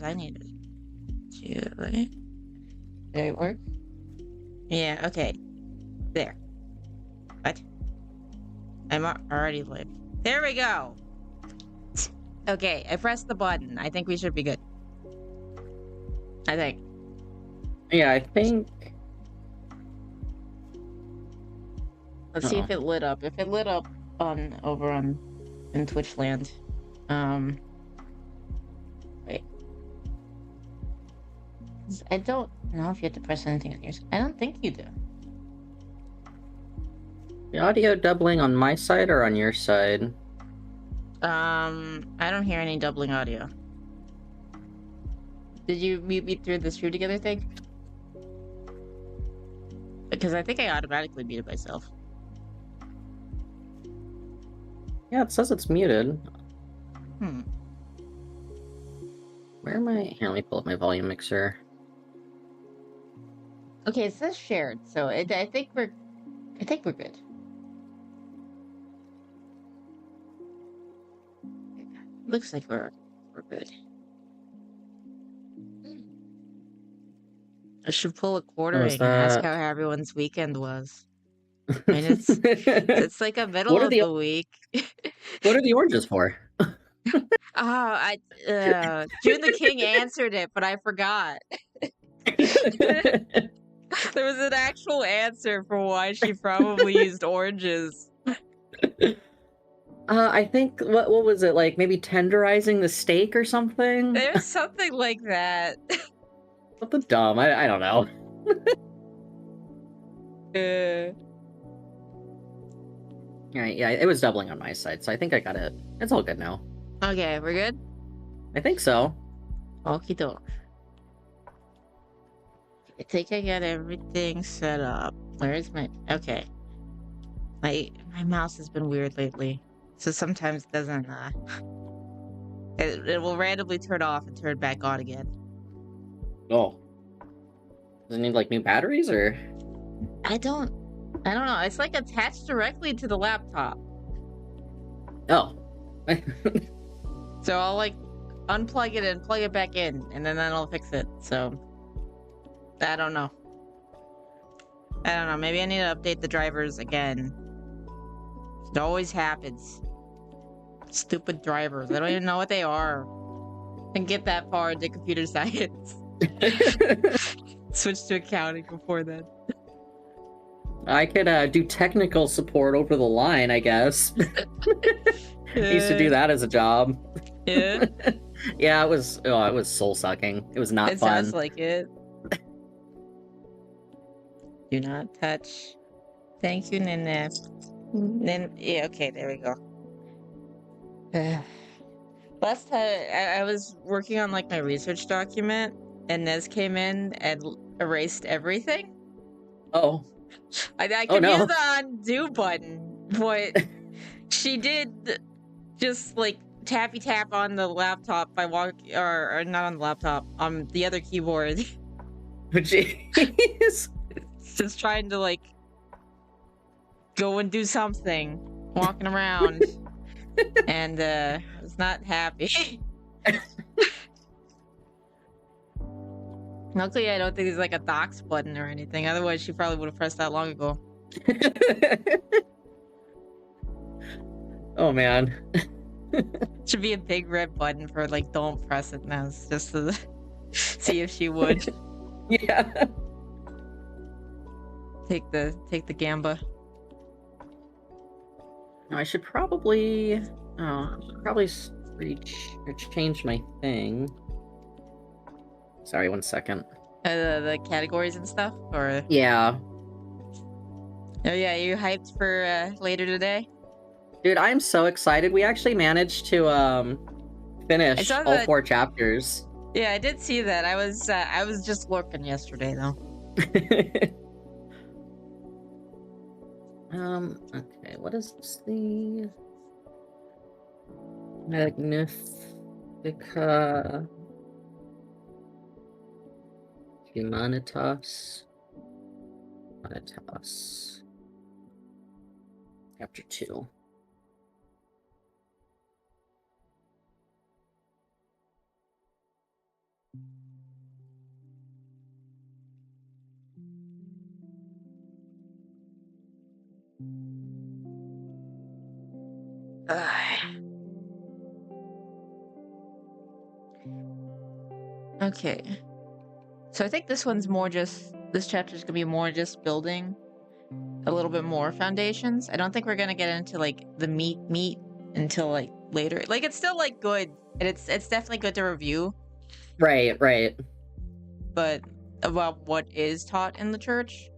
I needed to, right? Did it work? Yeah, okay. There. What? I'm already live. There we go. Okay, I pressed the button. I think we should be good. I think. Yeah, I think. Let's see if it lit up. If it lit up over in Twitch land. Wait. I don't know if you have to press anything on yours. I don't think you do. The audio doubling on my side or on your side? I don't hear any doubling audio. Did you mute me through the screw together thing? Because I think I automatically muted myself. Yeah, it says it's muted. Hmm. Where am I? Here, let me pull up my volume mixer. Okay, it says shared, so I think we're good. Looks like we're good. I should pull a quartering and ask how everyone's weekend was. I mean, it's like a middle of the week. What are the oranges for? June the King answered it, but I forgot. There was an actual answer for why she probably used oranges. I think, what was it, like maybe tenderizing the steak or something? There's something like that. Something dumb, I don't know. Alright, yeah, it was doubling on my side, so I think I got it. It's all good now. Okay, we're good? I think so. Okie doke. I think I got everything set up. Where is my... Okay. My mouse has been weird lately. So sometimes it doesn't, It will randomly turn off and turn back on again. Oh. Does it need, like, new batteries, or...? I don't know. It's, like, attached directly to the laptop. Oh. So I'll, like, unplug it and plug it back in, and then that'll fix it, so... I don't know. Maybe I need to update the drivers again. It always happens. Stupid drivers. I don't even know what they are. And get that far into computer science. Switch to accounting before then. I could do technical support over the line, I guess. I used to do that as a job. Yeah. Yeah, it was soul-sucking. It was not fun. It sounds like it. Do not touch. Thank you, Nene. Yeah, okay, there we go. Last time I was working on like my research document, and Nez came in and erased everything. Oh. I could use the undo button, but she did just like tappy tap on the laptop by or not on the laptop, on the other keyboard. Jeez. Just trying to like go and do something, walking around, and was not happy. Luckily, I don't think there's like a docs button or anything. Otherwise, she probably would have pressed that long ago. Oh man. Should be a big red button for like don't press it now, just to see if she would. Yeah. Take the gamba. No, I should probably change my thing. Sorry, 1 second. The categories and stuff, or yeah. Oh yeah, you hyped for later today? Dude, I'm so excited. We actually managed to finish all 4 chapters. Yeah, I did see that. I was just lurking yesterday though. Okay, what is the Magnifica Humanitas Chapter 2. Okay. So I think this one's more just, this chapter's gonna be more just building a little bit more foundations. I don't think we're gonna get into like the meat until like later. Like it's still like good, and it's definitely good to review, Right, right. but about what is taught in the church.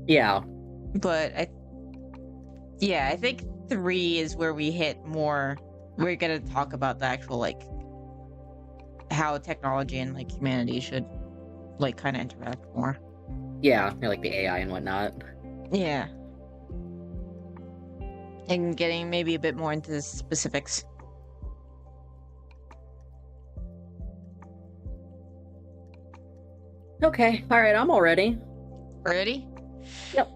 Yeah. But I think 3 is where we hit more. We're gonna talk about the actual like how technology and like humanity should like kind of interact more. Yeah, like the AI and whatnot. Yeah. And getting maybe a bit more into the specifics. Okay, all right, I'm all ready. Ready? Yep.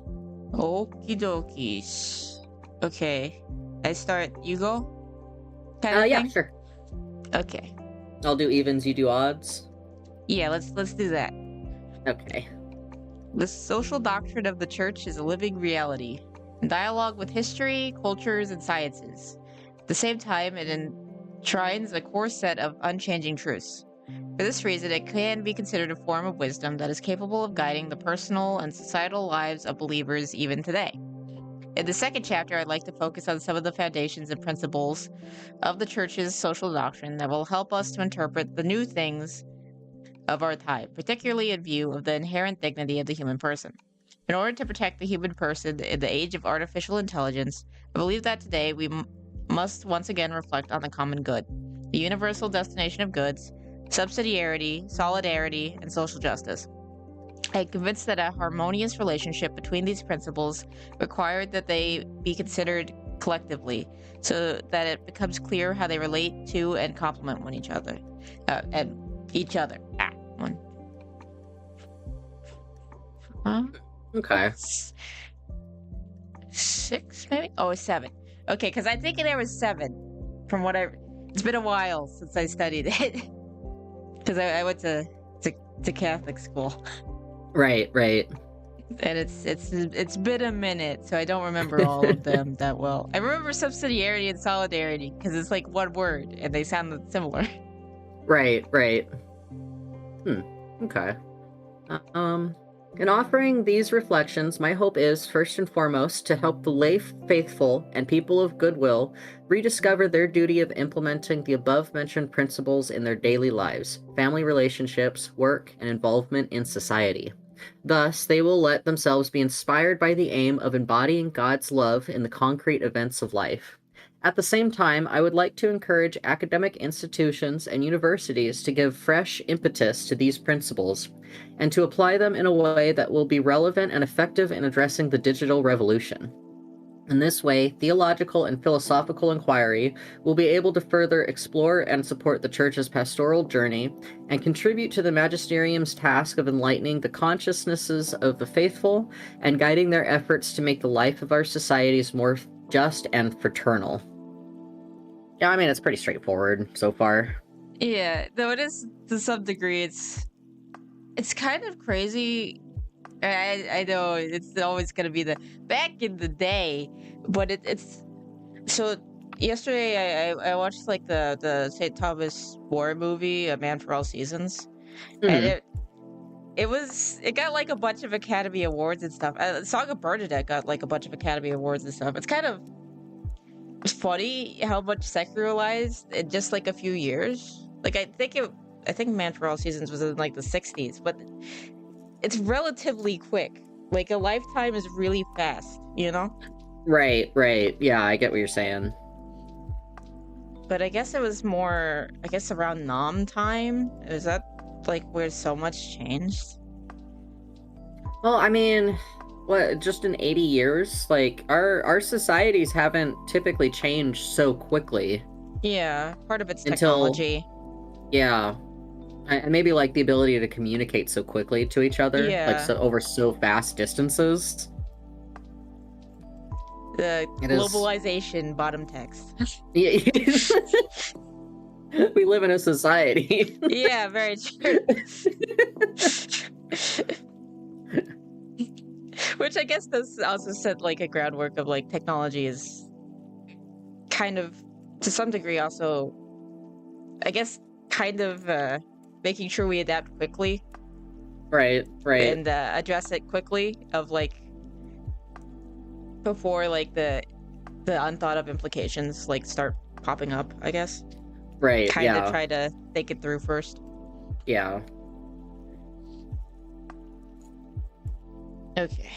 Okie dokies. Okay. I start, you go? Kind of Yeah, thing? sure. Okay. I'll do evens, you do odds. Yeah, let's do that. Okay. The social doctrine of the church is a living reality, in dialogue with history, cultures, and sciences. At the same time, it enshrines a core set of unchanging truths. For this reason, it can be considered a form of wisdom that is capable of guiding the personal and societal lives of believers even today. In the second chapter, I'd like to focus on some of the foundations and principles of the church's social doctrine that will help us to interpret the new things of our time, particularly in view of the inherent dignity of the human person. In order to protect the human person in the age of artificial intelligence, I believe that today we must once again reflect on the common good, the universal destination of goods, subsidiarity, solidarity, and social justice. I am convinced that a harmonious relationship between these principles required that they be considered collectively, so that it becomes clear how they relate to and complement one each other, and each other. One. Okay. 6 maybe? Oh, 7. Okay, because I think there was 7. From what it's been a while since I studied it, because I went to Catholic school. Right, right. And it's been a minute, so I don't remember all of them that well. I remember subsidiarity and solidarity because it's like one word and they sound similar. Right, right. Okay. In offering these reflections, my hope is, first and foremost, to help the lay faithful and people of goodwill rediscover their duty of implementing the above-mentioned principles in their daily lives, family relationships, work, and involvement in society. Thus, they will let themselves be inspired by the aim of embodying God's love in the concrete events of life. At the same time, I would like to encourage academic institutions and universities to give fresh impetus to these principles and to apply them in a way that will be relevant and effective in addressing the digital revolution. In this way, theological and philosophical inquiry will be able to further explore and support the Church's pastoral journey and contribute to the magisterium's task of enlightening the consciousnesses of the faithful and guiding their efforts to make the life of our societies more just and fraternal. Yeah, I mean, it's pretty straightforward so far. Yeah, though it is to some degree, it's kind of crazy. I know it's always gonna be the back in the day, but it's so. Yesterday, I watched like the St. Thomas More movie, A Man for All Seasons, and it got like a bunch of Academy Awards and stuff. Song of Bernadette got like a bunch of Academy Awards and stuff. It's kind of funny how much secularized in just like a few years. Like I think Man for All Seasons was in like the 60s, but it's relatively quick. Like a lifetime is really fast, you know? Right, right. Yeah, I get what you're saying. But I guess it was more, around Nam time. Is that like where so much changed? Well, I mean, what, just in 80 years? Like, our societies haven't typically changed so quickly. Yeah, part of it's Until, technology. Yeah. And maybe like the ability to communicate so quickly to each other, Yeah. like so over so vast distances. The globalization bottom text. Yeah. We live in a society. Yeah, very true. Which Which I guess this also set like a groundwork of like technology is kind of, to some degree, also, I guess, kind of making sure we adapt quickly. Right. And address it quickly, of like before like the unthought of implications like start popping up, I guess. Right. Kind of try to think it through first. Yeah. Okay.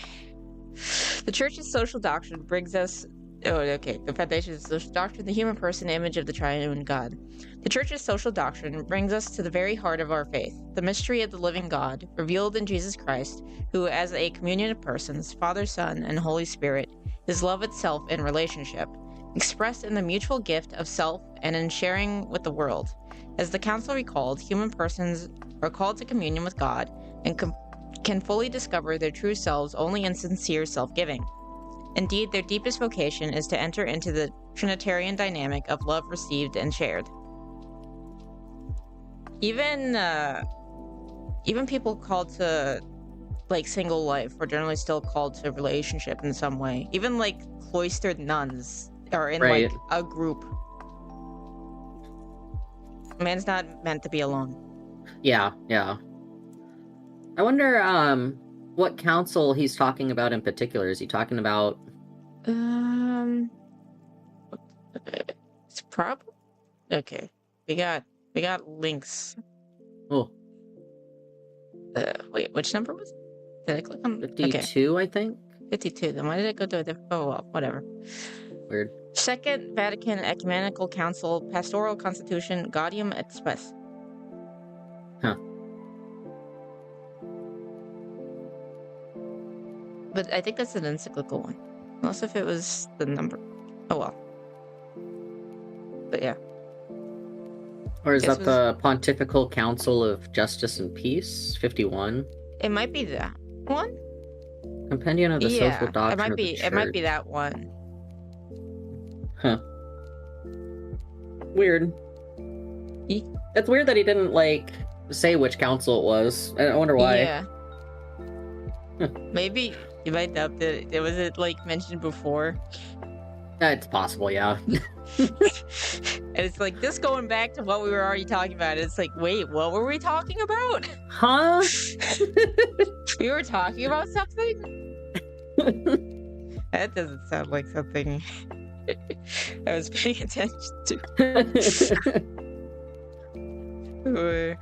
The church's social doctrine brings us. Oh, okay. The foundation of social doctrine, the human person, image of the triune God. The church's social doctrine brings us to the very heart of our faith, the mystery of the living God, revealed in Jesus Christ, who, as a communion of persons, Father, Son, and Holy Spirit, is love itself in relationship, expressed in the mutual gift of self and in sharing with the world. As the Council recalled, human persons are called to communion with God and can fully discover their true selves only in sincere self-giving. Indeed, their deepest vocation is to enter into the Trinitarian dynamic of love received and shared. Even people called to like single life are generally still called to relationship in some way. Even like cloistered nuns are in like a group. Man's not meant to be alone. Yeah. I wonder what council he's talking about in particular. Is he talking about it's probably okay. We got links. Oh. Wait, which number was it? Did I click on 52, okay. I think? 52. Then why did it go to a different... Oh, well, whatever. Weird. Second Vatican Ecumenical Council, Pastoral Constitution, Gaudium et Spes. Huh. But I think that's an encyclical one. Unless if it was the number. Oh, well. But yeah. Or is that the Pontifical Council of Justice and Peace, 51? It might be that one. Compendium of the Social Doctrine it might be, of the Church. It might be that one. Huh. Weird. It's weird that he didn't, like, say which council it was. I wonder why. Yeah. Maybe you might doubt that it was like mentioned before. It's possible, yeah. And it's like this going back to what we were already talking about. It's like, wait, what were we talking about? Huh? We were talking about something? That doesn't sound like something I was paying attention to. Alright,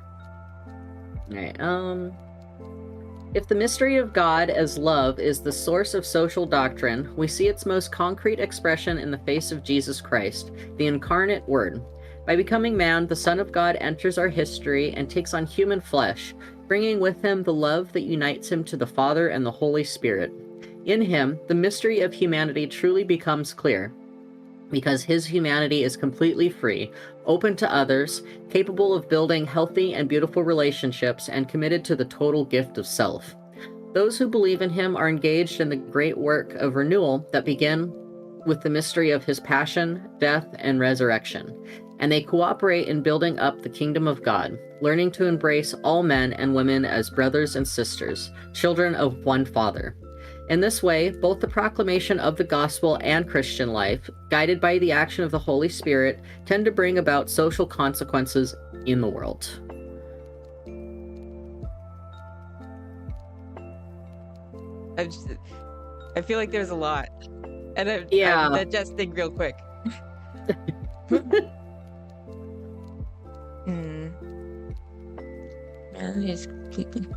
if the mystery of God as love is the source of social doctrine, we see its most concrete expression in the face of Jesus Christ, the incarnate Word. By becoming man, the Son of God enters our history and takes on human flesh, bringing with him the love that unites him to the Father and the Holy Spirit. In him, the mystery of humanity truly becomes clear, because his humanity is completely free, open to others, capable of building healthy and beautiful relationships, and committed to the total gift of self. Those who believe in him are engaged in the great work of renewal that began with the mystery of his passion, death, and resurrection, and they cooperate in building up the kingdom of God, learning to embrace all men and women as brothers and sisters, children of one Father. In this way, both the proclamation of the gospel and Christian life, guided by the action of the Holy Spirit, tend to bring about social consequences in the world. I feel like there's a lot. And I'm digesting real quick. Man, it's completely...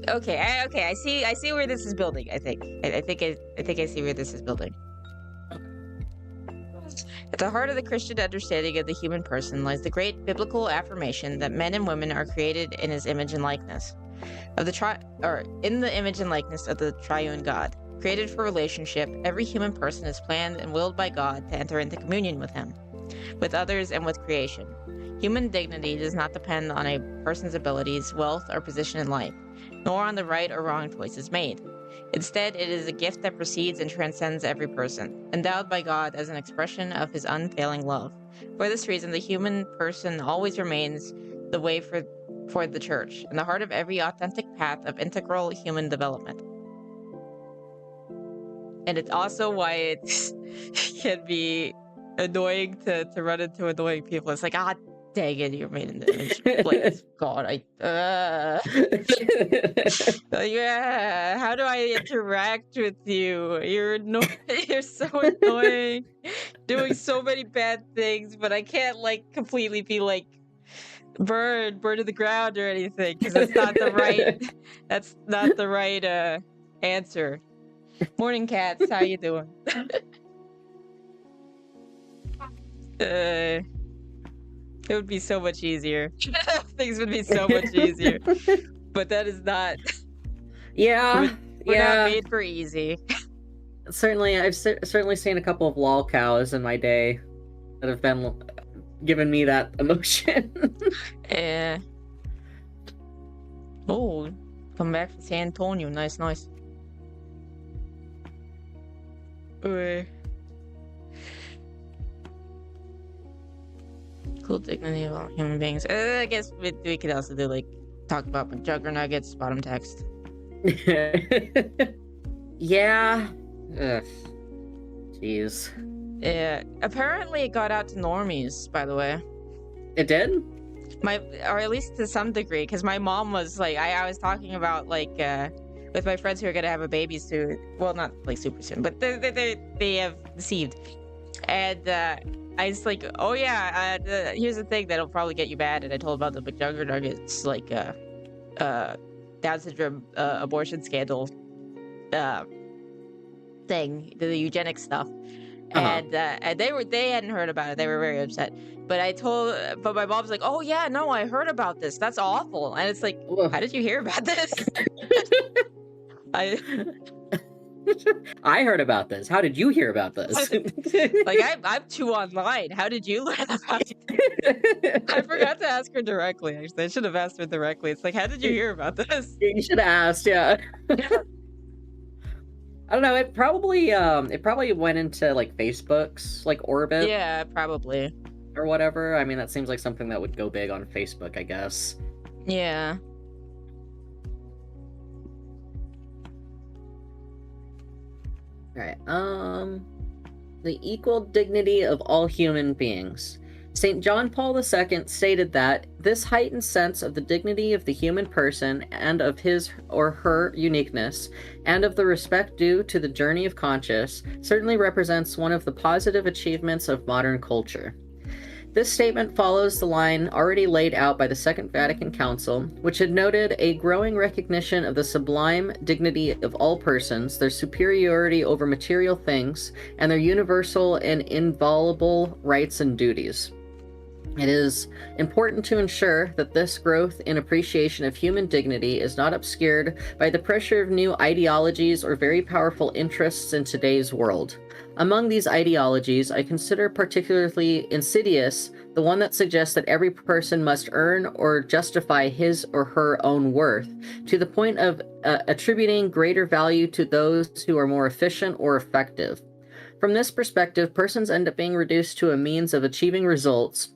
Okay, I see where this is building, I think. I think I see where this is building. At the heart of the Christian understanding of the human person lies the great biblical affirmation that men and women are created in his image and likeness. In the image and likeness of the triune God. Created for relationship, every human person is planned and willed by God to enter into communion with him, with others, and with creation. Human dignity does not depend on a person's abilities, wealth, or position in life, nor on the right or wrong choices made. Instead, it is a gift that precedes and transcends every person, endowed by God as an expression of his unfailing love. For this reason, the human person always remains the way for for the church, and the heart of every authentic path of integral human development. And it's also why it can be annoying to run into annoying people. It's like, ah, dang it, you're made in the image. Like, God, yeah, how do I interact with you? You're you're so annoying, doing so many bad things, but I can't, like, completely be like, burn to the ground or anything, because that's not the right answer. Morning, cats. How you doing? It would be so much easier. Things would be so much easier. But that is not. Yeah. We're not made for easy. Certainly, I've certainly seen a couple of lol cows in my day that have been giving me that emotion. Yeah. Oh, come back from San Antonio. Nice. Cool dignity of all human beings. I guess we could also do, like, talk about McJuggernuggets, bottom text. Yeah. Ugh. Jeez. Yeah. Apparently it got out to normies, by the way. It did? Or at least to some degree, because my mom was like, I was talking about, like, with my friends who are gonna have a baby soon. Well, not like super soon, but they have conceived. And I was like, oh yeah, here's the thing that'll probably get you bad. And I told about the McJuggernuggets, like, Down syndrome abortion scandal thing, the eugenics stuff. And they hadn't heard about it. They were very upset. But but my mom's like, oh yeah, no, I heard about this. That's awful. And it's like, how did you hear about this? I heard about this. How did you hear about this? Like, I'm too online. How did you learn about it? I forgot to ask her directly. Actually, I should have asked her directly. It's like, how did you hear about this? You should have asked, yeah. I don't know. It probably went into, like, Facebook's, like, orbit. Yeah, probably. Or whatever. I mean, that seems like something that would go big on Facebook, I guess. Yeah. Alright, the equal dignity of all human beings. St. John Paul II stated that this heightened sense of the dignity of the human person and of his or her uniqueness, and of the respect due to the journey of conscience, certainly represents one of the positive achievements of modern culture. This statement follows the line already laid out by the Second Vatican Council, which had noted a growing recognition of the sublime dignity of all persons, their superiority over material things, and their universal and inviolable rights and duties. It is important to ensure that this growth in appreciation of human dignity is not obscured by the pressure of new ideologies or very powerful interests in today's world. Among these ideologies, I consider particularly insidious the one that suggests that every person must earn or justify his or her own worth, to the point of attributing greater value to those who are more efficient or effective. From this perspective, persons end up being reduced to a means of achieving results,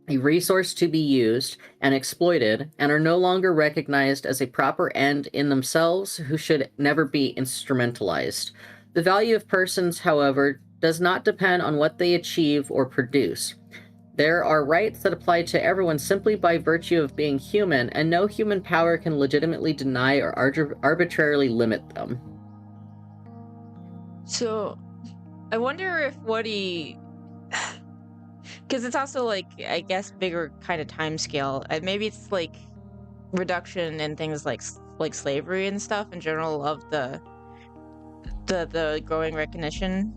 a resource to be used and exploited, and are no longer recognized as a proper end in themselves who should never be instrumentalized. The value of persons, however, does not depend on what they achieve or produce. There are rights that apply to everyone simply by virtue of being human, and no human power can legitimately deny or arbitrarily limit them. So, I wonder if what he... Because it's also, like, I guess, bigger kind of time scale. Maybe it's, like, reduction in things like slavery and stuff in general of the growing recognition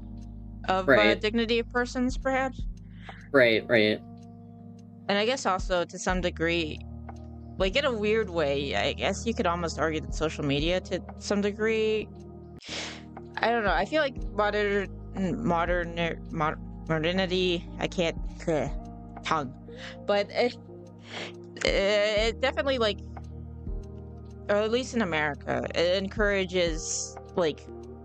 of dignity of persons, perhaps. Right. And I guess also, to some degree, like, in a weird way, I guess you could almost argue that social media, to some degree, I don't know, I feel like modernity, I can't tongue, but it definitely, like, or at least in America, it encourages, like,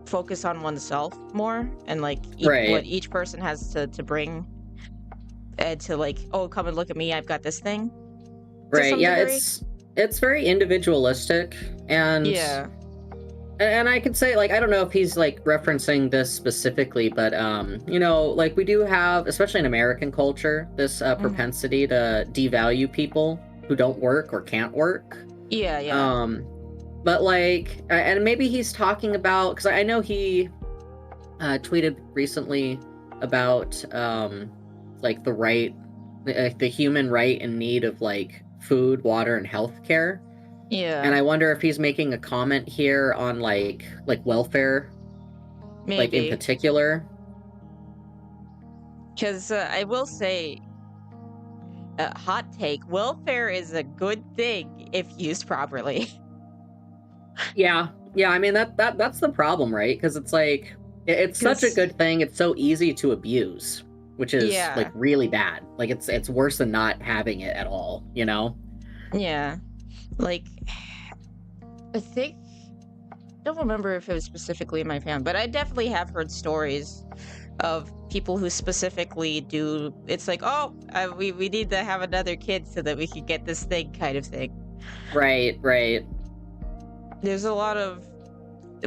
focus on oneself more, and, like, what each person has to bring, and to, like, oh, come and look at me, I've got this thing. Right, yeah, It's very individualistic, and Yeah. I could say, like, I don't know if he's like referencing this specifically, but like, we do have, especially in American culture, this Hmm. propensity to devalue people who don't work or can't work. Yeah, yeah. Um, but like, and maybe he's talking about, because I know he tweeted recently about like the human right and need of like food, water, and healthcare. And Yeah. I wonder if he's making a comment here on like welfare, like in Maybe. particular. Because I will say, hot take, welfare is a good thing if used properly. Yeah, yeah. I mean that's the problem, right? Because it's like it's such a Because, good thing. It's so easy to abuse, which is like yeah, really bad. Like it's worse than not having it at all. You know? yeah. Like, I think, I don't remember if it was specifically in my family, but I definitely have heard stories of people who specifically do. It's like, oh, we need to have another kid so that we can get this thing, kind of thing. Right, right. There's a lot of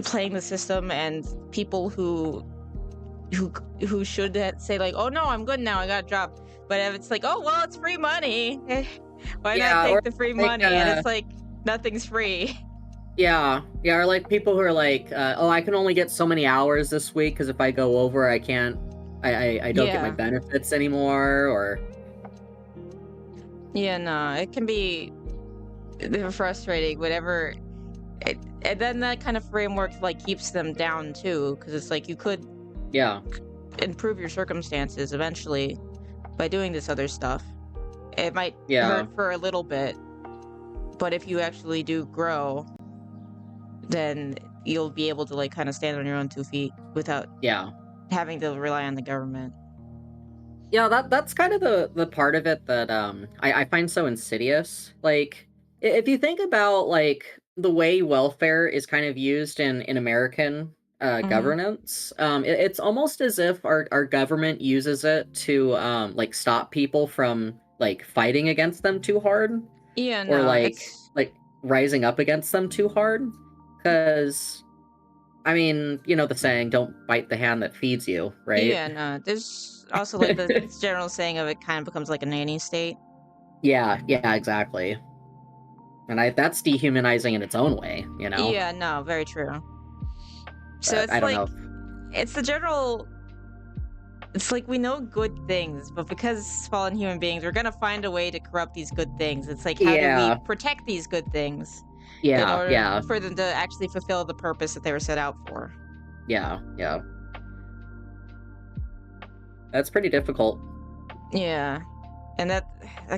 playing the system, and people who who should say like, oh no, I'm good now, I got a job. But if it's like, oh well, it's free money, why not Yeah, or take the free like money? And it's like, nothing's free. yeah, yeah, or like people who are like, oh, I can only get so many hours this week because if I go over, I can't, I don't get my Yeah, benefits anymore, or yeah, no, it can be frustrating, whatever. And then that kind of framework like keeps them down too, because it's like you could yeah, improve your circumstances eventually by doing this other stuff. It might yeah, hurt for a little bit, but if you actually do grow, then you'll be able to like kind of stand on your own 2 feet without yeah. having to rely on the government. Yeah, that's kind of the part of it that I find so insidious. Like if you think about like the way welfare is kind of used in American Hmm. governance, it's almost as if our government uses it to like stop people from like fighting against them too hard, Yeah, or no, it's like rising up against them too hard. Because I mean, you know the saying, "Don't bite the hand that feeds you," right? yeah, no. There's also like the general saying of it kind of becomes like a nanny state. Yeah, yeah, exactly. And that's dehumanizing in its own way, you know? Yeah, no, very true. So But it's I don't like know. it's the general. It's like we know good things, but because fallen human beings, we're gonna find a way to corrupt these good things. It's like, how do we Yeah, protect these good things in yeah, order yeah, for them to actually fulfill the purpose that they were set out for? yeah, yeah. That's pretty difficult. Yeah, and that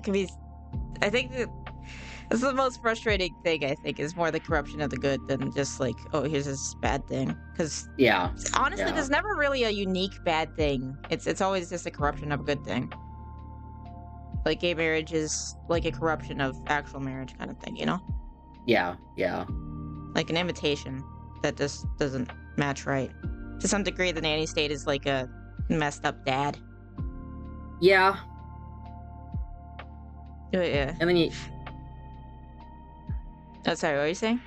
can be. I think that's the most frustrating thing. I think is more the corruption of the good than just like, oh, here's this bad thing. Because Yeah, honestly, yeah, there's never really a unique bad thing. It's always just a corruption of a good thing. Like gay marriage is like a corruption of actual marriage, kind of thing. You know, yeah, yeah, like an imitation that just doesn't match right. To some degree, the nanny state is like a messed up dad. yeah. Oh, yeah. And then Oh, sorry, what were you saying?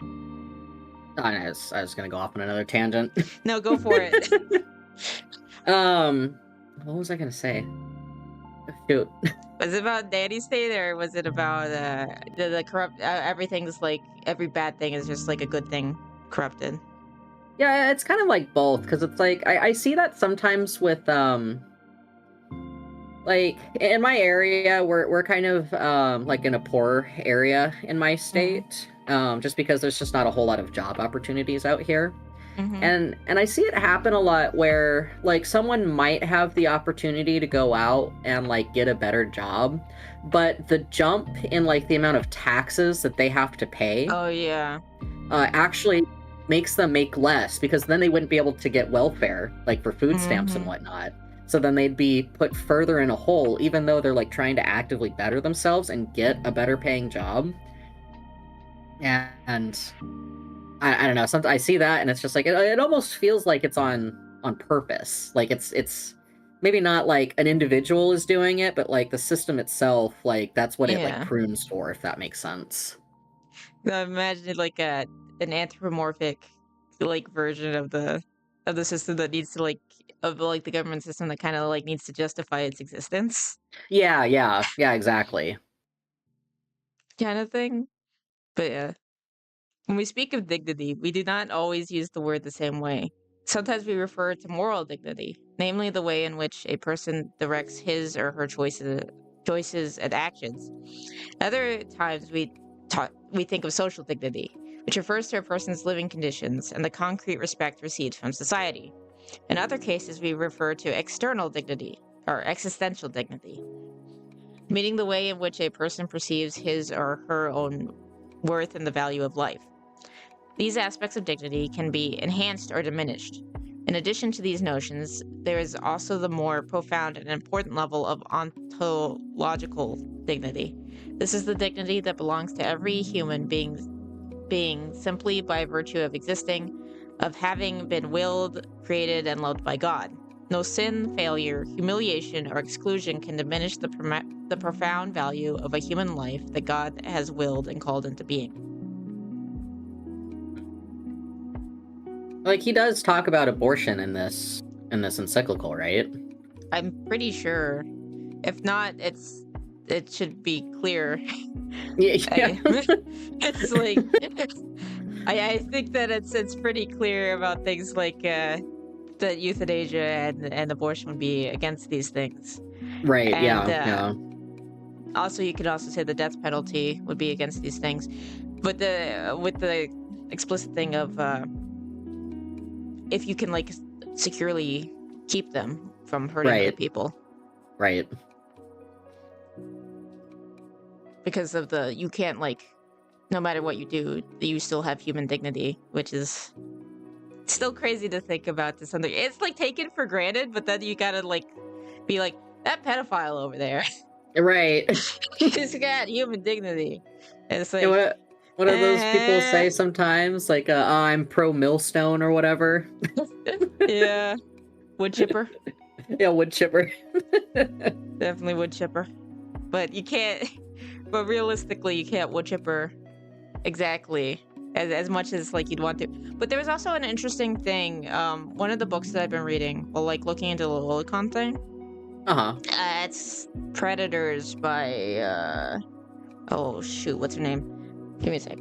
I was gonna go off on another tangent. No, go for it. What was I gonna say? Shoot. Was it about nanny state, or was it about the corrupt? Everything's like every bad thing is just like a good thing corrupted. Yeah, it's kind of like both, because it's like I see that sometimes with like in my area, we're kind of like in a poor area in my Mm-hmm. state, just because there's just not a whole lot of job opportunities out here. Mm-hmm. And I see it happen a lot where like someone might have the opportunity to go out and like get a better job, but the jump in like the amount of taxes that they have to pay Oh yeah. actually makes them make less, because then they wouldn't be able to get welfare like for food stamps and Mm-hmm. whatnot. So then they'd be put further in a hole, even though they're like trying to actively better themselves and get a better paying job. And I don't know. Sometimes I see that, and it's just like it almost feels like it's on purpose. Like it's maybe not like an individual is doing it, but like the system itself, like that's what it like Yeah. prunes for, if that makes sense. Imagine like an anthropomorphic like version of the system that needs to like of like the government system that kind of like needs to justify its existence, Yeah, exactly. kind of thing. But yeah. When we speak of dignity, we do not always use the word the same way. Sometimes we refer to moral dignity, namely the way in which a person directs his or her choices and actions. Other times we think of social dignity, which refers to a person's living conditions and the concrete respect received from society. In other cases, we refer to external dignity or existential dignity, meaning the way in which a person perceives his or her own worth and the value of life. These aspects of dignity can be enhanced or diminished. In addition to these notions, there is also the more profound and important level of ontological dignity. This is the dignity that belongs to every human being simply by virtue of existing, of having been willed, created, and loved by God. No sin, failure, humiliation, or exclusion can diminish the profound value of a human life that God has willed and called into being. Like, he does talk about abortion in this encyclical, right? I'm pretty sure. If not, it should be clear. Yeah. It's like I think that it's pretty clear about things like that euthanasia and abortion would be against these things. Right, And yeah. also you could also say the death penalty would be against these things. But with the explicit thing of if you can like securely keep them from hurting other people. Right. Because of you can't like, no matter what you do, you still have human dignity, which is still crazy to think about to something. It's like taken for granted, but then you gotta like be like, that pedophile over there. Right. He's got human dignity. And it's like, what do those people say sometimes? Like, I'm pro millstone or whatever. Yeah. Wood chipper. Yeah, wood chipper. Definitely wood chipper. But you can't, but realistically, you can't wood chipper exactly as much as like you'd want to. But there was also an interesting thing. One of the books that I've been reading, while like looking into the Lolicon thing. It's Predators by oh shoot, what's her name? Give me a sec.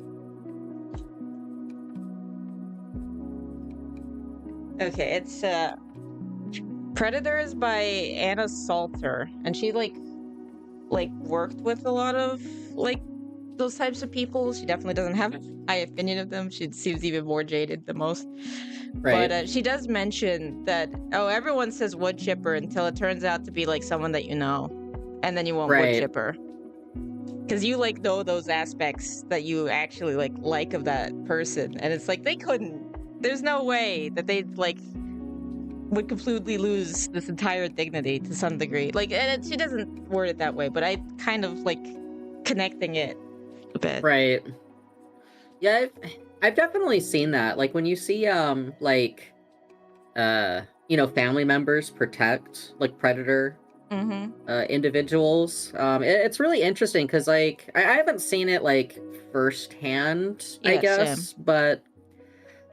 Okay, it's Predators by Anna Salter, and she like worked with a lot of like those types of people. She definitely doesn't have a high opinion of them. She seems even more jaded than most. Right. But she does mention that, everyone says wood chipper until it turns out to be like someone that you know, and then you won't wood chipper. Because you like know those aspects that you actually like of that person, and it's like there's no way that they like would completely lose this entire dignity to some degree. Like, and she doesn't word it that way, but I kind of like connecting it a bit. Right. Yeah, I've definitely seen that. Like when you see family members protect like predator individuals. It's really interesting because like I haven't seen it like firsthand, I guess, same. But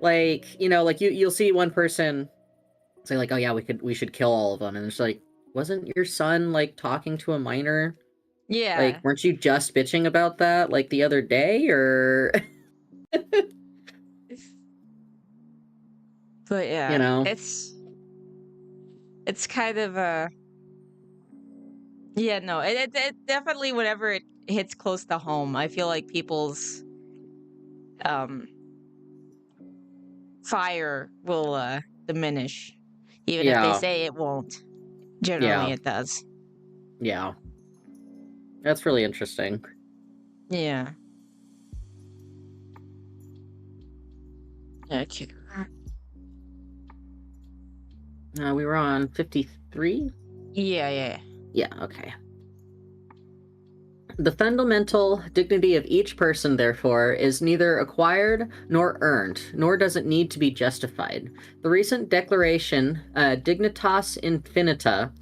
like, like you'll see one person say like, oh yeah, we should kill all of them, and it's like, wasn't your son like talking to a minor? Yeah. Like, weren't you just bitching about that like the other day, or but yeah, it's kind of yeah, no, it definitely, whenever it hits close to home, I feel like people's fire will diminish, even if they say it won't. Generally, it does. Yeah, that's really interesting. Yeah. Okay. We were on 53? Yeah, okay. The fundamental dignity of each person, therefore, is neither acquired nor earned, nor does it need to be justified. The recent declaration, Dignitas Infinita,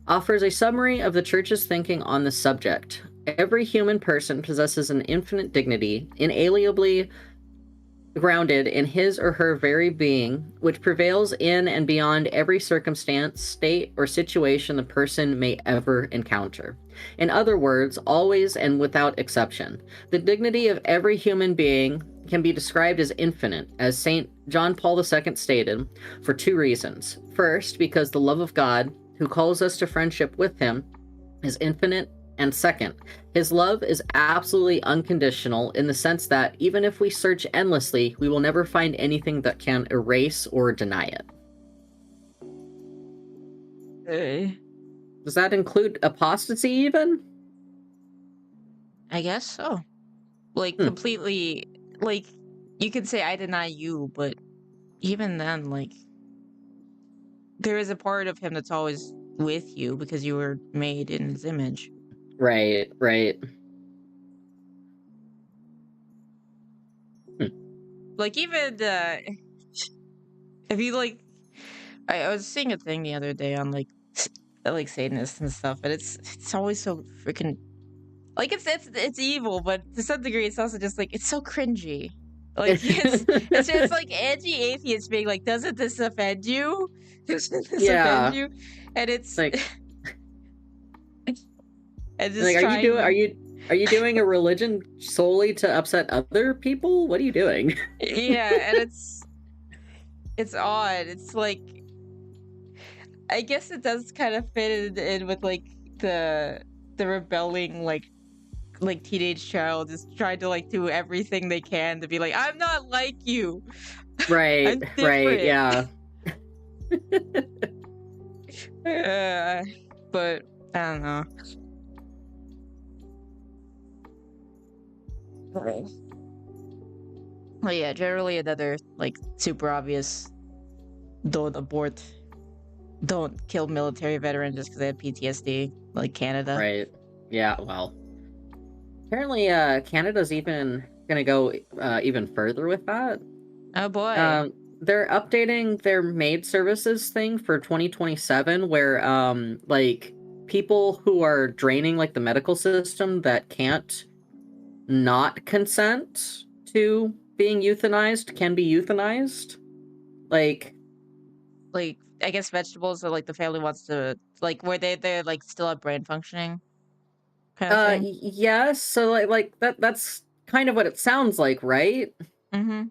offers a summary of the Church's thinking on the subject. Every human person possesses an infinite dignity, inalienably grounded in his or her very being, which prevails in and beyond every circumstance, state, or situation the person may ever encounter. In other words, always and without exception. The dignity of every human being can be described as infinite, as St. John Paul II stated, for two reasons. First, because the love of God, who calls us to friendship with him, is infinite, and second, his love is absolutely unconditional in the sense that even if we search endlessly, we will never find anything that can erase or deny it. Hey. Does that include apostasy even? I guess so. Like, completely, like, you can say I deny you, but even then, like, there is a part of him that's always with you because you were made in his image. Right, right. Like, even, if you, like, I was seeing a thing the other day on, like, Satanists and stuff, and it's always so freaking, like, it's evil, but to some degree, it's also just, like, it's so cringy. Like, it's just, like, anti-atheists being like, "Doesn't this offend you? Doesn't this offend Yeah. you?" And it's Like, and just like, trying to, are you doing a religion solely to upset other people? What are you doing? yeah, and it's odd. It's like, I guess it does kind of fit in with, like, the rebelling, like teenage child just trying to, like, do everything they can to be like, "I'm not like you. Right, I'm right, different." yeah. But I don't know. Right. Well, yeah, generally another, like, super obvious don't abort, don't kill military veterans just because they have PTSD, like Canada. Right. Yeah, well. Apparently, Canada's even gonna go even further with that. Oh boy. They're updating their maid services thing for 2027, where like people who are draining like the medical system that can't not consent to being euthanized can be euthanized. Like, Like, I guess vegetables that, like, the family wants to, like, where they're like still have brain functioning kind of thing. yes, so that's kind of what it sounds like, right? Mm-hmm.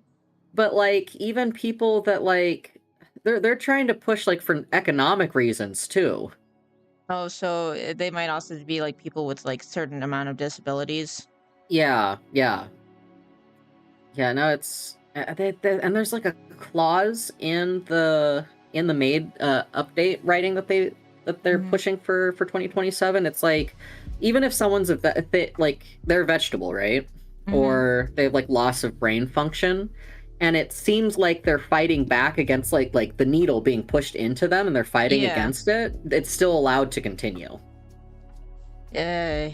But like even people that like they're trying to push like for economic reasons too. Oh, so they might also be like people with like certain amount of disabilities. Yeah, yeah. Yeah, no, it's and there's like a clause in the maid update writing that they're Mm-hmm. pushing for 2027. It's like even if someone's if they, like they're a vegetable, right? Mm-hmm. Or they have like loss of brain function, and it seems like they're fighting back against like the needle being pushed into them and they're fighting Yeah. against it, it's still allowed to continue. Uh,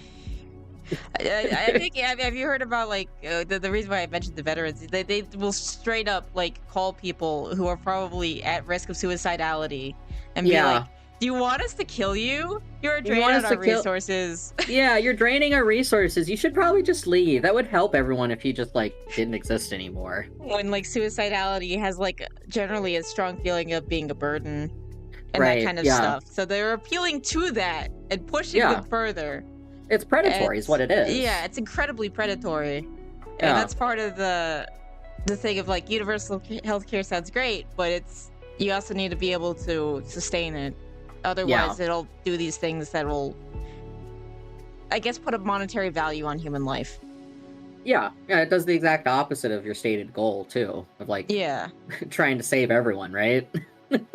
I think, have you heard about, like, the reason why I mentioned the veterans? They will straight up like call people who are probably at risk of suicidality and be like, Yeah. "Do you want us to kill you? You're You draining want out us to our kill? resources." Yeah, you're draining our resources. You should probably just leave. That would help everyone if you just like didn't exist anymore. When, like, suicidality has, like, generally a strong feeling of being a burden and that Right. kind of Yeah. stuff. So they're appealing to that and pushing Yeah. them further. It's And predatory is what it yeah, is. it's incredibly predatory. And Yeah. that's part of the thing of, like, universal healthcare sounds great, but it's, you also need to be able to sustain it. Yeah. Otherwise, it'll do these things that will, I guess, put a monetary value on human life. Yeah. Yeah, it does the exact opposite of your stated goal too, of like Yeah. trying to save everyone, right?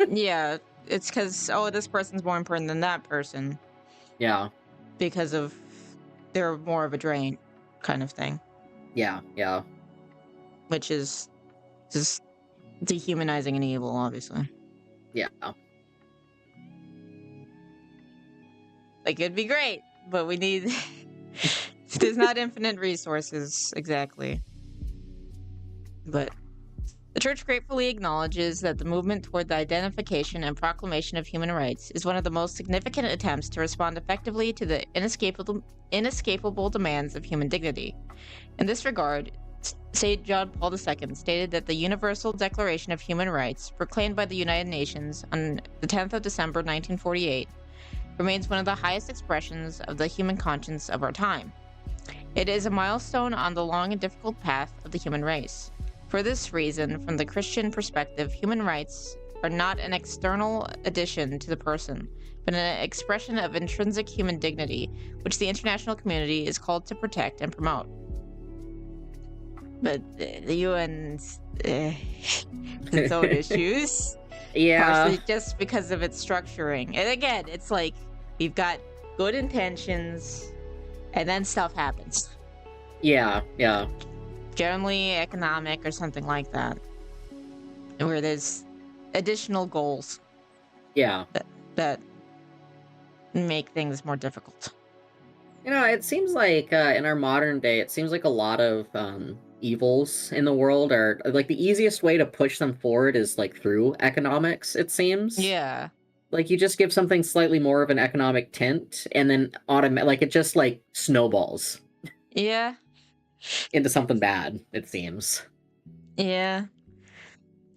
Yeah. It's because, oh, this person's more important than that person Yeah. because of they're more of a drain kind of thing, Yeah. Yeah. which is just dehumanizing and evil, obviously. Yeah. Like, it'd be great, but we need there's not infinite resources exactly. But The Church gratefully acknowledges that the movement toward the identification and proclamation of human rights is one of the most significant attempts to respond effectively to the inescapable demands of human dignity. In this regard, St. John Paul II stated that the Universal Declaration of Human Rights, proclaimed by the United Nations on the 10th of December 1948, remains one of the highest expressions of the human conscience of our time. It is a milestone on the long and difficult path of the human race. For this reason, from the Christian perspective, human rights are not an external addition to the person, but an expression of intrinsic human dignity, which the international community is called to protect and promote. But the UN's its own issues. Yeah. Partially just because of its structuring. And again, it's like we've got good intentions and then stuff happens. Yeah. Generally economic or something like that. Where there's additional goals. Yeah. That make things more difficult. It seems like in our modern day, it seems like a lot of evils in the world are like the easiest way to push them forward is like through economics, it seems. Yeah. Like you just give something slightly more of an economic tint and then like it just like snowballs. Yeah. Into something bad, it seems. Yeah.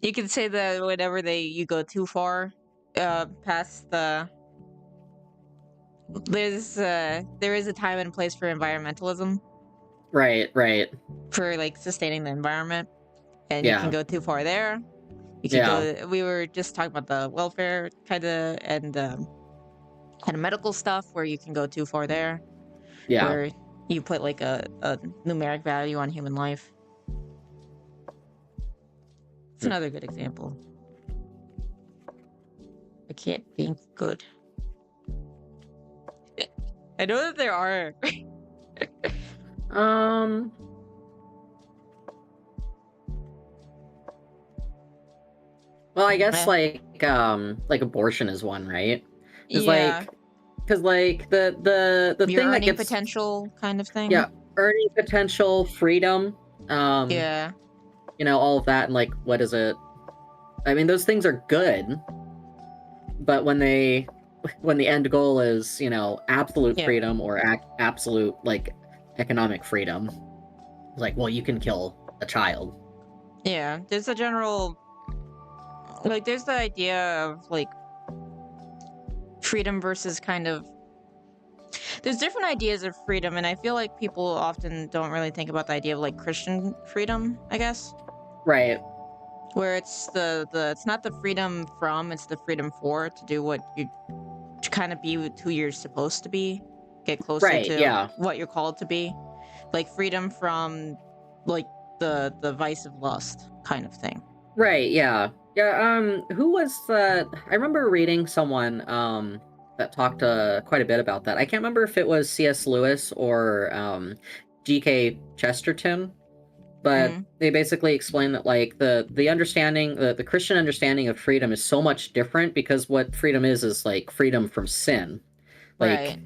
You can say that whenever you go too far past the there is a time and place for environmentalism. Right. For like sustaining the environment. And Yeah. you can go too far there. You can go we were just talking about the welfare kind of medical stuff where you can go too far there. Yeah. Where you put like a numeric value on human life. It's another good example. I can't think good. I know that there are. Well, I guess like abortion is one, right? Yeah. Because like the Your thing that earning gets potential kind of thing. Yeah, earning potential, freedom. Yeah. All of that, and like, what is it? I mean, those things are good, but when the end goal is absolute freedom or absolute like economic freedom, like, well, you can kill a child. Yeah, there's a general like there's the idea of like freedom versus kind of there's different ideas of freedom, and I feel like people often don't really think about the idea of like Christian freedom, I guess. Right. Where it's it's not the freedom from, it's the freedom for to do what you to kind of be who you're supposed to be, get closer to what you're called to be, like freedom from like the vice of lust kind of thing. Right. Yeah. Who was that? I remember reading someone that talked quite a bit about that. I can't remember if it was C.S. Lewis or G.K. Chesterton, but they basically explained that like the understanding, the Christian understanding of freedom is so much different because what freedom is like freedom from sin. Like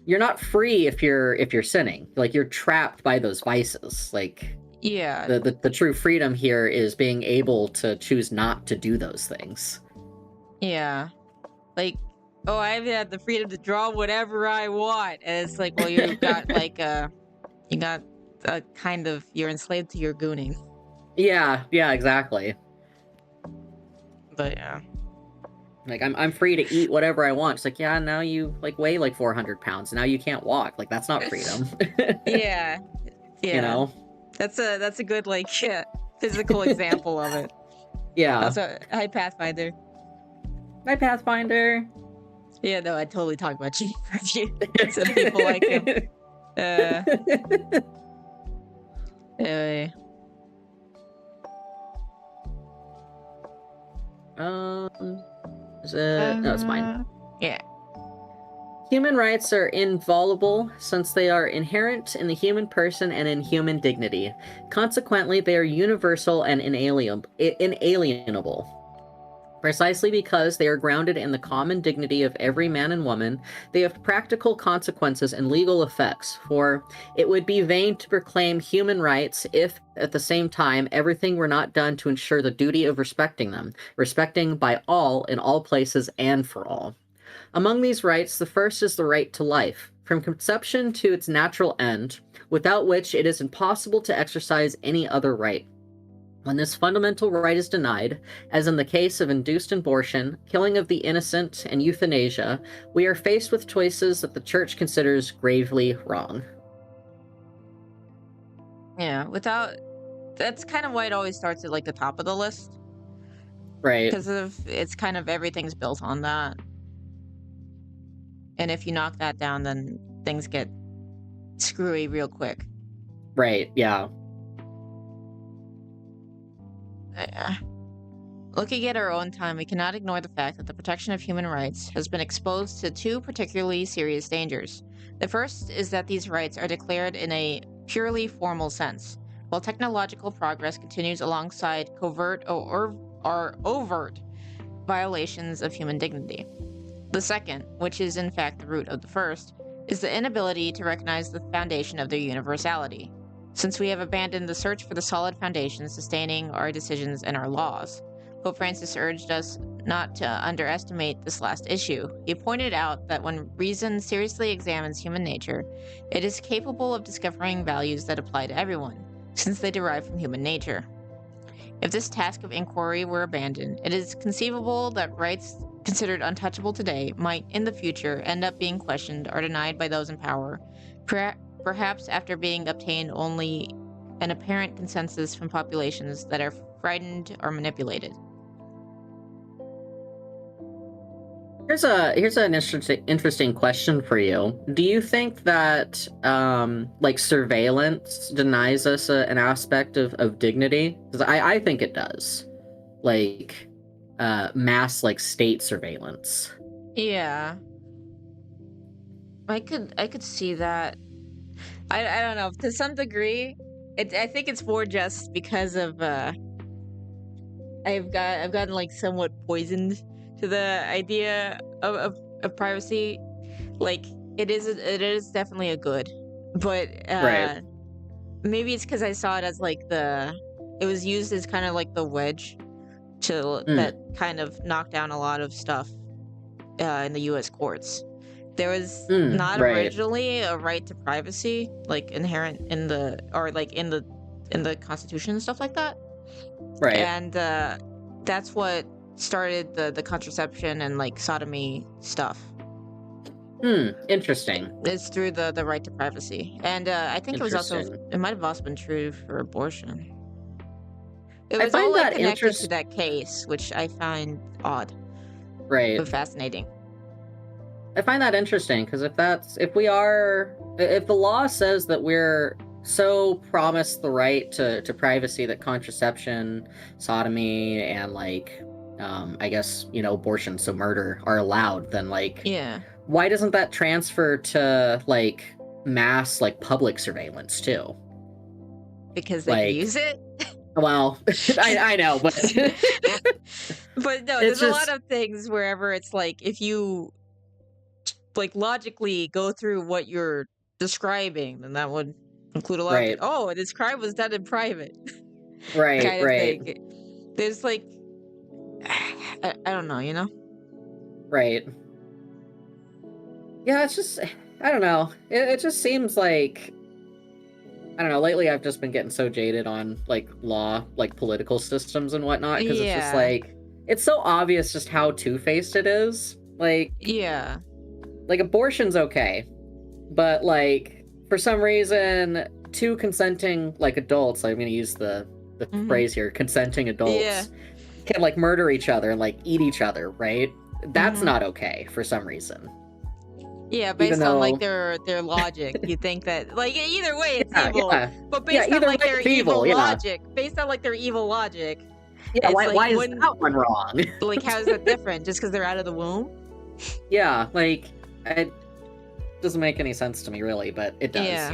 you're not free if you're sinning. Like you're trapped by those vices. Like the true freedom here is being able to choose not to do those things. Yeah. Like, oh, I've had the freedom to draw whatever I want. And it's like, well, you've got like you got a kind of, you're enslaved to your gooning. Yeah, exactly. But yeah. Like I'm free to eat whatever I want. It's like, yeah, now you like weigh like 400 pounds. Now you can't walk. Like that's not freedom. Yeah. That's a good like physical example of it. Yeah. Also, hi Pathfinder. Hi Pathfinder. Yeah, no, I totally talk about you. Some people like him. Anyway. Is it? No, it's fine. Yeah. Human rights are inviolable since they are inherent in the human person and in human dignity. Consequently, they are universal and inalienable. Precisely because they are grounded in the common dignity of every man and woman, they have practical consequences and legal effects, for it would be vain to proclaim human rights if, at the same time, everything were not done to ensure the duty of respecting them, respecting by all, in all places, and for all. Among these rights, the first is the right to life, from conception to its natural end, without which it is impossible to exercise any other right. When this fundamental right is denied, as in the case of induced abortion, killing of the innocent, and euthanasia, we are faced with choices that the Church considers gravely wrong. Yeah, that's kind of why it always starts at like the top of the list, Right, because it's kind of everything's built on that. And if you knock that down, then things get screwy real quick. right, yeah. Looking at our own time, we cannot ignore the fact that the protection of human rights has been exposed to two particularly serious dangers. The first is that these rights are declared in a purely formal sense, while technological progress continues alongside covert or overt violations of human dignity. The second, which is in fact the root of the first, is the inability to recognize the foundation of their universality, since we have abandoned the search for the solid foundation sustaining our decisions and our laws. Pope Francis urged us not to underestimate this last issue. He pointed out that when reason seriously examines human nature, it is capable of discovering values that apply to everyone, since they derive from human nature. If this task of inquiry were abandoned, it is conceivable that rights considered untouchable today might, in the future, end up being questioned or denied by those in power, perhaps after being obtained only an apparent consensus from populations that are frightened or manipulated. Here's an interesting question for you. Do you think that like surveillance denies us an aspect of dignity? Because I think it does. Like mass like state surveillance. Yeah, I could see that. I don't know, to some degree. I think it's more just because of I've gotten like somewhat poisoned to the idea of privacy. Like it is definitely a good, but Right. maybe it's because I saw it as like it was used as kind of like the wedge that kind of knocked down a lot of stuff in the U.S. courts. There was not Right. originally a right to privacy, like inherent in the in the Constitution and stuff like that. Right. And that's what started the contraception and like sodomy stuff. Interesting. It's through the right to privacy, and I think Interesting. it might have also been true for abortion. It I was all find like that connected to that case, which I find odd Right. but fascinating. I find that interesting because if the law says that we're so promised the right to privacy that contraception, sodomy, and like I guess, abortion, so murder are allowed, then like Yeah, why doesn't that transfer to like mass like public surveillance too? because they can Like, use it. well, I know, but But no, it's there's a lot just of things wherever it's like if you like logically go through what you're describing, then that would include a lot of right, oh, this crime was done in private right, kind of right, thing. There's like I don't know, you know? right. Yeah, it's just I don't know. It just seems like I don't know. Lately, I've just been getting so jaded on like law, like political systems and whatnot, because it's just Yeah, like it's so obvious just how two-faced it is. yeah, Like abortion's okay, but like for some reason, two consenting like adults, I'm gonna use the hmm, phrase here, consenting yeah, adults can like murder each other and like eat each other, right? That's hmm, not okay for some reason. yeah. Even Based on like though, their logic, you think that like either way it's yeah, evil, yeah, but yeah. based on Either way, like their it's evil. evil Yeah, logic, based on like their evil logic, yeah. it's like Why is wouldn't that one wrong? like how is that different? Just because they're out of the womb? Yeah, like it doesn't make any sense to me really, but it does, Yeah.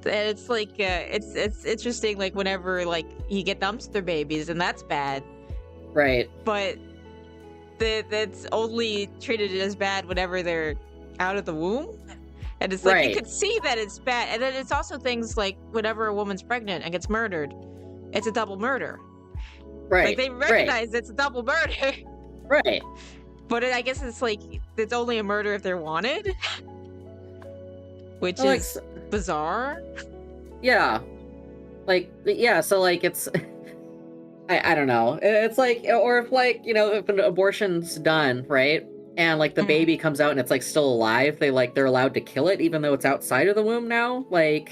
And it's like it's interesting like whenever like you get dumpster babies and that's bad, Right. but that's only treated as bad whenever they're out of the womb. And it's like you Right. could see that it's bad. And then it's also things like whenever a woman's pregnant and gets murdered, it's a double murder. Right. Like they Right. recognize it's a double murder. Right. But I guess it's like it's only a murder if they're wanted, which Well, like, is bizarre. yeah. Like, yeah, so like it's I don't know. It's like, or if like, you know, if an abortion's done, right? And like the Mhm. baby comes out and it's like still alive, they're allowed to kill it even though it's outside of the womb now. Like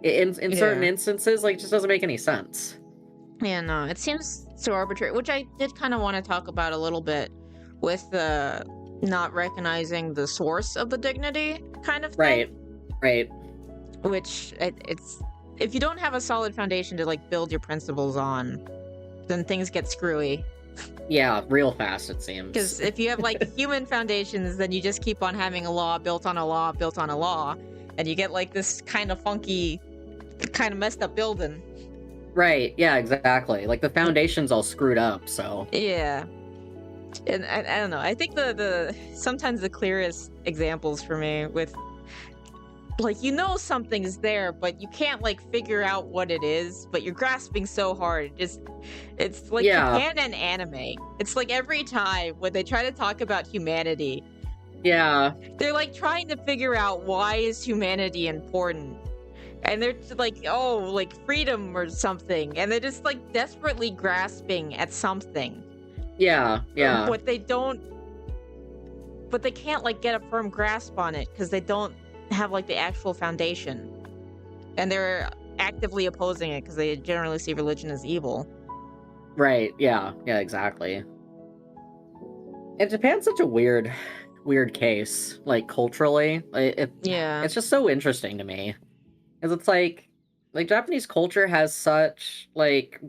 in certain Yeah. instances, like it just doesn't make any sense. Yeah, no, it seems so arbitrary, which I did kind of want to talk about a little bit with the not recognizing the source of the dignity kind of thing. Right. Which it's if you don't have a solid foundation to like build your principles on, then things get screwy. Yeah, real fast it seems. Because if you have like human foundations, then you just keep on having a law built on a law built on a law, and you get like this kind of funky, kind of messed up building. Right, yeah, exactly. Like the foundation's all screwed up, so. Yeah. And I don't know. I think the sometimes the clearest examples for me with like you know something's there, but you can't like figure out what it is, but you're grasping so hard. It's like Yeah. Japan and anime. It's like every time when they try to talk about humanity, Yeah. they're like trying to figure out why is humanity important. And they're just like, oh, like freedom or something. And they're just like desperately grasping at something. Yeah. But they can't like get a firm grasp on it because they don't have like the actual foundation. And they're actively opposing it because they generally see religion as evil. Right, yeah, exactly. And Japan's such a weird case, like culturally. Yeah. It's just so interesting to me. Because it's like Japanese culture has such like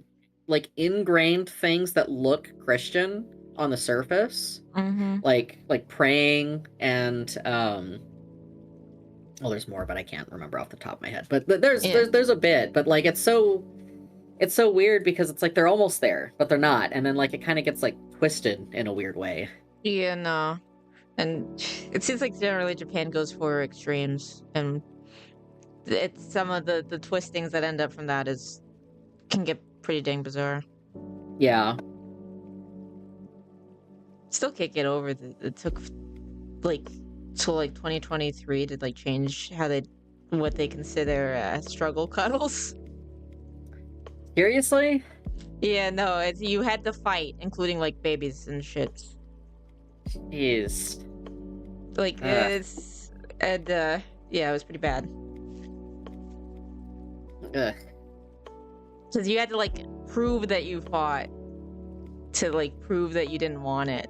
ingrained things that look Christian on the surface. Mm-hmm. Like praying and well, there's more, but I can't remember off the top of my head. But there's a bit, but like it's so weird because it's like they're almost there, but they're not, and then like it kind of gets like twisted in a weird way. Yeah, no. And it seems like generally Japan goes for extremes, and it's some of the twistings that end up from that can get pretty dang bizarre. Yeah. Still can't get over that it took like till like 2023 to like change what they consider struggle cuddles. Seriously? Yeah, no, you had to fight, including like babies and shit. Jeez. Like yeah, it was pretty bad. Ugh. Because you had to like prove that you fought to like prove that you didn't want it.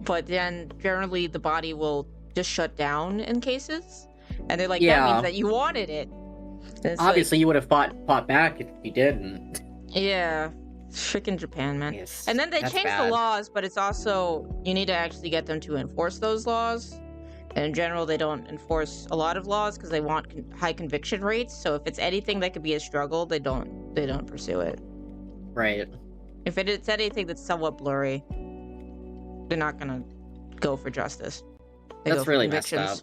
But then generally the body will just shut down in cases, and they're like, that means that you wanted it. Obviously, you would have fought back if you didn't. Yeah, freaking Japan, man. Yes, and then they changed the laws, but it's also you need to actually get them to enforce those laws. And in general, they don't enforce a lot of laws because they want high conviction rates. So if it's anything that could be a struggle, they don't pursue it. Right. If it's anything that's somewhat blurry, they're not gonna go for justice. That's really messed up.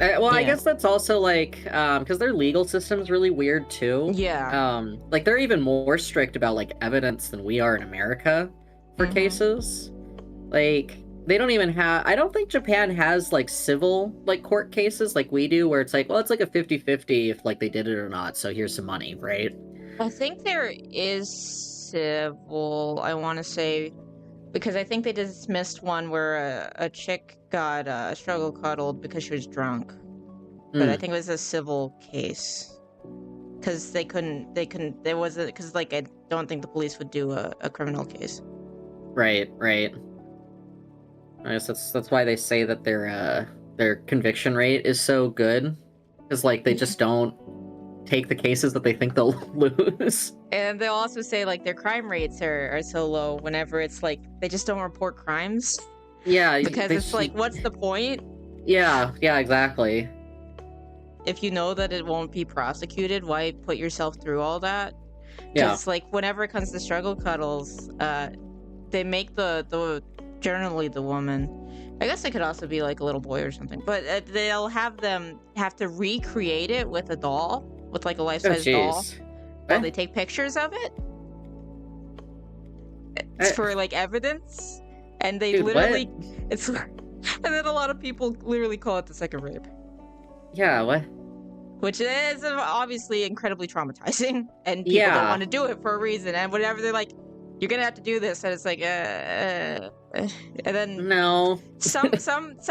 I guess that's also like because their legal system's really weird too. Yeah. Like they're even more strict about like evidence than we are in America for cases. Like they don't even have. I don't think Japan has like civil like court cases like we do, where it's like, well, it's like a 50-50 if like they did it or not. So here's some money, right? I think there is civil. I want to say. Because I think they dismissed one where a chick got struggle cuddled because she was drunk. But I think it was a civil case. Because there wasn't, because like I don't think the police would do a criminal case. Right. I guess that's why they say that their conviction rate is so good. Because like they just don't take the cases that they think they'll lose. And they'll also say like their crime rates are so low whenever it's like they just don't report crimes. Yeah, because it's like, what's the point? Yeah, exactly. If you know that it won't be prosecuted, why put yourself through all that? Yeah. Because like whenever it comes to struggle cuddles, they make the generally the woman. I guess it could also be like a little boy or something, but they'll have them have to recreate it with a doll, with like a Oh, life-size doll, jeez. while Eh? they take pictures of it. It's for like evidence, and they Dude, literally, what? it's, and then a lot of people literally call it the second rape, Yeah, what? which is obviously incredibly traumatizing, and people don't Yeah. want to do it for a reason, and whatever they're like, you're gonna have to do this, and it's like, and then No. some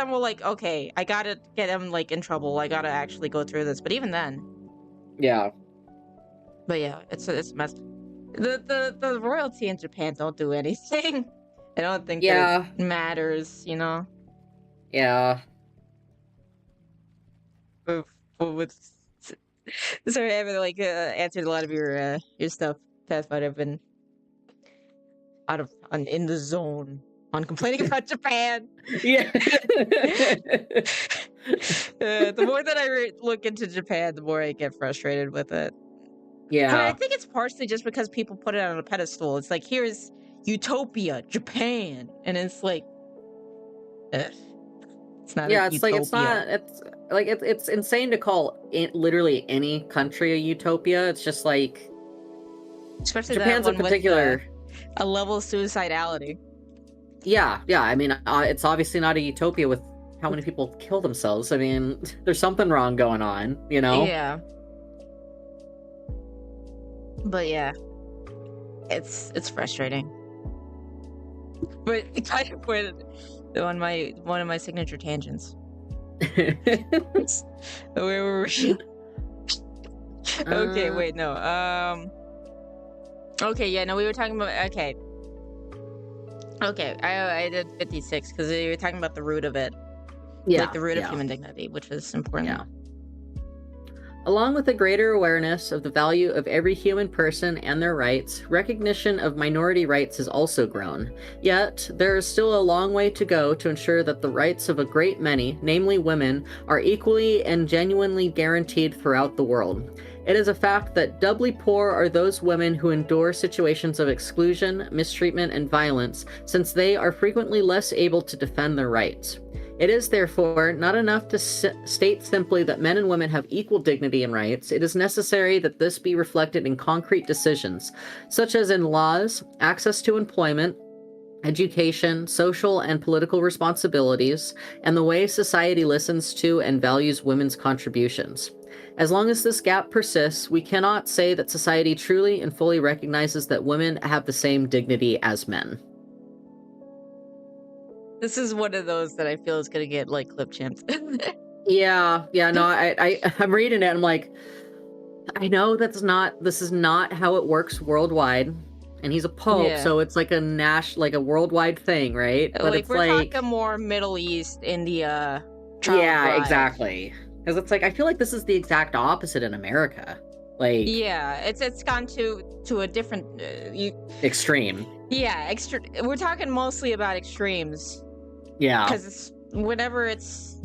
will like, okay, I gotta get him like in trouble, I gotta actually go through this, but even then, Yeah. but yeah, it's messed. The royalty in Japan don't do anything. I don't think that Yeah. it matters, you know. Yeah. With sorry, I haven't like answered a lot of your stuff, Pathfinder. I've been in the zone on complaining about Japan. Yeah. The more that I look into Japan, the more I get frustrated with it. But I Yeah. think it's partially just because people put it on a pedestal. It's like, here's Utopia, Japan, and it's like, it's not a Yeah, it's like utopia. it's insane to call literally any country a utopia. It's just like Especially that Japan's in one with particular. a level of suicidality. Yeah, I mean, it's obviously not a utopia with how many people kill themselves. I mean, there's something wrong going on, you know? Yeah. But yeah, it's frustrating. But it kind of went on one of my signature tangents. Where were we? Okay, wait, no. Okay, yeah, no, we were talking about. Okay, I did 56 because we were talking about the root of it, like the root of human dignity, which is important. Yeah. Along with a greater awareness of the value of every human person and their rights, recognition of minority rights has also grown. Yet, there is still a long way to go to ensure that the rights of a great many, namely women, are equally and genuinely guaranteed throughout the world. It is a fact that doubly poor are those women who endure situations of exclusion, mistreatment, and violence, since they are frequently less able to defend their rights. It is, therefore, not enough to state simply that men and women have equal dignity and rights. It is necessary that this be reflected in concrete decisions, such as in laws, access to employment, education, social and political responsibilities, and the way society listens to and values women's contributions. As long as this gap persists, we cannot say that society truly and fully recognizes that women have the same dignity as men. This is one of those that I feel is gonna get like clip chimps. Yeah, no, I'm reading it and I'm like, I know this is not how it works worldwide. And he's a pope, Yeah. so it's like a worldwide thing, right? But Like it's we're like talking more Middle East, India. yeah, bride. exactly. Because it's like I feel like this is the exact opposite in America. Like Yeah, it's gone to a different extreme. Yeah, we're talking mostly about extremes. Yeah. Because whenever it's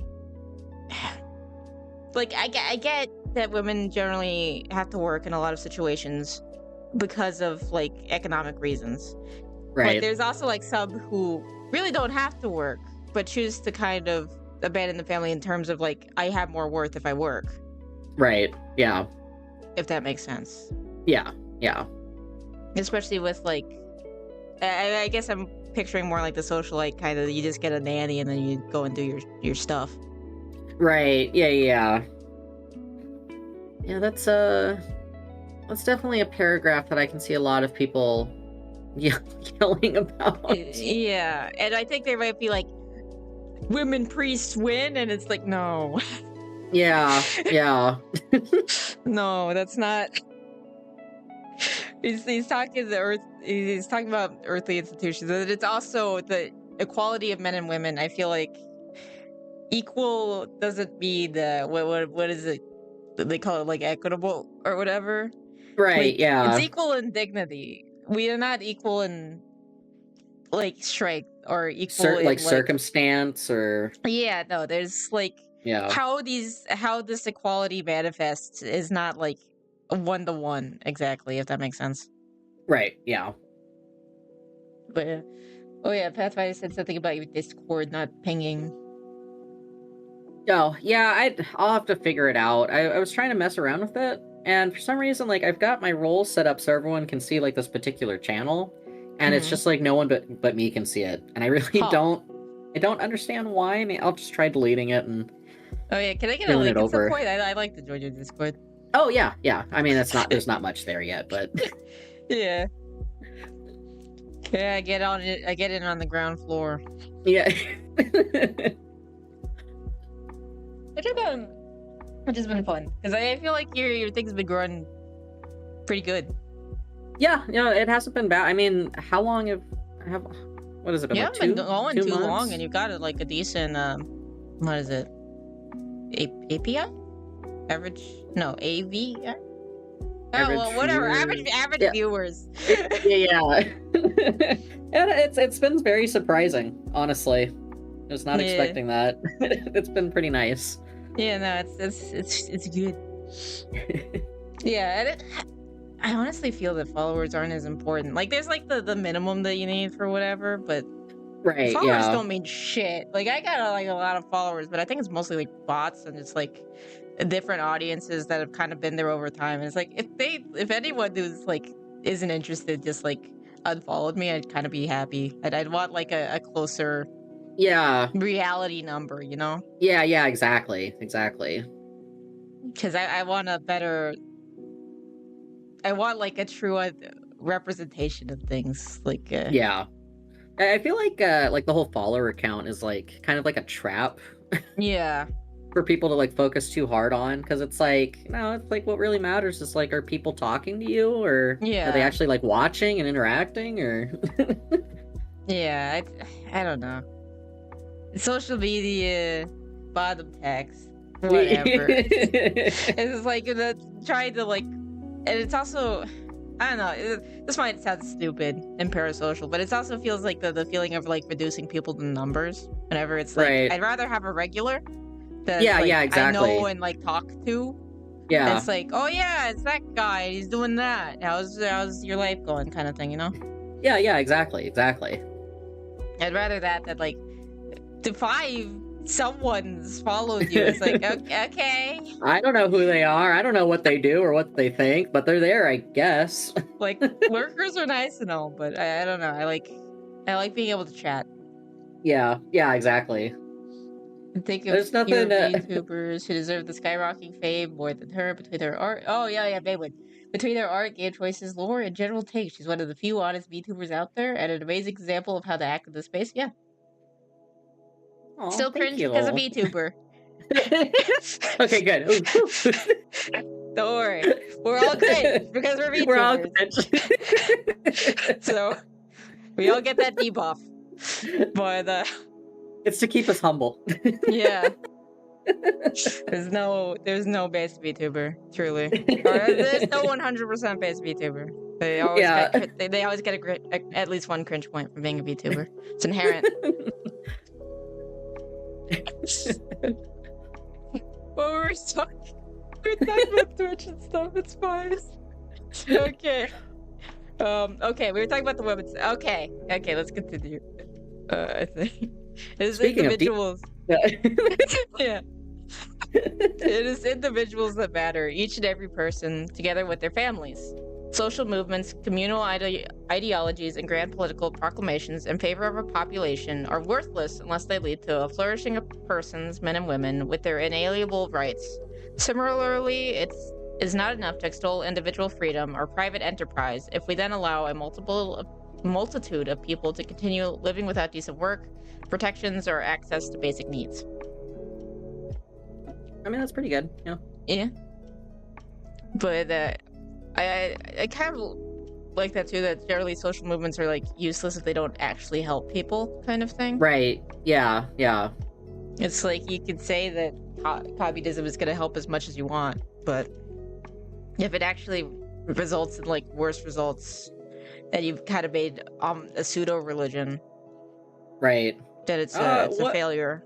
like I get that women generally have to work in a lot of situations because of like economic reasons. Right. But there's also like some who really don't have to work but choose to kind of abandon the family in terms of like, I have more worth if I work. Right. Yeah. If that makes sense. Yeah. Especially with like, I guess I'm picturing more like the socialite kind of, you just get a nanny and then you go and do your stuff. Right. Yeah. Yeah, that's definitely a paragraph that I can see a lot of people yelling about. Yeah, and I think they might be like, women priests win, and it's like, no. Yeah. No, that's not. He's talking the earth. He's talking about earthly institutions. And it's also the equality of men and women. I feel like equal doesn't mean what is it? They call it like equitable or whatever. Right. Like, yeah. It's equal in dignity. We are not equal in like strength or equal in like circumstance or yeah. No, there's like how this equality manifests is not like a one-to-one, exactly, if that makes sense. Right, yeah. But yeah. Oh yeah, Pathfinder said something about your Discord not pinging. Oh, yeah, I'll have to figure it out. I was trying to mess around with it, and for some reason, like, I've got my roles set up so everyone can see, like, this particular channel, and it's just, like, no one but me can see it, and I really Huh. don't understand why. I mean, I'll just try deleting it and Oh yeah, can I get a doing it link at some over. point? I like to join your Discord. Oh, yeah, yeah. I mean, there's not much there yet, but Yeah. Yeah, I get on it. I get in on the ground floor. yeah. Which has been fun because I feel like your thing's been growing pretty good. Yeah, you know, it hasn't been bad. I mean, how long have what has it been, You like haven't been 2 going 2 too long, months? and you've got it like a decent what is it? API? Average? No, AV? Oh Average well, whatever. Average Yeah. viewers. Yeah. And it's been very surprising, honestly. I was not Yeah. expecting that. It's been pretty nice. Yeah, no, it's good. Yeah, I honestly feel that followers aren't as important. Like, there's like the minimum that you need for whatever, but Right, followers yeah. don't mean shit. Like, I got like a lot of followers, but I think it's mostly like bots and it's like different audiences that have kind of been there over time. And it's like if anyone who's like isn't interested just like unfollowed me, I'd kind of be happy. I'd want like a closer Yeah. reality number, you know? Yeah, exactly. Exactly. Because I want a better. I want like a true representation of things. Like, Yeah. I feel like the whole follower count is like kind of like a trap yeah, for people to like focus too hard on, because it's like, no, it's like what really matters is like, are people talking to you, or are they yeah, actually like watching and interacting, or yeah. I don't know. Social media, bottom text, whatever. It's like trying to like, and it's also, I don't know. This might sound stupid and parasocial, but it also feels like the feeling of like reducing people to numbers. Whenever it's like, Right. I'd rather have a regular that Yeah, like yeah, I know exactly. and like talk to. And Yeah. it's like, oh yeah, it's that guy. He's doing that. How's your life going, kind of thing, you know? Yeah, exactly. I'd rather that like to 5 someone's followed you. It's like okay. I don't know who they are. I don't know what they do or what they think, but they're there, I guess. Like lurkers are nice and all, but I don't know. I like being able to chat. Yeah, exactly. And think of There's nothing. fewer VTubers who deserve the skyrocketing fame more than her between their art. Oh yeah, Baywood. Between their art, game choices, lore, and general take, she's one of the few honest VTubers out there, and an amazing example of how to act in this space. Yeah, Oh, still thank cringe because of you. VTuber. Okay, good. Ooh. Don't worry, we're all cringe because we're We're all VTubers. cringe. So we all get that debuff. But It's to keep us humble. yeah. There's no base VTuber, truly. Or there's no 100% base VTuber. They always Yeah. they always get at least one cringe point from being a VTuber. It's inherent. Well, we're talking about Twitch and stuff. It's fine. Okay. Okay, we were talking about the women's. Okay, let's continue. I think it's Speaking of individuals. Yeah. It is individuals that matter, each and every person, together with their families. Social movements, communal ideologies, and grand political proclamations in favor of a population are worthless unless they lead to a flourishing of persons, men and women, with their inalienable rights. Similarly, it is not enough to extol individual freedom or private enterprise if we then allow a multitude of people to continue living without decent work, protections, or access to basic needs. I mean, that's pretty good. Yeah. But I kind of like that too, that generally social movements are like useless if they don't actually help people, kind of thing. Right. Yeah. It's like you could say that communism is going to help as much as you want, but if it actually results in like worse results, then you've kind of made a pseudo religion. Right. That it's a What? failure.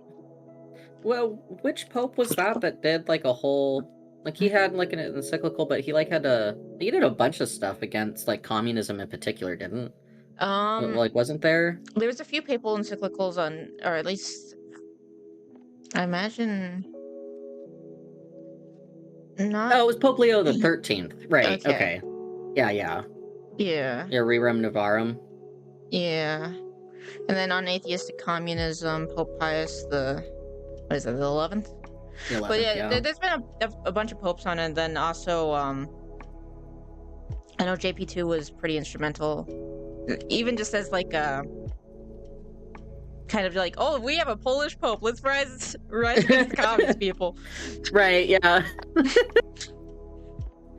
Well, which pope was that did like a whole Like he had like an encyclical, but he like he did a bunch of stuff against like communism in particular, didn't? Um, Like wasn't there? there was a few papal encyclicals on, or at least I imagine not. Oh, it was Pope Leo the 13th. Right. Okay. Okay. Yeah, yeah. Yeah. Yeah, Rerum Novarum. Yeah. And then on atheistic communism, Pope Pius the, what is it, the 11th? The But 11th, yeah, yeah. there's been a bunch of popes on it, and then also I know JP2 was pretty instrumental, even just as like a kind of like, oh, we have a Polish pope, let's rise against the communist people. Right, yeah.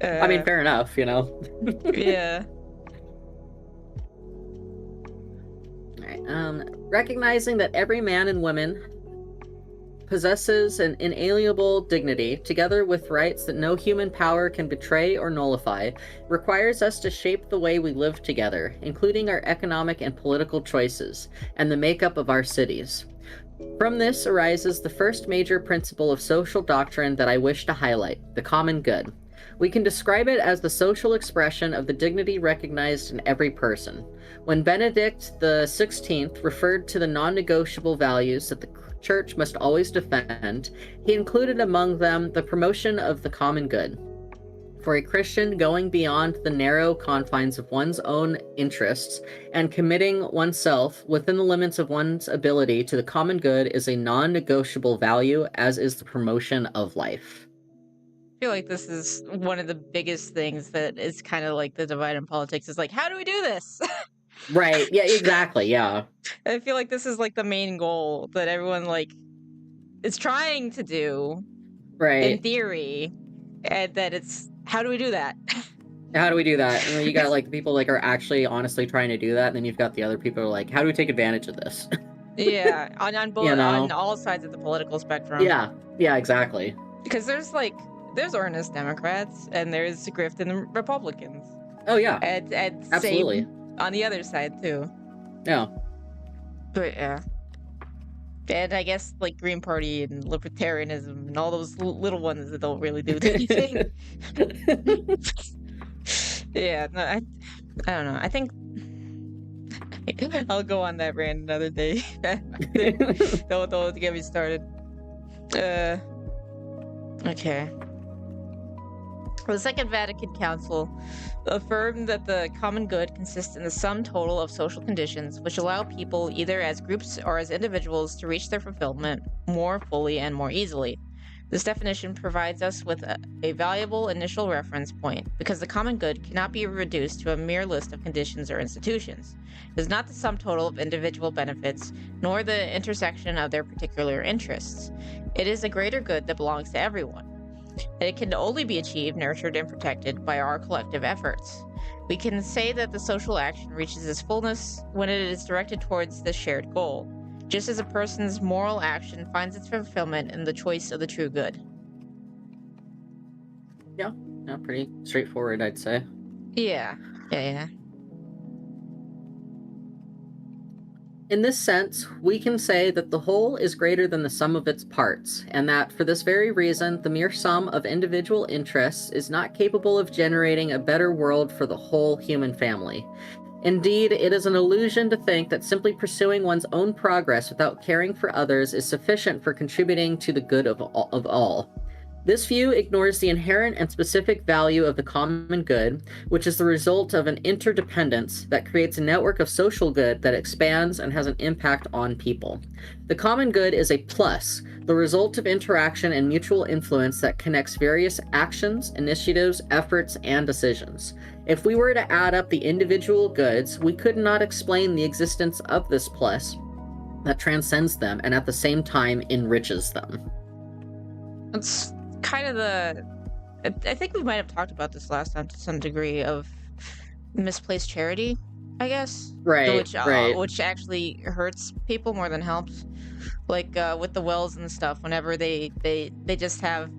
I mean, fair enough, you know. Yeah. All right. Recognizing that every man and woman possesses an inalienable dignity, together with rights that no human power can betray or nullify, requires us to shape the way we live together, including our economic and political choices, and the makeup of our cities. From this arises the first major principle of social doctrine that I wish to highlight, the common good. We can describe it as the social expression of the dignity recognized in every person. When Benedict the 16th referred to the non-negotiable values that the Church must always defend, he included among them the promotion of the common good. For a Christian, going beyond the narrow confines of one's own interests and committing oneself within the limits of one's ability to the common good is a non-negotiable value, as is the promotion of life. I feel like this is one of the biggest things that is kind of like the divide in politics is like, how do we do this? Right. Yeah, exactly. Yeah. I feel like this is like the main goal that everyone like is trying to do in theory, and that it's, how do we do that? How do we do that? And then you got like people like are actually honestly trying to do that, and then you've got the other people who are like, how do we take advantage of this? Yeah, on both, You know? on all sides of the political spectrum. Yeah, exactly. Because there's earnest Democrats and there's grifting Republicans. Oh yeah, and absolutely. Same on the other side too. Yeah. But yeah. And I guess like Green Party and libertarianism and all those little ones that don't really do anything. Yeah, no, I don't know. I think I'll go on that rant another day. Don't get me started. Okay. The Second Vatican Council affirmed that the common good consists in the sum total of social conditions which allow people, either as groups or as individuals, to reach their fulfillment more fully and more easily. This definition provides us with a valuable initial reference point, because the common good cannot be reduced to a mere list of conditions or institutions. It is not the sum total of individual benefits, nor the intersection of their particular interests. It is a greater good that belongs to everyone. It can only be achieved, nurtured, and protected by our collective efforts. We can say that the social action reaches its fullness when it is directed towards this shared goal, just as a person's moral action finds its fulfillment in the choice of the true good. Yeah, pretty straightforward, I'd say. Yeah. In this sense, we can say that the whole is greater than the sum of its parts, and that for this very reason, the mere sum of individual interests is not capable of generating a better world for the whole human family. Indeed, it is an illusion to think that simply pursuing one's own progress without caring for others is sufficient for contributing to the good of all. This view ignores the inherent and specific value of the common good, which is the result of an interdependence that creates a network of social good that expands and has an impact on people. The common good is a plus, the result of interaction and mutual influence that connects various actions, initiatives, efforts, and decisions. If we were to add up the individual goods, we could not explain the existence of this plus that transcends them and at the same time enriches them. It's kind of I think we might have talked about this last time to some degree, of misplaced charity, I guess. Right. Which actually hurts people more than helps. Like with the wells and stuff, whenever they just have,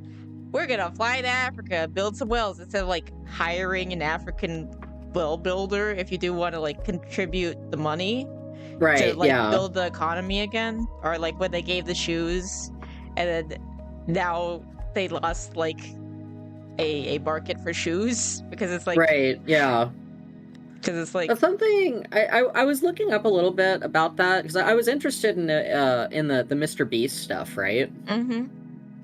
we're gonna fly to Africa, build some wells, instead of like hiring an African well builder if you do want to like contribute the money to like build the economy again. Or like when they gave the shoes and then now they lost like a market for shoes because it's like Right, yeah. like Something I was looking up a little bit about that because I was interested in the Mr. Beast stuff, right? mm-hmm.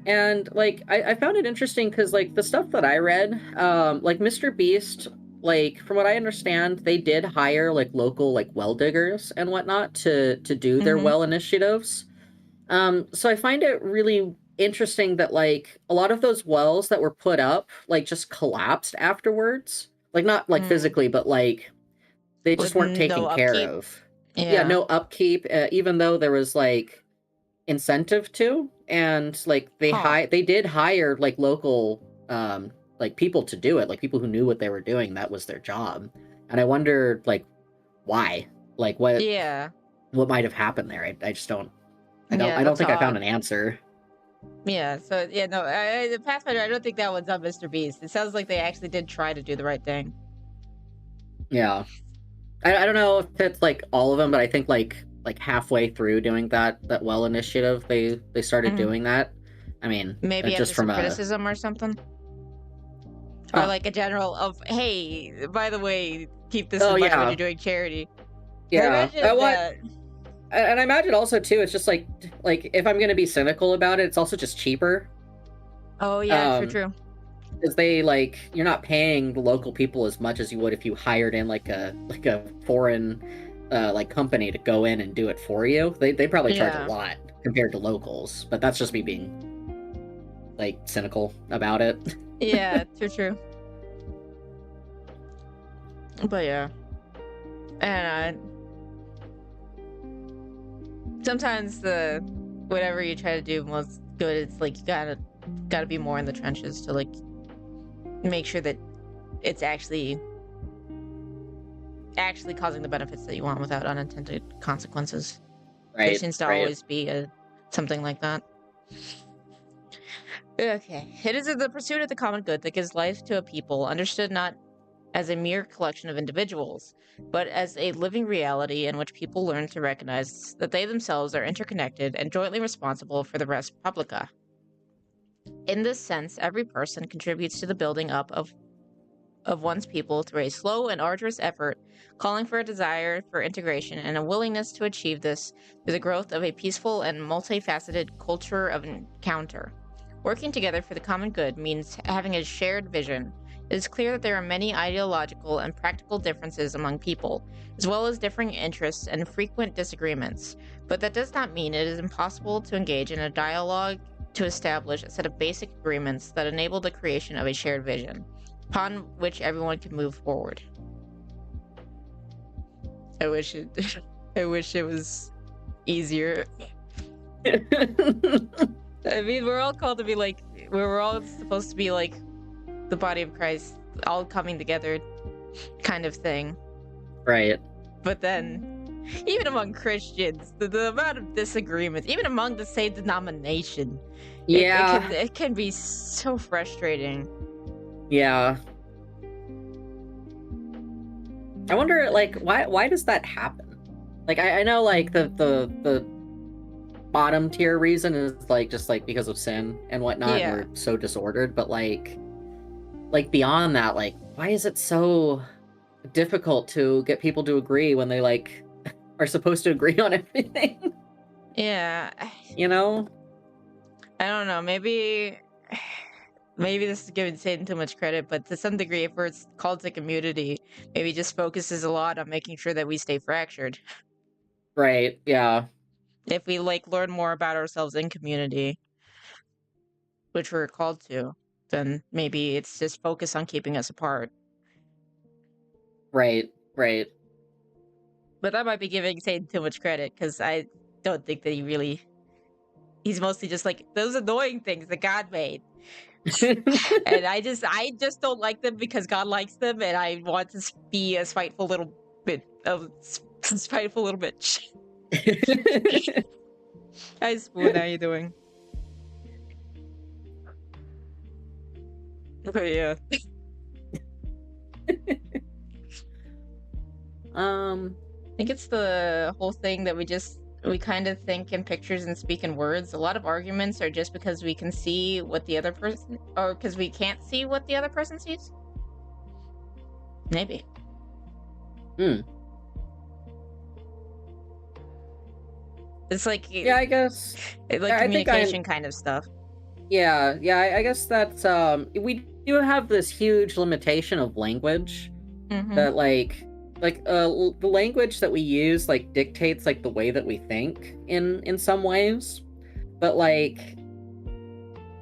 And like I found it interesting because like the stuff that I read, like Mr. Beast, like from what I understand, they did hire like local like well diggers and whatnot to do their Mm-hmm. well initiatives. So I find it really interesting that like a lot of those wells that were put up like just collapsed afterwards. Like not like Mm. physically, but like they just With weren't no taken care upkeep. of. Yeah, Yeah. no upkeep, even though there was like incentive to, and like Huh. they did hire like local like people to do it, like people who knew what they were doing. That was their job, and I wondered like why, like Yeah. what might have happened there. I just don't. Yeah, I don't that's think I found odd. an answer. Yeah, so yeah, no, the Pathfinder, I don't think that one's on Mr. Beast. It sounds like they actually did try to do the right thing. Yeah, I don't know if it's like all of them, but I think like halfway through doing that well initiative, they started Hmm. doing that. I mean, Maybe after just some from a criticism or something. Or huh. like a general of, hey, by the way, keep this Oh in mind when yeah, you're doing charity. I yeah. imagine What that. and I imagine also too, it's just like if I'm gonna be cynical about it, it's also just cheaper. Oh yeah, true, Um, true. because they like you're not paying the local people as much as you would if you hired in like a foreign like company to go in and do it for you. They probably charge a Yeah, lot compared to locals, but that's just me being like cynical about it. yeah, true, true. But yeah, and sometimes the whatever you try to do most good, it's like you gotta be more in the trenches to like make sure that it's actually causing the benefits that you want without unintended consequences. There Right, seems to right. always be something like that. Okay. It is the pursuit of the common good that gives life to a people, understood not as a mere collection of individuals, but as a living reality in which people learn to recognize that they themselves are interconnected and jointly responsible for the res publica. In this sense, every person contributes to the building up of one's people through a slow and arduous effort, calling for a desire for integration and a willingness to achieve this through the growth of a peaceful and multifaceted culture of encounter. Working together for the common good means having a shared vision. It is clear that there are many ideological and practical differences among people, as well as differing interests and frequent disagreements, but that does not mean it is impossible to engage in a dialogue to establish a set of basic agreements that enable the creation of a shared vision upon which everyone can move forward. I wish it I wish it was easier. I mean, we're all called to be like we're all supposed to be like the body of Christ, all coming together kind of thing. Right. But then even among Christians, the amount of disagreements, even among the same denomination, Yeah. it can be so frustrating. Yeah. I wonder like why does that happen? Like I know like the bottom tier reason is like just like because of sin and whatnot, and Yeah. we're so disordered, but like beyond that, like why is it so difficult to get people to agree when they like are supposed to agree on everything? Yeah. You know? I don't know. Maybe this is giving Satan too much credit, but to some degree, if it's called to community, maybe just focuses a lot on making sure that we stay fractured. Right. Yeah. If we like learn more about ourselves in community, which we're called to, then maybe it's just focused on keeping us apart. Right. Right. But that might be giving Satan too much credit because I don't think that he's mostly just like those annoying things that God made. And I just don't like them because God likes them, and I want to be a spiteful little bit of spiteful little bitch. Hi, Spoon. How you doing? But yeah, um I think it's the whole thing that we just we kind of think in pictures and speak in words. A lot of arguments are just because we can see what the other person, or because we can't see what the other person sees. Maybe. Hmm. It's like Yeah, I guess. like I think communication kind of stuff. Yeah, I guess that's we do have this huge limitation of language that the language that we use like dictates like the way that we think in some ways. But like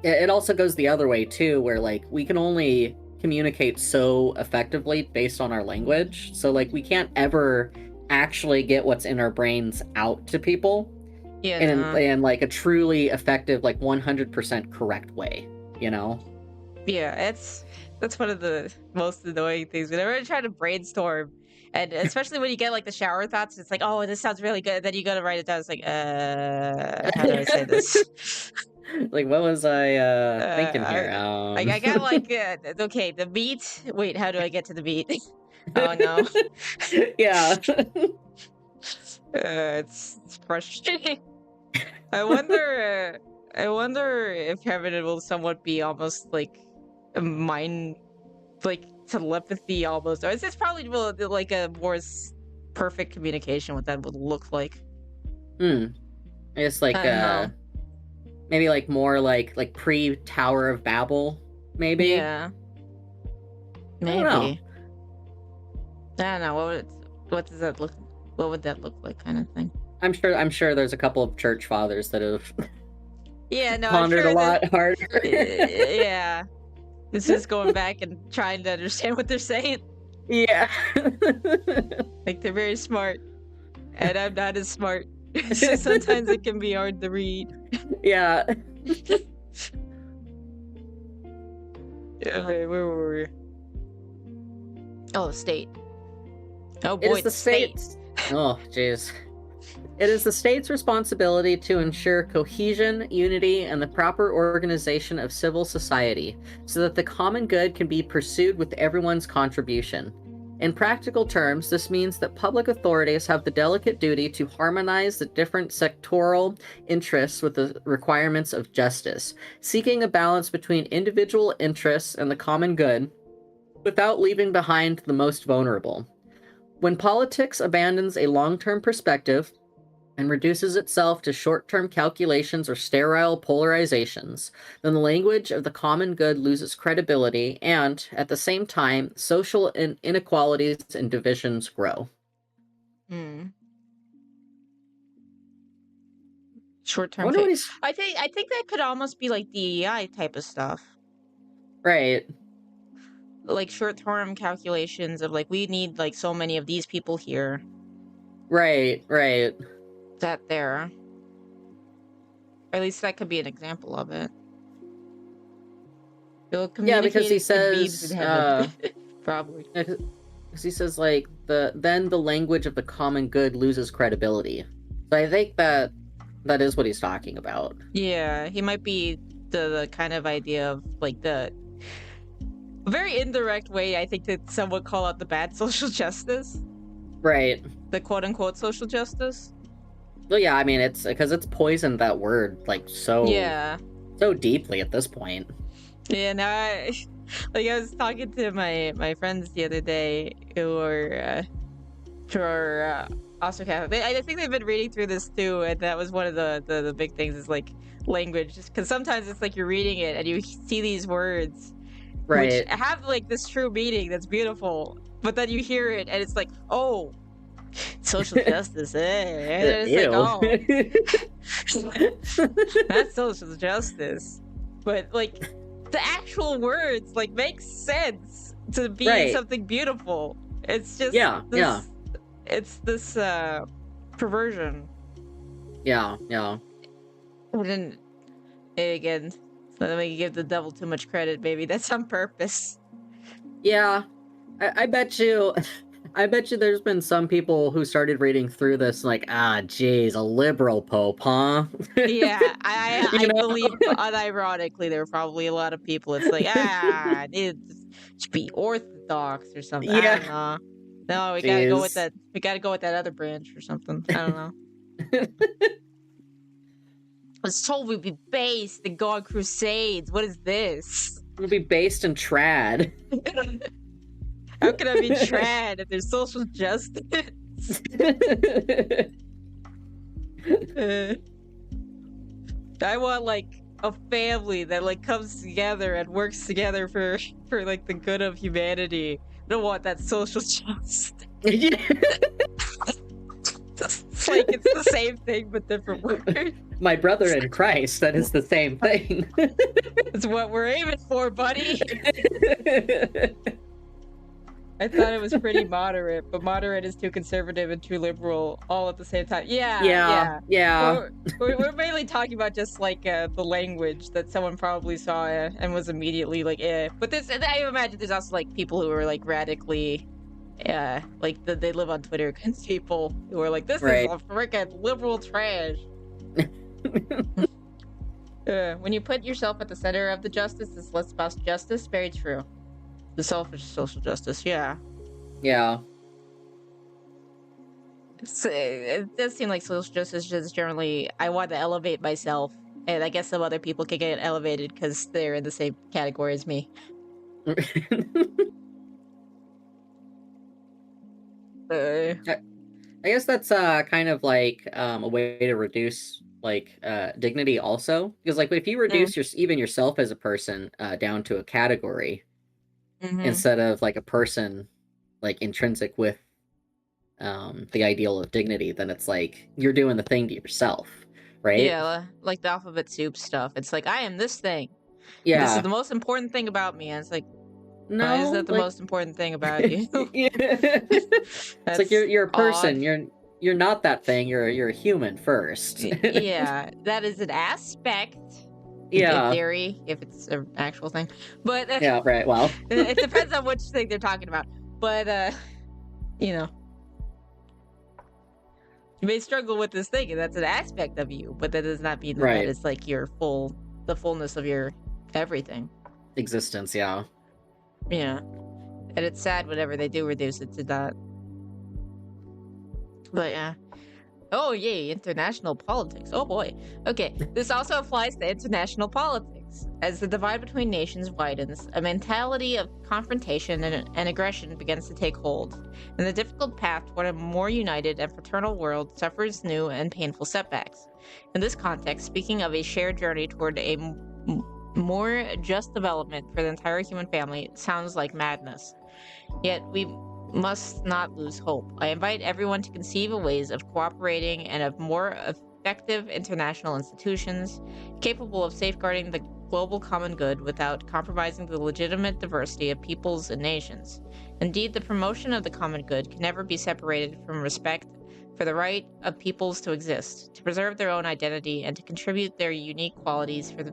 it also goes the other way too, where like we can only communicate so effectively based on our language. So like we can't ever actually get what's in our brains out to people Yeah, in like a truly effective, like 100% correct way, you know? yeah, that's one of the most annoying things. Whenever I try to brainstorm, and especially when you get like the shower thoughts, it's like, oh, this sounds really good. Then you go to write it down. It's like, how do I say this? Like, what was I thinking here? I got like, okay, the beat. Wait, how do I get to the beat? Oh no, Yeah. it's frustrating. I wonder. I wonder if heaven will somewhat be almost like a mind, like telepathy almost. Or is this probably like a more perfect communication? What that would look like? I guess like I don't know. maybe like more like pre Tower of Babel, maybe. Yeah, I don't know. maybe. I don't know. What does that look? What would that look like, kind of thing? I'm sure there's a couple of church fathers that have Yeah, no, I'm pondered a sure that. lot harder. Yeah, it's just going back and trying to understand what they're saying. Yeah. Like they're very smart, and I'm not as smart. So sometimes it can be hard to read. Yeah. Okay, where were we? Oh, the state. Oh It boy, is the state's. Oh, jeez. It is the state's responsibility to ensure cohesion, unity, and the proper organization of civil society so that the common good can be pursued with everyone's contribution. In practical terms, this means that public authorities have the delicate duty to harmonize the different sectoral interests with the requirements of justice, seeking a balance between individual interests and the common good without leaving behind the most vulnerable. When politics abandons a long-term perspective and reduces itself to short-term calculations or sterile polarizations, then the language of the common good loses credibility and, at the same time, social inequalities and divisions grow. Short I term. wonder what he's... I think that could almost be like DEI type of stuff. Right. Like short term calculations of like we need like so many of these people here. Right. That there. Or at least that could be an example of it. Yeah, because he says probably. Because he says like then the language of the common good loses credibility. So I think that is what he's talking about. Yeah, he might be the kind of idea of like the very indirect way I think that some would call out the bad social justice. Right. The quote unquote social justice. Well, yeah, I mean it's because it's poisoned that word like so deeply at this point. Yeah, now I was talking to my friends the other day who are also Catholic. I think they've been reading through this too, and that was one of the big things is like language, because sometimes it's like you're reading it and you see these words, right, which have like this true meaning that's beautiful, but then you hear it and it's like, oh, social justice, eh? It's like, oh, that's social justice, but like the actual words like make sense to be something beautiful. It's just it's this perversion. Yeah. And then again, let me give the devil too much credit, baby. That's on purpose. Yeah, I bet you. I bet you there's been some people who started reading through this like, geez, a liberal pope, huh? Yeah, I believe unironically there were probably a lot of people. It's like, it should be orthodox or something. Yeah. I don't know. No, we gotta go with that. We gotta go with that other branch or something. I don't know. I was told we'd be based and go on crusades. What is this? It'll be based in trad. How can I be trad if there's social justice? I want like a family that like comes together and works together for like the good of humanity. I don't want that social justice. It's like it's the same thing but different words. My brother in Christ, that is the same thing. It's what we're aiming for, buddy. I thought it was pretty moderate, but moderate is too conservative and too liberal all at the same time. Yeah. We're mainly talking about just like the language that someone probably saw and was immediately like, eh. But this, I imagine there's also like people who are like radically, like they live on Twitter against people who are like, this is a freaking liberal trash. When you put yourself at the center of the justice, it's less about justice. Very true. The selfish social justice, yeah. Yeah. It does seem like social justice is generally, I want to elevate myself, and I guess some other people can get elevated because they're in the same category as me. I guess that's kind of like a way to reduce like dignity also, because like if you reduce even yourself as a person down to a category instead of like a person like intrinsic with the ideal of dignity, then it's like you're doing the thing to yourself, right? Yeah, like the alphabet soup stuff. It's like, I am this thing. Yeah. This is the most important thing about me. And it's like, no, why is that the most important thing about you? It's like you're a person. You're not that thing. You're a human first. Yeah, that is an aspect. In theory, if it's an actual thing. But yeah, right. Well, it depends on which thing they're talking about. But you know, you may struggle with this thing, and that's an aspect of you. But that does not mean that it's like the fullness of your everything. Existence, yeah. Yeah, and it's sad whenever they do reduce it to that. But yeah. Oh, yay, international politics. Oh, boy. Okay, this also applies to international politics. As the divide between nations widens, a mentality of confrontation and aggression begins to take hold, and the difficult path toward a more united and fraternal world suffers new and painful setbacks. In this context, speaking of a shared journey toward a more just development for the entire human family sounds like madness. Yet we must not lose hope. I invite everyone to conceive of ways of cooperating and of more effective international institutions capable of safeguarding the global common good without compromising the legitimate diversity of peoples and nations. Indeed, the promotion of the common good can never be separated from respect for the right of peoples to exist, to preserve their own identity, and to contribute their unique qualities to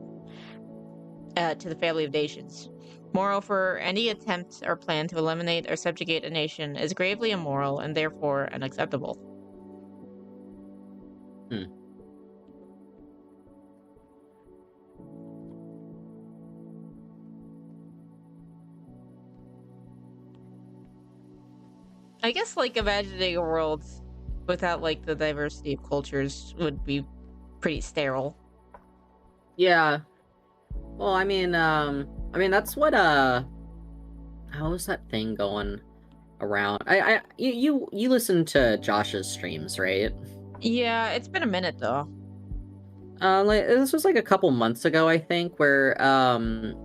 the family of nations. Moreover, any attempt or plan to eliminate or subjugate a nation is gravely immoral and therefore unacceptable. I guess, like, imagining a world without, like, the diversity of cultures would be pretty sterile. Yeah. Well, I mean, that's what, how is that thing going around? You listen to Josh's streams, right? Yeah, it's been a minute, though. Like, this was like a couple months ago, I think, where,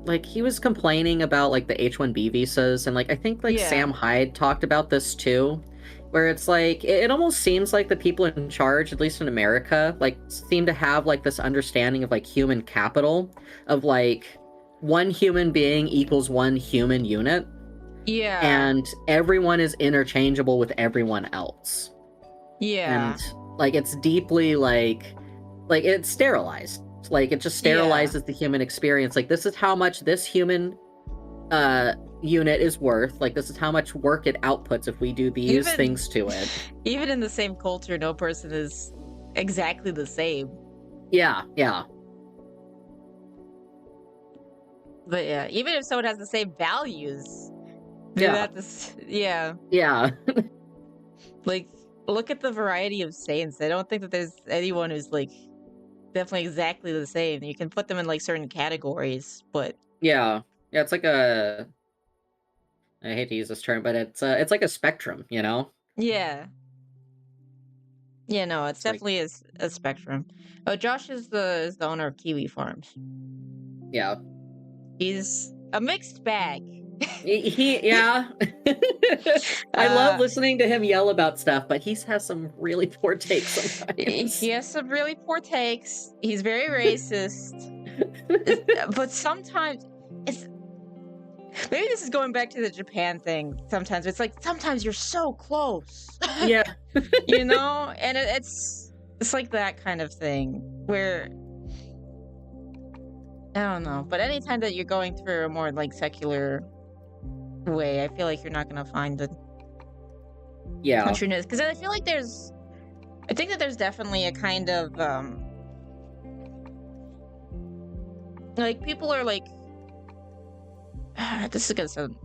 like, he was complaining about, like, the H-1B visas, and, like, I think, like, Sam Hyde talked about this, too, where it's, like, it almost seems like the people in charge, at least in America, like, seem to have, like, this understanding of, like, human capital, of, like, one human being equals one human unit. Yeah. And everyone is interchangeable with everyone else. Yeah. And, like, it's deeply, like it's sterilized. Like, it just sterilizes the human experience. Like, this is how much this human unit is worth. Like, this is how much work it outputs if we do these things to it. Even in the same culture, no person is exactly the same. Yeah, yeah. But yeah, even if someone has the same values, yeah. Yeah. Yeah. Like, look at the variety of saints. I don't think that there's anyone who's like definitely exactly the same. You can put them in like certain categories, but Yeah. Yeah, it's like a I hate to use this term, but it's like a spectrum, you know? yeah. Yeah, no, it's It's like definitely a spectrum. Oh, Josh is the owner of Kiwi Farms. yeah. He's a mixed bag. Yeah. I love uh listening to him yell about stuff, but he has some really poor takes he sometimes. has some really poor takes. He's very racist. But sometimes it's maybe this is going back to the Japan thing. Sometimes it's like sometimes you're so close. Yeah. You know, and it's like that kind of thing where I don't know, but anytime that you're going through a more like secular way, I feel like you're not gonna find the Yeah. countryness because I feel like I think that there's definitely a kind of like people are like this is gonna sound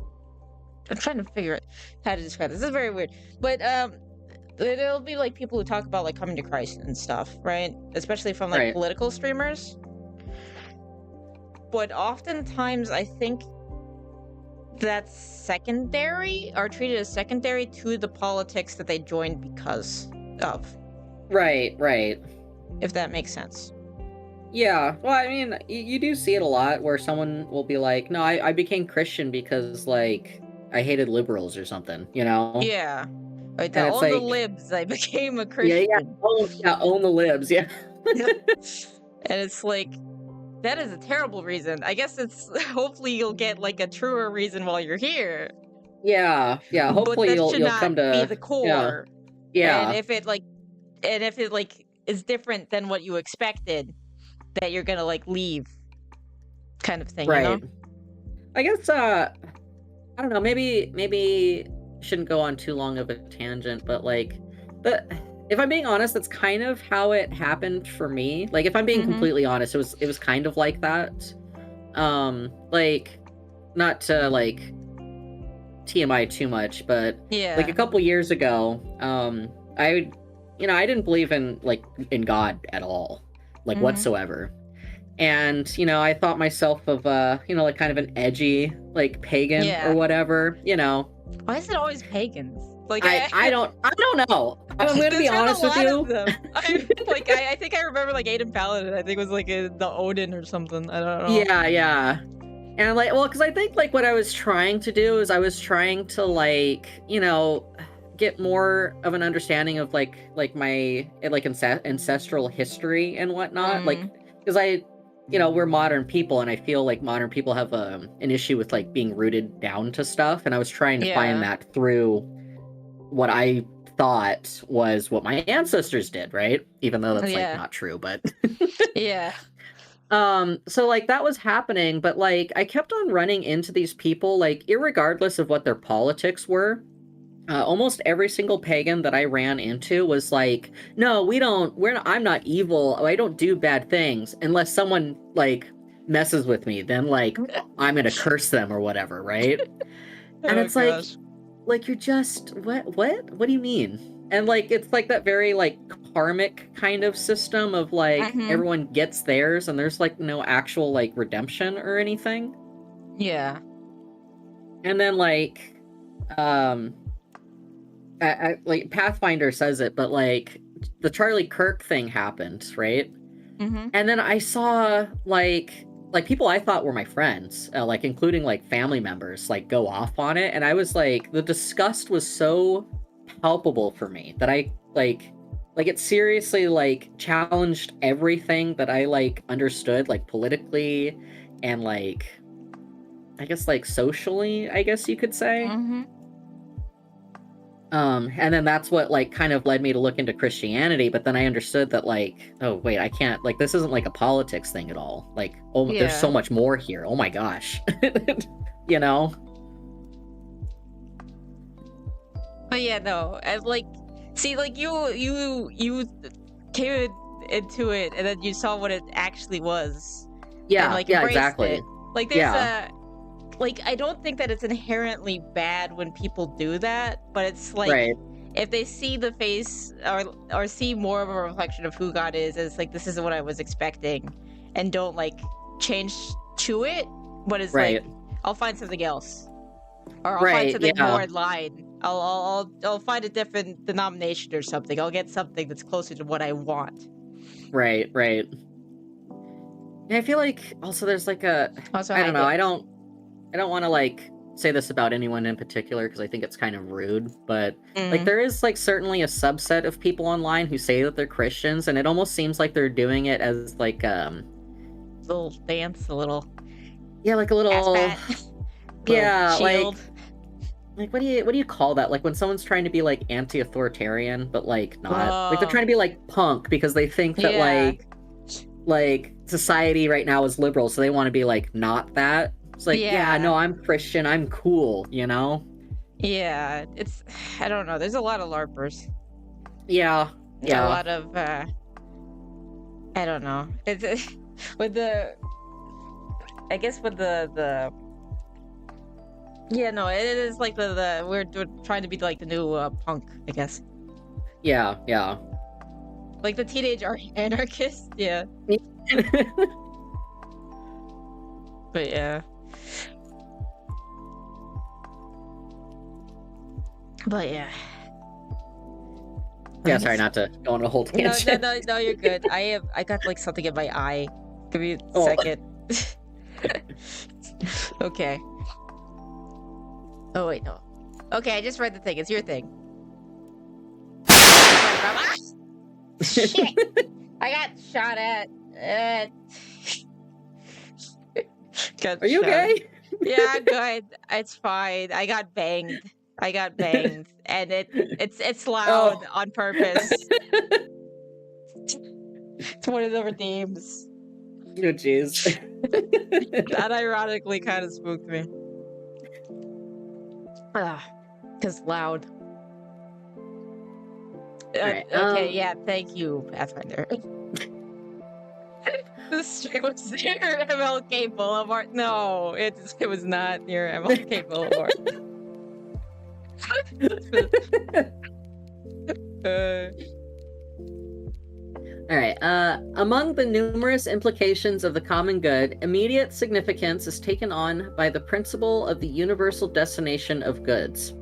I'm trying to figure out how to describe this. This is very weird, but there'll be like people who talk about like coming to Christ and stuff, right? Especially from like Right. political streamers. But oftentimes, I think that's secondary or treated as secondary to the politics that they joined because of, Right, right. if that makes sense. Yeah. Well, I mean, you do see it a lot where someone will be like, "No, I became Christian because like I hated liberals or something," you know? Yeah. Right, And it's all the like, libs, I became a yeah, yeah, Christian. own the libs, yeah. And it's like, that is a terrible reason. I guess it's hopefully you'll get like a truer reason while you're here. Yeah, yeah. But Hopefully that you'll should not come be to the yeah, core. And yeah. if it is different than what you expected, that you're gonna like leave kind of thing, you know? Right. I guess I don't know, maybe shouldn't go on too long of a tangent, but like but if I'm being honest, that's kind of how it happened for me. Like if I'm being Mm-hmm. completely honest, it was kind of like that. Like not to like TMI too much, but like a Yeah. couple years ago, I didn't believe in God at all, like Mm-hmm. whatsoever. And I thought myself of like kind of an edgy like pagan or Yeah. whatever. Why is it always pagans? Like I don't know. I'm going to there's be been a honest with lot you. of them. I think I remember like Aiden Paladin. I think it was like the Odin or something. I don't know. Yeah, yeah. And like, well, because I think like what I was trying to do is I was trying to like, get more of an understanding of like my like ancestral history and whatnot. Like, Mm, because we're modern people, and I feel like modern people have an issue with like being rooted down to stuff. And I was trying to find yeah. that through what I thought was what my ancestors did, right? Even though that's like Yeah. not true, but Yeah. so like that was happening, but like I kept on running into these people, like irregardless of what their politics were. Almost every single pagan that I ran into was like, no, I'm not evil. I don't do bad things unless someone like messes with me, then like I'm gonna curse them or whatever, right? And Oh it's like gosh. you're just what do you mean? And like it's like that very like karmic kind of system of like Mm-hmm. everyone gets theirs and there's like no actual like redemption or anything. Yeah. And then like um like Pathfinder says it, but like the Charlie Kirk thing happened, right? Mm-hmm. And then I saw like people I thought were my friends, like including like family members, like go off on it, and I was like, the disgust was so palpable for me that I like it seriously like challenged everything that I like understood like politically and like I guess like socially, I guess you could say. Mm-hmm. And then that's what like kind of led me to look into Christianity, but then I understood that like, oh wait, I can't like this isn't like a politics thing at all. Like, oh, there's so Yeah. much more here. Oh my gosh. you know? But yeah, no. And like see like you came into it and then you saw what it actually was. Yeah, And like yeah, embraced exactly. it. Like there's Yeah. like I don't think that it's inherently bad when people do that, but it's like Right. if they see the face or see more of a reflection of who God is, it's like, this isn't what I was expecting, and don't like change to it, but it's Right. like, I'll find something else, or I'll find Right, something yeah. more in line. I'll find a different denomination or something. I'll get something that's closer to what I want. Right, right. And I feel like also there's like a, Also, I hi don't know, Vic. I don't want to like say this about anyone in particular because I think it's kind of rude, but like there is like certainly a subset of people online who say that they're Christians, and it almost seems like they're doing it as like Little dance, a little yeah, like a little pat, yeah, shield. like what do you call that? Like when someone's trying to be like anti-authoritarian, but like not. Like they're Oh, trying to be like punk because they think that yeah, like society right now is liberal, so they want to be like not that. It's like, yeah, no, yeah, I'm Christian, I'm cool, you know? yeah. It's, I don't know. There's a lot of LARPers. Yeah, A yeah. lot of I don't know. It's with the, I guess with the yeah, no, it is like the we're trying to be like the new punk, I guess. Yeah, yeah. Like the teenage anarchist, yeah. But yeah. But yeah. Yeah, sorry, not to go on a whole tangent. No, you're good. I got like something in my eye. Give me a Oh. second. Okay. Oh wait, no. Okay, I just read the thing. It's your thing. Ah! Shit! I got shot at. Got Are you shot. okay? Yeah, I'm good. It's fine. I got banged, and it's loud on purpose. It's one of the redeems. Oh, jeez. That ironically kind of spooked me. Because loud. Right, Okay, yeah, thank you, Pathfinder. This street was near MLK Boulevard. No, it was not near MLK Boulevard. All right. Among the numerous implications of the common good, immediate significance is taken on by the principle of the universal destination of goods.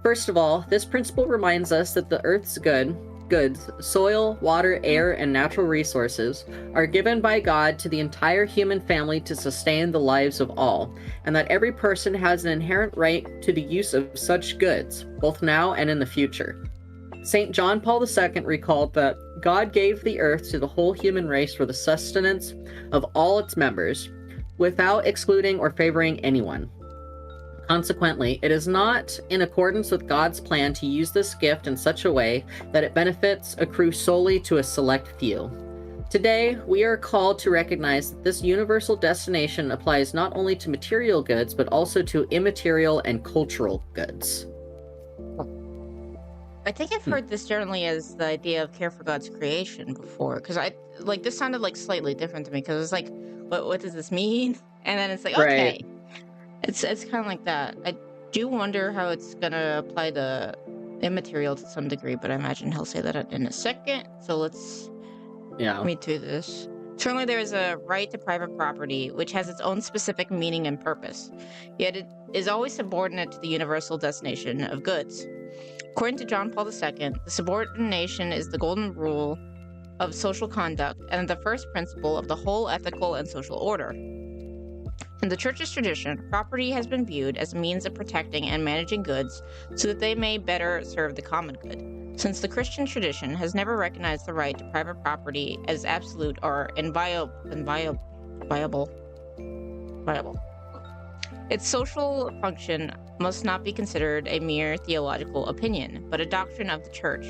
First of all, this principle reminds us that the Earth's goods, soil, water, air, and natural resources, are given by God to the entire human family to sustain the lives of all, and that every person has an inherent right to the use of such goods, both now and in the future. St. John Paul II recalled that God gave the earth to the whole human race for the sustenance of all its members, without excluding or favoring anyone. Consequently, it is not in accordance with God's plan to use this gift in such a way that its benefits accrue solely to a select few. Today, we are called to recognize that this universal destination applies not only to material goods, but also to immaterial and cultural goods. I think I've heard this generally as the idea of care for God's creation before, because this sounded like slightly different to me, because it's like, what does this mean? And then it's like, okay, Right. it's kind of like that. I do wonder how it's gonna apply the immaterial to some degree, but I imagine he'll say that in a second. So let's read through this. Certainly there is a right to private property, which has its own specific meaning and purpose, yet it is always subordinate to the universal destination of goods. According to John Paul II, the subordination is the golden rule of social conduct and the first principle of the whole ethical and social order. In the Church's tradition, property has been viewed as a means of protecting and managing goods so that they may better serve the common good. Since the Christian tradition has never recognized the right to private property as absolute or inviolable, its social function must not be considered a mere theological opinion, but a doctrine of the Church,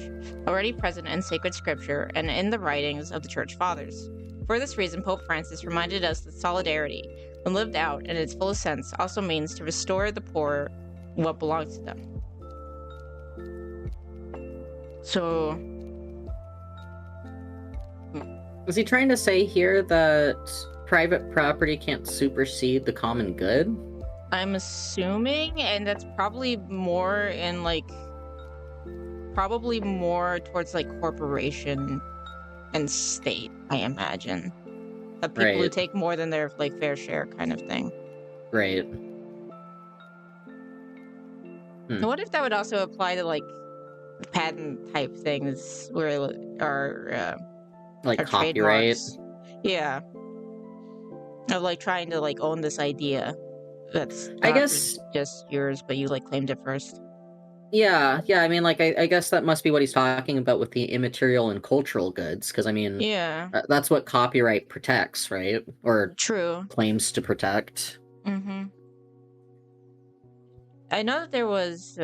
already present in sacred scripture and in the writings of the Church Fathers. For this reason, Pope Francis reminded us that solidarity, when lived out in its fullest sense, also means to restore the poor what belongs to them. So, Was he trying to say here that private property can't supersede the common good? I'm assuming, and that's probably more in like probably more towards like corporation and state, I imagine. Of people who Right. take more than their like fair share kind of thing. Right. And what if that would also apply to like patent type things where Like our copyright. trademarks? Yeah. Of like trying to like own this idea that's I not guess. just yours, but you like claimed it first. Yeah. I mean, like, I guess that must be what he's talking about with the immaterial and cultural goods, because I mean, Yeah. that's what copyright protects, right? Or True. claims to protect. Mm-hmm. I know that there was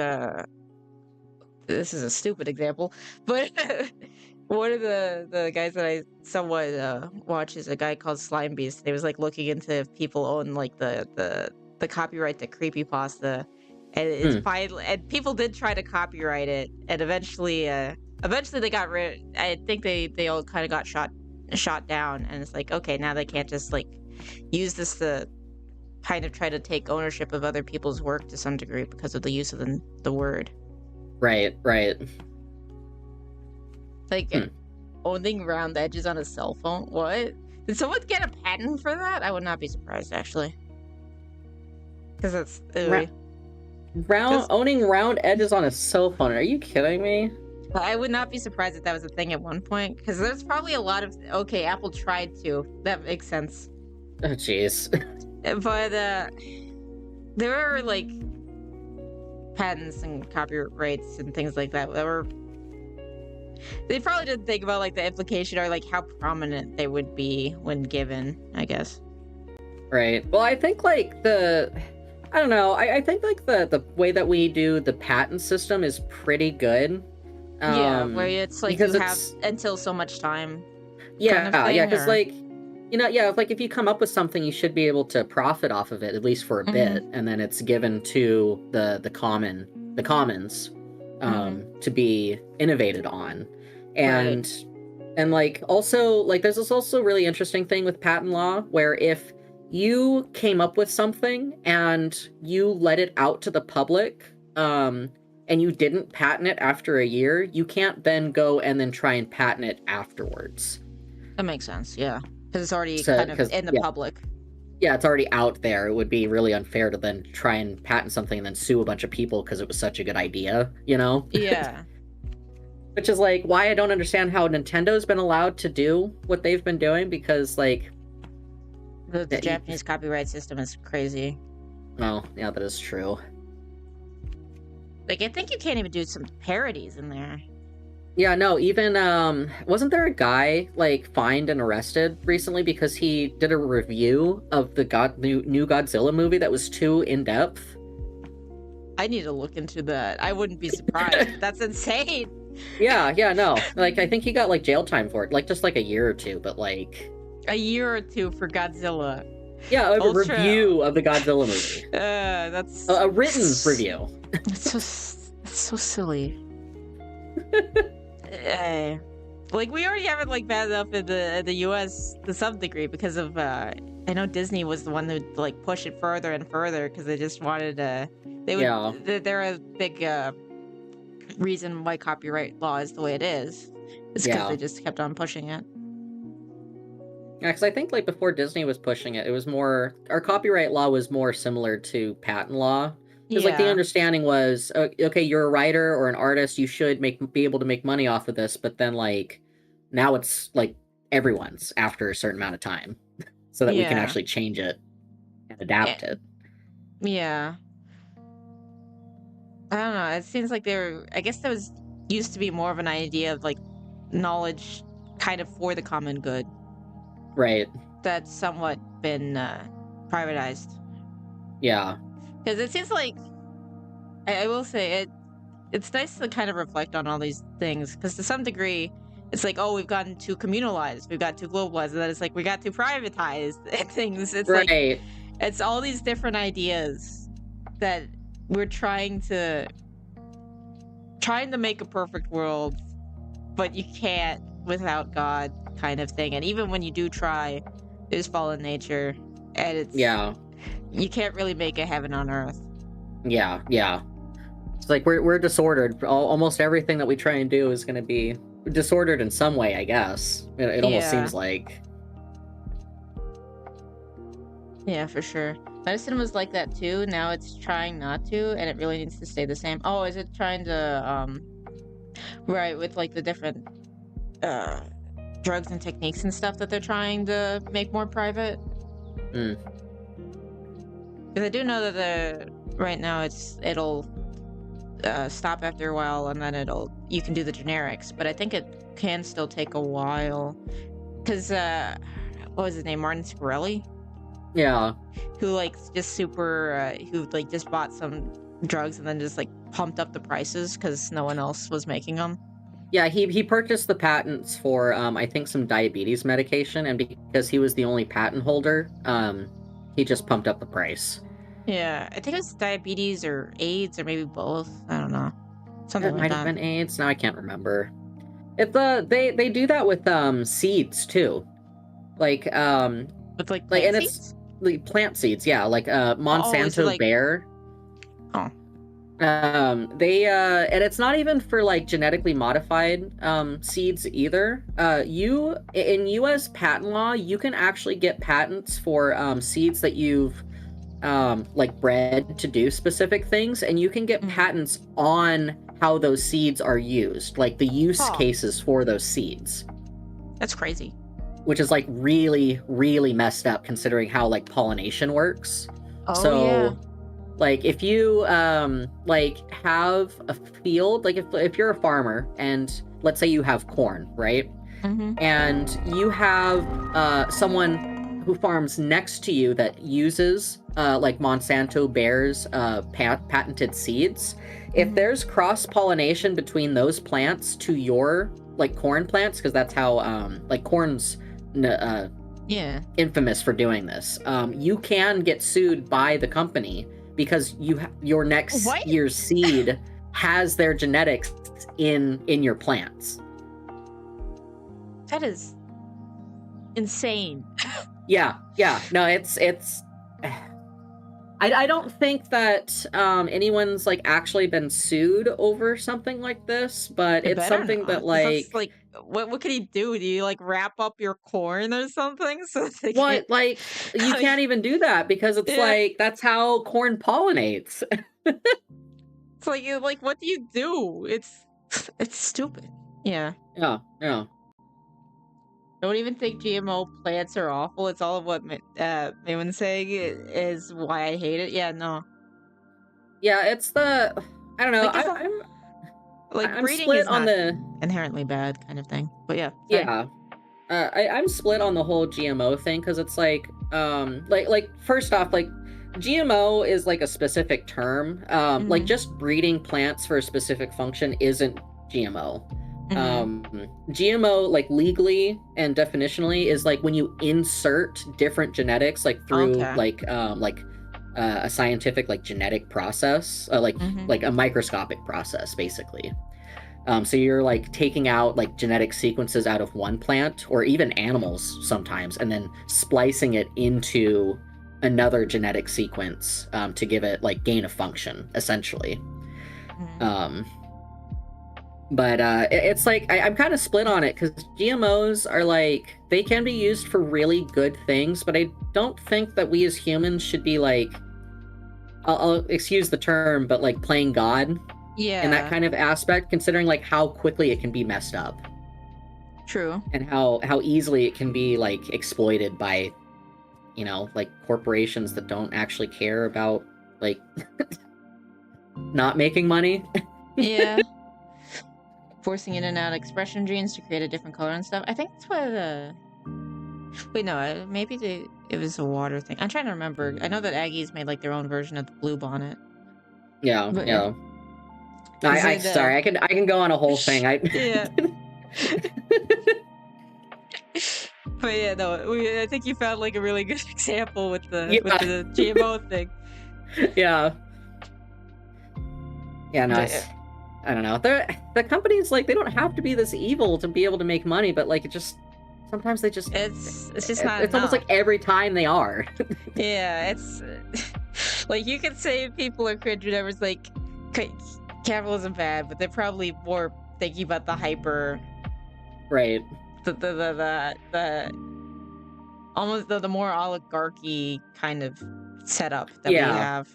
this is a stupid example, but one of the guys that I somewhat watch is a guy called Slime Beast. He was like looking into if people own like the copyright to creepypasta, and it's fine. And people did try to copyright it, and eventually they got rid. I think they all kind of got shot down, and it's like, okay, now they can't just like use this to kind of try to take ownership of other people's work to some degree because of the use of the word. Right. Like owning round edges on a cell phone. What? Did someone get a patent for that? I would not be surprised, actually. Because that's owning round edges on a cell phone. Are you kidding me? I would not be surprised if that was a thing at one point. Because there's probably a lot of okay, Apple tried to. That makes sense. Oh, jeez. But there are like patents and copyrights and things like that were. They probably didn't think about like the implication or like how prominent they would be when given, I guess. Right. Well, I think like I don't know. I think like the way that we do the patent system is pretty good. Yeah, where it's like you have until so much time. Yeah, kind of thing, because like, if you come up with something, you should be able to profit off of it at least for a bit, and then it's given to the commons to be innovated on, and like also like there's this also really interesting thing with patent law where if you came up with something and you let it out to the public, and you didn't patent it after a year, you can't then go and then try and patent it afterwards. That makes sense, yeah. Because it's already kind of in the public. Yeah, it's already out there. It would be really unfair to then try and patent something and then sue a bunch of people because it was such a good idea, you know? Yeah. Which is like why I don't understand how Nintendo's been allowed to do what they've been doing, because like the Japanese copyright system is crazy. Oh, yeah, that is true. Like I think you can't even do some parodies in there. Yeah, no, even wasn't there a guy like fined and arrested recently because he did a review of the new Godzilla movie that was too in-depth? I need to look into that. I wouldn't be surprised. That's insane. Yeah, no. Like I think he got like jail time for it, like just like a year or two, but like a year or two for Godzilla. Yeah, a review of the Godzilla movie. That's a written review. It's so silly. Like we already have it like bad enough in the US to some degree because of I know Disney was the one that would like push it further and further because they just wanted they're a big reason why copyright law is the way it is. It's because they just kept on pushing it. Yeah, because I think like before Disney was pushing it, it was more our copyright law was more similar to patent law. Because like the understanding was, okay, you're a writer or an artist, you should be able to make money off of this, but then like now it's like everyone's after a certain amount of time, so that we can actually change it and adapt it. Yeah. I don't know. It seems like I guess there used to be more of an idea of like knowledge kind of for the common good. Right. That's somewhat been privatized. Yeah. Because it seems like, I will say, it's nice to kind of reflect on all these things. Because to some degree, it's like, oh, we've gotten too communalized, we've got too globalized, and then it's like, we got too privatized and things. It's like, it's all these different ideas that we're trying to make a perfect world, but you can't without God kind of thing. And even when you do try, there's fallen nature, and it's you can't really make a heaven on earth. Yeah. It's like we're disordered. Almost everything that we try and do is going to be disordered in some way, I guess. It almost seems like. Yeah, for sure. Medicine was like that too. Now it's trying not to, and it really needs to stay the same. Oh, is it trying to right, with like the different drugs and techniques and stuff that they're trying to make more private? Because I do know that right now it'll stop after a while, and then you can do the generics, but I think it can still take a while. Because what was his name, Martin Scarelli? Yeah. Who like just super who like just bought some drugs and then just like pumped up the prices because no one else was making them. Yeah, he purchased the patents for I think some diabetes medication, and because he was the only patent holder, he just pumped up the price. Yeah, I think it was diabetes or AIDS or maybe both. I don't know. Something like that. Might have been AIDS. Now I can't remember. If they do that with seeds too, like with like plant and seeds? It's like plant seeds, yeah, like Monsanto like... Bayer. Oh. They and it's not even for like genetically modified seeds either. You in US patent law, you can actually get patents for seeds that you've like bred to do specific things, and you can get patents on how those seeds are used, like the use cases for those seeds. That's crazy. Which is like really, really messed up considering how like pollination works. Yeah. Like if you like have a field, like if you're a farmer and let's say you have corn, right? And you have someone who farms next to you that uses like Monsanto Bayer's patented seeds. If there's cross-pollination between those plants to your like corn plants, because that's how like corn's infamous for doing this, you can get sued by the company because your next year's seed has their genetics in your plants. That is insane. Yeah. No, it's I don't think that anyone's like actually been sued over something like this, but it's something that like what can he do? Do you like wrap up your corn or something? So what like you can't even do that because it's like that's how corn pollinates. It's like what do you do? It's stupid. Yeah. I don't even think GMO plants are awful. It's all of what Mayman's saying is why I hate it. Yeah, no. Yeah, it's I don't know. I'm breeding split is on not the inherently bad kind of thing. But yeah. Sorry. Yeah. I'm split on the whole GMO thing because it's like first off, like GMO is like a specific term. Like just breeding plants for a specific function isn't GMO. GMO, like legally and definitionally, is like when you insert different genetics like through a scientific like genetic process, like a microscopic process basically. So you're like taking out like genetic sequences out of one plant or even animals sometimes and then splicing it into another genetic sequence to give it like gain of function essentially. But it's like I'm kind of split on it because GMOs are like they can be used for really good things, but I don't think that we as humans should be like I'll excuse the term, but like playing God in that kind of aspect, considering like how quickly it can be messed up. True. And how easily it can be like exploited by, you know, like corporations that don't actually care about like not making money. Yeah. Forcing in and out expression genes to create a different color and stuff. I think that's what wait, no, maybe it was a water thing. I'm trying to remember. I know that Aggies made like their own version of the blue bonnet. Yeah, but, yeah. Sorry, I can go on a whole thing. Yeah. But yeah, no, I think you found like a really good example with the GMO thing. Yeah. Yeah, no, I don't know. The companies like they don't have to be this evil to be able to make money, but like it just sometimes they just it's just not. It's almost like every time they are. Yeah, it's like you could say people are cringe, whatever. It's like capitalism bad, but they're probably more thinking about the hyper, Right. the almost the more oligarchy kind of setup that we Yeah. have.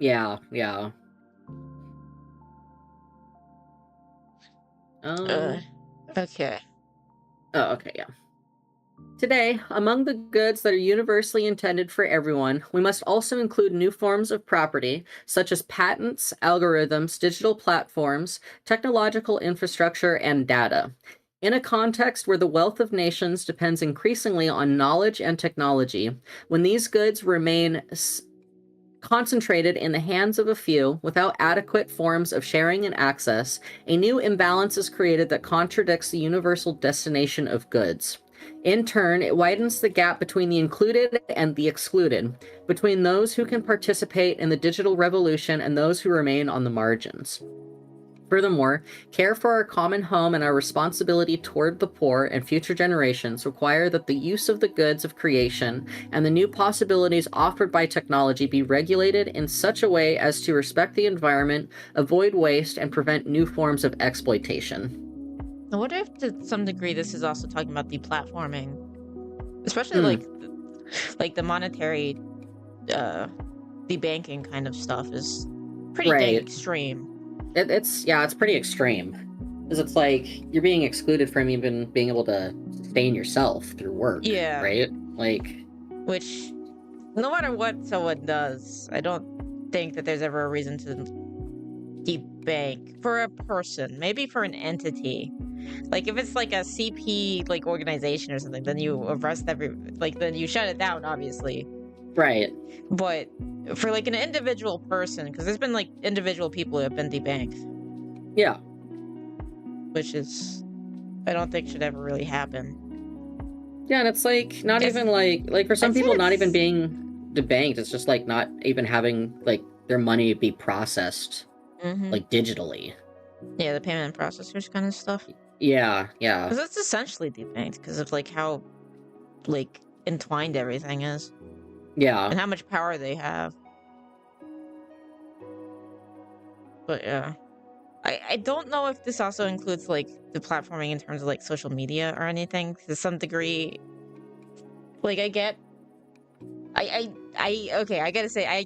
Yeah. Yeah. Uh, Um. okay. Oh, okay. Yeah. Today, among the goods that are universally intended for everyone, we must also include new forms of property, such as patents, algorithms, digital platforms, technological infrastructure, and data. In a context where the wealth of nations depends increasingly on knowledge and technology, when these goods remain concentrated in the hands of a few without adequate forms of sharing and access, a new imbalance is created that contradicts the universal destination of goods. In turn, it widens the gap between the included and the excluded, between those who can participate in the digital revolution and those who remain on the margins. Furthermore, care for our common home and our responsibility toward the poor and future generations require that the use of the goods of creation and the new possibilities offered by technology be regulated in such a way as to respect the environment, avoid waste, and prevent new forms of exploitation. I wonder if to some degree this is also talking about deplatforming, especially Hmm. like the monetary, debanking kind of stuff is pretty dang Right. extreme. It's pretty extreme. Because it's like you're being excluded from even being able to sustain yourself through work, Yeah, right? Like, which no matter what someone does, I don't think that there's ever a reason to debank for a person, maybe for an entity. Like if it's like a CP like organization or something, then you arrest then you shut it down, obviously. right. But for like an individual person, because there's been like individual people who have been debanked, Yeah. which is I don't think should ever really happen. Yeah, and it's like not Yes, even like for some I'd say people not even it's being debanked, it's just like not even having like their money be processed mm-hmm. like digitally. Yeah, the payment processors kind of stuff. Yeah, yeah. Because that's essentially debanked because of like how like entwined everything is Yeah. and how much power they have. But yeah. I don't know if this also includes like the platforming in terms of like social media or anything to some degree. Like I get I okay, I gotta say I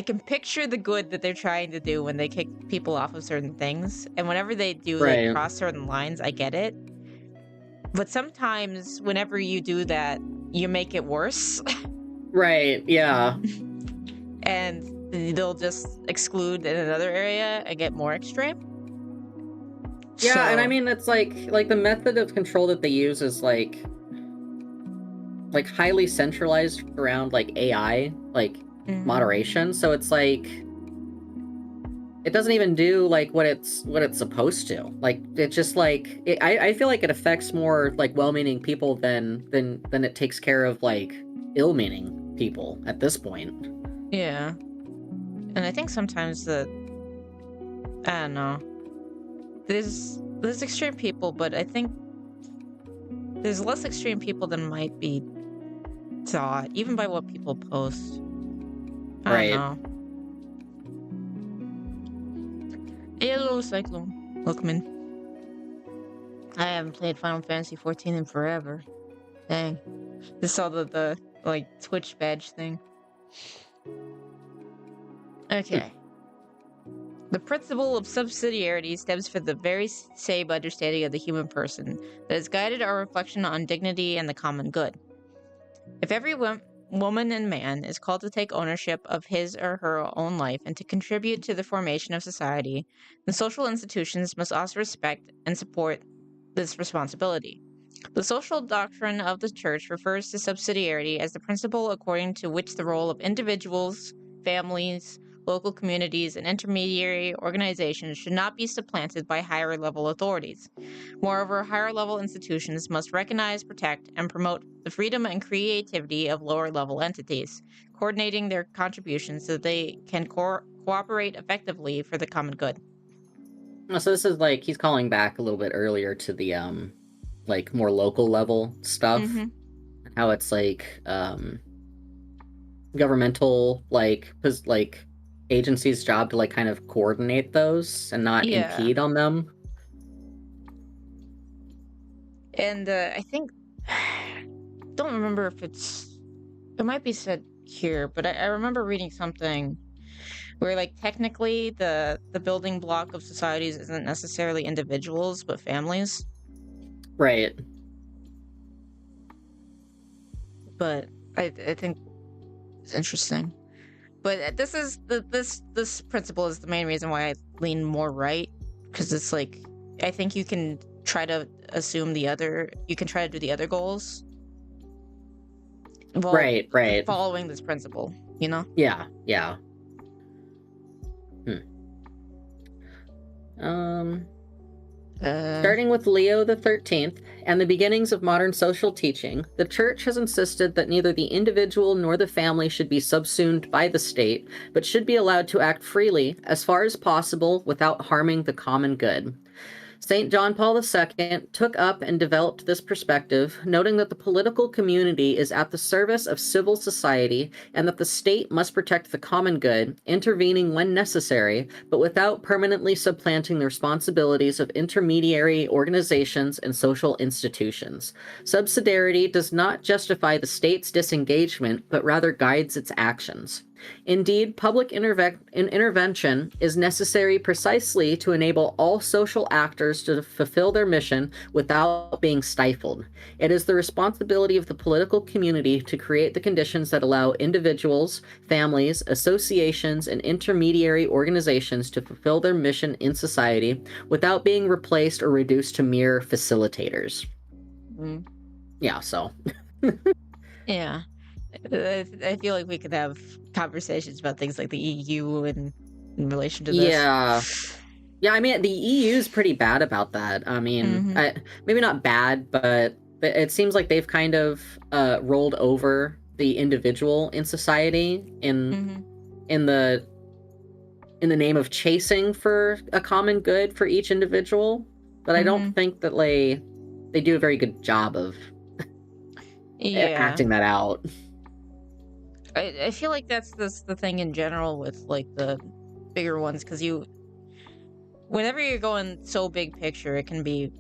can picture the good that they're trying to do when they kick people off of certain things. And whenever they do like Right. cross certain lines, I get it. But sometimes whenever you do that, you make it worse. Right. Yeah. And they'll just exclude in another area and get more extreme. Yeah, and I So mean it's like the method of control that they use is like highly centralized around like AI, like mhm. moderation. So it's like it doesn't even do like what it's supposed to. Like it's just like I feel like it affects more like well-meaning people than it takes care of like ill-meaning people at this point. Yeah. And I think sometimes I don't know. There's extreme people, but I think there's less extreme people than might be thought, even by what people post. I don't Right. know. Hello, Cyclone. Welcome in. I haven't played Final Fantasy 14 in forever. Dang. Just saw the like Twitch badge thing. Okay. The principle of subsidiarity stems from the very same understanding of the human person that has guided our reflection on dignity and the common good. If every woman and man is called to take ownership of his or her own life and to contribute to the formation of society, then social institutions must also respect and support this responsibility. The social doctrine of the Church refers to subsidiarity as the principle according to which the role of individuals, families, local communities, and intermediary organizations should not be supplanted by higher level authorities. Moreover, higher level institutions must recognize, protect, and promote the freedom and creativity of lower level entities, coordinating their contributions so that they can cooperate effectively for the common good. So this is like he's calling back a little bit earlier to the like more local level stuff. Mm-hmm. How it's like governmental like agency's job to like kind of coordinate those and not Yeah. impede on them. And I think, don't remember if it might be said here, but I remember reading something where, like, technically the building block of societies isn't necessarily individuals, but families. Right. But I think it's interesting. But this is this principle is the main reason why I lean more right, because it's like I think you can try to you can try to do the other goals while Right, right. following this principle, you know? Yeah, yeah. Hmm. Um, Uh, Starting with Leo the 13th and the beginnings of modern social teaching, the Church has insisted that neither the individual nor the family should be subsumed by the state, but should be allowed to act freely, as far as possible, without harming the common good. St. John Paul II took up and developed this perspective, noting that the political community is at the service of civil society and that the state must protect the common good, intervening when necessary, but without permanently supplanting the responsibilities of intermediary organizations and social institutions. Subsidiarity does not justify the state's disengagement, but rather guides its actions. Indeed, public intervention is necessary precisely to enable all social actors to fulfill their mission without being stifled. It is the responsibility of the political community to create the conditions that allow individuals, families, associations, and intermediary organizations to fulfill their mission in society without being replaced or reduced to mere facilitators. mm, Yeah, so. yeah. I feel like we could have conversations about things like the EU and in relation to this. Yeah. Yeah, I mean, the EU is pretty bad about that. I mean, Mm-hmm. maybe not bad, but it seems like they've kind of rolled over the individual in society Mm-hmm. in the name of chasing for a common good for each individual. But I don't Mm-hmm. think that they do a very good job of Yeah. acting that out. I feel like that's the thing in general with like the bigger ones, because whenever you're going so big picture, it can be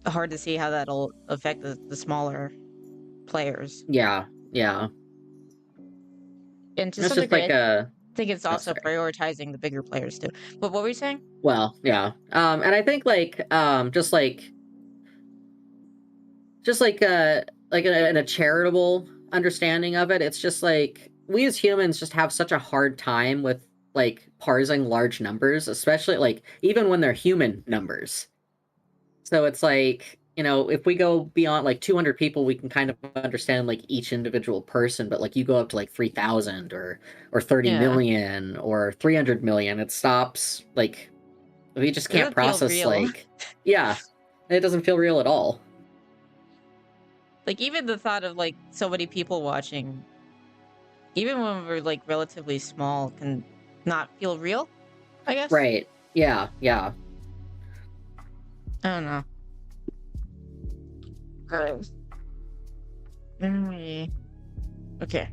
hard to see how that'll affect the smaller players. Yeah, yeah. And to It's some just degree, like I a. think it's Oh, also sorry. prioritizing the bigger players too. But what were you saying? Well, yeah. And I think just like in a charitable understanding of it, it's just like we as humans just have such a hard time with like parsing large numbers, especially like even when they're human numbers. So it's like, if we go beyond like 200 people, we can kind of understand like each individual person, but like you go up to like 3,000 or 30 Yeah. million or 300 million, it stops like we just It can't doesn't feel process real. yeah, it doesn't feel real at all. Like, even the thought of like so many people watching, even when we're like relatively small, can not feel real, I guess. Right. Yeah, yeah. I don't know. Gross. Mm. Okay.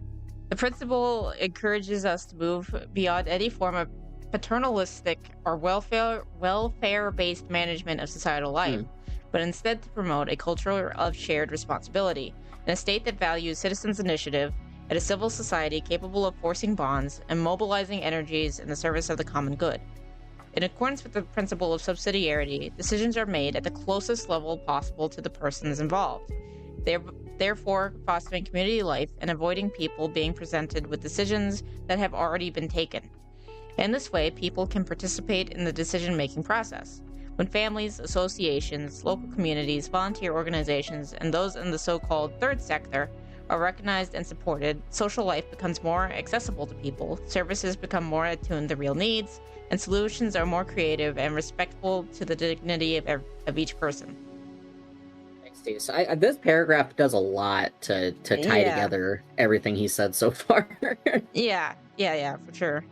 The principle encourages us to move beyond any form of paternalistic or welfare-based management of societal life, Hmm. but instead to promote a culture of shared responsibility, in a state that values citizens' initiative, and a civil society capable of forcing bonds and mobilizing energies in the service of the common good. In accordance with the principle of subsidiarity, decisions are made at the closest level possible to the persons involved, therefore fostering community life and avoiding people being presented with decisions that have already been taken. In this way, people can participate in the decision-making process. When families, associations, local communities, volunteer organizations, and those in the so-called third sector are recognized and supported, social life becomes more accessible to people, services become more attuned to real needs, and solutions are more creative and respectful to the dignity of each person. Thanks, Steve. So this paragraph does a lot to tie Yeah. together everything he said so far. Yeah, for sure.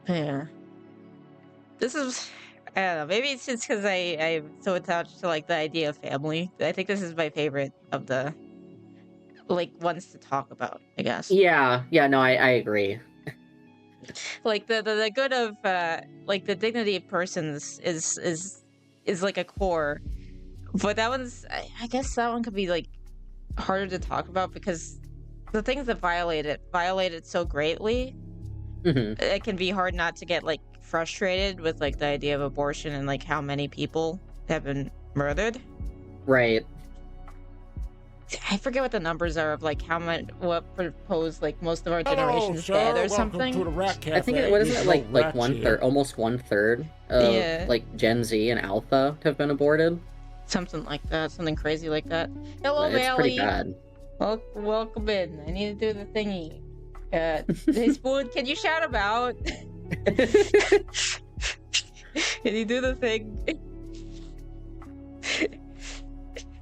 Yeah. This is, I don't know, maybe it's just because I'm so attached to like the idea of family. I think this is my favorite of the like wants to talk about, I guess. Yeah, no, I agree. Like the good of like the dignity of persons is like a core, but that one's I guess that one could be like harder to talk about because the things that violate it so greatly. It can be hard not to get like frustrated with like the idea of abortion and like how many people have been murdered. Right. I forget what the numbers are of like how much what proposed like most of our generation's dead or something. To the Rat Cafe. I think what is it like Rat 1/3, here. almost 1/3 of like Gen Z and Alpha have been aborted. Something like that, something crazy like that. Hello, It's pretty Bailey. bad. Welcome in. I need to do the thingy. Hey, Spoon, can you shout him out? Can you do the thing?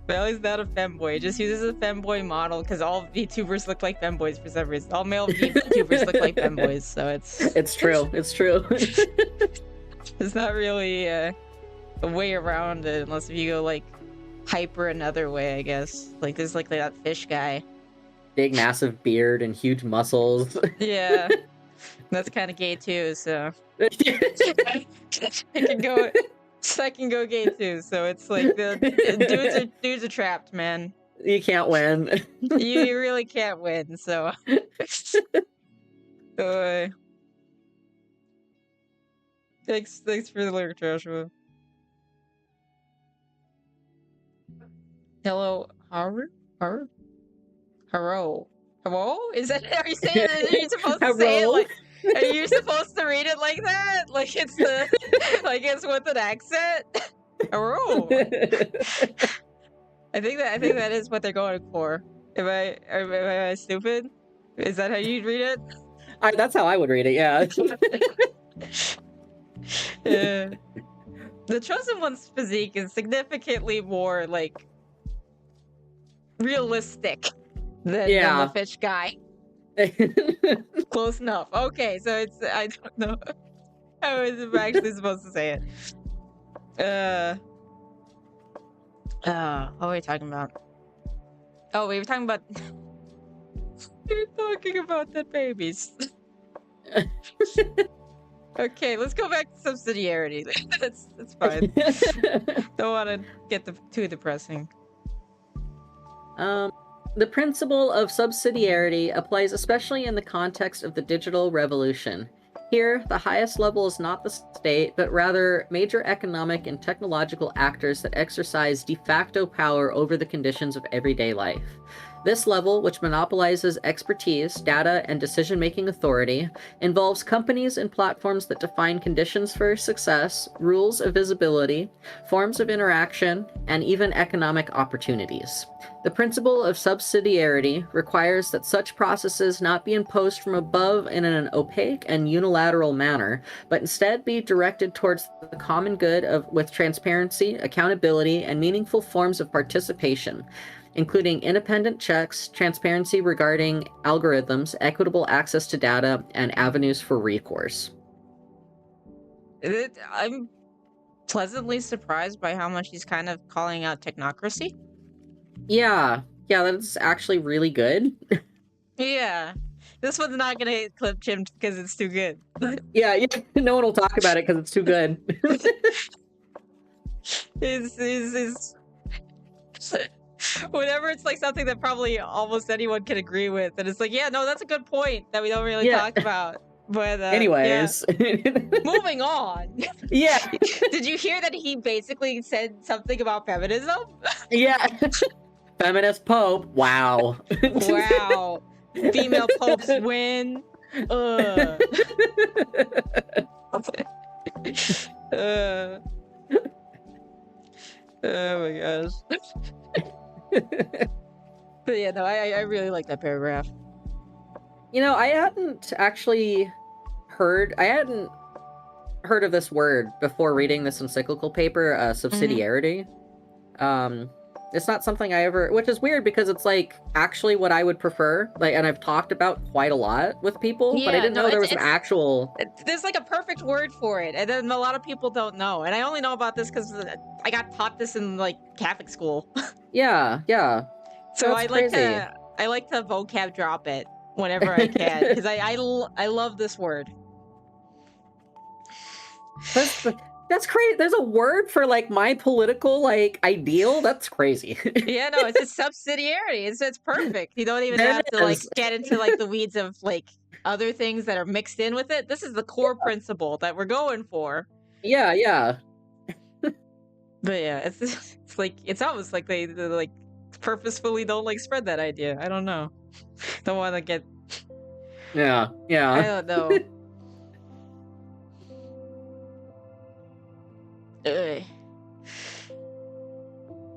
Bailey's not a femboy. He just uses a femboy model because all VTubers look like femboys for some reason. All male VTubers look like femboys, so It's true. It's true. It's not really a way around it unless if you go like hyper another way, I guess. Like there's like that fish guy. Big massive beard and huge muscles. Yeah. That's kind of gay too, so I can go gay too, so it's like the dudes are trapped, man. You can't win. You really can't win, so thanks for the lyric, Joshua. Hello, Haru? Hello? Is that, are you saying that? Are you supposed to say it like, are you supposed to read it like that? Like it's it's with an accent? Hello? I think that is what they're going for. Am I stupid? Is that how you'd read it? That's how I would read it, yeah. Yeah. The Chosen One's physique is significantly more, like, realistic than the fish guy. Close enough. Okay, so it's, I don't know how I was actually supposed to say it. What were we talking about? Oh, we were talking about the babies. Okay, let's go back to subsidiarity. That's fine. Don't want to get too depressing. The principle of subsidiarity applies especially in the context of the digital revolution. Here, the highest level is not the state, but rather major economic and technological actors that exercise de facto power over the conditions of everyday life. This level, which monopolizes expertise, data, and decision-making authority, involves companies and platforms that define conditions for success, rules of visibility, forms of interaction, and even economic opportunities. The principle of subsidiarity requires that such processes not be imposed from above in an opaque and unilateral manner, but instead be directed towards the common good with transparency, accountability, and meaningful forms of participation, including independent checks, transparency regarding algorithms, equitable access to data, and avenues for recourse. I'm pleasantly surprised by how much he's kind of calling out technocracy. Yeah, that's actually really good. Yeah. This one's not gonna get clip chimmed because it's too good. yeah, no one will talk about it because it's too good. It's whenever it's like something that probably almost anyone can agree with, and it's like, yeah, no, that's a good point that we don't really talk about. But anyways, moving on. Yeah. Did you hear that he basically said something about feminism? Yeah. Feminist Pope. Wow. Wow. Female popes win. Oh my gosh. But yeah, no, I really like that paragraph. You know, I hadn't heard of this word before reading this encyclical paper, subsidiarity. It's not something I ever, which is weird because it's like actually what I would prefer, like, and I've talked about quite a lot with people, but I didn't know there was an actual. There's like a perfect word for it, and then a lot of people don't know, and I only know about this because I got taught this in like Catholic school. Yeah. So I I like to vocab drop it whenever I can because I love this word. That's crazy. There's a word for like my political like ideal. That's crazy. Yeah, no, it's just subsidiarity. It's perfect. You don't even There have it to like is. get into like the weeds of like other things that are mixed in with it. This is the core principle that we're going for. Yeah, yeah. But yeah, it's like it's almost like they like purposefully don't like spread that idea. I don't know. Don't want to get. Yeah, I yeah. don't know. Ugh.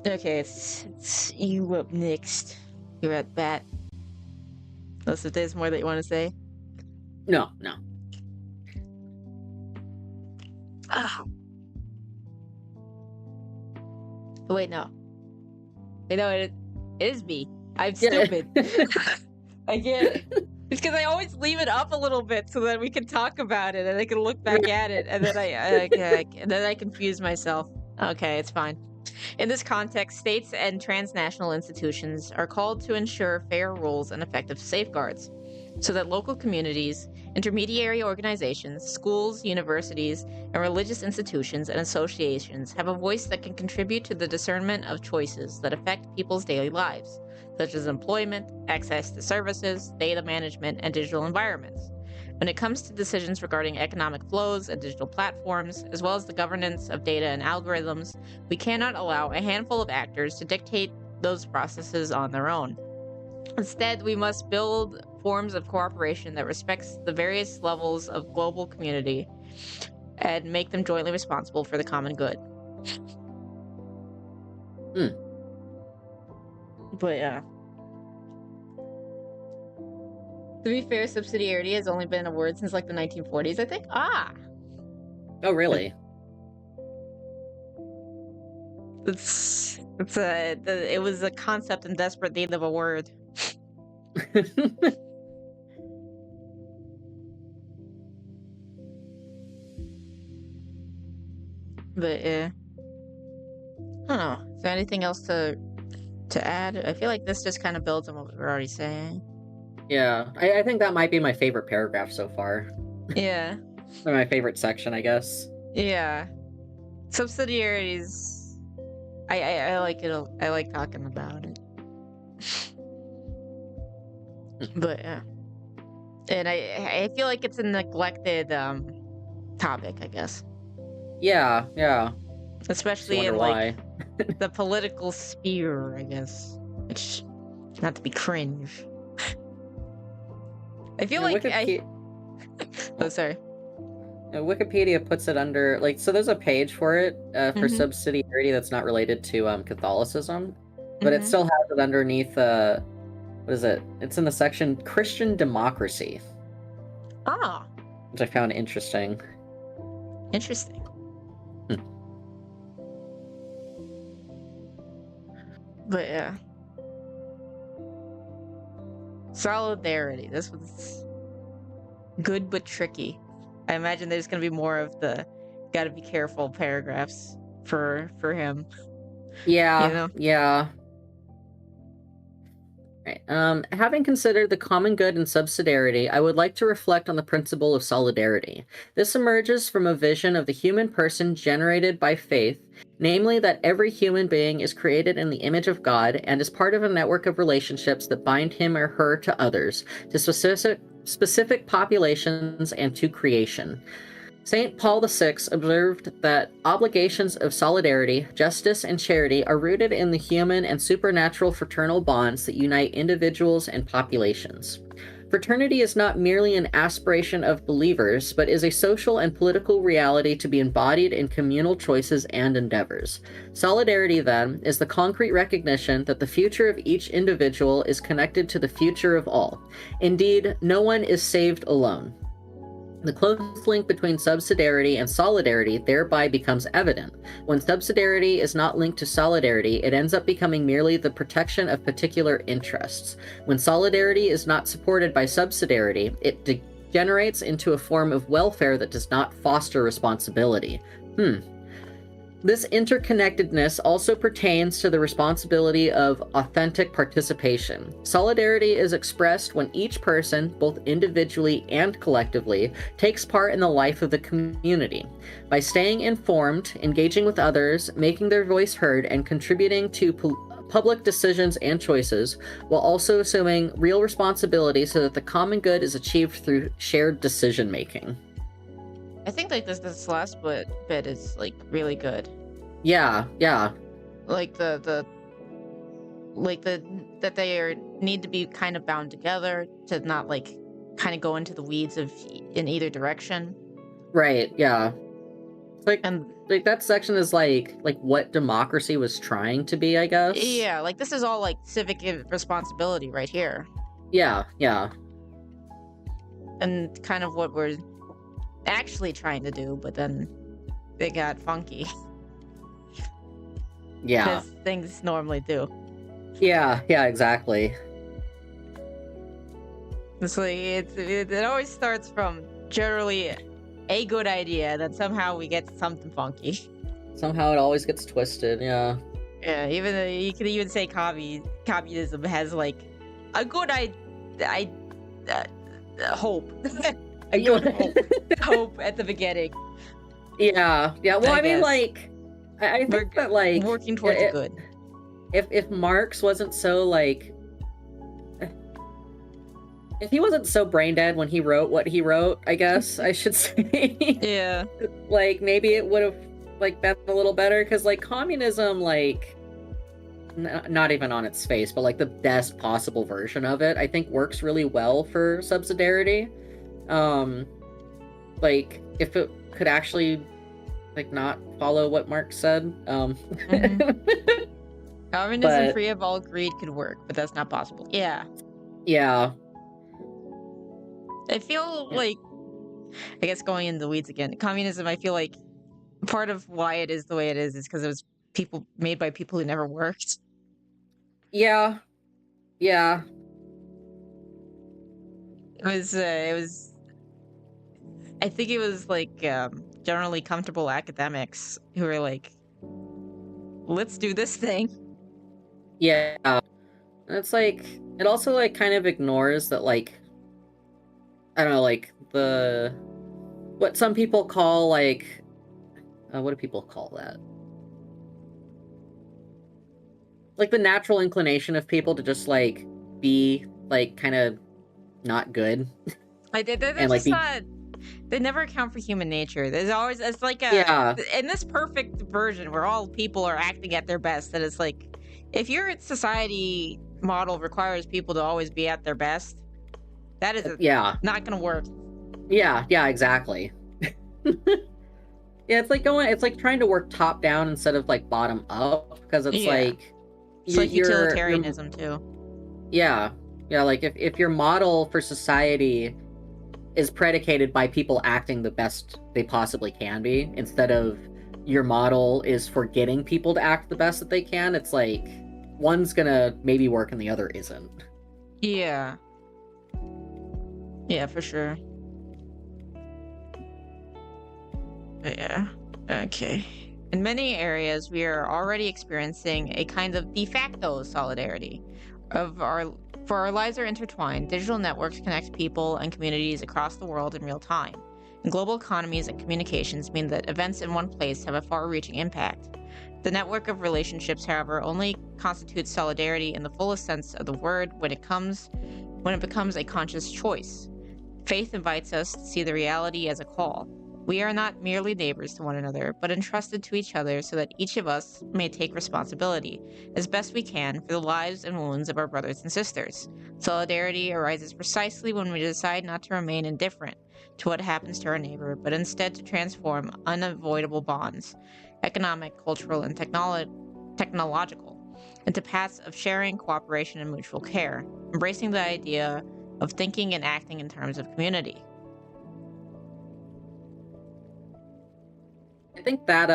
Okay, it's you up next. You're at bat. Unless if there's more that you want to say. No. Ah. Wait, no. I know it is me. I'm stupid. I get it. It's because I always leave it up a little bit so that we can talk about it and I can look back at it and then I confuse myself. Okay, it's fine. In this context, states and transnational institutions are called to ensure fair rules and effective safeguards so that local communities, intermediary organizations, schools, universities, and religious institutions and associations have a voice that can contribute to the discernment of choices that affect people's daily lives, such as employment, access to services, data management, and digital environments. When it comes to decisions regarding economic flows and digital platforms, as well as the governance of data and algorithms, we cannot allow a handful of actors to dictate those processes on their own. Instead, we must build forms of cooperation that respects the various levels of global community and make them jointly responsible for the common good. But yeah. To be fair, subsidiarity has only been a word since like the 1940s, I think. Oh, really? It was a concept in desperate need of a word. But yeah. I don't know. Is there anything else to add? I feel like this just kind of builds on what we were already saying. Yeah, I think that might be my favorite paragraph so far. Yeah. Or my favorite section, I guess. Yeah. Subsidiarities. I like it. I like talking about it. But yeah. And I feel like it's a neglected topic, I guess. Yeah. Especially in why. like the political sphere, I guess. Which, not to be cringe. I feel like Oh, sorry. Wikipedia puts it under like so. There's a page for it for subsidiarity that's not related to Catholicism, but it still has it underneath. What is it? It's in the section Christian democracy. Ah. Which I found interesting. Interesting. But yeah. Solidarity. This was good but tricky. I imagine there's gonna be more of the gotta be careful paragraphs for him. Yeah. You know? Yeah. Right. Having considered the common good and subsidiarity, I would like to reflect on the principle of solidarity. This emerges from a vision of the human person generated by faith, namely that every human being is created in the image of God and is part of a network of relationships that bind him or her to others, to specific populations, and to creation. St. Paul VI observed that obligations of solidarity, justice, and charity are rooted in the human and supernatural fraternal bonds that unite individuals and populations. Fraternity is not merely an aspiration of believers, but is a social and political reality to be embodied in communal choices and endeavors. Solidarity, then, is the concrete recognition that the future of each individual is connected to the future of all. Indeed, no one is saved alone. The close link between subsidiarity and solidarity thereby becomes evident. When subsidiarity is not linked to solidarity, it ends up becoming merely the protection of particular interests. When solidarity is not supported by subsidiarity, it degenerates into a form of welfare that does not foster responsibility. This interconnectedness also pertains to the responsibility of authentic participation. Solidarity is expressed when each person, both individually and collectively, takes part in the life of the community. By staying informed, engaging with others, making their voice heard, and contributing to public decisions and choices, while also assuming real responsibility so that the common good is achieved through shared decision making. I think like this last bit is like really good. Yeah. Like the that they need to be kind of bound together to not like kind of go into the weeds in either direction. Right, yeah. Like, And like that section is like what democracy was trying to be, I guess. yeah, like this is all like civic responsibility right here. Yeah. And kind of what we're actually trying to do, but then they got funky. Yeah. As things normally do. Yeah, exactly. It's like it always starts from generally a good idea, then somehow we get something funky. Somehow it always gets twisted, yeah. Yeah, even you could even say communism has like a good hope. Hope at the beginning. Yeah. Well, I mean, like, I think that like working towards the good. If Marx wasn't so like, if he wasn't so brain dead when he wrote what he wrote, I guess I should say. Yeah. Like maybe it would have like been a little better, because like communism, like not even on its face, but like the best possible version of it, I think works really well for subsidiarity. Like if it could actually like not follow what Marx said. Communism free of all greed could work, but that's not possible. Yeah. I feel like, I guess going in the weeds again, communism, I feel like part of why it is the way it is because it was made by people who never worked. Yeah. It was I think it was like generally comfortable academics who were like, let's do this thing. Yeah. It's like, it also like kind of ignores that like, I don't know, like what some people call like, what do people call that? Like the natural inclination of people to just like be like kind of not good. They never account for human nature. There's always, it's like in this perfect version where all people are acting at their best, that it's like, if your society model requires people to always be at their best, that is not gonna work. Yeah, exactly. Yeah, it's like trying to work top down instead of like bottom up, because it's like utilitarianism too. Yeah, like if your model for society is predicated by people acting the best they possibly can be, instead of your model is for getting people to act the best that they can, it's like one's gonna maybe work and the other isn't. Yeah, for sure. Yeah. Okay. In many areas, we are already experiencing a kind of de facto solidarity for our lives are intertwined. Digital networks connect people and communities across the world in real time. And global economies and communications mean that events in one place have a far-reaching impact. The network of relationships, however, only constitutes solidarity in the fullest sense of the word when it becomes a conscious choice. Faith invites us to see the reality as a call. We are not merely neighbors to one another, but entrusted to each other so that each of us may take responsibility, as best we can, for the lives and wounds of our brothers and sisters. Solidarity arises precisely when we decide not to remain indifferent to what happens to our neighbor, but instead to transform unavoidable bonds, economic, cultural, and technological, into paths of sharing, cooperation, and mutual care, embracing the idea of thinking and acting in terms of community. I think that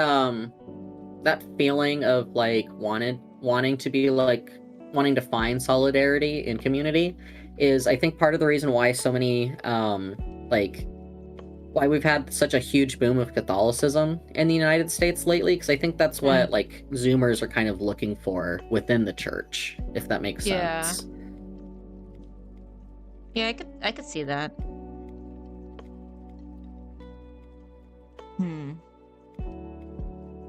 that feeling of like wanting to be like wanting to find solidarity in community is, I think, part of the reason why so many like why we've had such a huge boom of Catholicism in the United States lately, because I think that's what like Zoomers are kind of looking for within the church, if that makes Yeah. sense. Yeah, I could see that. Hmm.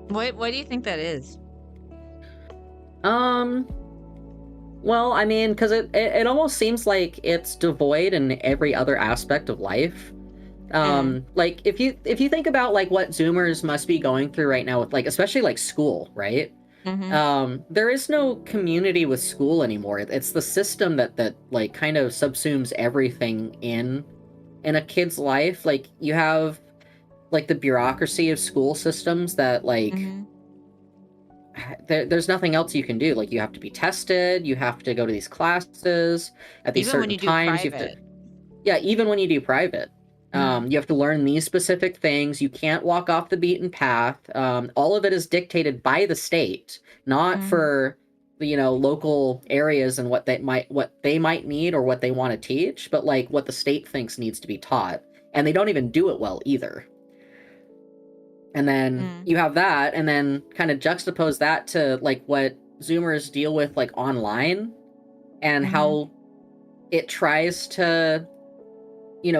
What do you think that is? Um, well, I mean, because it almost seems like it's devoid in every other aspect of life. Like if you think about like what Zoomers must be going through right now with like especially like school, right? Mm-hmm. There is no community with school anymore. It's the system that like kind of subsumes everything in a kid's life. Like you have like the bureaucracy of school systems that like Mm-hmm. there's nothing else you can do. Like you have to be tested, you have to go to these classes at these Even when certain you do times. You have to, private. yeah, even when you do private, Mm-hmm. you have to learn these specific things. You can't walk off the beaten path. All of it is dictated by the state, not Mm-hmm. for local areas and what they might need or what they want to teach, but like what the state thinks needs to be taught, and they don't even do it well either. And then Mm-hmm. you have that, and then kind of juxtapose that to like what Zoomers deal with like online and Mm-hmm. how it tries to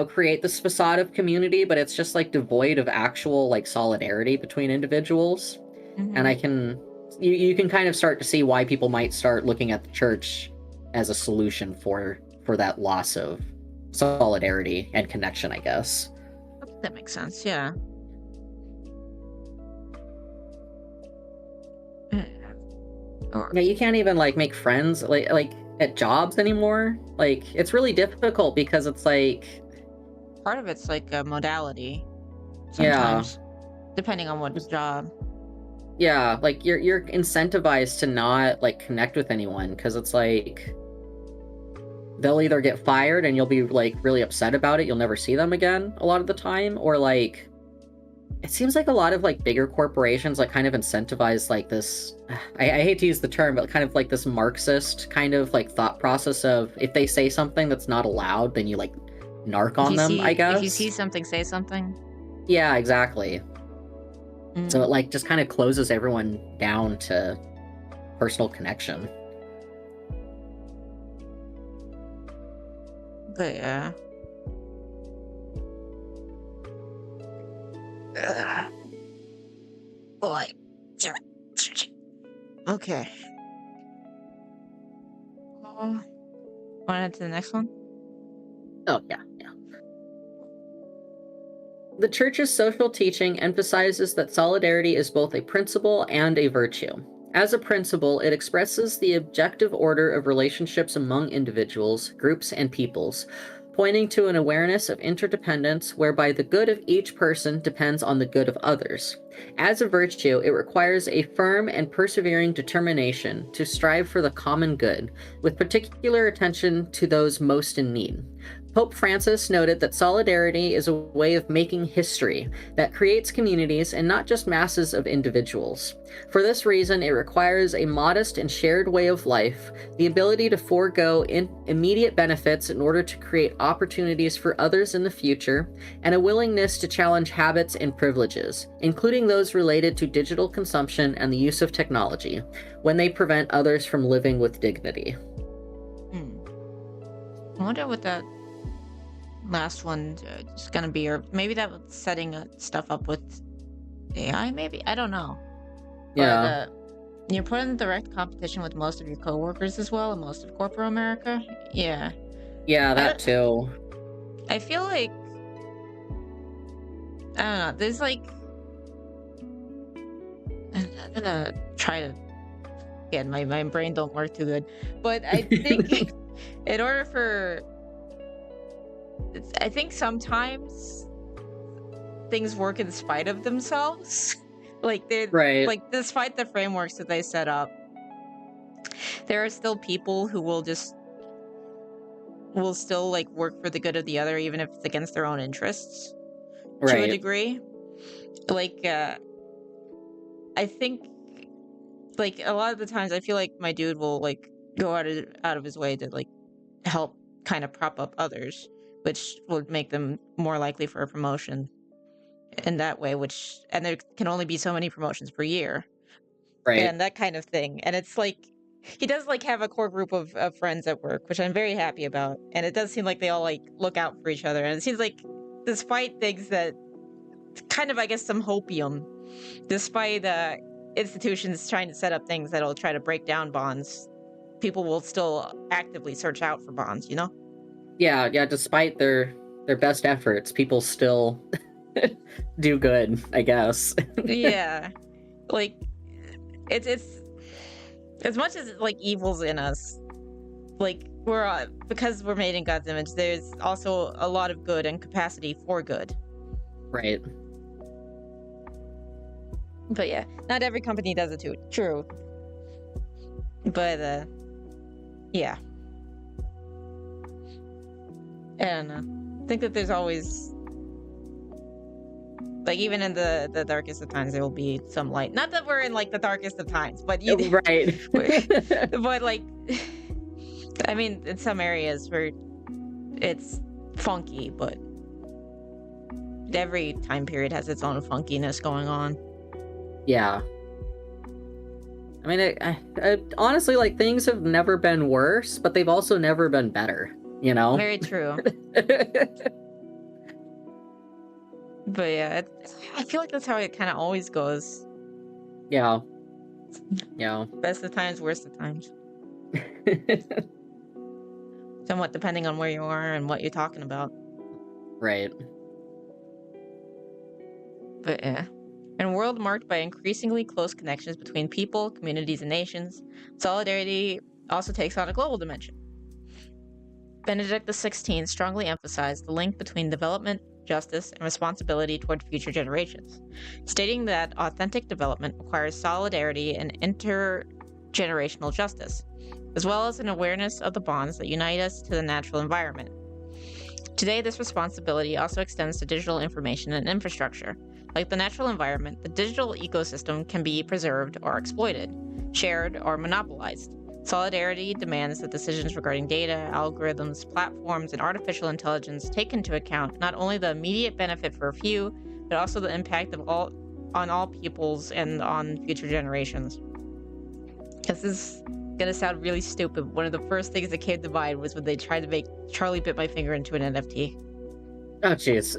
create this facade of community, but it's just like devoid of actual like solidarity between individuals. And Mm-hmm. you can kind of start to see why people might start looking at the church as a solution for that loss of solidarity and connection, I guess. That makes sense. Yeah. Or Yeah, you can't even like make friends like at jobs anymore. Like it's really difficult because it's like part of it's like a modality yeah, sometimes, depending on what job. yeah, like you're incentivized to not like connect with anyone because it's like they'll either get fired and you'll be like really upset about it, you'll never see them again a lot of the time, or like it seems like a lot of like bigger corporations like kind of incentivize like this I hate to use the term, but kind of like this Marxist kind of like thought process of if they say something that's not allowed, then you like narc on them, I If you guess. see something, say something. Yeah, exactly. So Mm. it like just kind of closes everyone down to personal connection. But yeah. Ugh. Boy. Okay. Want to the next one? Oh, yeah, yeah. The Church's social teaching emphasizes that solidarity is both a principle and a virtue. As a principle, it expresses the objective order of relationships among individuals, groups, and peoples, pointing to an awareness of interdependence whereby the good of each person depends on the good of others. As a virtue, it requires a firm and persevering determination to strive for the common good, with particular attention to those most in need. Pope Francis noted that solidarity is a way of making history that creates communities and not just masses of individuals. For this reason, it requires a modest and shared way of life, the ability to forego immediate benefits in order to create opportunities for others in the future, and a willingness to challenge habits and privileges, including those related to digital consumption and the use of technology, when they prevent others from living with dignity. I wonder what that last one is gonna be, or maybe that was setting stuff up with AI. Maybe I don't know, but Yeah. you're put in direct competition with most of your coworkers as well, and most of corporate America. Yeah, Yeah, I that don't. too. I feel like I don't know. There's like I'm gonna try to. Yeah, my brain don't work too good, but I think in order for I think sometimes things work in spite of themselves. Like they Right. like despite the frameworks that they set up, there are still people who will still like work for the good of the other even if it's against their own interests to a Right. degree. Like I think like a lot of the times I feel like my dude will like go out of his way to like help kind of prop up others. which would make them more likely for a promotion in that way, and there can only be so many promotions per year Right. and that kind of thing. And it's like he does like have a core group of friends at work, which I'm very happy about. And it does seem like they all like look out for each other. And it seems like despite things that kind of, I guess, some hopium, despite institutions trying to set up things that'll try to break down bonds, people will still actively search out for bonds, you know? Yeah, despite their best efforts, people still do good, I guess. Yeah. Like it's as much as like evil's in us, like we're because we're made in God's image, there's also a lot of good and capacity for good. Right. But yeah, not every company does it too. True. But yeah. I don't know. I think that there's always, like, even in the darkest of times, there will be some light. Not that we're in like the darkest of times, but Right. but like, I mean, in some areas where it's funky, but every time period has its own funkiness going on. Yeah. I mean, I honestly, like, things have never been worse, but they've also never been better, you know? Very true. But yeah, I feel like that's how it kind of always goes. Yeah. Best of times, worst of times. Somewhat depending on where you are and what you're talking about. Right. But yeah. In a world marked by increasingly close connections between people, communities, and nations, solidarity also takes on a global dimension. Benedict XVI strongly emphasized the link between development, justice, and responsibility toward future generations, stating that authentic development requires solidarity and intergenerational justice, as well as an awareness of the bonds that unite us to the natural environment. Today, this responsibility also extends to digital information and infrastructure. Like the natural environment, the digital ecosystem can be preserved or exploited, shared or monopolized. Solidarity demands that decisions regarding data, algorithms, platforms, and artificial intelligence take into account not only the immediate benefit for a few, but also the impact on all peoples and on future generations. This is gonna sound really stupid. One of the first things that came to mind was when they tried to make Charlie Bit My Finger into an NFT. Oh, jeez.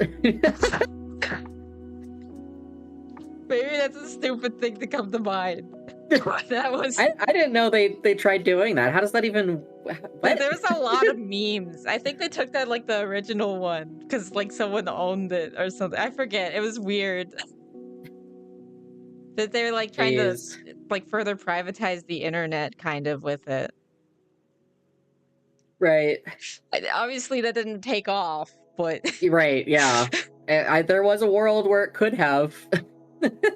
Maybe that's a stupid thing to come to mind. That was. I didn't know they tried doing that. How does that even? What? There was a lot of memes. I think they took that like the original one because like someone owned it or something. I forget. It was weird. That they were like trying to like further privatize the internet kind of with it. Right. Obviously that didn't take off, but Right. Yeah. There was a world where it could have.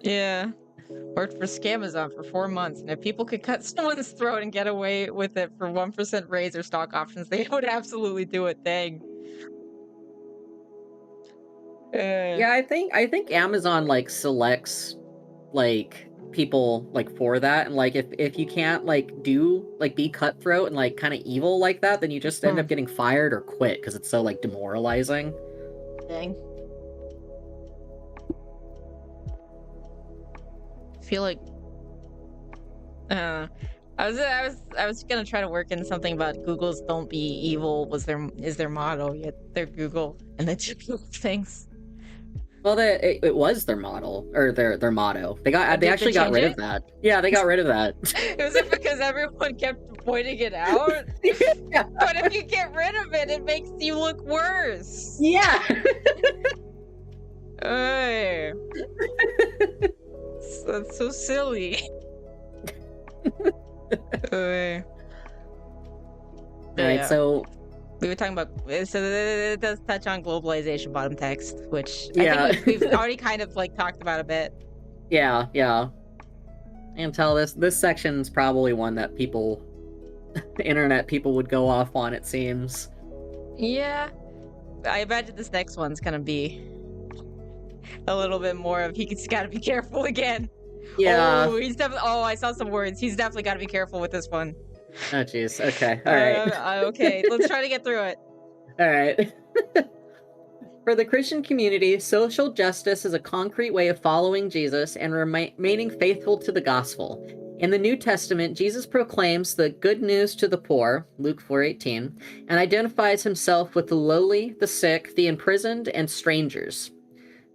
Yeah. Worked for Scamazon for 4 months, and if people could cut someone's throat and get away with it for 1% raise or stock options, they would absolutely do it. Dang. Yeah, I think Amazon like selects like people like for that, and like if you can't like do like be cutthroat and like kind of evil like that, then you just end up getting fired or quit because it's so like demoralizing. Dang. I feel like I was gonna try to work in something about Google's "Don't be evil" is their motto, yet they're Google and they do Google things. Well, it was their model or their motto. They actually got rid of that. Yeah, they got rid of that. Was it because everyone kept pointing it out? Yeah. But if you get rid of it, it makes you look worse. Yeah. Hey. That's so silly. Alright, yeah. So we were talking about, so it does touch on globalization bottom text, which yeah. I think we've already kind of like talked about a bit. Yeah. I can tell this section's probably one that internet people would go off on, it seems. Yeah. I imagine this next one's gonna be a little bit more of he's gotta be careful again. Yeah. Oh, he's definitely. Oh, I saw some words. He's definitely gotta be careful with this one. Oh, jeez. Okay. All right. Okay, let's try to get through it. All right. For the Christian community, social justice is a concrete way of following Jesus and remaining faithful to the gospel. In the New Testament, Jesus proclaims the good news to the poor, Luke 4:18, and identifies himself with the lowly, the sick, the imprisoned, and strangers,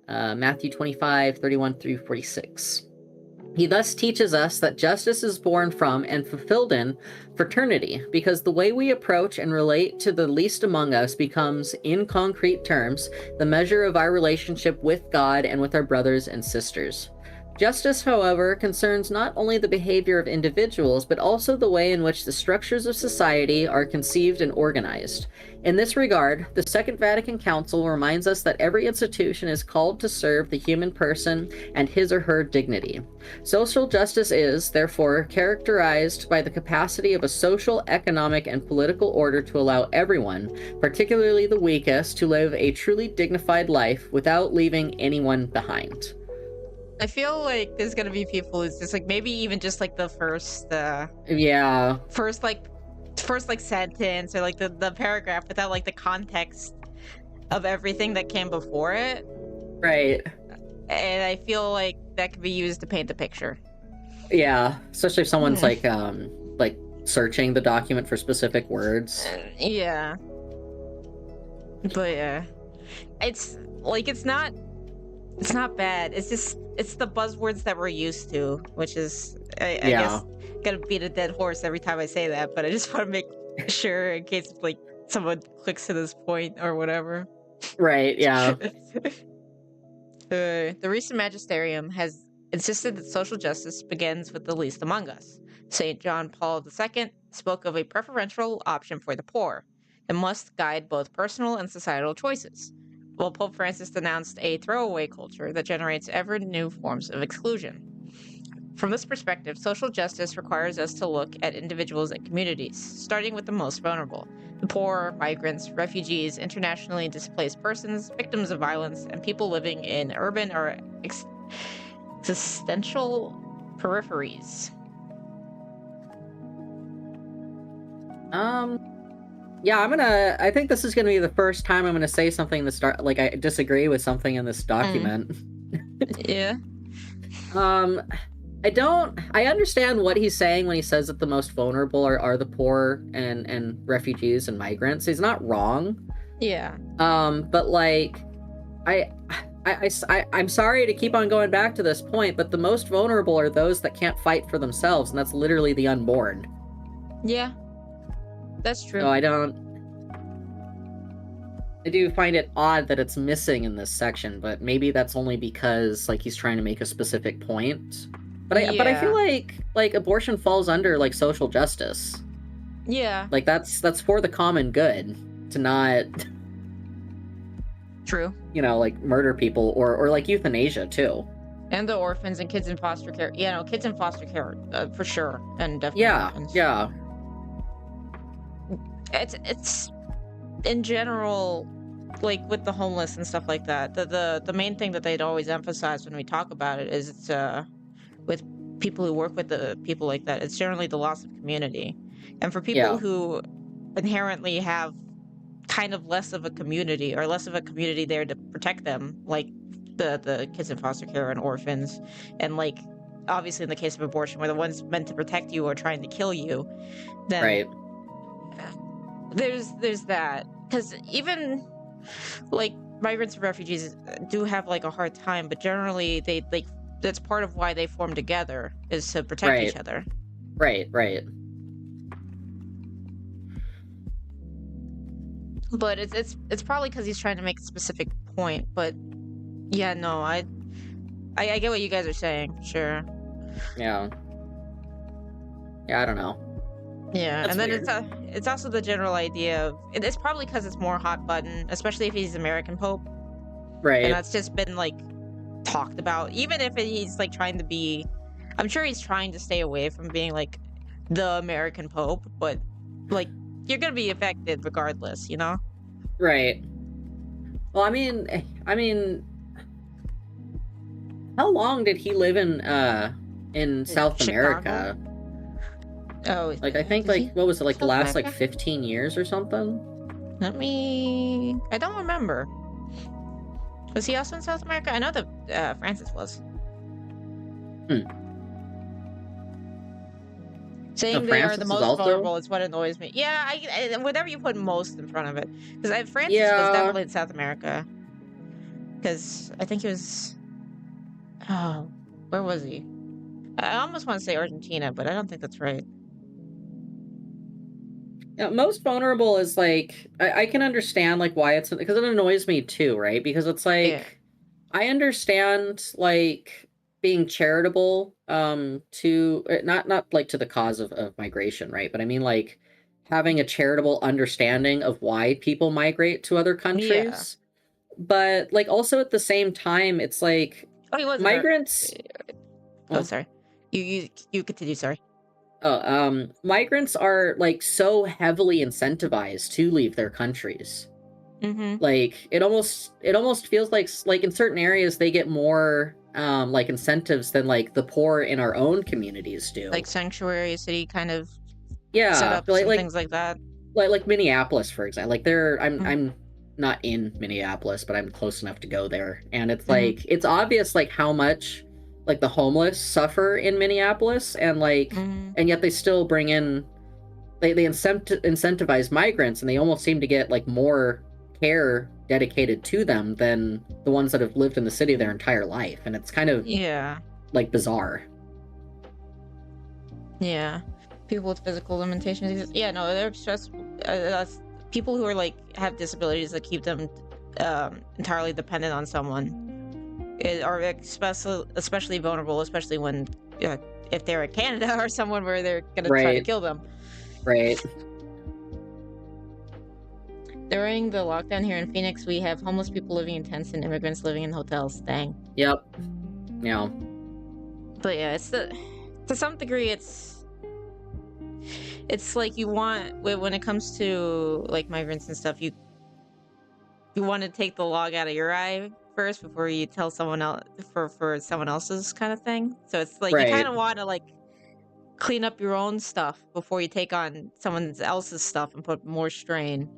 Matthew 25:31 through 46. He thus teaches us that justice is born from and fulfilled in fraternity, because the way we approach and relate to the least among us becomes, in concrete terms, the measure of our relationship with God and with our brothers and sisters. Justice, however, concerns not only the behavior of individuals, but also the way in which the structures of society are conceived and organized. In this regard, the Second Vatican Council reminds us that every institution is called to serve the human person and his or her dignity. Social justice is, therefore, characterized by the capacity of a social, economic, and political order to allow everyone, particularly the weakest, to live a truly dignified life without leaving anyone behind. I feel like there's gonna be people who's just like maybe even just like the first sentence or like the paragraph without like the context of everything that came before it. Right. And I feel like that could be used to paint the picture. Yeah, especially if someone's like searching the document for specific words. Yeah. But yeah. It's not bad. It's the buzzwords that we're used to, which is I guess gonna beat a dead horse every time I say that, but I just want to make sure in case like someone clicks to this point or whatever. Right, yeah. The recent magisterium has insisted that social justice begins with the least among us. St. John Paul II spoke of a preferential option for the poor that must guide both personal and societal choices, while Pope Francis denounced a throwaway culture that generates ever new forms of exclusion. From this perspective, social justice requires us to look at individuals and communities, starting with the most vulnerable: the poor, migrants, refugees, internationally displaced persons, victims of violence, and people living in urban or existential peripheries. Yeah, I think this is gonna be the first time I'm gonna say something that's I disagree with something in this document. Yeah. I understand what he's saying when he says that the most vulnerable are the poor and refugees and migrants. He's not wrong. Yeah. But like, I'm sorry to keep on going back to this point, but the most vulnerable are those that can't fight for themselves, and that's literally the unborn. Yeah. That's true. So I do find it odd that it's missing in this section, but maybe that's only because like he's trying to make a specific point. But I feel like abortion falls under like social justice. Yeah. Like that's for the common good to not True. Like murder people or like euthanasia too. And the orphans and kids in foster care. Yeah, no, kids in foster care for sure, and definitely. Yeah, orphans. yeah. It's in general, like with the homeless and stuff like that. The main thing that they'd always emphasize when we talk about it is it's with people who work with the people like that, it's generally the loss of community, and for people who inherently have kind of less of a community or less of a community there to protect them, like the kids in foster care and orphans, and like obviously in the case of abortion where the ones meant to protect you are trying to kill you, then right. There's that, because even like migrants and refugees do have like a hard time, but generally they like that's part of why they form together is to protect each other. Right. But it's probably because he's trying to make a specific point. But yeah, no, I get what you guys are saying. Sure. Yeah, I don't know. Yeah, That's and then weird. it's also the general idea of it's probably because it's more hot button, especially if he's American Pope, Right. and that's just been like talked about. Even if he's like trying to be, I'm sure he's trying to stay away from being like the American Pope, but like you're gonna be affected regardless, you know? Right. Well, I mean, how long did he live in South Chicago? America? Oh, Like I think did like he? what was it, like the South last like America? 15 years or something? I don't remember. Was he also in South America? I know that Francis was. Hmm. Saying they are the Francis is most also. vulnerable is what annoys me. Yeah, whenever you put most in front of it, because Francis was Yeah. definitely in South America. Because I think he was. Oh, where was he? I almost want to say Argentina, but I don't think that's right. Yeah, most vulnerable is like I can understand like why it's because it annoys me too, right? Because it's Yeah. like I understand like being charitable to not like to the cause of migration, right? But I mean like having a charitable understanding of why people migrate to other Yeah. countries. But like also at the same time, it's like Oh, he wasn't. migrants. Oh, Well, sorry. You continue. Sorry. migrants are like so heavily incentivized to leave their countries. Mm-hmm. Like it almost feels like in certain areas they get more like incentives than like the poor in our own communities do. Like sanctuary city kind of Yeah, setups like and like things like that. like Minneapolis, for example. Like there, Mm-hmm. I'm not in Minneapolis, but I'm close enough to go there, and it's Mm-hmm. like it's obvious like how much like the homeless suffer in Minneapolis, and like Mm-hmm. and yet they still bring in they incentivize migrants, and they almost seem to get like more care dedicated to them than the ones that have lived in the city their entire life, and it's kind of Yeah. like bizarre. Yeah. People with physical limitations. Yeah, no, they're stressful. That's people who are like have disabilities that keep them entirely dependent on someone are especially vulnerable, especially when uh, if they're in Canada or someone where they're gonna try to Right, kill them. right. During the lockdown here in Phoenix, we have homeless people living in tents and immigrants living in hotels. Dang. Yep. Yeah. But yeah, to some degree, it's like you want when it comes to like migrants and stuff, you want to take the log out of your eye first before you tell someone else for someone else's kind of thing. So it's like you kind Right. of want to like clean up your own stuff before you take on someone else's stuff and put more strain to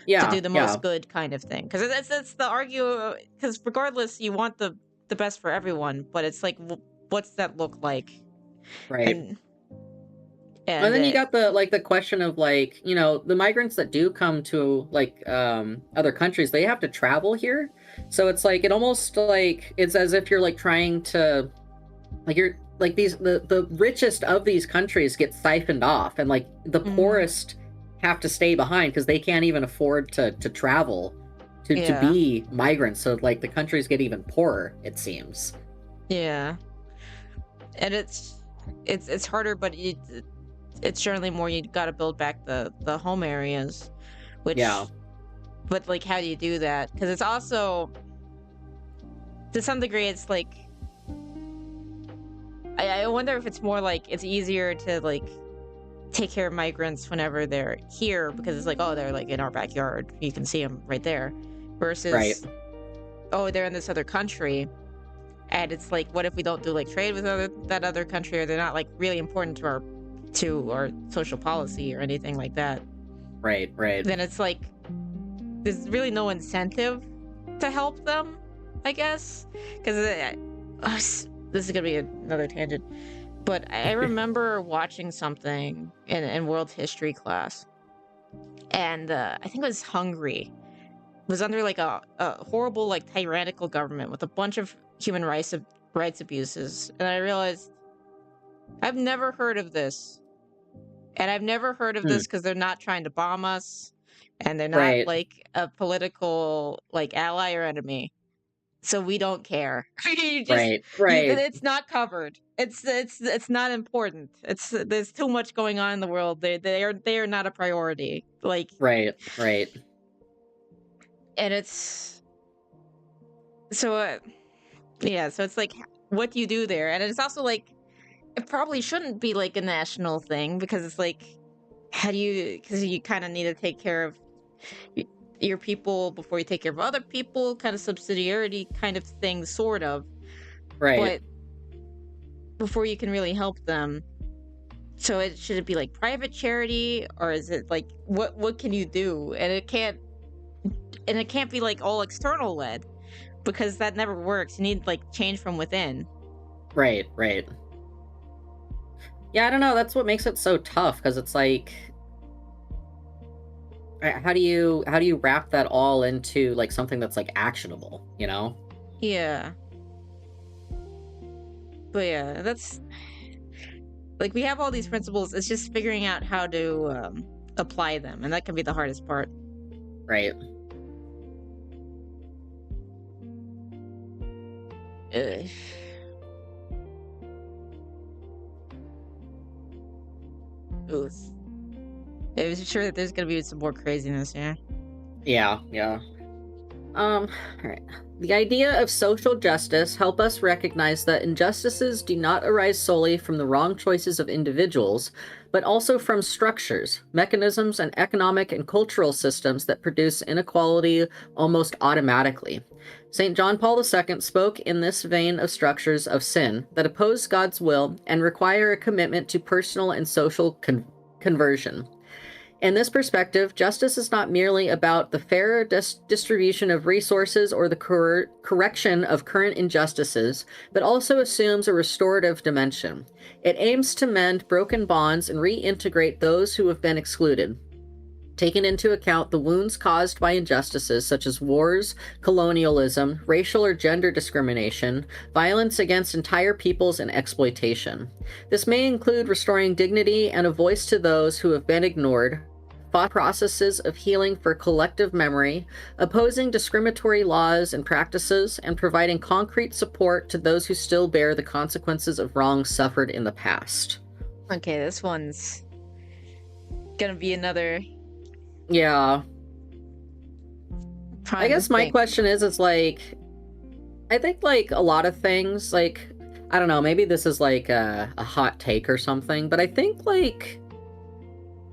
Yeah. do the Yeah. most good kind of thing. Because it's the argue. Because regardless, you want the best for everyone, but it's like, what's that look like? Right. And And and then you got the like the question of like, the migrants that do come to like other countries, they have to travel here. So it's like it almost like it's as if you're like trying to like you're like the richest of these countries get siphoned off, and like the mhm, poorest have to stay behind because they can't even afford to travel to yeah, be migrants. So like the countries get even poorer, it seems. yeah, and it's harder, but it's certainly more. You got to build back the home areas, Yeah. which, but like, how do you do that? Because it's also to some degree, it's like I wonder if it's more like it's easier to like take care of migrants whenever they're here because it's like, oh, they're like in our backyard, you can see them right there, Right. versus, oh, they're in this other country, and it's like, what if we don't do like trade with that other country, or they're not like really important to our social policy or anything like that? Right. Right. Then it's like there's really no incentive to help them, I guess, because this is gonna be another tangent. But I remember watching something in world history class, and I think it was Hungary. It was under like a horrible, like tyrannical government with a bunch of human rights abuses, and I realized I've never heard of this, and I've never heard of Hmm. this because they're not trying to bomb us, and they're not Right. like a political like ally or enemy. So we don't care. You just Right. Right. it's not covered. It's not important. There's too much going on in the world. They are not a priority. Like, Right. Right. and it's so yeah. So it's like, what do you do there? And it's also like it probably shouldn't be like a national thing because it's like, how do you? Because you kind of need to take care of y- your people before you take care of other people. Kind of subsidiarity kind of thing, sort of. Right. But before you can really help them. So should it be like private charity, or is it like what can you do? And it can't. and it can't be like all external led, because that never works. You need like change from within. Right. Yeah, I don't know. That's what makes it so tough, because it's like, how do you wrap that all into like something that's like actionable, you know? Yeah. But yeah, that's like, we have all these principles. It's just figuring out how to apply them, and that can be the hardest part. Right. Ugh. Oof. I was sure that there's gonna be some more craziness here. Yeah. All right. The idea of social justice help us recognize that injustices do not arise solely from the wrong choices of individuals, but also from structures, mechanisms, and economic and cultural systems that produce inequality almost automatically. St. John Paul II spoke in this vein of structures of sin that oppose God's will and require a commitment to personal and social conversion. In this perspective, justice is not merely about the fair distribution of resources or the correction of current injustices, but also assumes a restorative dimension. It aims to mend broken bonds and reintegrate those who have been excluded, taking into account the wounds caused by injustices such as wars, colonialism, racial or gender discrimination, violence against entire peoples, and exploitation. This may include restoring dignity and a voice to those who have been ignored, processes of healing for collective memory, opposing discriminatory laws and practices, and providing concrete support to those who still bear the consequences of wrongs suffered in the past. Okay, this one's gonna be another. Yeah. I guess my question is, it's like, I think like a lot of things, like, I don't know, maybe this is like a hot take or something, but I think like,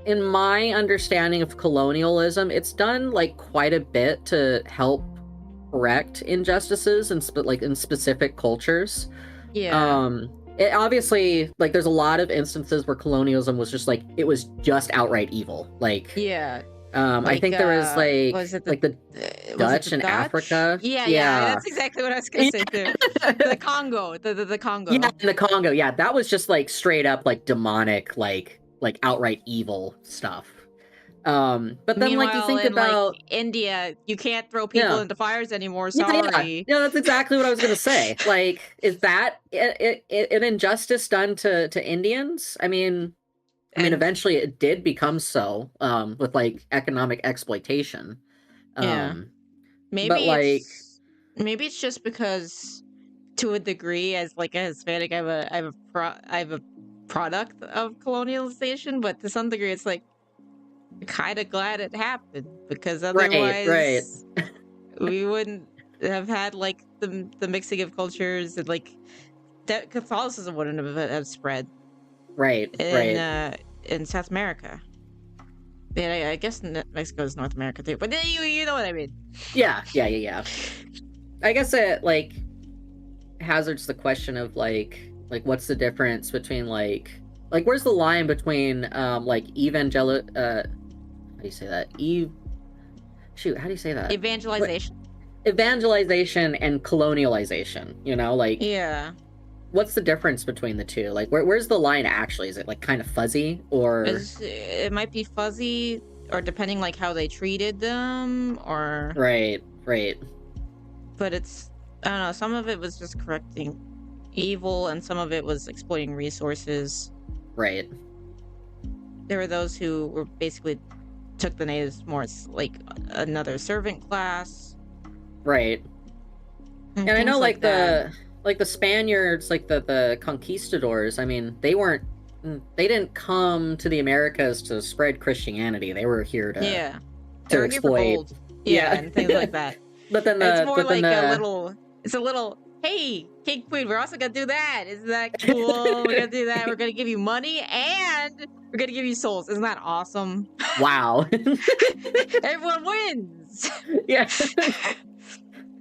in my understanding of colonialism, it's done like quite a bit to help correct injustices in specific cultures. Yeah. It obviously, like, there's a lot of instances where colonialism was just like, it was just outright evil. Like, yeah. I think there was like, was it the Dutch in Africa. Yeah, that's exactly what I was gonna say too. The Congo, the Congo. Yeah, in the Congo. Yeah, that was just like straight up like demonic, like outright evil stuff. But then, meanwhile, like, you think about like, India, you can't throw people into fires anymore. Sorry. Yeah, that's exactly what I was gonna say. Like, is that an injustice done to Indians? I mean, eventually it did become so, with like economic exploitation. Yeah. Maybe it's just because, to a degree, as like a Hispanic, I have a product of colonialization, but to some degree, it's like, kind of glad it happened, because otherwise we wouldn't have had like the mixing of cultures, and like that Catholicism wouldn't have spread in South America. Yeah, I guess Mexico is North America too, but you know what I mean. Yeah. I guess it like hazards the question of like what's the difference between like where's the line between like evangelical how do you say that? How do you say that? Evangelization and colonialization, you know, like, yeah. What's the difference between the two? Like, where's the line actually? Is it like kind of fuzzy, or it might be fuzzy, or depending like how they treated them, or right. But it's, I don't know, some of it was just correcting evil, and some of it was exploiting resources. Right. There were those who were basically took the natives more as like another servant class. Right. And I know like the Spaniards, like the conquistadors, I mean, they didn't come to the Americas to spread Christianity. They were here to exploit. Yeah, and things like that. But then it's more like it's a little, hey, King Queen, we're also gonna do that. Isn't that cool? We're gonna do that. We're gonna give you money, and we're gonna give you souls. Isn't that awesome? Wow. Everyone wins. Yeah.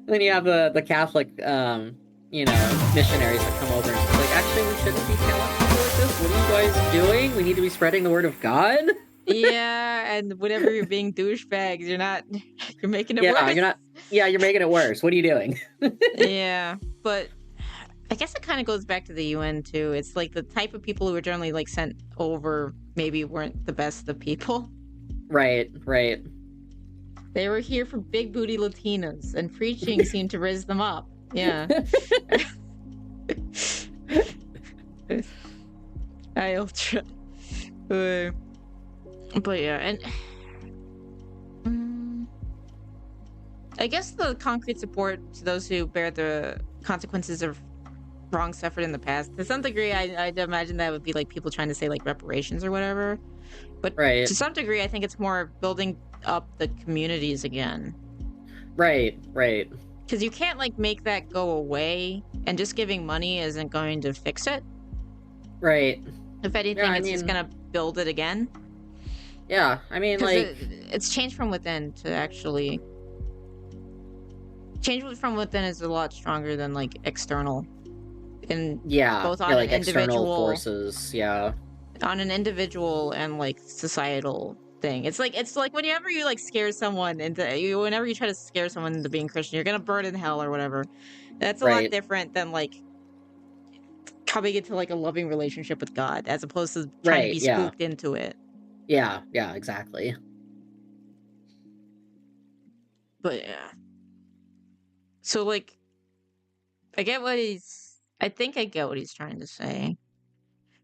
Then you have the Catholic missionaries that come over and like, actually, we shouldn't be telling people like this. What are you guys doing? We need to be spreading the word of God. Yeah, and whenever you're being douchebags, you're making it Yeah, worse. you're not. Yeah, you're making it worse. What are you doing? Yeah, but I guess it kind of goes back to the UN too. It's like the type of people who were generally like sent over maybe weren't the best of people. Right, right. They were here for big booty Latinas, and preaching seemed to raise them up. Yeah. I ultra. But yeah, and I guess the concrete support to those who bear the consequences of wrong suffered in the past. To some degree, I'd imagine that would be like people trying to say like reparations or whatever. But Right, to some degree, I think it's more building up the communities again. right, right, Because you can't like make that go away, and just giving money isn't going to fix it. right. If Yeah, anything, I it's just mean, gonna build it again. yeah, I mean, Because like, it's changed from within to actually change from within is a lot stronger than like external, in yeah, both yeah, on an like external individual, forces. Yeah, and like societal thing. It's like whenever you like scare someone whenever you try to scare someone into being Christian, you're gonna burn in hell or whatever. That's a lot right. different than like coming into like a loving relationship with God, as opposed to trying to Right, be yeah. spooked into it. Yeah, yeah, exactly. But yeah, so like I think I get what he's trying to say,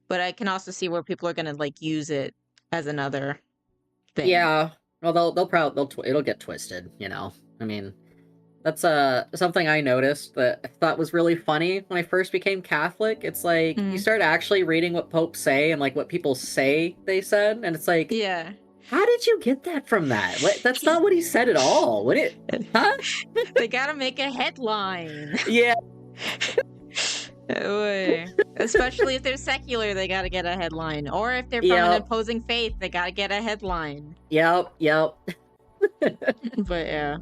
but I can also see where people are gonna like use it as another thing. Yeah. Well, they'll probably it'll get twisted, you know. I mean, that's something I noticed that I thought was really funny when I first became Catholic. It's like you Mm. start actually reading what popes say and like what people say they said, and it's like, Yeah. how did you get that from that? What? That's not what he said at all. What it? Huh? They gotta make a headline. Yeah. Oy. Especially if they're secular, they gotta get a headline. Or if they're from an Yep. opposing faith, they gotta get a headline. Yep. Yep. But yeah.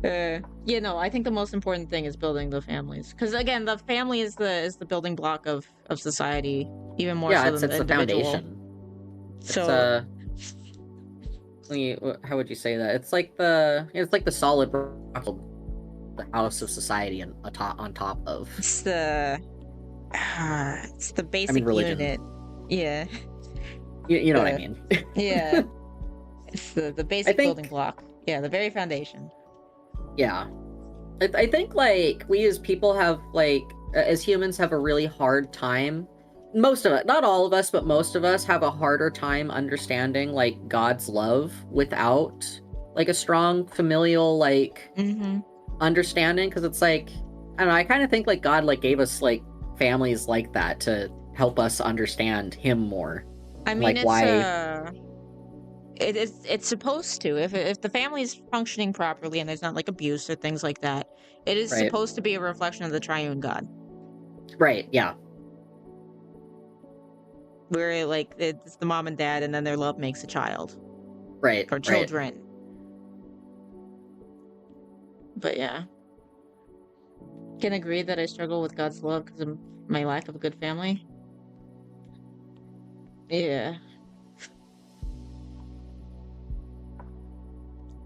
I think the most important thing is building the families. Because again, the family is the building block of society, even more Yeah. so It's than the the individual. foundation. It's So how would you say that? It's like the solid rock, the house of society and on top of. it's the I mean, basic religion. unit. Yeah. You know what I Uh, mean? yeah. It's the I basic building think, block. Yeah, the very foundation. yeah. I think like we as people have as humans have a really hard time. Most of it, not all of us, but most of us have a harder time understanding like God's love without like a strong familial Mm-hmm. understanding, because it's like I don't know, I kind of think like God like gave us like families like that to help us understand him more. I mean, Like why it's supposed to. If the family is functioning properly and there's not like abuse or things like that, it is right. supposed to be a reflection of the triune God. Right, yeah. Where like it's the mom and dad, and then their love makes a child Right, or right. children. But yeah, can agree that I struggle with God's love because of my lack of a good family. Yeah.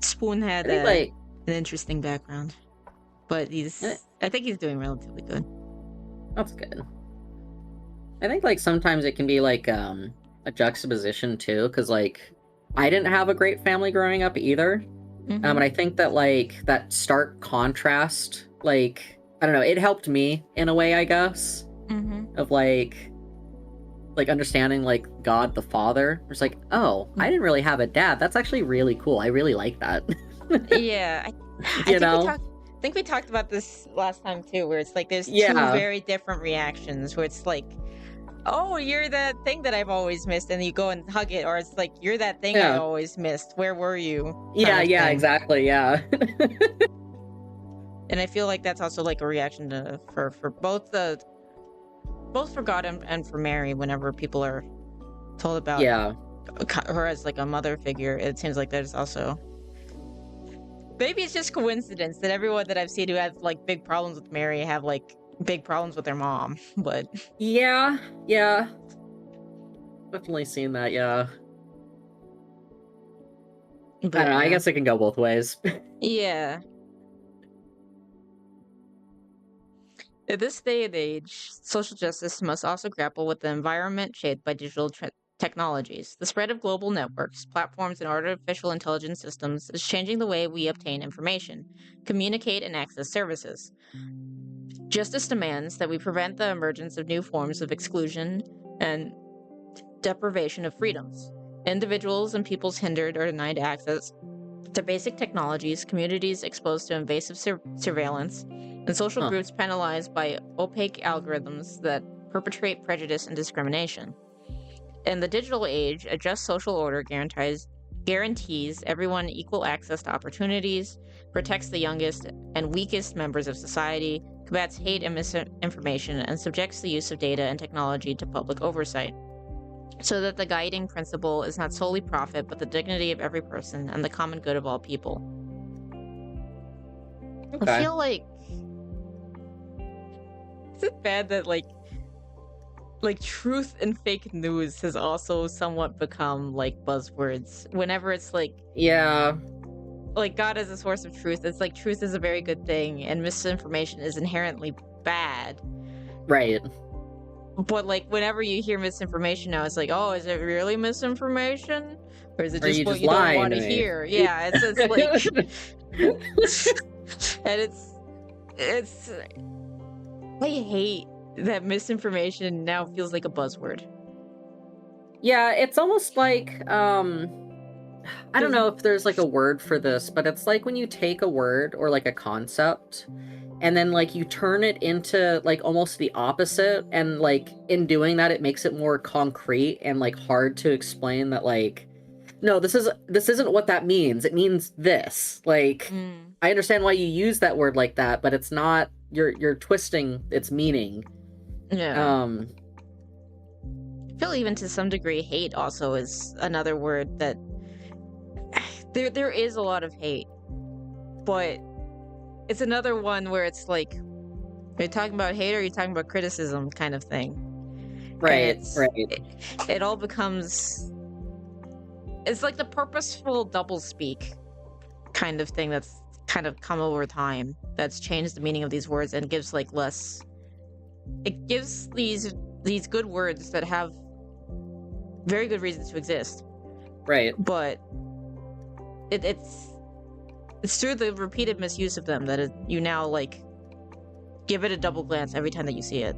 Spoon I had think like an interesting background, but I think he's doing relatively good. that's good. I think like sometimes it can be like a juxtaposition too, because like I didn't have a great family growing up either. Mm-hmm. And I think that like that stark contrast, like I don't know, it helped me in a way, I guess, Mm-hmm. of like understanding like God the Father. It's like, oh, I didn't really have a dad. That's actually really cool. I really like that. Yeah, I think we talked about this last time too, where it's like there's two Yeah. very different reactions. Where it's like, oh, you're that thing that I've always missed, and you go and hug it, or it's like you're that thing I Yeah. always missed. Where were you? Yeah, yeah, thing. exactly. Yeah. And I feel like that's also like a reaction for both for God and for Mary. Whenever people are told about Yeah. her as like a mother figure, it seems like there's also, maybe it's just coincidence that everyone that I've seen who has like big problems with Mary have like big problems with their mom. But Yeah, yeah. Definitely seen that, yeah. I But don't know. I yeah. guess it can go both ways. Yeah. In this day and age, social justice must also grapple with the environment shaped by digital technologies. The spread of global networks, platforms, and artificial intelligence systems is changing the way we obtain information, communicate, and access services. Justice demands that we prevent the emergence of new forms of exclusion and deprivation of freedoms. Individuals and peoples hindered or denied access to basic technologies, communities exposed to invasive surveillance, and social Huh. groups penalized by opaque algorithms that perpetrate prejudice and discrimination. In the digital age, a just social order guarantees everyone equal access to opportunities, protects the youngest and weakest members of society, combats hate and misinformation, and subjects the use of data and technology to public oversight, so that the guiding principle is not solely profit, but the dignity of every person and the common good of all people. I Okay. feel like, is it bad that like truth and fake news has also somewhat become like buzzwords whenever it's Yeah. like God is a source of truth. It's like truth is a very good thing and misinformation is inherently bad. Right. But like whenever you hear misinformation now, it's like, oh, is it really misinformation? Or is it Are just you what just you don't lying want to to me? hear? Yeah, it's like and it's I hate that misinformation now feels like a buzzword. Yeah, it's almost like I don't 'Cause- know if there's like a word for this, but it's like when you take a word or like a concept and then like you turn it into like almost the opposite, and like in doing that it makes it more concrete and like hard to explain that like no, this isn't what that means. It means this. Like Mm, I understand why you use that word like that, but it's not, you're twisting its meaning. yeah. I feel even to some degree hate also is another word that there is a lot of hate, but it's another one where it's like, are you talking about hate or are you talking about criticism kind of thing? And Right. it all becomes, it's like the purposeful doublespeak kind of thing that's kind of come over time, that's changed the meaning of these words and gives like less, it gives these good words that have very good reasons to exist, Right. but it's through the repeated misuse of them that you now like give it a double glance every time that you see it,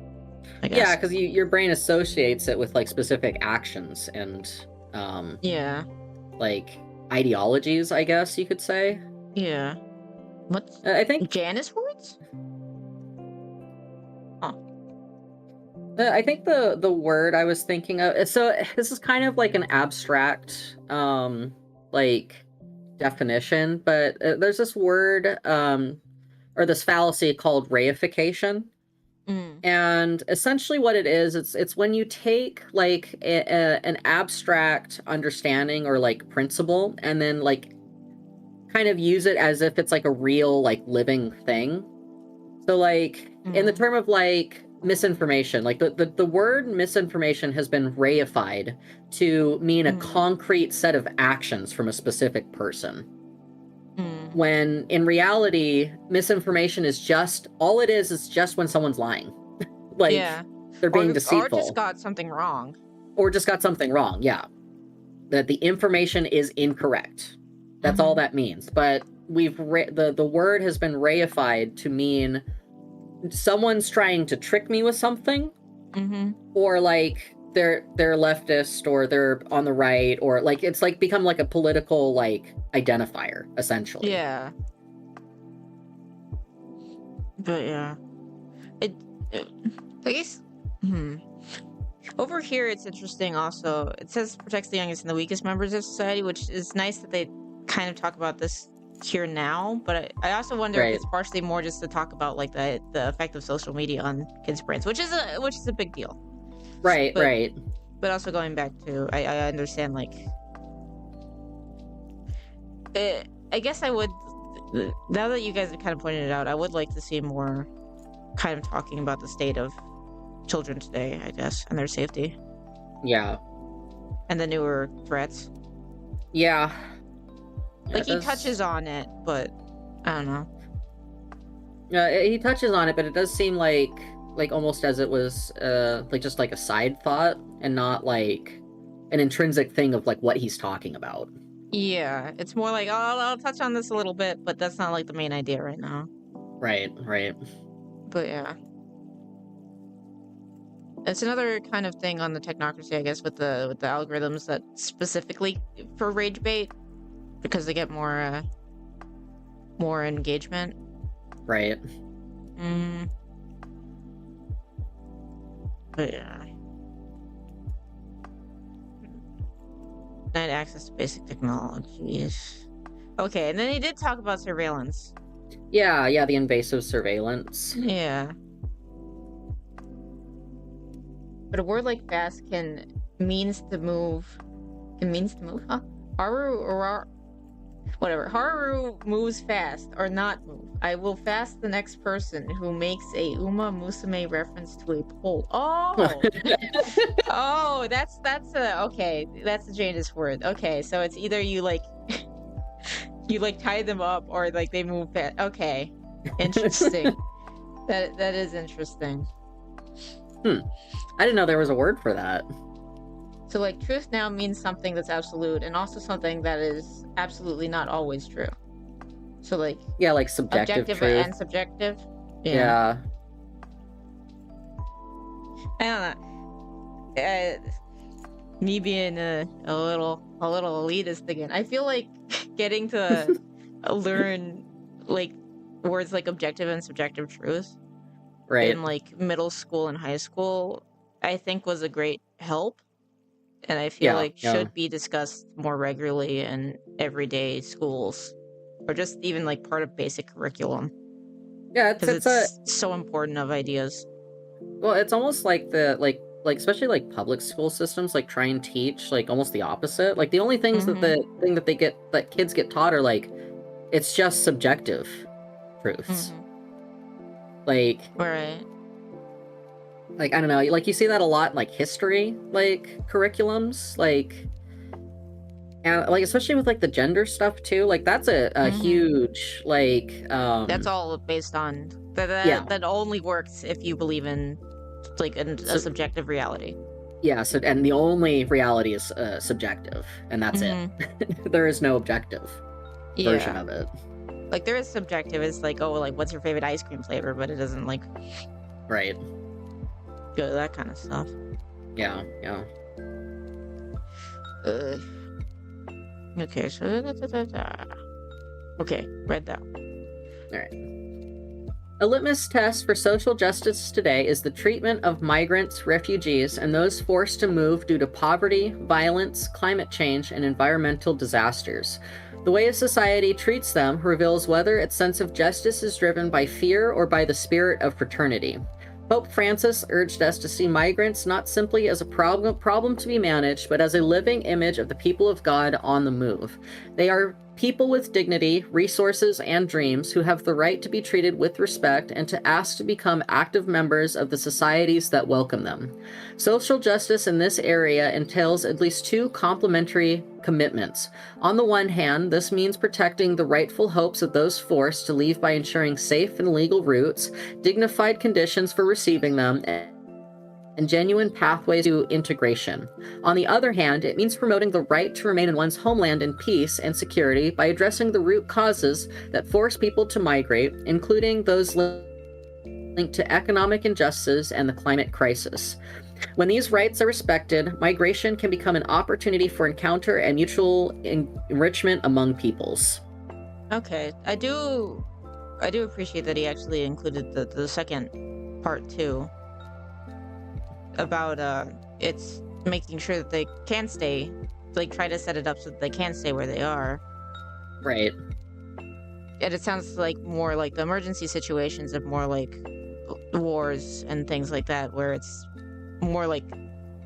I guess. Yeah, because your brain associates it with like specific actions and Yeah. like ideologies, I guess you could say. Yeah. What's I think Janice words? Huh. I think the word I was thinking of, so this is kind of like an abstract like definition, but there's this word or this fallacy called reification. Mm. And essentially what it is, it's when you take like an abstract understanding or like principle and then like kind of use it as if it's like a real like living thing. So like in the term of like misinformation, like the word misinformation has been reified to mean a concrete set of actions from a specific person. When in reality, misinformation is just, all it is just when someone's lying. Like, yeah. they're being Or deceitful. just got something wrong. Or just got something wrong, yeah. That the information is incorrect. That's all that means. But the word has been reified to mean someone's trying to trick me with something, or like they're leftist or they're on the right, or like it's like become like a political like identifier essentially. Yeah. But yeah, it I guess. Over here, it's interesting. Also, it says protects the youngest and the weakest members of society, which is nice that they kind of talk about this here now. But I also wonder if it's partially more just to talk about like the effect of social media on kids' brains, which is a big deal. Right. But also going back to, I understand like, I guess I would, now that you guys have kind of pointed it out, I would like to see more kind of talking about the state of children today, I guess, and their safety. Yeah. And the newer threats. Yeah. Like, he touches on it, but I don't know. He touches on it, but it does seem like almost as it was like just like a side thought and not like an intrinsic thing of like what he's talking about. Yeah, it's more like, oh, I'll touch on this a little bit, but that's not like the main idea right now. Right. But yeah. It's another kind of thing on the technocracy, I guess, with the algorithms that specifically for rage bait, because they get more engagement. Right. But yeah. Denied access to basic technologies. Okay, and then he did talk about surveillance. Yeah, the invasive surveillance. Yeah. But a word like fast means to move, huh? Haru moves fast or not move. I will fast the next person who makes a Uma Musume reference to a pole. Oh! Oh, that's okay. That's a Janus word. Okay, so it's either you like you like tie them up or like they move fast. Okay. Interesting. That is interesting. I didn't know there was a word for that. So, like, truth now means something that's absolute and also something that is absolutely not always true. So, like... Yeah, like subjective objective truth. and subjective. Yeah. I don't know. Me being a little elitist again. I feel like getting to learn, like, words like objective and subjective truth in, like, middle school and high school, I think was a great help. And I feel like should be discussed more regularly in everyday schools, or just even like part of basic curriculum. Yeah, it's so important of ideas. Well, it's almost like the like especially like public school systems like try and teach like almost the opposite. Like the only things that kids get taught are like it's just subjective truths. Like right. Like, I don't know, like, you see that a lot in, like, history, like, curriculums, like, and, like, especially with, like, the gender stuff, too, like, that's a huge, like, That's all based on, that only works if you believe in, like, a subjective reality. Yeah, so, and the only reality is subjective, and that's it. There is no objective version of it. Like, there is subjective, it's like, oh, like, what's your favorite ice cream flavor, but it doesn't, like... Right. Good, that kind of stuff. Yeah. Okay, so okay, read that. All right. A litmus test for social justice today is the treatment of migrants, refugees, and those forced to move due to poverty, violence, climate change, and environmental disasters. The way a society treats them reveals whether its sense of justice is driven by fear or by the spirit of fraternity. Pope Francis urged us to see migrants not simply as a problem to be managed, but as a living image of the people of God on the move. They are people with dignity, resources, and dreams who have the right to be treated with respect and to ask to become active members of the societies that welcome them. Social justice in this area entails at least two complementary commitments. On the one hand, this means protecting the rightful hopes of those forced to leave by ensuring safe and legal routes, dignified conditions for receiving them, and genuine pathways to integration. On the other hand, it means promoting the right to remain in one's homeland in peace and security by addressing the root causes that force people to migrate, including those linked to economic injustice and the climate crisis. When these rights are respected, migration can become an opportunity for encounter and mutual enrichment among peoples. Okay, I do appreciate that he actually included the second part too. About it's making sure that they can stay, like try to set it up so that they can stay where they are. Right. And it sounds like more like the emergency situations of more like wars and things like that, where it's more like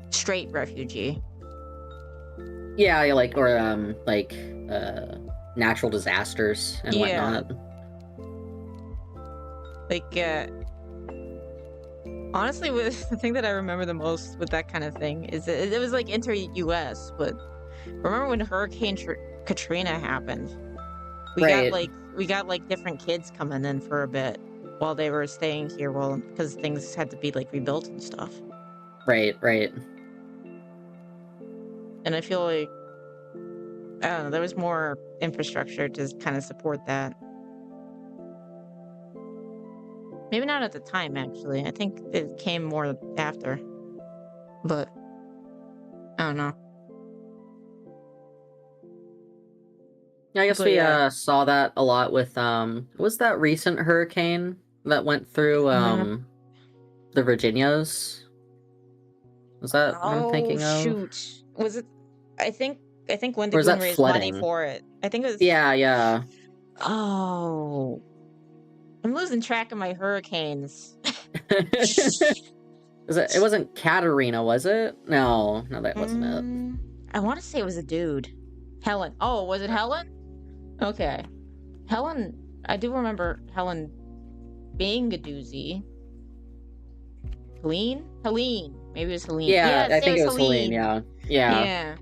straight refugee. Yeah, like natural disasters and whatnot. Like honestly, the thing that I remember the most with that kind of thing is it was like inter-US, but remember when Hurricane Katrina happened? Right. We got like different kids coming in for a bit while they were staying here, well, because things had to be like rebuilt and stuff. Right. Right. And I feel like, I don't know, there was more infrastructure to kind of support that. Maybe not at the time, actually. I think it came more after. But I don't know. Yeah, I guess But we yeah. saw that a lot with what was that recent hurricane that went through the Virginias? Was that what I'm Oh thinking of? shoot. Was it I think Wendy Or is Boone that raised money flooding? for it. I think it was Yeah, yeah. Oh. I'm losing track of my hurricanes. It wasn't Katarina, was it? No, that wasn't it. I want to say it was a dude. Helen. Oh, was it Helen? Okay. Helen, I do remember Helen being a doozy. Helene? Helene. Maybe it was Helene. Yeah, Yes, I it think was it was Helene, Helene. yeah. Yeah. Yeah.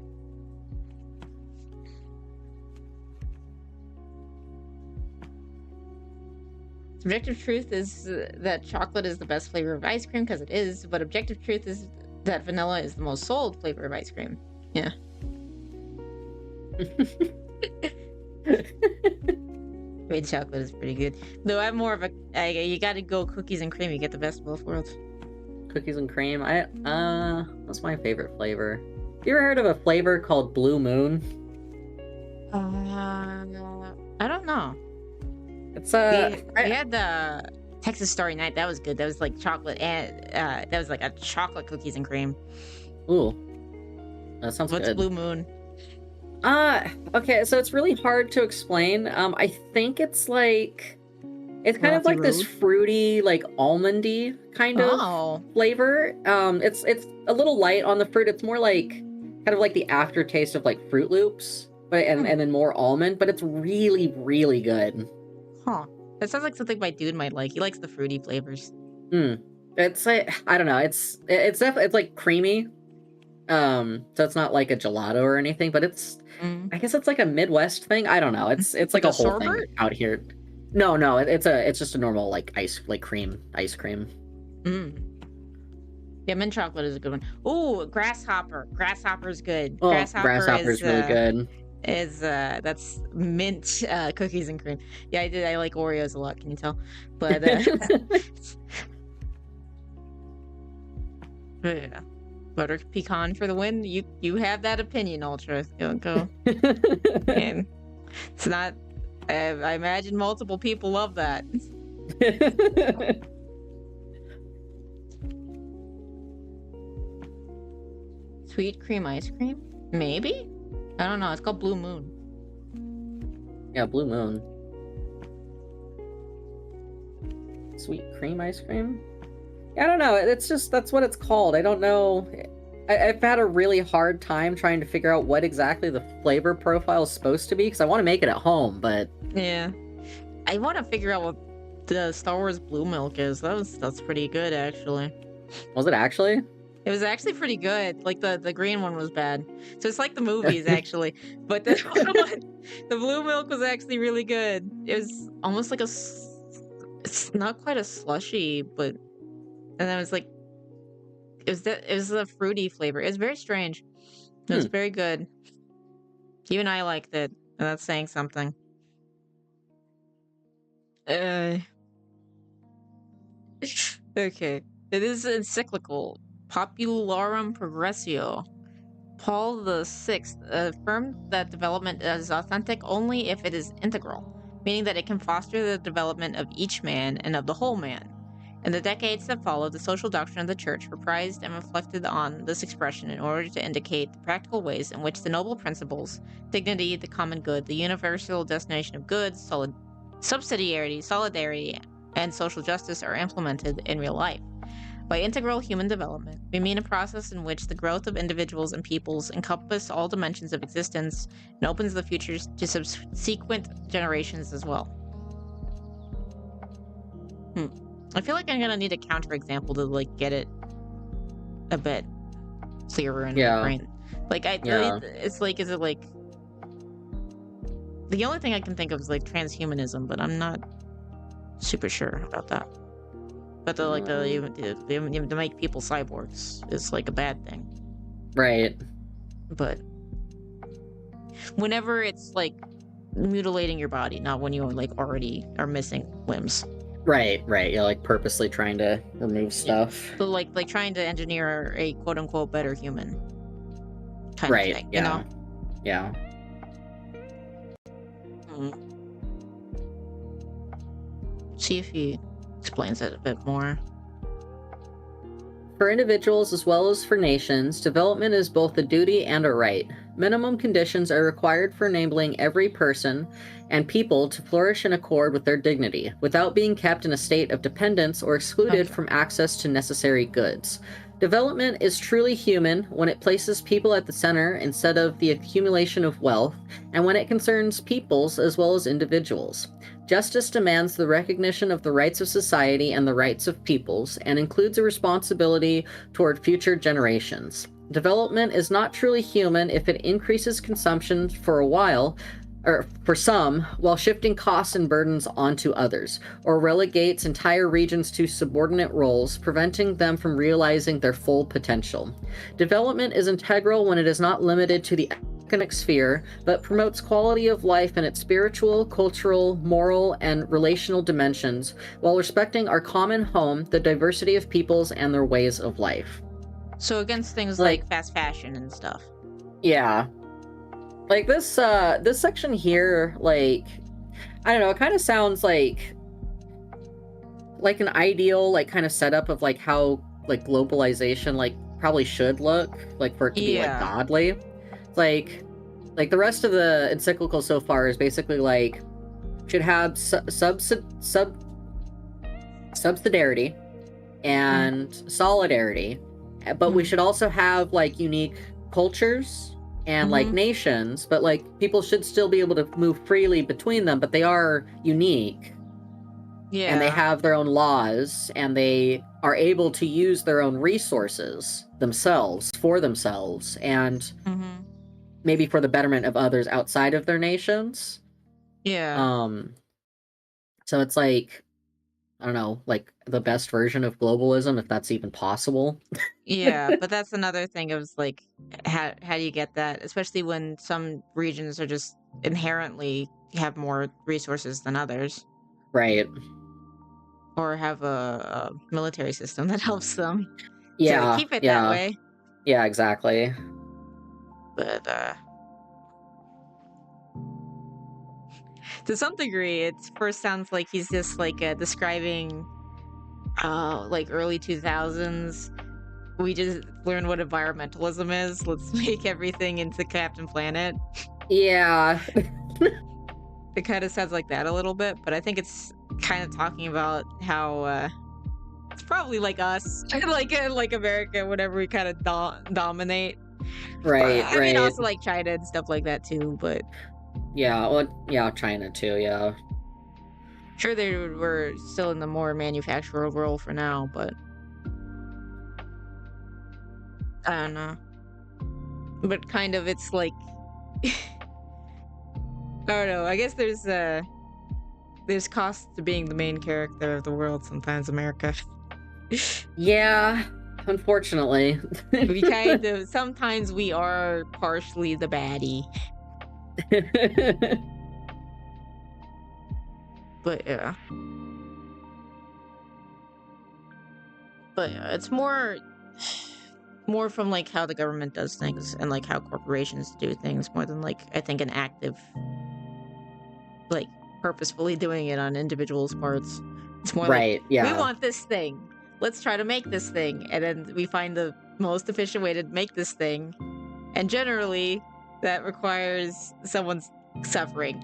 Subjective truth is that chocolate is the best flavor of ice cream because it is, but objective truth is that vanilla is the most sold flavor of ice cream. Yeah. Red chocolate is pretty good. Though I'm more of a you gotta go cookies and cream. You get the best of both worlds. Cookies and cream. What's my favorite flavor? You ever heard of a flavor called Blue Moon? I don't know. It's We had the Texas Story Night. That was good. That was like chocolate and that was like a chocolate cookies and cream. Ooh. That sounds What's good. Blue Moon? Okay, so it's really hard to explain. I think it's like it's kind of Rocky like this Road? fruity, like almondy kind Oh. of flavor. It's a little light on the fruit. It's more like kind of like the aftertaste of like Fruit Loops, but and then more almond, but it's really, really good. Huh. That sounds like something my dude might like. He likes the fruity flavors. It's like I don't know. It's definitely it's like creamy. So it's not like a gelato or anything, but it's I guess it's like a Midwest thing. I don't know. It's like Like a a whole thing sorbet? out here. No, it's just a normal like cream ice cream. Yeah, mint chocolate is a good one. Ooh, grasshopper. Grasshopper is good. Oh, grasshopper is really good. That's mint cookies and cream. Yeah, I like Oreos a lot, can you tell? But yeah. Butter pecan for the win. You have that opinion, Ultra. Go. And it's not I imagine multiple people love that. Sweet cream ice cream? Maybe? I don't know. It's called Blue Moon. Yeah, Blue Moon. Sweet cream ice cream? I don't know. It's just that's what it's called. I don't know. I've had a really hard time trying to figure out what exactly the flavor profile is supposed to be because I want to make it at home, but Yeah. I want to figure out what the Star Wars Blue Milk is. That's pretty good, actually. was it actually? It was actually pretty good. Like the green one was bad. So it's like the movies, actually. But the the blue milk was actually really good. It was almost like it's not quite a slushy, but and then it was like it was a fruity flavor. It was very strange. It was very good. Even I liked it, and that's saying something. Okay. It is encyclical Popularum Progressio. Paul VI affirmed that development is authentic only if it is integral, meaning that it can foster the development of each man and of the whole man. In the decades that followed, the social doctrine of the Church reprised and reflected on this expression in order to indicate the practical ways in which the noble principles, dignity, the common good, the universal destination of goods, subsidiarity, solidarity, and social justice are implemented in real life. By integral human development, we mean a process in which the growth of individuals and peoples encompass all dimensions of existence and opens the futures to subsequent generations as well. I feel like I'm gonna need a counterexample to like get it a bit clearer in my brain. Like it's like, is it like The only thing I can think of is like transhumanism, but I'm not super sure about that. But to make people cyborgs is like a bad thing. Right. But whenever it's like mutilating your body, not when you like already are missing limbs. Right. Yeah, like purposely trying to remove stuff. So like trying to engineer a quote unquote better human kind of thing, yeah. you know? Yeah. See if he explains it a bit more. For individuals as well as for nations, development is both a duty and a right. Minimum conditions are required for enabling every person and people to flourish in accord with their dignity, without being kept in a state of dependence or excluded from access to necessary goods. Development is truly human when it places people at the center instead of the accumulation of wealth, and when it concerns peoples as well as individuals. Justice demands the recognition of the rights of society and the rights of peoples, and includes a responsibility toward future generations. Development is not truly human if it increases consumption for a while, or for some, while shifting costs and burdens onto others, or relegates entire regions to subordinate roles, preventing them from realizing their full potential. Development is integral when it is not limited to the economic sphere, but promotes quality of life in its spiritual, cultural, moral, and relational dimensions, while respecting our common home, the diversity of peoples, and their ways of life. So against things like fast fashion and stuff. Yeah. Like this section here, like, I don't know, it kind of sounds like an ideal, like, kind of setup of like how like globalization like probably should look, like for it to be like godly. Like the rest of the encyclical so far is basically like should have subsidiarity and solidarity, but we should also have like unique cultures and like nations, but like people should still be able to move freely between them, but they are unique. Yeah. And they have their own laws, and they are able to use their own resources themselves for themselves, and maybe for the betterment of others outside of their nations. Yeah. So it's like, I don't know, like the best version of globalism, if that's even possible. Yeah, but that's another thing of like, how do you get that? Especially when some regions are just inherently have more resources than others. Right. Or have a military system that helps them. Yeah. To keep it that way. Yeah, exactly. But to some degree, it first sounds like he's just like describing like early 2000s. We just learned what environmentalism is. Let's make everything into Captain Planet. Yeah. It kind of sounds like that a little bit, but I think it's kind of talking about how it's probably like us, like America, whenever we kind of dominate. Right, I mean, also like China and stuff like that too, but... Yeah, well, yeah, China too, yeah. Sure, they were still in the more manufacturer role for now, but... I don't know. But kind of, it's like... I don't know, I guess there's cost to being the main character of the world sometimes, America. Yeah, unfortunately. We kind of, sometimes we are partially the baddie. But yeah. But yeah, it's more from like how the government does things and like how corporations do things, more than like, I think, an active, like, purposefully doing it on individuals' parts. It's more like, we want this thing, let's try to make this thing, and then we find the most efficient way to make this thing, and generally that requires someone's suffering.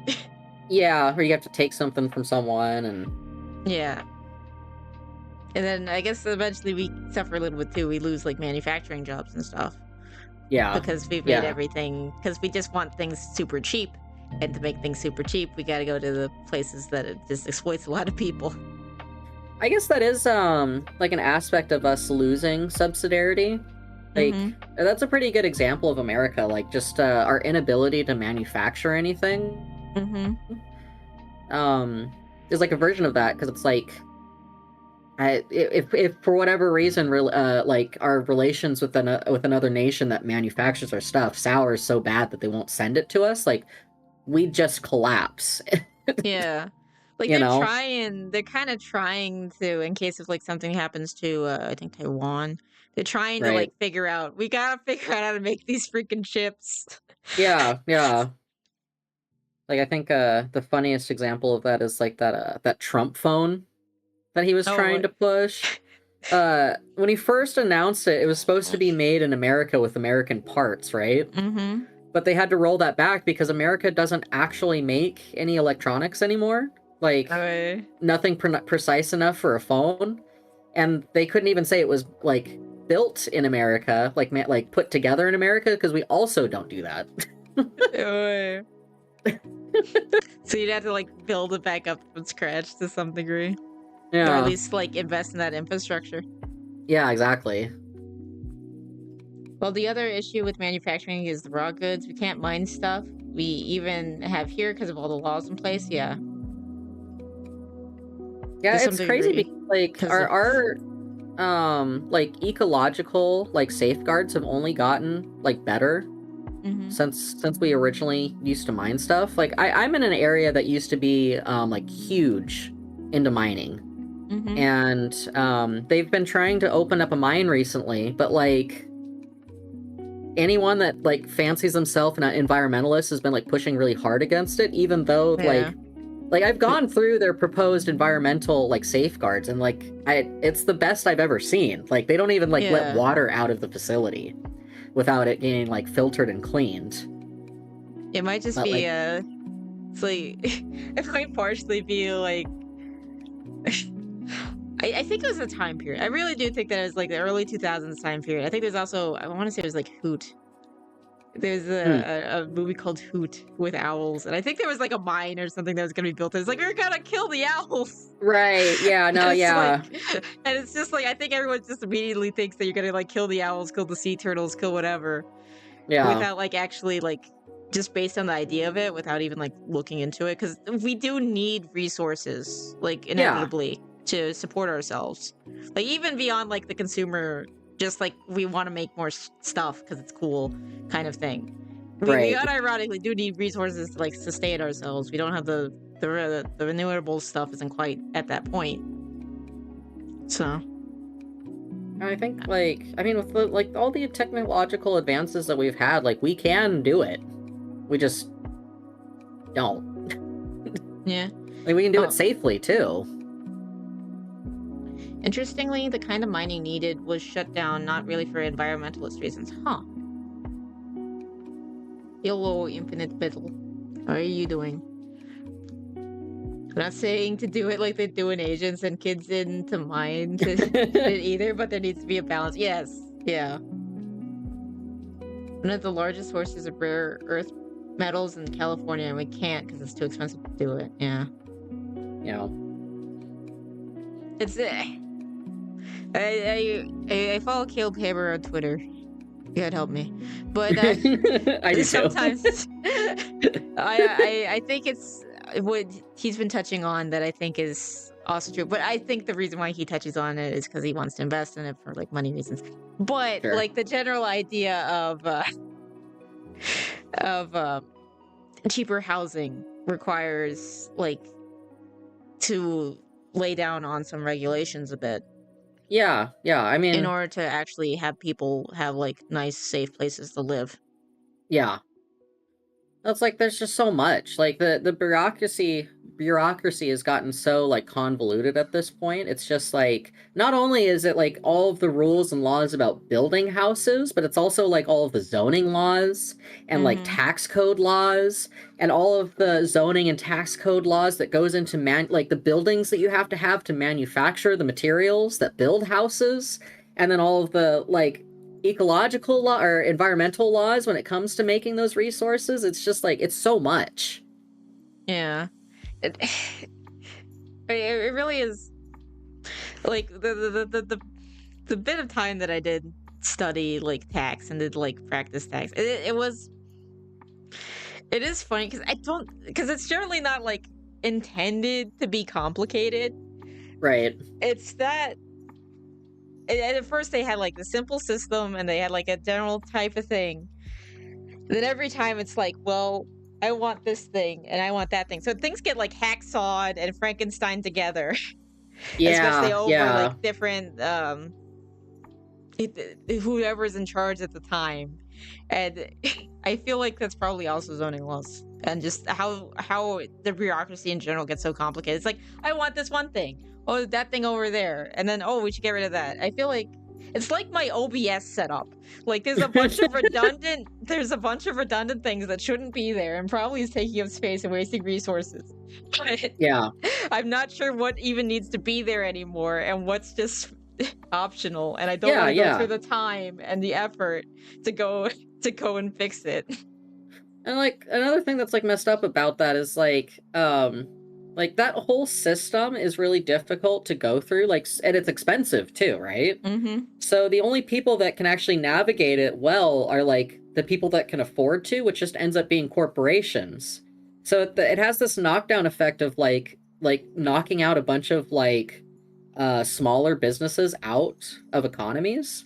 Yeah, or you have to take something from someone, and yeah. And then I guess eventually we suffer a little bit too. We lose like manufacturing jobs and stuff. Yeah. Because we've made everything, because we just want things super cheap. And to make things super cheap, we gotta go to the places that it just exploits a lot of people. I guess that is like an aspect of us losing subsidiarity. Like, that's a pretty good example of America, like just our inability to manufacture anything. Mm-hmm. There's like a version of that because it's like, if for whatever reason, like our relations with with another nation that manufactures our stuff sours so bad that they won't send it to us, like we just collapse. Yeah. Like You know? they're kind of trying to, in case of like something happens to, I think Taiwan, they're trying to Right. like figure out, we gotta figure out how to make these freaking chips. Yeah, yeah. Like I think the funniest example of that is like that Trump phone that he was Oh, trying to push. When he first announced it, it was supposed to be made in America with American parts, right? mm-hmm. But they had to roll that back because America doesn't actually make any electronics anymore. Like Okay. nothing precise enough for a phone, and they couldn't even say it was like built in America, like put together in America, because we also don't do that. Okay. So you'd have to like build it back up from scratch to some degree. Or at Yeah, least like invest in that infrastructure. yeah, exactly. Well, the other issue with manufacturing is the raw goods. We can't mine stuff. We even have here because of all the laws in place. Yeah, Yeah, to some it's crazy degree. because like Because of our like ecological like safeguards have only gotten like better hmm since we originally used to mine stuff. Like I'm in an area that used to be like huge into mining. hmm And they've been trying to open up a mine recently, but like anyone that like fancies himself an environmentalist has been like pushing really hard against it, even though yeah, like I've gone through their proposed environmental like safeguards, and like it's the best I've ever seen. Like they don't even like let yeah. water out of the facility without it getting like filtered and cleaned. It might just But be like it's like it might partially be like. I think it was a time period. I really do think that it was like the early 2000s time period. I think there's also, I want to say it was like Hoot. There's hmm, a movie called Hoot with owls, and I think there was like a mine or something that was gonna be built. It's like we're gonna kill the owls, right, yeah, and no, it's like, yeah, and it's just like I think everyone just immediately thinks that you're gonna like kill the owls, kill the sea turtles, kill whatever, yeah, without like actually like just based on the idea of it, without even like looking into it, because we do need resources like yeah, inevitably to support ourselves, like even beyond like the consumer, just like we want to make more stuff because it's cool kind of thing. We right. unironically do need resources to like sustain ourselves. We don't have the renewable stuff isn't quite at that point, so I think like I mean with like all the technological advances that we've had, like we can do it. We just don't. yeah. Like we can do it Oh, safely too. interestingly, the kind of mining needed was shut down not really for environmentalist reasons. Huh. Hello, Infinite Battle. How are you doing? I'm not saying to do it like they do in Asia and send kids in to mine to it either, but there needs to be a balance. Yes. Yeah. One of the largest sources of rare earth metals in California, and we can't because it's too expensive to do it. Yeah. You know. It's I follow Caleb Haber on Twitter. You gotta help me, but I do too. sometimes I think it's what he's been touching on that I think is also true. But I think the reason why he touches on it is because he wants to invest in it for like money reasons. But Sure. like the general idea of cheaper housing requires like to lay down on some regulations a bit Yeah, yeah. I in mean, order to actually have people have like nice safe places to live. yeah. That's like there's just so much. Like the bureaucracy has gotten so like convoluted at this point. It's just like not only is it like all of the rules and laws about building houses, but it's also like all of the zoning laws and like Mm-hmm. tax code laws and all of the zoning and tax code laws that goes into like the buildings that you have to manufacture the materials that build houses, and then all of the like ecological law or environmental laws when it comes to making those resources. It's just like it's so much. Yeah. It, it really is like the bit of time that I did study like tax and did like practice tax. It is funny because it's generally not like intended to be complicated. Right. It's that and at first they had like the simple system and they had like a general type of thing. Then every time it's like, well, I want this thing and I want that thing. So things get like hacksawed and Frankenstein together, especially Yeah, over like yeah. different whoever's in charge at the time. And I feel like that's probably also zoning laws and just how the bureaucracy in general gets so complicated. It's like, I want this one thing. Oh, that thing over there. And then, oh, we should get rid of that. I feel like it's like my OBS setup. Like there's a bunch of redundant things that shouldn't be there and probably is taking up space and wasting resources. But Yeah. I'm not sure what even needs to be there anymore and what's just optional, and I don't want to go through the time and the effort to go and fix it. And like another thing that's like messed up about that is like that whole system is really difficult to go through, like, and it's expensive too, right? Mm-hmm. So the only people that can actually navigate it well are like the people that can afford to, which just ends up being corporations. So it has this knockdown effect of like knocking out a bunch of like smaller businesses out of economies.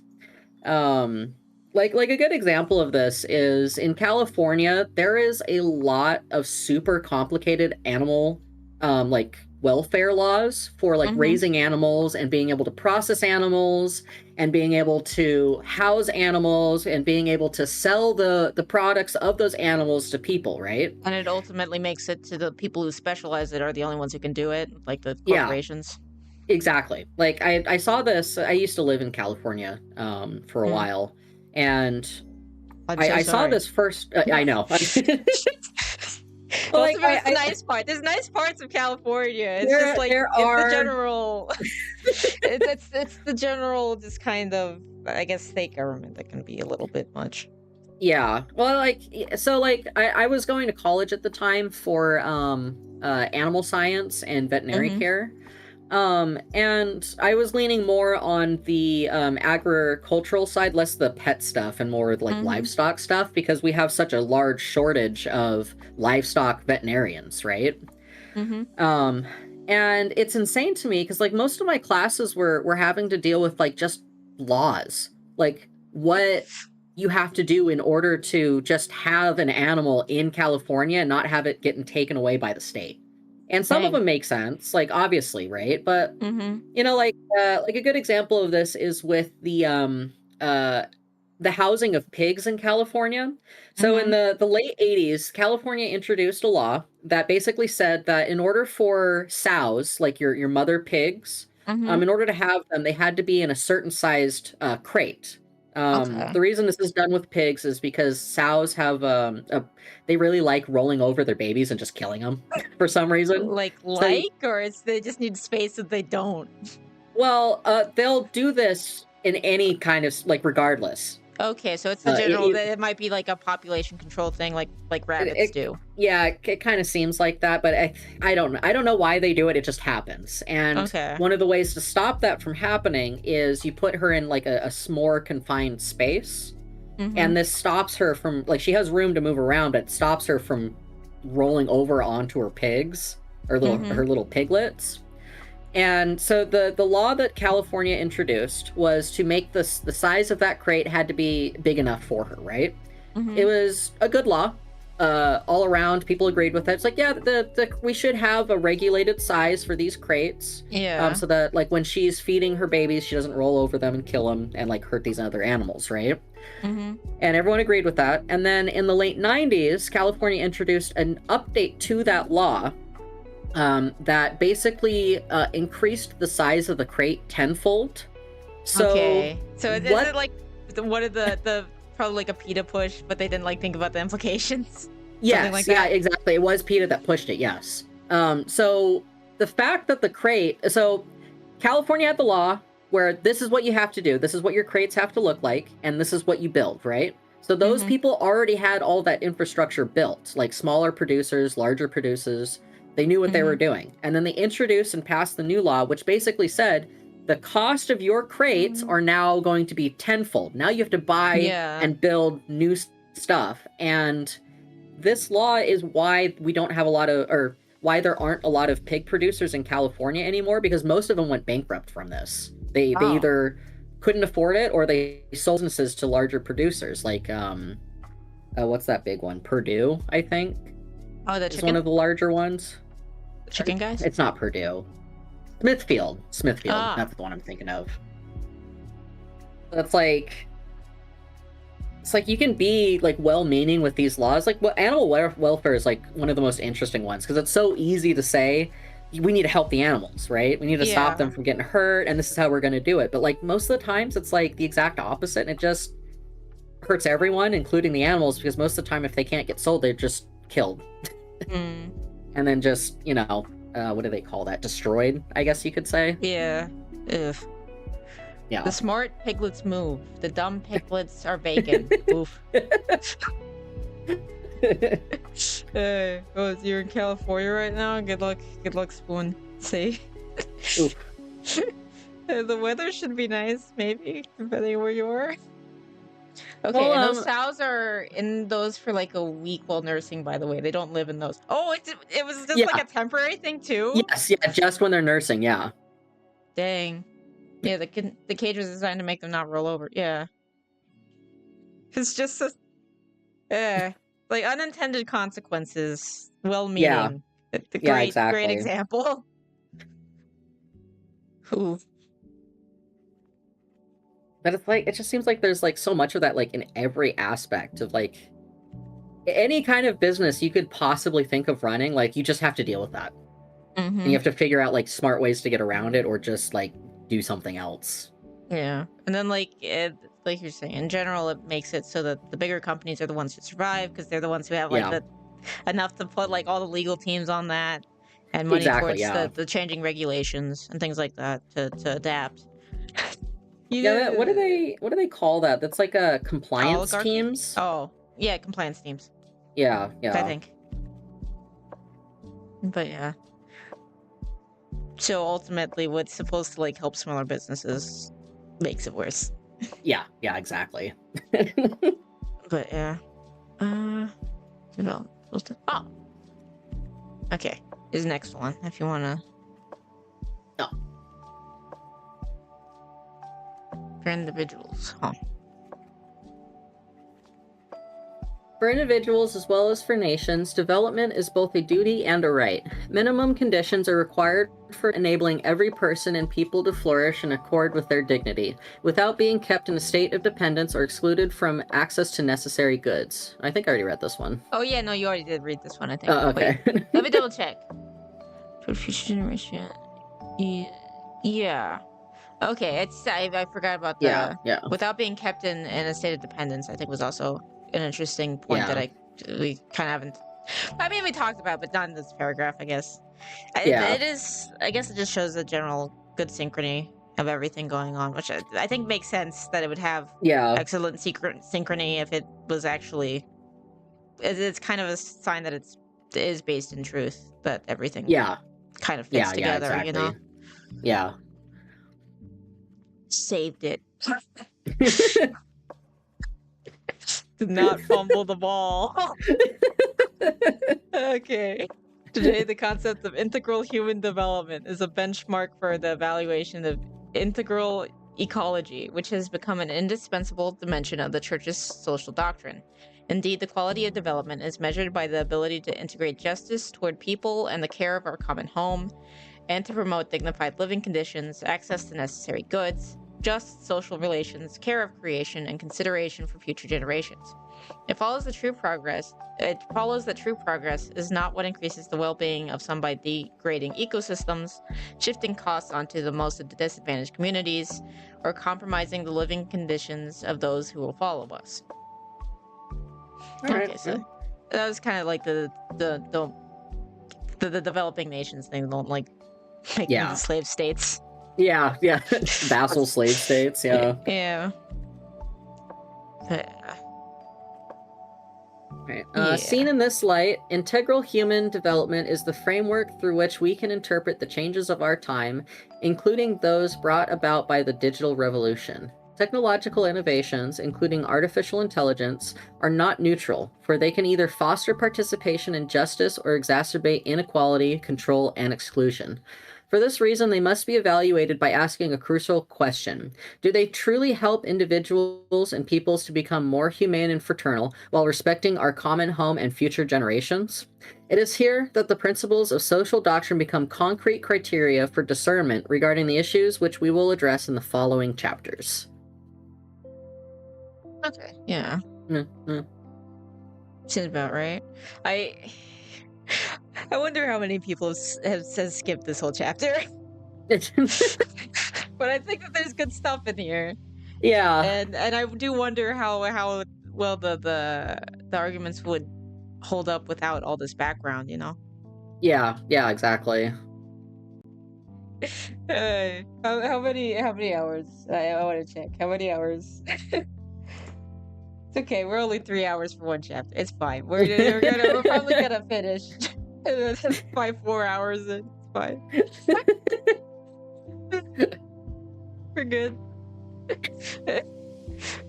Like a good example of this is in California, there is a lot of super complicated animal like welfare laws for like Mm-hmm. raising animals and being able to process animals and being able to house animals and being able to sell the products of those animals to people, right? And it ultimately makes it to the people who specialize it are the only ones who can do it, like the Yeah, corporations. exactly. Like I saw this. I used to live in California for a Hmm. while, and I'm so I saw sorry. this first. I know. Well, Most like of it's the nice part. There's nice parts of California. It's just like there it's the are. general. It's the general, just kind of, I guess, state government that can be a little bit much. Yeah. Well, like, so like I was going to college at the time for animal science and veterinary Mm-hmm. care. And I was leaning more on the agricultural side, less the pet stuff and more like Mm-hmm. livestock stuff, because we have such a large shortage of livestock veterinarians, right? Mm-hmm. Um, and it's insane to me because like most of my classes were having to deal with like just laws, like what you have to do in order to just have an animal in California and not have it getting taken away by the state. And some of Dang. them make sense, like obviously, right? But Mm-hmm. you know, like a good example of this is with uh the housing of pigs in California. So in Mm-hmm. the late 80s, California introduced a law that basically said that in order for sows, like your mother pigs, Mm-hmm. in order to have them, they had to be in a certain sized crate. Okay. The reason this is done with pigs is because sows have they really like rolling over their babies and just killing them for some reason. So Or it's they just need space that they don't. well, they'll do this in any kind of like regardless. Okay, so it's the general that it might be like a population control thing, like rabbits do. Yeah, it kind of seems like that, but I don't know. I don't know why they do it. It just happens. And Okay. one of the ways to stop that from happening is you put her in like a more confined space, Mm-hmm. and this stops her from like she has room to move around, but it stops her from rolling over onto her pigs or Mm-hmm. her little piglets. And so the law that California introduced was to make the size of that crate had to be big enough for her, right? Mm-hmm. It was a good law. All around, people agreed with it. It's like, yeah, we should have a regulated size for these crates, Yeah. so that like when she's feeding her babies, she doesn't roll over them and kill them and like hurt these other animals, right? Mm-hmm. And everyone agreed with that. And then in the late 90s, California introduced an update to that law that basically increased the size of the crate tenfold. So Okay. So is what? it like one of the probably like a PETA push, but they didn't like think about the implications? Something Yes, like yeah, that? exactly. It was PETA that pushed it. Yes. So the fact that the crate, so California had the law where this is what you have to do. This is what your crates have to look like, and this is what you build, right? So those Mm-hmm. people already had all that infrastructure built, like smaller producers, larger producers. They knew what they were Mm-hmm. doing. And then they introduced and passed the new law, which basically said the cost of your crates are now going to be tenfold. Now you have to buy Yeah. and build new stuff. And this law is why we don't have a lot of, or why there aren't a lot of pig producers in California anymore, because most of them went bankrupt from this. They either couldn't afford it or they sold businesses to larger producers, like what's that big one? Purdue, I think. Oh, the is chicken? one of the larger ones. Chicken guys? It's not Purdue. Smithfield. Ah. That's the one I'm thinking of. That's like, it's like you can be like well-meaning with these laws. Like, well, animal welfare is like one of the most interesting ones because it's so easy to say we need to help the animals, right? We need to stop them from getting hurt, and this is how we're going to do it. But like most of the times, it's like the exact opposite, and it just hurts everyone, including the animals, because most of the time, if they can't get sold, they're just killed, and then just, you know, what do they call that? Destroyed, I guess you could say. Yeah. Ugh. Yeah. The smart piglets move. The dumb piglets are bacon. Oof. Oh, you're in California right now? Good luck, Spoon. See? Oof. The weather should be nice, maybe, depending where you are. Okay, Well, and those sows are in those for like a week while nursing, by the way. They don't live in those. Oh, it was just like a temporary thing, too? Yes, yeah, just when they're nursing, yeah. Dang. Yeah, the cage was designed to make them not roll over. Yeah. It's just like unintended consequences, well-meaning. Great example. Ooh. But it's like, it just seems like there's like so much of that, like in every aspect of like any kind of business you could possibly think of running. Like you just have to deal with that, and you have to figure out like smart ways to get around it, or just like do something else. Yeah, and then like you're saying, in general, it makes it so that the bigger companies are the ones who survive because they're the ones who have like enough to put like all the legal teams on that and money towards the changing regulations and things like that to adapt. What do they call that? That's like a compliance teams. Oh, yeah, compliance teams. Yeah. I think. But yeah. So ultimately, what's supposed to like help smaller businesses makes it worse. Yeah, exactly. But yeah. Oh. Okay. Here's the next one, if you wanna. No. For individuals, huh? For individuals as well as for nations, development is both a duty and a right. Minimum conditions are required for enabling every person and people to flourish in accord with their dignity, without being kept in a state of dependence or excluded from access to necessary goods. I think I already read this one. Oh yeah, no, you already did read this one, I think. Okay. Wait, let me double check. For future generation. Yeah. Okay, I forgot about the without being kept in a state of dependence. I think was also an interesting point that we kind of haven't. I mean, we talked about, but not in this paragraph, I guess. It is. I guess it just shows the general good synchrony of everything going on, which I think makes sense that it would have excellent synchrony if it was actually. It's kind of a sign that it is based in truth, that everything kind of fits together, exactly. you know. Yeah. Saved it. Did not fumble the ball. Okay. Today, the concept of integral human development is a benchmark for the evaluation of integral ecology, which has become an indispensable dimension of the Church's social doctrine. Indeed, the quality of development is measured by the ability to integrate justice toward people and the care of our common home, and to promote dignified living conditions, access to necessary goods, just social relations, care of creation, and consideration for future generations. It follows that true progress is not what increases the well-being of some by degrading ecosystems, shifting costs onto the most disadvantaged communities, or compromising the living conditions of those who will follow us. Okay, so that was kind of like the developing nations thing. Don't like making the slave states. Yeah. Vassal slave states, Yeah. Seen in this light, integral human development is the framework through which we can interpret the changes of our time, including those brought about by the digital revolution. Technological innovations, including artificial intelligence, are not neutral, for they can either foster participation in justice or exacerbate inequality, control, and exclusion. For this reason, they must be evaluated by asking a crucial question. Do they truly help individuals and peoples to become more humane and fraternal while respecting our common home and future generations? It is here that the principles of social doctrine become concrete criteria for discernment regarding the issues which we will address in the following chapters. Okay. Yeah. Mm-hmm. Seems about right. I wonder how many people have says skip this whole chapter. But I think that there's good stuff in here. Yeah. And I do wonder how well the arguments would hold up without all this background, you know? Yeah, exactly. How many hours? I want to check. How many hours? It's okay. We're only 3 hours for one chapter. It's fine. We're probably gonna finish by 4 hours. It's fine. We're good.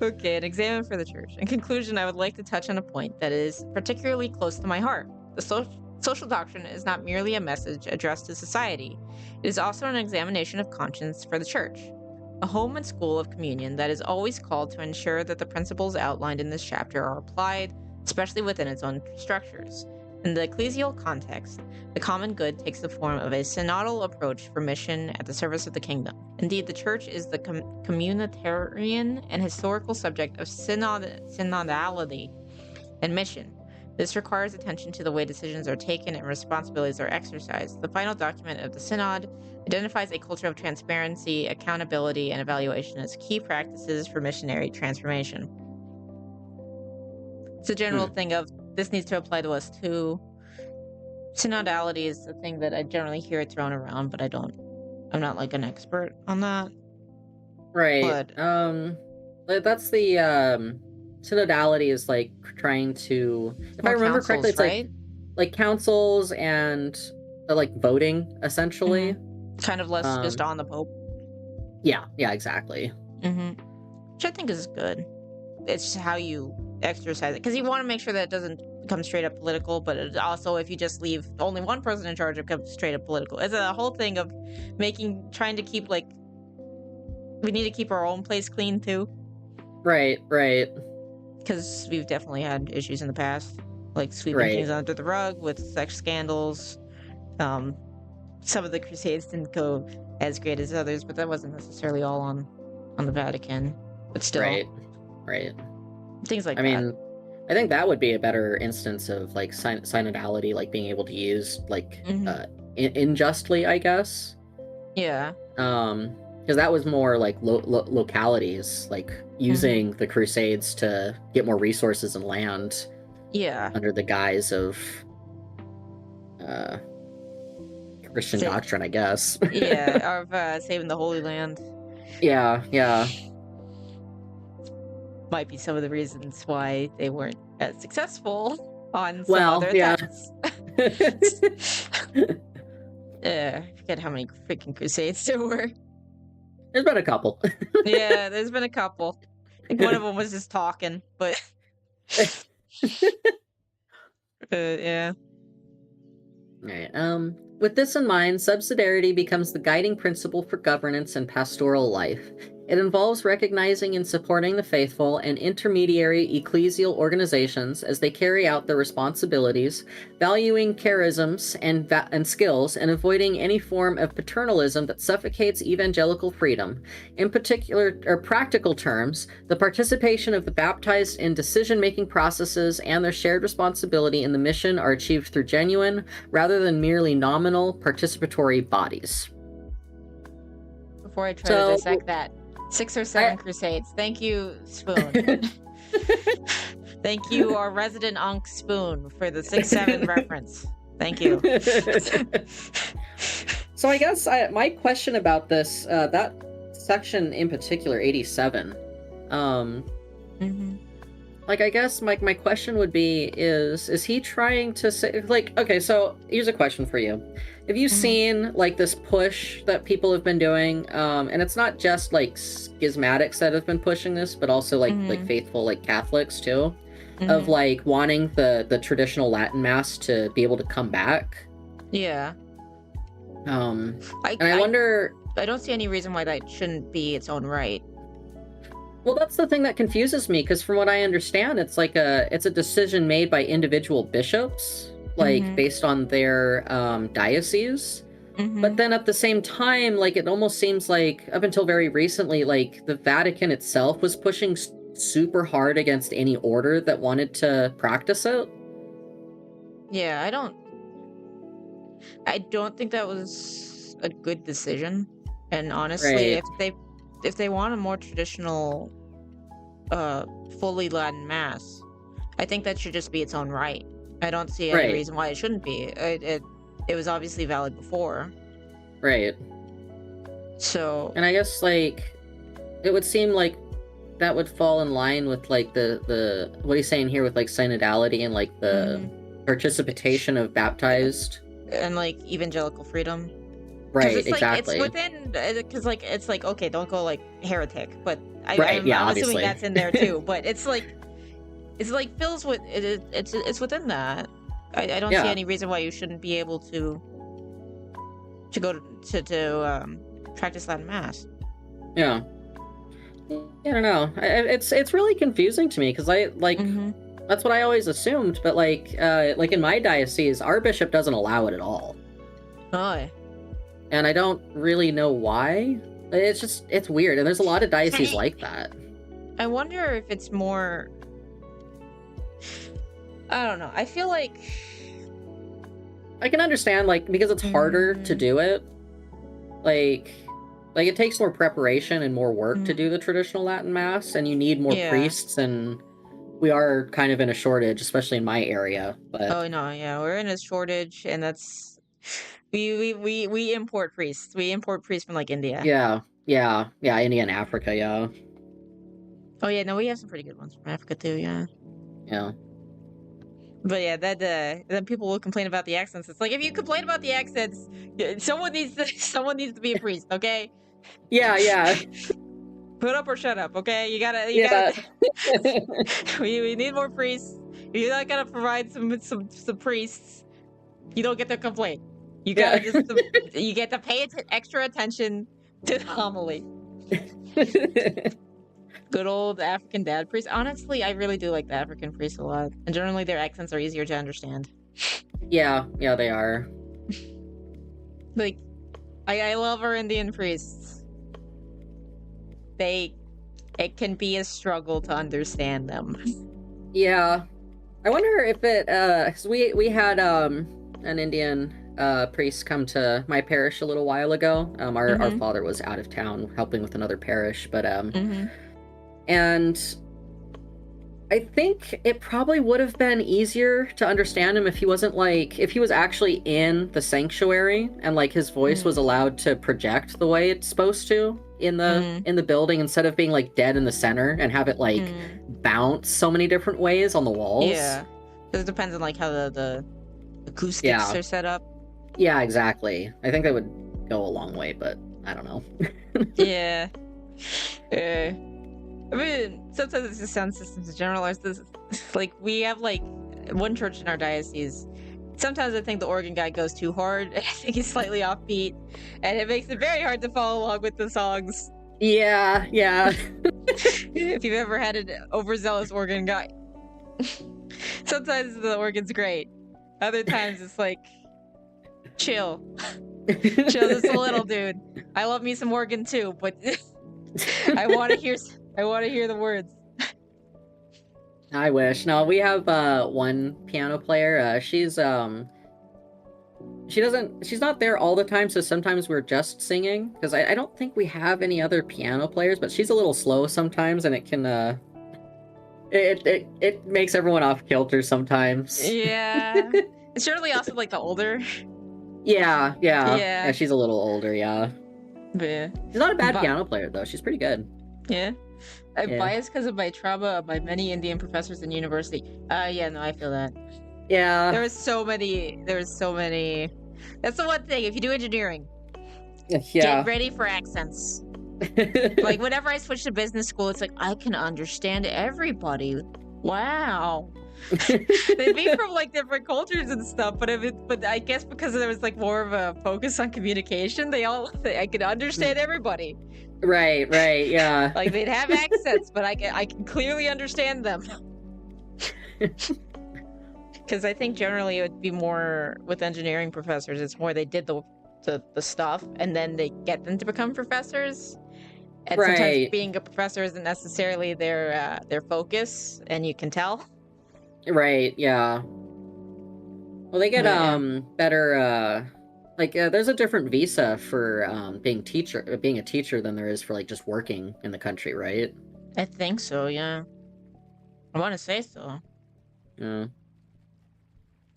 Okay, an examine for the church. In conclusion, I would like to touch on a point that is particularly close to my heart. The social doctrine is not merely a message addressed to society. It is also an examination of conscience for the church. A home and school of communion that is always called to ensure that the principles outlined in this chapter are applied, especially within its own structures. In the ecclesial context, the common good takes the form of a synodal approach for mission at the service of the kingdom. Indeed, the church is the communitarian and historical subject of synodality and mission. This requires attention to the way decisions are taken and responsibilities are exercised. The final document of the synod identifies a culture of transparency, accountability, and evaluation as key practices for missionary transformation. It's a general thing of this needs to apply to us too. Synodality is the thing that I generally hear it thrown around, but I'm not like an expert on that. Right. But that's the synodality is like trying to, if I remember correctly, it's right? like councils and like voting essentially. Mm-hmm. Kind of less just on the Pope. Yeah, exactly. Which I think is good. It's just how you exercise it, because you want to make sure that it doesn't become straight up political, but it also, if you just leave only one person in charge, it becomes straight up political. It's a whole thing of trying to keep, like, we need to keep our own place clean too. Right. Because we've definitely had issues in the past, like sweeping things under the rug with sex scandals. Some of the Crusades didn't go as great as others, but that wasn't necessarily all on the Vatican. But still, right. Things like that. I mean, I think that would be a better instance of like synodality, like being able to use like unjustly, I guess. Yeah. Because that was more like localities, like using the Crusades to get more resources and land. Yeah. Under the guise of Christian doctrine, I guess. Yeah, of saving the Holy Land. Yeah. Might be some of the reasons why they weren't as successful on some other attacks. I forget how many freaking Crusades there were. There's been a couple. Yeah, there's been a couple. I think one of them was just talking, but yeah. All right. With this in mind, subsidiarity becomes the guiding principle for governance and pastoral life. It involves recognizing and supporting the faithful and intermediary ecclesial organizations as they carry out their responsibilities, valuing charisms and skills, and avoiding any form of paternalism that suffocates evangelical freedom. In particular, or practical terms, the participation of the baptized in decision-making processes and their shared responsibility in the mission are achieved through genuine, rather than merely nominal, participatory bodies. Before I try to dissect that, 6 or 7 Crusades. Thank you, Spoon. Thank you, our resident Unc Spoon, for the 6-7 reference. Thank you. So I guess my question about this, that section in particular, 87, like, I guess my question would be, is he trying to say, like, okay, so here's a question for you. Have you seen, like, this push that people have been doing? And it's not just, like, schismatics that have been pushing this, but also, like faithful, like, Catholics, too, of, like, wanting the traditional Latin Mass to be able to come back. Yeah. And I wonder... I don't see any reason why that shouldn't be its own right. Well, that's the thing that confuses me, because from what I understand, it's like it's a decision made by individual bishops, like based on their diocese. But then at the same time, like, it almost seems like up until very recently, like, the Vatican itself was pushing super hard against any order that wanted to practice it. Yeah, I don't think that was a good decision. And honestly, if they want a more traditional, fully Latin Mass, I think that should just be its own right. I don't see any reason why it shouldn't be. It was obviously valid before. Right. So... And I guess, like, it would seem like that would fall in line with, like, the what he's saying here with, like, synodality and, like, the participation of baptized. And, like, evangelical freedom. Right, it's exactly. Like, it's within, because, like, it's like, okay, don't go, like, heretic, but I'm obviously. assuming that's in there too. But it's like fills with it's within that. I don't see any reason why you shouldn't be able to go to practice Latin Mass. Yeah. I don't know. It's really confusing to me, because I like that's what I always assumed, but like in my diocese, our bishop doesn't allow it at all. Oh. And I don't really know why. It's weird, and there's a lot of dioceses like that. I wonder if it's more... I don't know. I feel like... I can understand, like, because it's harder to do it. Like it takes more preparation and more work to do the traditional Latin Mass, and you need more priests, and we are kind of in a shortage, especially in my area. But oh no, yeah, we're in a shortage, and that's... We import priests. We import priests from, like, India. Yeah, India and Africa, yeah. Oh yeah, no, we have some pretty good ones from Africa too, yeah. Yeah. But yeah, that then people will complain about the accents. It's like, if you complain about the accents, someone needs to be a priest, okay? Yeah. Put up or shut up, okay? You gotta we need more priests. If you're not gonna provide some priests, you don't get to complain. You gotta you get to pay extra attention to the homily. Good old African dad priest. Honestly, I really do like the African priests a lot, and generally their accents are easier to understand. Yeah, they are. Like, I love our Indian priests. It can be a struggle to understand them. Yeah. I wonder if it, 'cause we had an Indian priest come to my parish a little while ago. Our father was out of town helping with another parish, but and I think it probably would have been easier to understand him if he wasn't, like, if he was actually in the sanctuary and, like, his voice was allowed to project the way it's supposed to in the building, instead of being, like, dead in the center and have it, like, bounce so many different ways on the walls. Yeah, because it depends on, like, how the acoustics are set up. Yeah, exactly. I think that would go a long way, but I don't know. Yeah. I mean, sometimes it's just sound systems in general. Like, we have, like, one church in our diocese. Sometimes I think the organ guy goes too hard. I think he's slightly offbeat, and it makes it very hard to follow along with the songs. Yeah. If you've ever had an overzealous organ guy. Sometimes the organ's great. Other times it's like, chill just a little, dude. I love me some organ too, but I want to hear the words. I wish. No, we have one piano player. She's not there all the time, so sometimes we're just singing, because I don't think we have any other piano players, but she's a little slow sometimes, and it can it makes everyone off kilter sometimes. Yeah. Surely also, like, the older. Yeah, she's a little older, yeah. Yeah. She's not a bad piano player, though. She's pretty good. Yeah. I'm Yeah. biased because of my trauma of my many Indian professors in university. Yeah, no, I feel that. Yeah. There was so many. That's the one thing. If you do engineering, get Yeah. ready for accents. Like whenever I switch to business school, it's like I can understand everybody. Wow. They'd be from like different cultures and stuff, but I guess because there was like more of a focus on communication, I could understand everybody. Right, yeah. Like they'd have accents, but I can clearly understand them. Because I think generally it would be more with engineering professors. It's more they did the stuff and then they get them to become professors. And sometimes Right, being a professor isn't necessarily their focus, and you can tell. right, yeah. Well, they get But yeah, better there's a different visa for being a teacher than there is for like just working in the country, right? I think so. Yeah, I want to say so. Yeah.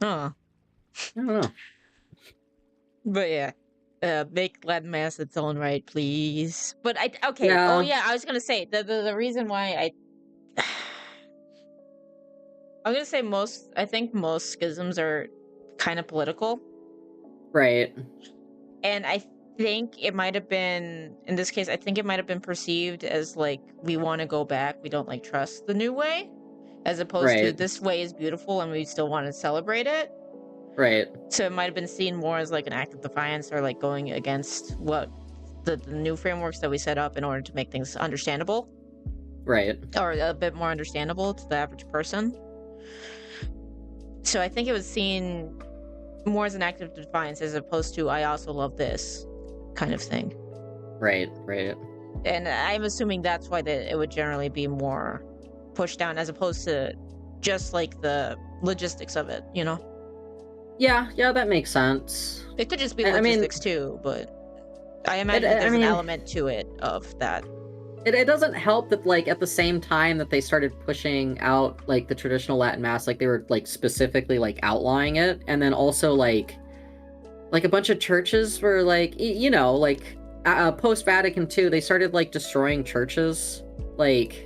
Huh. I don't know. But yeah, make Latin mass its own right, please. But okay. Oh Yeah, yeah, I was gonna say the reason why I'm gonna say I think most schisms are kind of political, right, and I think it might have been in this case. I think it might have been perceived as like we want to go back. We don't like trust the new way, as opposed to right, this way is beautiful and we still want to celebrate it. right, So it might have been seen more as like an act of defiance or like going against what the new frameworks that we set up in order to make things understandable right. or a bit more understandable to the average person. So I think it was seen more as an act of defiance as opposed to I also love this kind of thing. Right, right. And I'm assuming that's why it would generally be more pushed down as opposed to just like the logistics of it, you know? Yeah, yeah, that makes sense. It could just be I mean, logistics too, but I imagine that I there's an mean, element to it of that. it doesn't help that like at the same time that they started pushing out like the traditional Latin mass, like they were like specifically like outlawing it, and then also like a bunch of churches were like like post Vatican II, they started like destroying churches, like.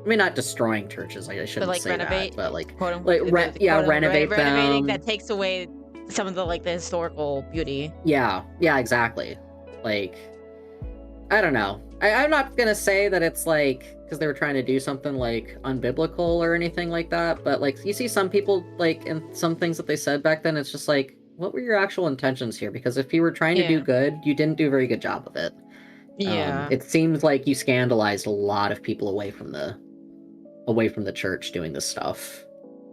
I mean, not destroying churches. Like I But shouldn't like say renovate, that, but like, quote unquote, renovate renovating them. that takes away some of the like the historical beauty. Yeah, yeah, exactly. Like, I don't know. I'm not gonna say that it's like because they were trying to do something like unbiblical or anything like that, but like you see some people like in some things that they said back then, it's just like, what were your actual intentions here? Because if you were trying to do Yeah, good, you didn't do a very good job of it. yeah, It seems like you scandalized a lot of people away from the church doing this stuff,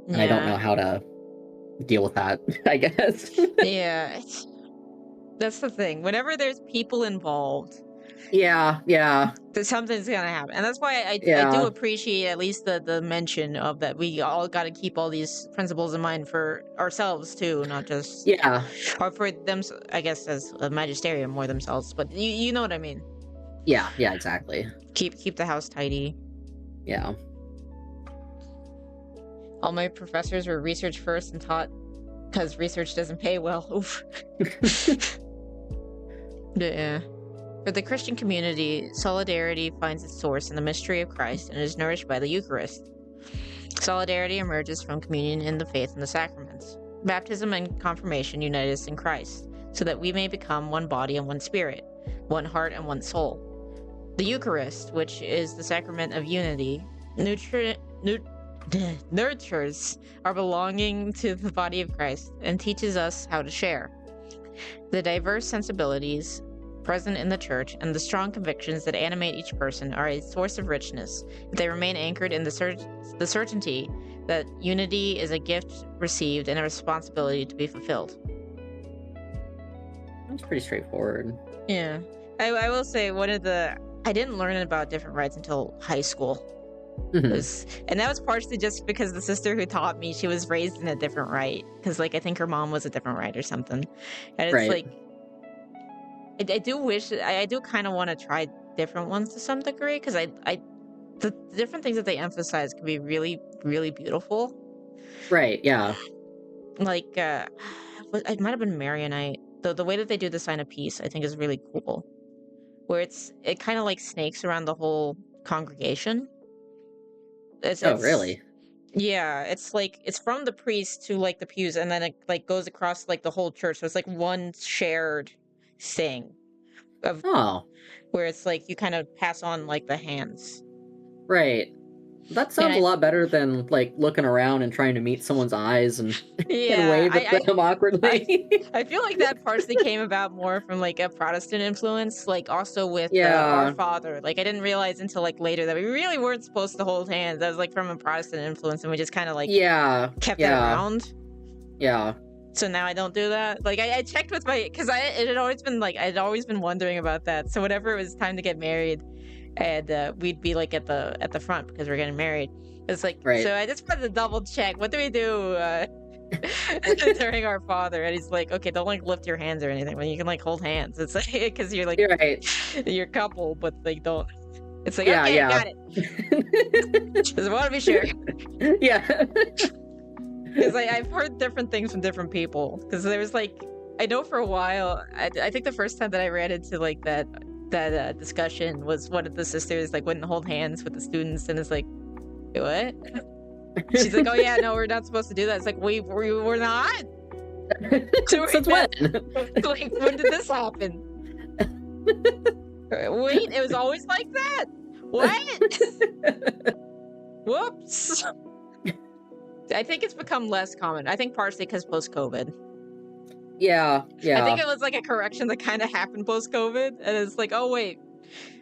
and I don't know yeah, how to deal with that. I guess. yeah. That's the thing. Whenever there's people involved, Yeah, yeah, something's gonna happen, and that's why I do yeah, appreciate at least the mention of that. We all got to keep all these principles in mind for ourselves too, not just yeah, or for them. I guess as a magisterium more themselves, but you know what I mean. yeah, yeah, exactly. Keep the house tidy. Yeah. All my professors were research first and taught because research doesn't pay well. Oof. Yeah. For the Christian community, solidarity finds its source in the mystery of Christ and is nourished by the Eucharist. Solidarity emerges from communion in the faith and the sacraments. Baptism and confirmation unite us in Christ, so that we may become one body and one spirit, one heart and one soul. The Eucharist, which is the sacrament of unity, nurtures our belonging to the body of Christ and teaches us how to share. The diverse sensibilities present in the church and the strong convictions that animate each person are a source of richness if they remain anchored in the certainty that unity is a gift received and a responsibility to be fulfilled. That's pretty straightforward. Yeah. I will say I didn't learn about different rites until high school. And that was partially just because the sister who taught me, she was raised in a different rite. Because, like, I think her mom was a different rite or something. And it's Right. like, I do wish, I do kind of want to try different ones to some degree. Because the different things that they emphasize can be really, really beautiful. Right, yeah. Like, it might have been Marionite. The way that they do the sign of peace, I think, is really cool. Where it kind of like snakes around the whole congregation. Oh, It's really? yeah, it's like it's from the priest to like the pews, and then it like goes across like the whole church. So it's like one shared thing of Oh, where it's like you kind of pass on like the hands. right. That And sounds a lot better than like looking around and trying to meet someone's eyes and yeah, wave at them I awkwardly. I feel like that partially came about more from like a Protestant influence, like also with Our Yeah, Father. Like I didn't realize until like later that we really weren't supposed to hold hands. That was like from a Protestant influence, and we just kind of like yeah, kept that yeah, around. yeah. So now I don't do that. Like I checked with my because it had always been like I'd always been wondering about that. So whenever it was time to get married, and we'd be like at the front because we're getting married. It's like Right. so I just wanted to double check. What do we do during Our Father? And he's like, okay, don't like lift your hands or anything. But you can like hold hands. It's like because you're like You're right. you're a couple, but like don't. It's like Yeah, okay, yeah. got it. Just want to be sure. Yeah. Because I've heard different things from different people. Because there was like, I know for a while, I think the first time that I ran into like that discussion was one of the sisters like wouldn't hold hands with the students, and it's like, "Wait, what?" She's like, "Oh yeah, no, we're not supposed to do that." It's like, we're not. Since when? Like, when did this happen? Wait, it was always like that. What? Whoops. I think it's become less common. I think partially because post-COVID. Yeah, I think yeah. it was like a correction that kind of happened post-COVID, and it's like, oh wait,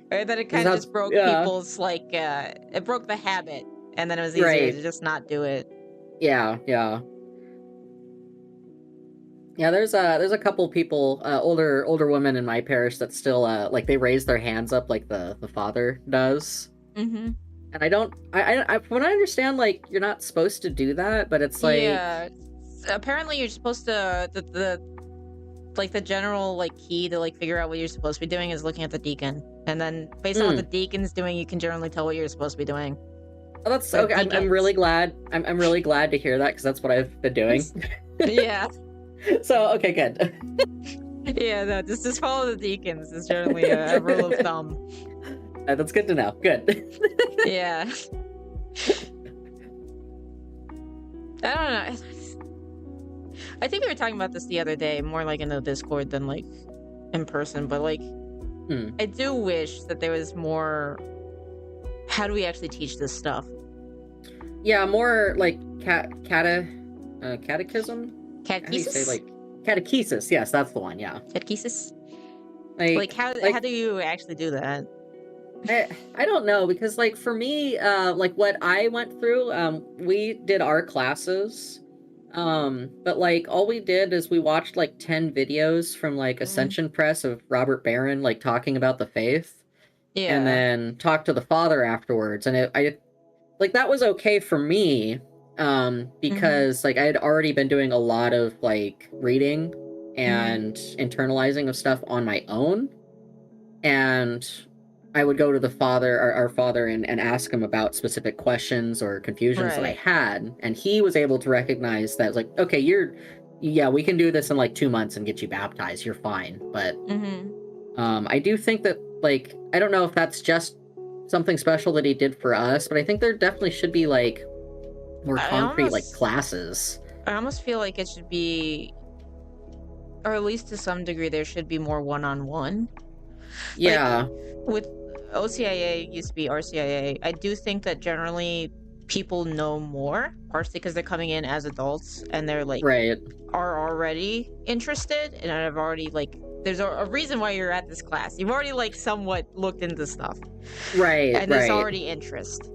and then it This kind of has, just broke yeah, people's like, it broke the habit, and then it was easier right. to just not do it. Yeah, yeah. Yeah, there's a couple people, older women in my parish that still like they raise their hands up like the father does. Mm-hmm. And I don't when I understand like you're not supposed to do that, but it's like Yeah. Apparently, you're supposed to the like the general like key to like figure out what you're supposed to be doing is looking at the deacon, and then based on what the deacon's doing, you can generally tell what you're supposed to be doing. oh, that's Like okay. I'm really glad. I'm really glad to hear that because that's what I've been doing. yeah. So okay, good. Yeah, no, just follow the deacons is generally a rule of thumb. That's good to know. Good. Yeah. I don't know. I think we were talking about this the other day, more like in the Discord than like in person, but like I do wish that there was more how do we actually teach this stuff? Yeah, more like catechism? How do you say Catechesis? like catechesis? Yes, that's the one. Yeah. Catechesis? Like How do you actually do that? I don't know because like for me like what I went through we did our classes but like all we did is we watched like 10 videos from like Mm, Ascension Press of Robert Barron like talking about the faith and yeah. then talked to the father afterwards and I like that was okay for me Mm-hmm. because like I had already been doing a lot of like reading Mm-hmm. and internalizing of stuff on my own and I would go to the father, our father, and ask him about specific questions or confusions that I Right. had, and he was able to recognize that, like, okay, yeah, we can do this in like 2 months and get you baptized. You're fine. But Mm-hmm. I do think that, like, I don't know if that's just something special that he did for us, but I think there definitely should be like more I concrete like almost classes. I almost feel like it should be, or at least to some degree, there should be more one-on-one. Like Yeah, with OCIA used to be RCIA. I do think that generally people know more, partially because they're coming in as adults and they're like right, are already interested and have already like there's a reason why you're at this class. You've already like somewhat looked into stuff right, and there's right. already interest.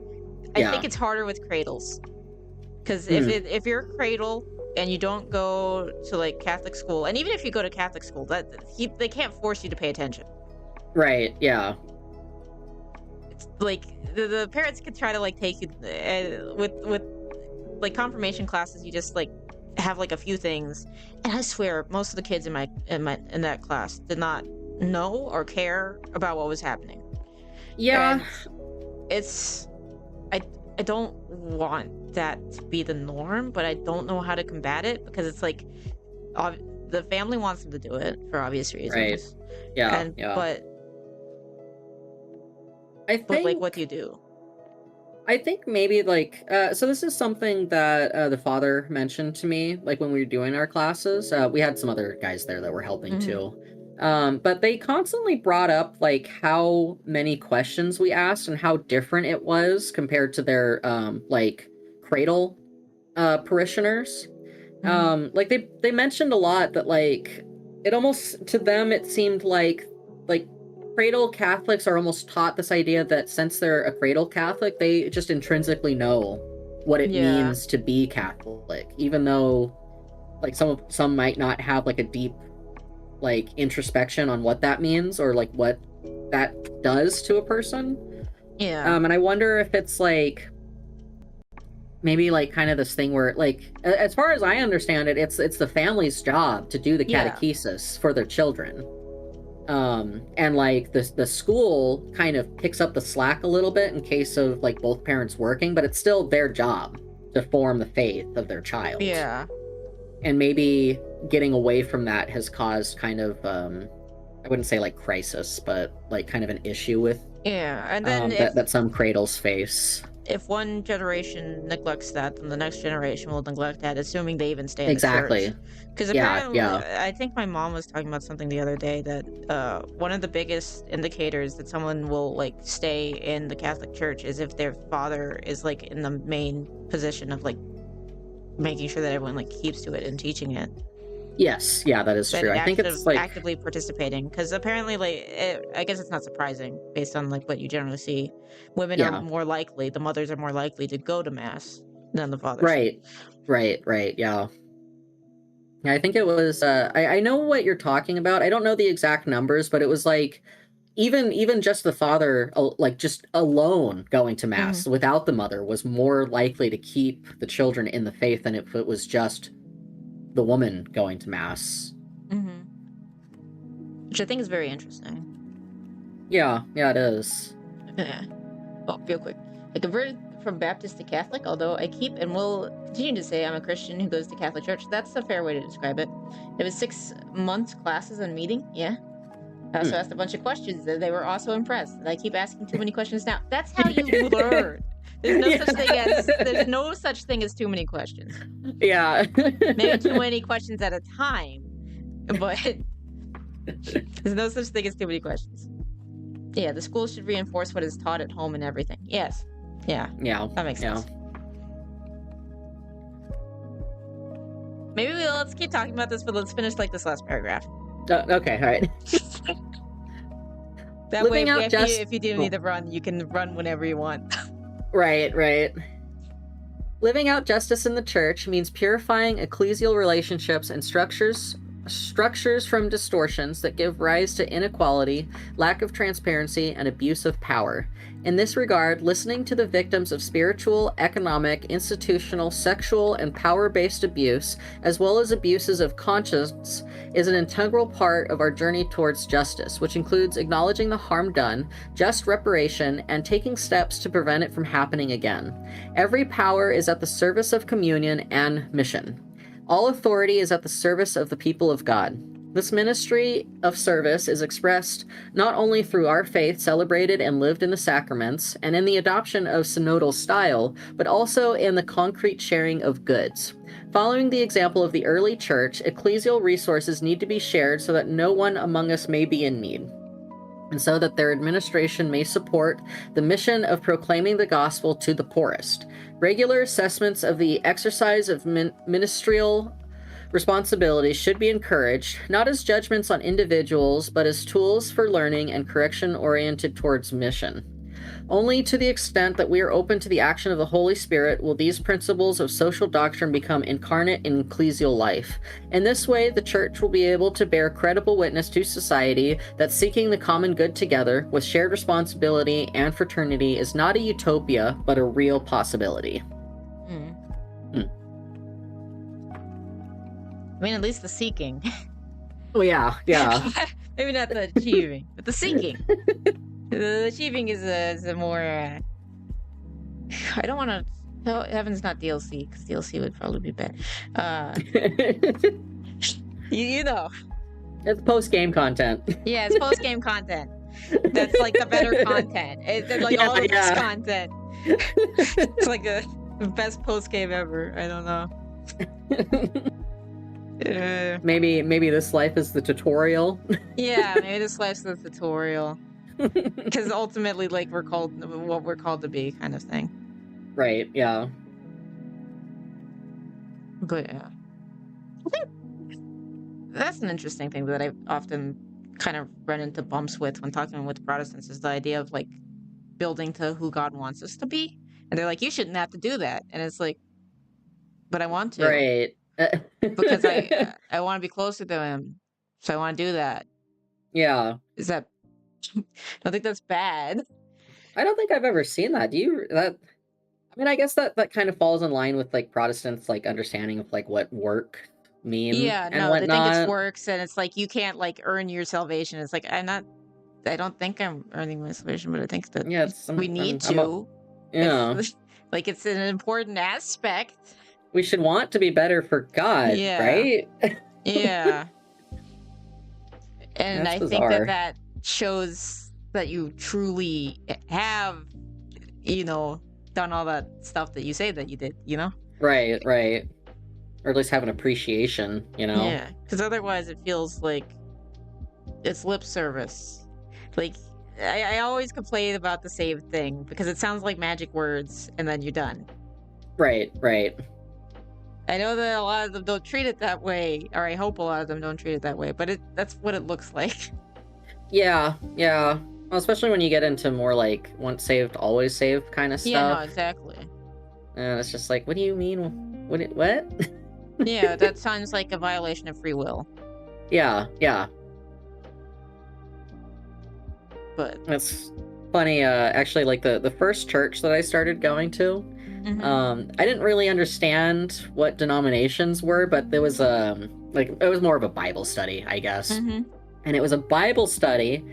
I think Yeah. it's harder with cradles because Hmm. if you're a cradle and you don't go to like Catholic school, and even if you go to Catholic school, they can't force you to pay attention. Right. Yeah. It's like the parents could try to like take you with like confirmation classes. You just like have like a few things, and I swear most of the kids in that class did not know or care about what was happening. Yeah. And it's I I don't want that to be the norm, but I don't know how to combat it because it's like the family wants them to do it for obvious Right. reasons, Yeah. and Yeah. I but like what do think you do? I think maybe like so this is something that the father mentioned to me like when we were doing our classes. We had some other guys there that were helping too. But they constantly brought up like how many questions we asked and how different it was compared to their like cradle parishioners. Like they mentioned a lot that like it almost to them it seemed like cradle Catholics are almost taught this idea that since they're a cradle Catholic, they just intrinsically know what it means to be Catholic, even though like some might not have like a deep like introspection on what that means or like what that does to a person. And I wonder if it's like maybe like kind of this thing where like as far as I understand it, it's the family's job to do the catechesis for their children. And like the school kind of picks up the slack a little bit in case of like both parents working, but it's still their job to form the faith of their child. And maybe getting away from that has caused kind of I wouldn't say like crisis, but like kind of an issue with and then that some cradles face. If one generation neglects that, then the next generation will neglect that, assuming they even stay in the church. Because apparently, I think my mom was talking about something the other day that one of the biggest indicators that someone will like stay in the Catholic Church is if their father is like in the main position of like making sure that everyone like keeps to it and teaching it. Yes, yeah, that is true. I think it's like actively participating, because apparently, like, I guess it's not surprising based on like what you generally see. Women are more likely, the mothers are more likely to go to mass than the fathers. Right. Yeah. I think it was. I know what you're talking about. I don't know the exact numbers, but it was like even just the father, like just alone going to mass without the mother, was more likely to keep the children in the faith than if it was just the woman going to mass. Which I think is very interesting. Yeah, it is. Oh, real quick. I converted from Baptist to Catholic, although I keep and will continue to say I'm a Christian who goes to Catholic church. That's a fair way to describe it. It was 6 months classes and meeting. I also asked a bunch of questions, and they were also impressed. And I keep asking too many questions now. That's how you learn. There's no such thing as too many questions. Maybe too many questions at a time, but there's no such thing as too many questions. The school should reinforce what is taught at home and everything. Yes. That makes sense. Maybe let's keep talking about this, but let's finish like this last paragraph. Okay, all right. That way, if you do need to run, you can run whenever you want. Right. Living out justice in the church means purifying ecclesial relationships and structures from distortions that give rise to inequality, lack of transparency, and abuse of power. In this regard, listening to the victims of spiritual, economic, institutional, sexual, and power-based abuse, as well as abuses of conscience, is an integral part of our journey towards justice, which includes acknowledging the harm done, just reparation, and taking steps to prevent it from happening again. Every power is at the service of communion and mission. All authority is at the service of the people of God. This ministry of service is expressed not only through our faith celebrated and lived in the sacraments and in the adoption of synodal style, but also in the concrete sharing of goods. Following the example of the early church, ecclesial resources need to be shared so that no one among us may be in need, and so that their administration may support the mission of proclaiming the gospel to the poorest. Regular assessments of the exercise of ministerial responsibilities should be encouraged, not as judgments on individuals, but as tools for learning and correction oriented towards mission. Only to the extent that we are open to the action of the Holy Spirit will these principles of social doctrine become incarnate in ecclesial life. In this way, the Church will be able to bear credible witness to society that seeking the common good together, with shared responsibility and fraternity, is not a utopia, but a real possibility. I mean, at least the seeking. Oh, yeah. Maybe not the achieving, but the seeking. The achieving is a more... I don't want to... No, heaven's not DLC, because DLC would probably be bad. You know. It's post-game content. Yeah, it's post-game content. That's like the better content. It's like all of this content. It's like the best post game ever. I don't know. Maybe this life is the tutorial. Yeah, maybe this life's the tutorial. Because ultimately, like, we're called what we're called to be, kind of thing. Right, yeah. But yeah. I think that's an interesting thing that I often kind of run into bumps with when talking with Protestants, is the idea of, like, building to who God wants us to be. And they're like, you shouldn't have to do that. And it's like, but I want to. Right. Because I want to be closer to him. So I want to do that. Yeah. Is that... I don't think that's bad. I don't think I've ever seen that. I mean, I guess that kind of falls in line with like Protestants' like understanding of like what work mean Yeah, and no, they think it's whatnot. works, and it's like you can't like earn your salvation. It's like I don't think I'm earning my salvation, but I think that Yeah, we need I'm to. yeah. Like it's an important aspect. We should want to be better for God, Yeah. right? Yeah. And That's I think bizarre. that shows that you truly have, done all that stuff that you say that you did, Right. Or at least have an appreciation, Yeah, because otherwise it feels like it's lip service. Like, I always complain about the same thing because it sounds like magic words and then you're done. Right. I know that a lot of them don't treat it that way, or I hope a lot of them don't treat it that way, but that's what it looks like. Yeah. Well, especially when you get into more like once saved, always saved kind of stuff. Yeah, no, exactly. And it's just like, what do you mean? What? Yeah, that sounds like a violation of free will. Yeah. But It's funny, actually, like the first church that I started going to, I didn't really understand what denominations were, but there was like it was more of a Bible study, I guess. And it was a Bible study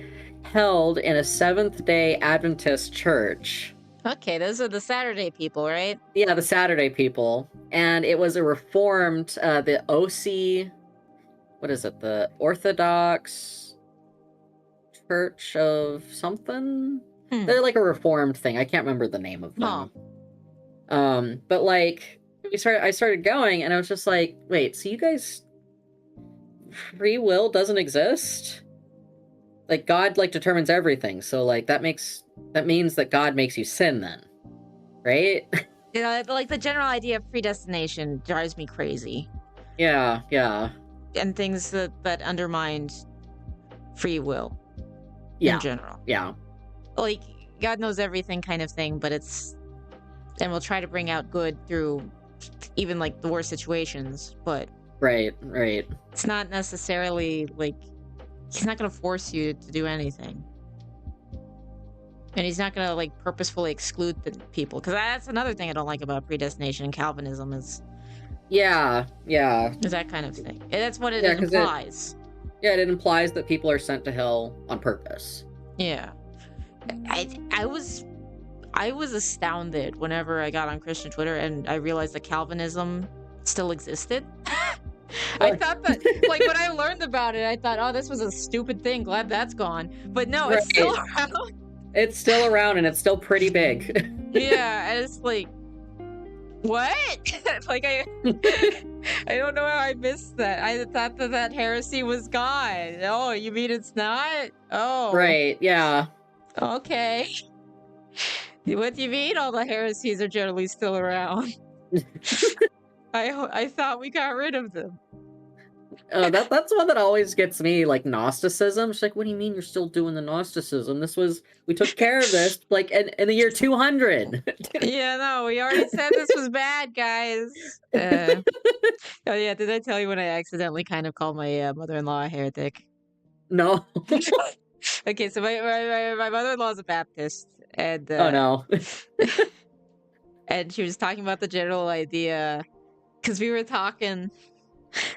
held in a Seventh-day Adventist church. Okay, those are the Saturday people, right? Yeah, the Saturday people. And it was a reformed, the OC, what is it? The Orthodox Church of something? They're like a reformed thing. I can't remember the name of them. But like I started going and I was just like, wait, so you guys, free will doesn't exist? Like God like determines everything. So like that means that God makes you sin then. Right? Like the general idea of predestination drives me crazy. Yeah. And things that undermine free will. Yeah. In general. Yeah. Like God knows everything kind of thing, but and we'll try to bring out good through even like the worst situations, but Right. It's not necessarily like he's not going to force you to do anything. And he's not going to like purposefully exclude the people, because that's another thing I don't like about predestination and Calvinism is Yeah. Is that kind of thing. And that's what it implies. It implies that people are sent to hell on purpose. Yeah. I was astounded whenever I got on Christian Twitter and I realized that Calvinism still existed. I thought that, like, when I learned about it, I thought, oh, this was a stupid thing. Glad that's gone. But no, it's still around. It's still around and it's still pretty big. Yeah, and it's like, what? Like, I don't know how I missed that. I thought that heresy was gone. Oh, you mean it's not? Oh. Right, yeah. Okay. What do you mean all the heresies are generally still around? I thought we got rid of them. That's one that always gets me, like Gnosticism. She's like, what do you mean you're still doing the Gnosticism? We took care of this, like, in the year 200. Yeah, no, we already said this was bad, guys. Oh, yeah, did I tell you when I accidentally kind of called my mother-in-law a heretic? No. Okay, so my mother-in-law is a Baptist, and oh no. And she was talking about the general idea, because we were talking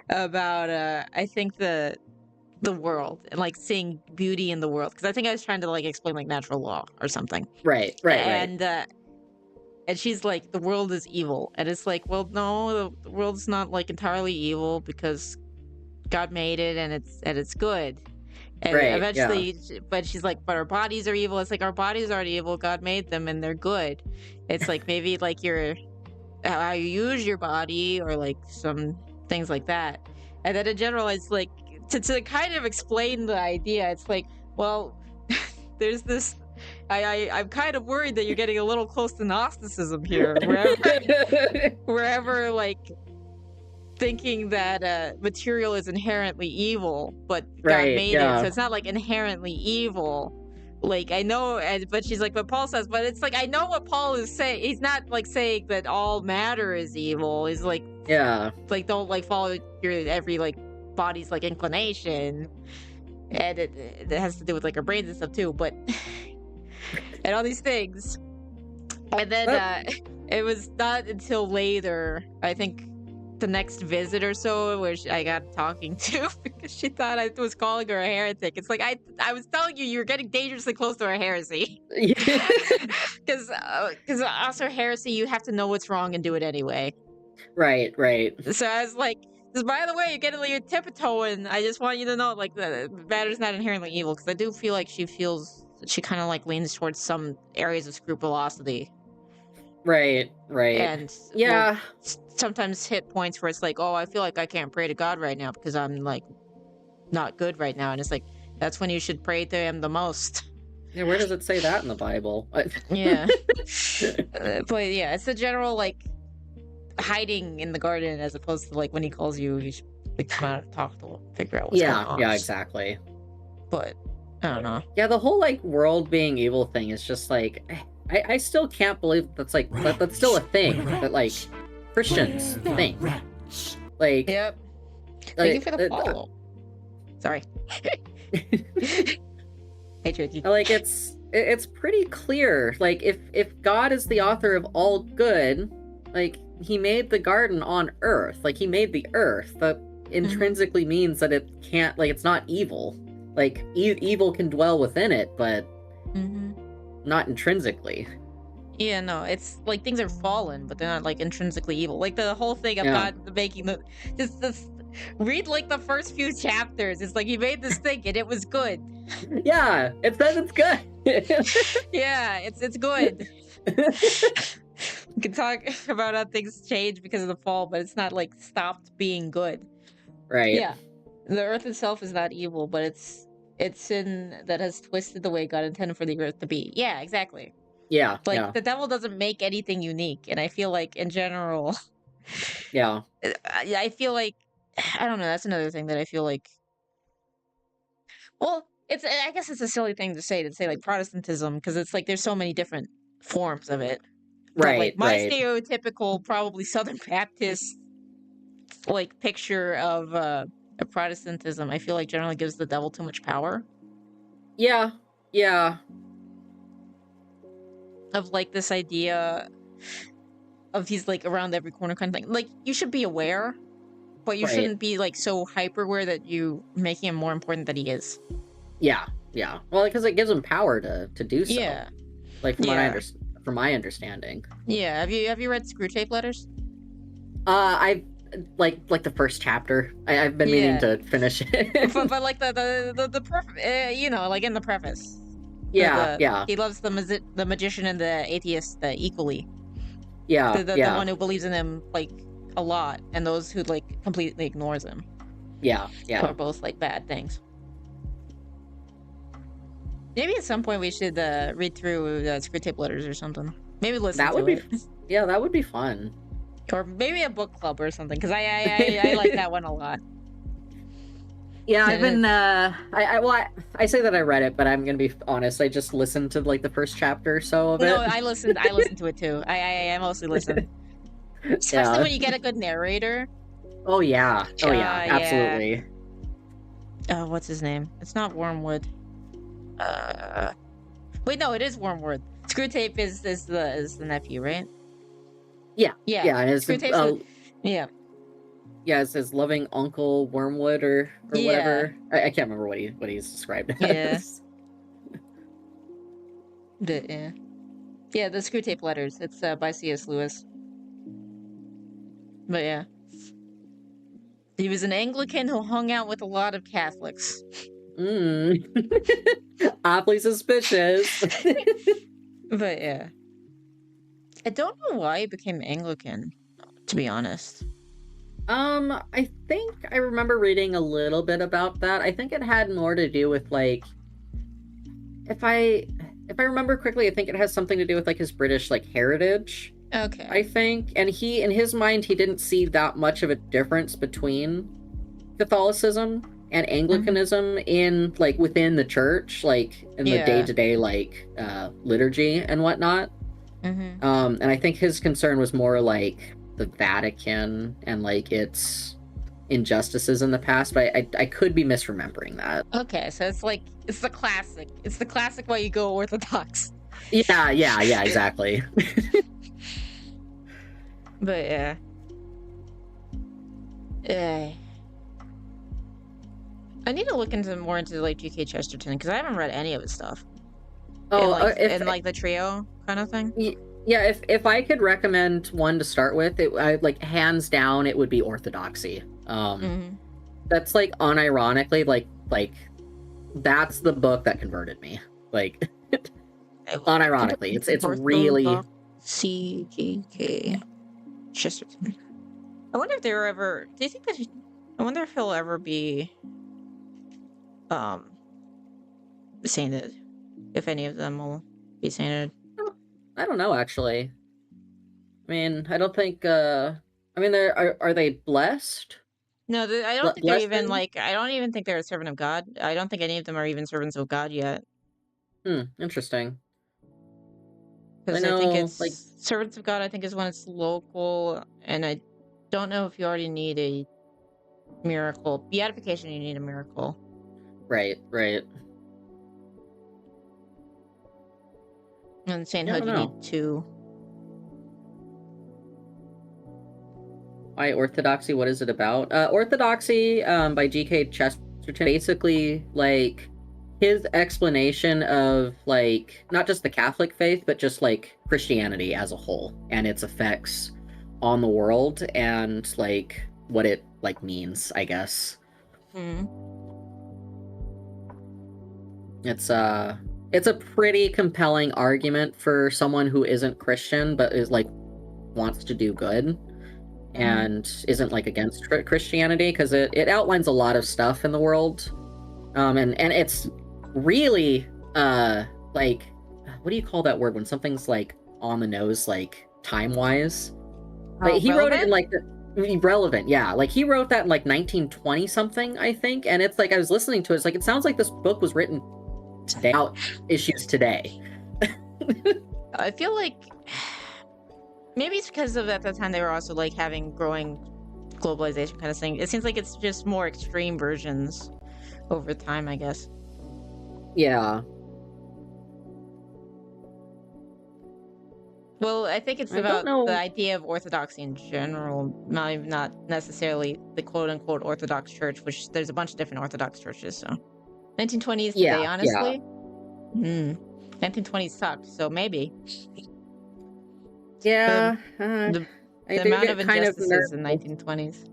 about I think the world and like seeing beauty in the world, because I think I was trying to like explain like natural law or something. Right. And she's like, the world is evil, and it's like, well, no, the world's not like entirely evil because God made it and it's good. And eventually, but she's like, but our bodies are evil. It's like, our bodies aren't evil. God made them and they're good. It's like maybe like your how you use your body or like some things like that. And then in general, it's like to kind of explain the idea. It's like, well, there's this. I'm kind of worried that you're getting a little close to Gnosticism here, wherever like thinking that material is inherently evil, but God Right, made it, so yeah. it's not like inherently evil. Like I know, but she's like, but Paul says, but it's like I know what Paul is saying. He's not like saying that all matter is evil. He's like Yeah. don't like follow your every like body's like inclination, and it has to do with like our brains and stuff too. But and all these things, and then it was not until later, I think, the next visit or so, where I got talking to because she thought I was calling her a heretic. It's like I was telling you were getting dangerously close to a heresy. Because also heresy, you have to know what's wrong and do it anyway. Right, right. So I was like, by the way, you're getting like, your tiptoeing. I just want you to know, like, the matter's not inherently evil, because I do feel like she kind of like leans towards some areas of scrupulosity. Right, right. And yeah, sometimes hit points where it's like, oh, I feel like I can't pray to God right now because I'm like not good right now. And it's like, that's when you should pray to him the most. yeah. Where does it say that in the Bible? Yeah. But yeah, it's a general like hiding in the garden as opposed to like when he calls you, you should like come out and talk to him, figure out what's going on. Yeah, exactly. But I don't know. Yeah, the whole like world being evil thing is just like I still can't believe that's like that's still a thing that like Christians think. Like, yep. Like, Thank you for the follow. Sorry. Hey, Tricky. Like it's pretty clear. Like if God is the author of all good, like he made the garden on earth. Like he made the earth. That intrinsically means that it can't like it's not evil. Like evil can dwell within it, but not intrinsically. Yeah, no, it's like things are fallen, but they're not like intrinsically evil. Like the whole thing of God making just read like the first few chapters. It's like he made this thing and it was good. Yeah, it says it's good. Yeah, it's good. We can talk about how things change because of the fall, but it's not like stopped being good. Right. Yeah. The earth itself is not evil, but it's sin that has twisted the way God intended for the earth to be. Yeah, exactly. Yeah. Like the devil doesn't make anything unique, and I feel like in general, yeah, I feel like I don't know. That's another thing that I feel like. Well, I guess it's a silly thing to say like Protestantism, because it's like there's so many different forms of it. Right. But like my stereotypical, probably Southern Baptist like picture of Protestantism, I feel like generally gives the devil too much power. Yeah. Yeah. Of like this idea of he's like around every corner kind of thing. Like you should be aware, but you shouldn't be like so hyper aware that you making him more important than he is. Yeah. Yeah. Well, because it gives him power to do so. Yeah. Like from my understanding. Yeah. Have you read Screwtape Letters? I've like the first chapter. I've been meaning to finish it. but like the you know, like in the preface. Yeah, yeah. He loves the magician and the atheist equally. Yeah, the one who believes in him like a lot, and those who like completely ignores him. Yeah, yeah. Are both like bad things. Maybe at some point we should read through Screwtape Letters or something. Maybe listen to it. Yeah, that would be fun. Or maybe a book club or something, because I like that one a lot. Yeah, I've been I say that I read it, but I'm gonna be honest, I just listened to like the first chapter or so of it. No, I listened to it too. I mostly listen. Especially when you get a good narrator. Oh yeah. Oh yeah, absolutely. Oh, what's his name? It's not Wormwood. Wait, no, it is Wormwood. Screwtape is the nephew, right? Yeah. Yeah. Yeah, and it's yeah. Yeah, it's his loving uncle Wormwood or whatever. I can't remember what he's described as. Yeah. Yeah, the Screwtape Letters. It's by C.S. Lewis. But yeah. He was an Anglican who hung out with a lot of Catholics. Awfully suspicious. But yeah. I don't know why it became Anglican, to be honest. I think I remember reading a little bit about that. I think it had more to do with like if I remember correctly, I think it has something to do with like his British like heritage. Okay. I think, and he in his mind he didn't see that much of a difference between Catholicism and Anglicanism in like within the church, like in the day-to-day like liturgy and whatnot. And I think his concern was more like the Vatican and like its injustices in the past, but I could be misremembering that. Okay, so it's like it's the classic. It's the classic why you go Orthodox. Yeah, exactly. But yeah. I need to look into more into like G.K. Chesterton because I haven't read any of his stuff. Oh, in like the trio kind of thing. Yeah, if I could recommend one to start with, I like hands down it would be Orthodoxy. That's like unironically like that's the book that converted me. Like unironically, it's really C.G.K. Chesterton. I wonder if there ever. Do you think that? I wonder if he'll ever be sainted. If any of them will be sainted. I don't know actually. I mean, I don't think I mean are they blessed? No, I don't think they're even like I don't even think they're a servant of God. I don't think any of them are even servants of God yet. Interesting. Because I think it's like servants of God, I think is when it's local, and I don't know if you already need a miracle. Beatification, you need a miracle. Right. And sainthood, you need 2. Why Orthodoxy? What is it about? Orthodoxy by G.K. Chesterton, basically like his explanation of like not just the Catholic faith, but just like Christianity as a whole and its effects on the world and like what it like means, I guess. It's a pretty compelling argument for someone who isn't Christian but is like wants to do good and isn't like against Christianity, because it outlines a lot of stuff in the world, and it's really like what do you call that word when something's like on the nose like time wise? Like he wrote it in like relevant, yeah. Like he wrote that in like 1920 something, I think, and it's like I was listening to it. It's like it sounds like this book was written today, out issues today. I feel like maybe it's because of at the time they were also like having growing globalization kind of thing. It seems like it's just more extreme versions over time, I guess. Yeah. Well, I think it's about the idea of orthodoxy in general, not necessarily the quote-unquote Orthodox Church, which there's a bunch of different Orthodox churches, so. 1920s today, honestly? 1920s sucked, so maybe. Yeah. The amount of injustices in 1920s.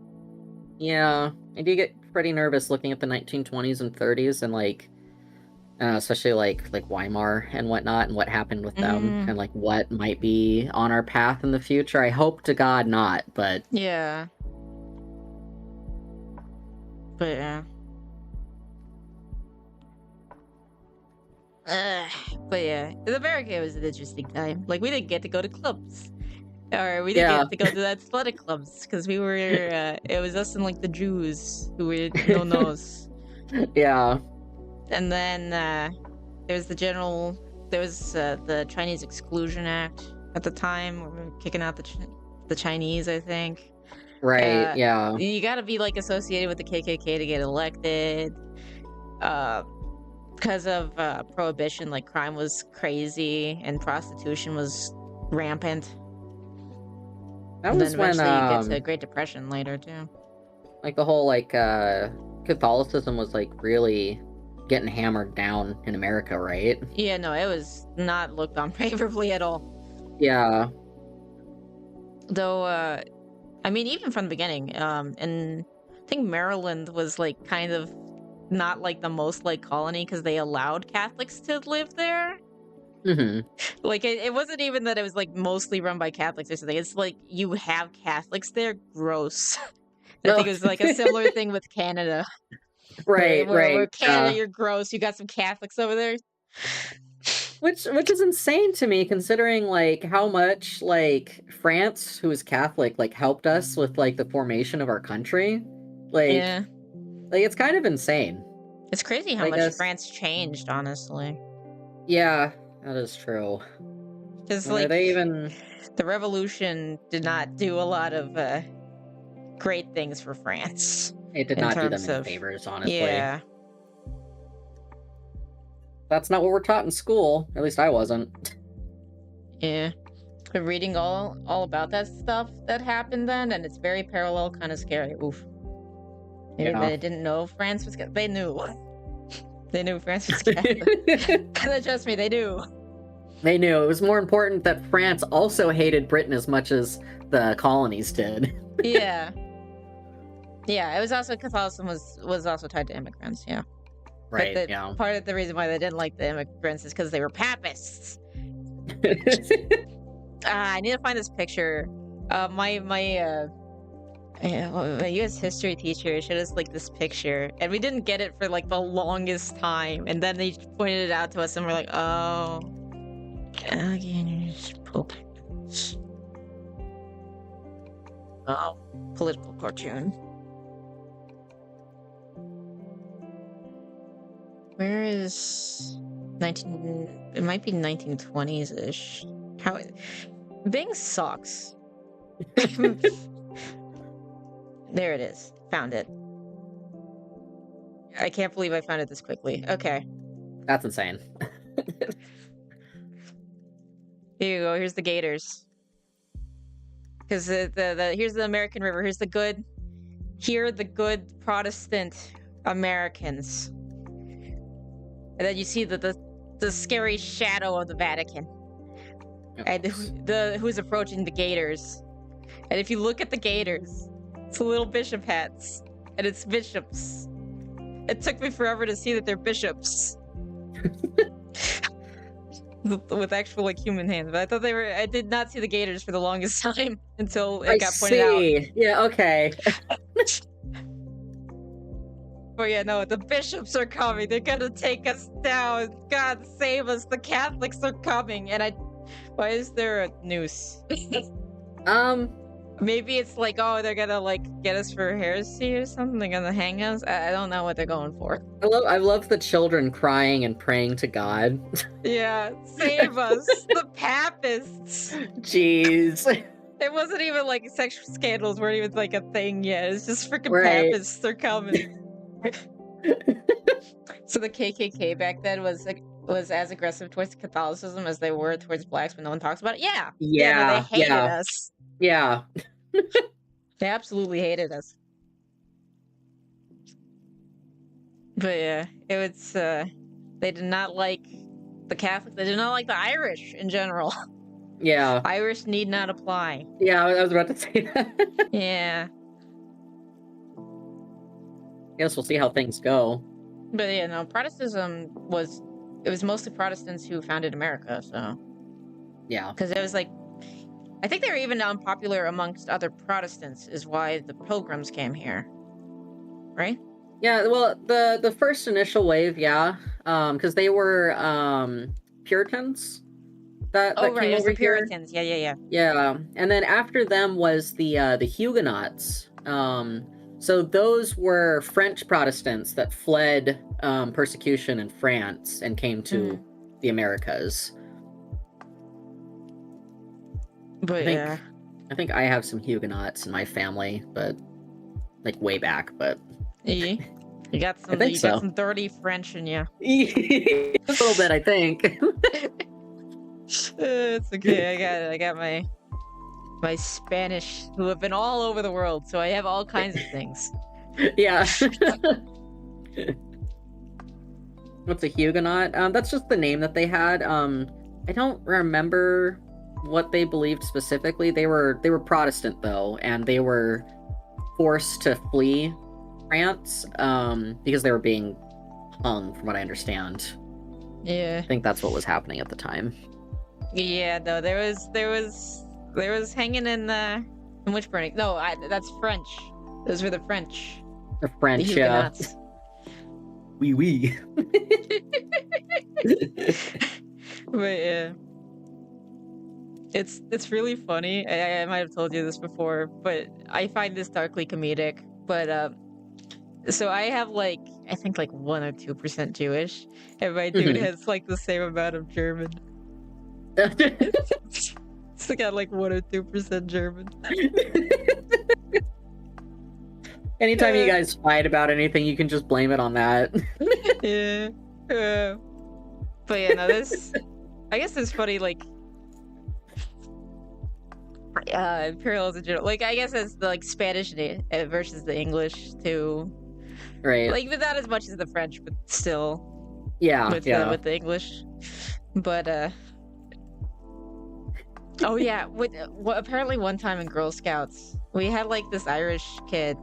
Yeah, I do get pretty nervous looking at the 1920s and 30s and like especially like Weimar and whatnot and what happened with them and like what might be on our path in the future. I hope to God not, but yeah. But yeah. But yeah, America was an interesting time. Like we didn't get to go to clubs, or we didn't get to go to the athletic clubs because we were. It was us and like the Jews who were no-nos. Yeah. And then there was the Chinese Exclusion Act at the time. We were kicking out the Chinese, I think. Right. Yeah. You got to be like associated with the KKK to get elected. Because of prohibition, like crime was crazy and prostitution was rampant. That was then eventually you get to the Great Depression later too. Like the whole like Catholicism was like really getting hammered down in America, right? Yeah, no, it was not looked on favorably at all. Yeah. Though, I mean, even from the beginning, and I think Maryland was like kind of not like the most like colony because they allowed Catholics to live there. Like it wasn't even that it was like mostly run by Catholics or something. It's like you have Catholics there, gross. I think No. it was like a similar thing with Canada, Right, where right. Canada you're gross. You got some Catholics over there. Which is insane to me considering like how much like France, who is Catholic, like helped us with like the formation of our country. Yeah, Like it's kind of insane. it's crazy how I much guess. France changed, honestly. Yeah, that is true. Because And are like they even the revolution did not do a lot of great things for France it did in not do them terms any of favors, honestly. yeah. That's not what we're taught in school. At least I wasn't. Yeah. Been reading all about that stuff that happened then, and it's very parallel, kind of scary. Oof. Maybe Yeah. they didn't know France was. They knew. They knew France was Catholic. Trust me, they knew. They knew it was more important that France also hated Britain as much as the colonies did. Yeah. Yeah. It was also Catholicism was also tied to immigrants. Yeah. Right. But Yeah. part of the reason why they didn't like the immigrants is because they were papists. I need to find this picture. My U.S. history teacher showed us like this picture, and we didn't get it for like the longest time. And then they pointed it out to us, and we're like, "Oh, oh, political cartoon." Where is 19? It might be 1920s ish. How Bing sucks. There it is. Found it. I can't believe I found it this quickly. Okay. That's insane. Here you go. Here's the gators. Because here's the American River. Here's the good. Here are the good Protestant Americans. And then you see the scary shadow of the Vatican. And who's approaching the gators. And if you look at the gators, it's little bishop hats. And it's bishops. It took me forever to see that they're bishops. With actual like human hands. But I thought they were I did not see the gators for the longest time until it got pointed out. Yeah, okay. Oh yeah, no, the bishops are coming. They're gonna take us down. God save us. The Catholics are coming. And why is there a noose? Maybe it's like, oh, they're gonna like get us for heresy or something. They're gonna hang us. I don't know what they're going for. I love the children crying and praying to God. Yeah, save us, the papists. Jeez. It wasn't even like sexual scandals weren't even like a thing yet. It's just freaking Right. papists. They're coming. So the KKK back then was as aggressive towards Catholicism as they were towards blacks, but no one talks about it. Yeah. No, they hated us. Yeah. They absolutely hated us. But yeah, it was they did not like the Catholics. They did not like the Irish in general. Yeah. Irish need not apply. Yeah, I was about to say that. Yeah. Guess we'll see how things go. But yeah, no, Protestantism was mostly Protestants who founded America, so. Yeah. Because it was like, I think they were even unpopular amongst other Protestants, is why the Pilgrims came here. Right? Yeah, well, the first initial wave, yeah. Because they were Puritans that right, came it was over the Puritans. here. Yeah. Yeah. And then after them was the Huguenots. So those were French Protestants that fled persecution in France and came to the Americas. But I think I have some Huguenots in my family, but like way back, but you got some got some dirty French in you. A little bit, I think. It's okay. I got my Spanish who have been all over the world, so I have all kinds of things. Yeah. What's a Huguenot? That's just the name that they had. I don't remember what they believed specifically. They were Protestant though, and they were forced to flee France because they were being hung, from what I understand. Yeah. I think that's what was happening at the time. Yeah, no, there was hanging in which burning? No, that's French. Those were the French. The The French, Huguenots. oui, oui. But yeah. It's really funny. I might have told you this before, but I find this darkly comedic. But so I have like I think like 1 or 2% Jewish, and my dude Mhm. has like the same amount of German. So got like 1 or 2% German. Anytime you guys fight about anything, you can just blame it on that. Yeah. But yeah, no, this I guess it's funny, like parallels in general. Like I guess it's the like Spanish versus the English too. Right. Like but not as much as the French, but still Yeah, with the English. But oh yeah, apparently one time in Girl Scouts, we had like this Irish kid,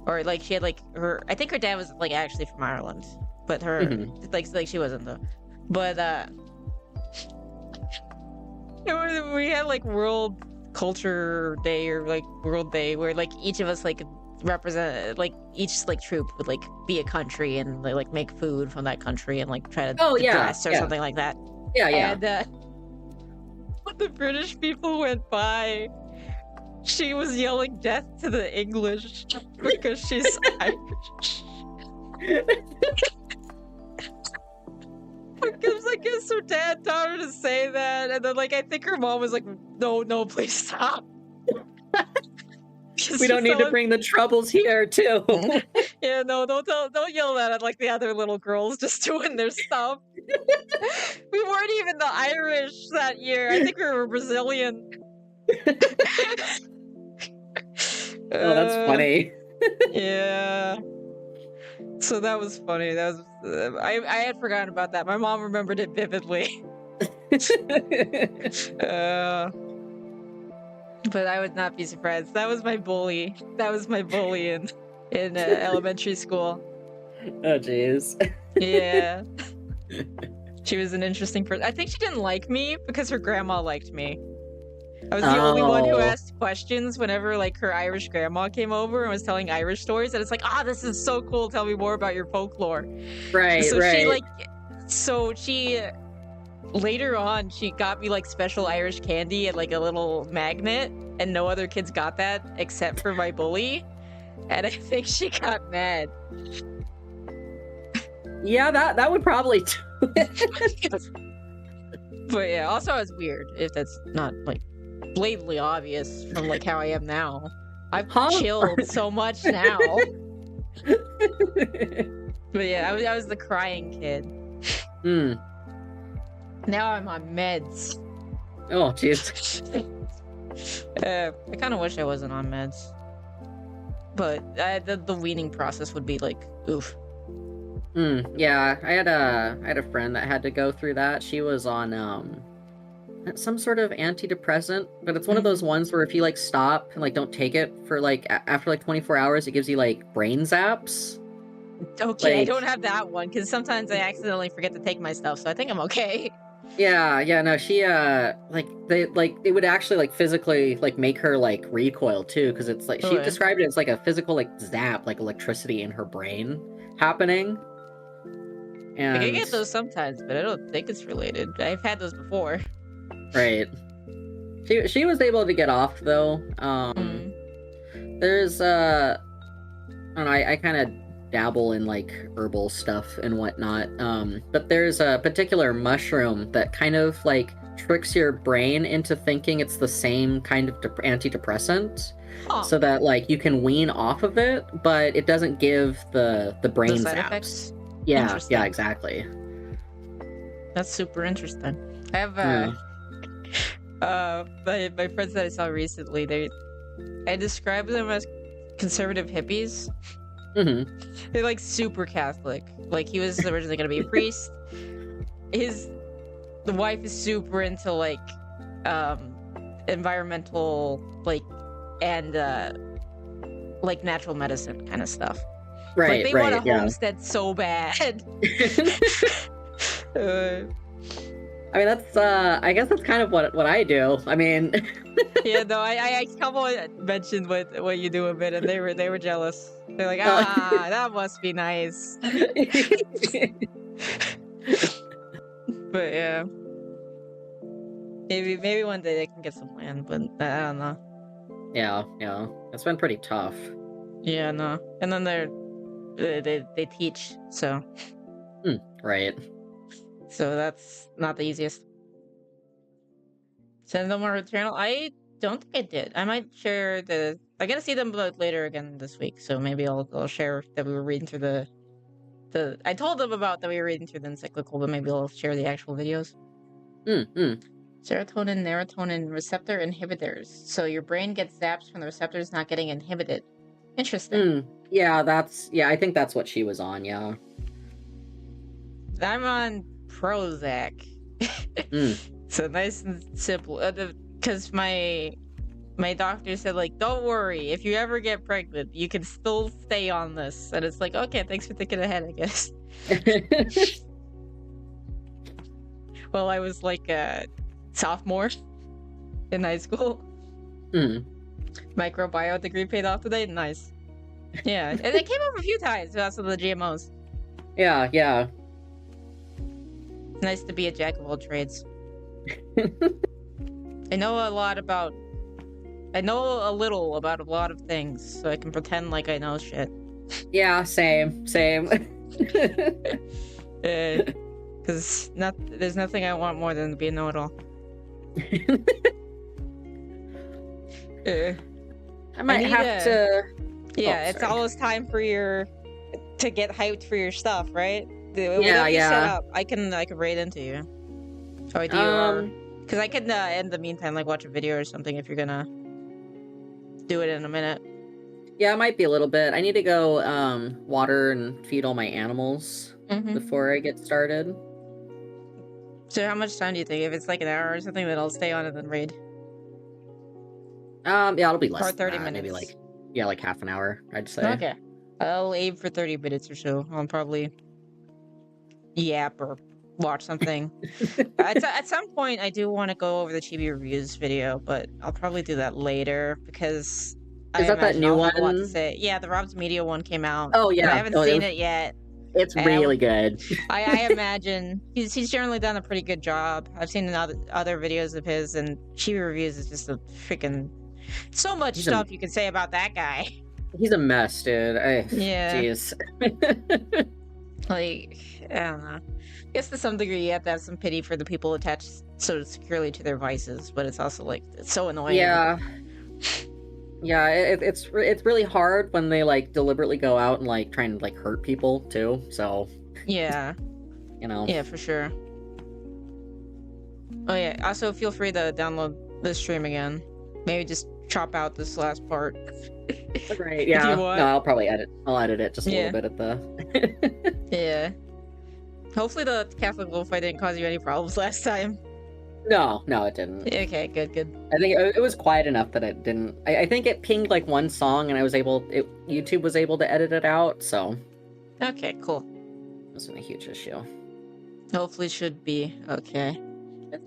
or like she had like her. I think her dad was like actually from Ireland, but her like she wasn't though. But we had like World Culture Day or like World Day where like each of us like represent like each like troop would like be a country and they like make food from that country and like try to dress or something like that. Yeah. And when the British people went by, she was yelling death to the English because she's Irish. Because I guess her dad taught her to say that, and then like I think her mom was like, "No, please stop." We don't need to bring the troubles here, too. Yeah, no, don't yell that at like the other little girls just doing their stuff. We weren't even the Irish that year. I think we were Brazilian. Oh, that's funny. Yeah. So that was funny. That was I had forgotten about that. My mom remembered it vividly. But I would not be surprised. That was my bully. That was my bully in elementary school. Oh, jeez. Yeah. She was an interesting person. I think she didn't like me because her grandma liked me. I was the only one who asked questions whenever like her Irish grandma came over and was telling Irish stories, and it's like, this is so cool. Tell me more about your folklore. Right. She later on she got me like special Irish candy and like a little magnet, and no other kids got that except for my bully, and I think she got mad. Yeah, that would probably do it. But yeah, also I was weird if that's not like blatantly obvious from like how I am now. I've chilled so much now. But yeah, I was the crying kid. Now I'm on meds. Oh, jeez. I kind of wish I wasn't on meds. But the weaning process would be like, oof. Yeah, I had a friend that had to go through that. She was on some sort of antidepressant, but it's one of those ones where if you like stop and like don't take it for like after like 24 hours, it gives you like brain zaps. Okay, like, I don't have that one because sometimes I accidentally forget to take my stuff, so I think I'm okay. Yeah, no, she it would actually like physically like make her like recoil too, because it's like she described it as like a physical like zap, like electricity in her brain happening. And I get those sometimes, but I don't think it's related. I've had those before. Right. She was able to get off though. There's I don't know, I kind of dabble in like herbal stuff and whatnot. But there's a particular mushroom that kind of like tricks your brain into thinking it's the same kind of antidepressant, so that like you can wean off of it, but it doesn't give the brain zaps. Effects? Yeah, exactly. That's super interesting. I have my friends that I saw recently, I describe them as conservative hippies. They're like super Catholic. Like he was originally gonna be a priest. The wife is super into like environmental and like natural medicine kind of stuff. Right, like they want a homestead so bad. I mean, that's I guess that's kind of what I do. I mean, Yeah, no, I someone mentioned what you do a bit, and they were jealous. They're like, oh. that must be nice. But yeah, maybe one day they can get some land, but I don't know. Yeah, it's been pretty tough. Yeah, no, and then they teach, so Right. so that's not the easiest. Send them our channel. I don't think I did. I might share the. I gotta see them later again this week, so maybe I'll share that we were reading through the. I told them about that we were reading through the encyclical, but maybe I'll share the actual videos. Serotonin, serotonin receptor inhibitors. So your brain gets zapped from the receptors not getting inhibited. Interesting. Yeah, I think that's what she was on. Yeah. I'm on Prozac. So nice and simple. Because my doctor said, like, don't worry, if you ever get pregnant, you can still stay on this. And it's like, okay, thanks for thinking ahead, I guess. Well, I was like a sophomore in high school. Microbiome degree paid off today. Nice. Yeah, and it came up a few times about some of the GMOs. Yeah. It's nice to be a jack of all trades. I know a little about a lot of things, so I can pretend like I know shit. Yeah, same. Because there's nothing I want more than to be a know-it-all. I might have to. Yeah, it's almost time for to get hyped for your stuff, right? Yeah. Set up, I can raid into you. Or do you? Because I could in the meantime like watch a video or something if you're gonna do it in a minute. Yeah, it might be a little bit. I need to go water and feed all my animals before I get started. So how much time do you think? If it's like an hour or something, then I'll stay on it and raid. Yeah, it'll be less. Or 30 than that. minutes. Maybe like half an hour, I'd say. Okay. I'll aim for 30 minutes or so. I'll probably yap or watch something. At some point, I do want to go over the Chibi Reviews video, but I'll probably do that later because Is that new one? Have a lot to say. Yeah, the Rob's Media one came out. Oh yeah, I haven't seen it yet. It's really good. I imagine he's generally done a pretty good job. I've seen other videos of his, and Chibi Reviews is just a freaking so much stuff you can say about that guy. He's a mess, dude. Yeah. Jeez. Like, I don't know. I guess to some degree you have to have some pity for the people attached so securely to their vices, but it's also like it's so annoying. Yeah. Yeah, it's really hard when they like deliberately go out and like try and like hurt people too. So yeah, you know. Yeah, for sure. Oh yeah. Also, feel free to download the stream again. Maybe just chop out this last part. Right. Yeah. No, I'll probably edit. I'll edit it just a little bit at the. Yeah. Hopefully the Catholic wolf fight didn't cause you any problems last time. No, it didn't. Okay, good. I think it was quiet enough that it didn't. I think it pinged like one song, and YouTube was able to edit it out. So. Okay, cool. It wasn't a huge issue. Hopefully, should be okay.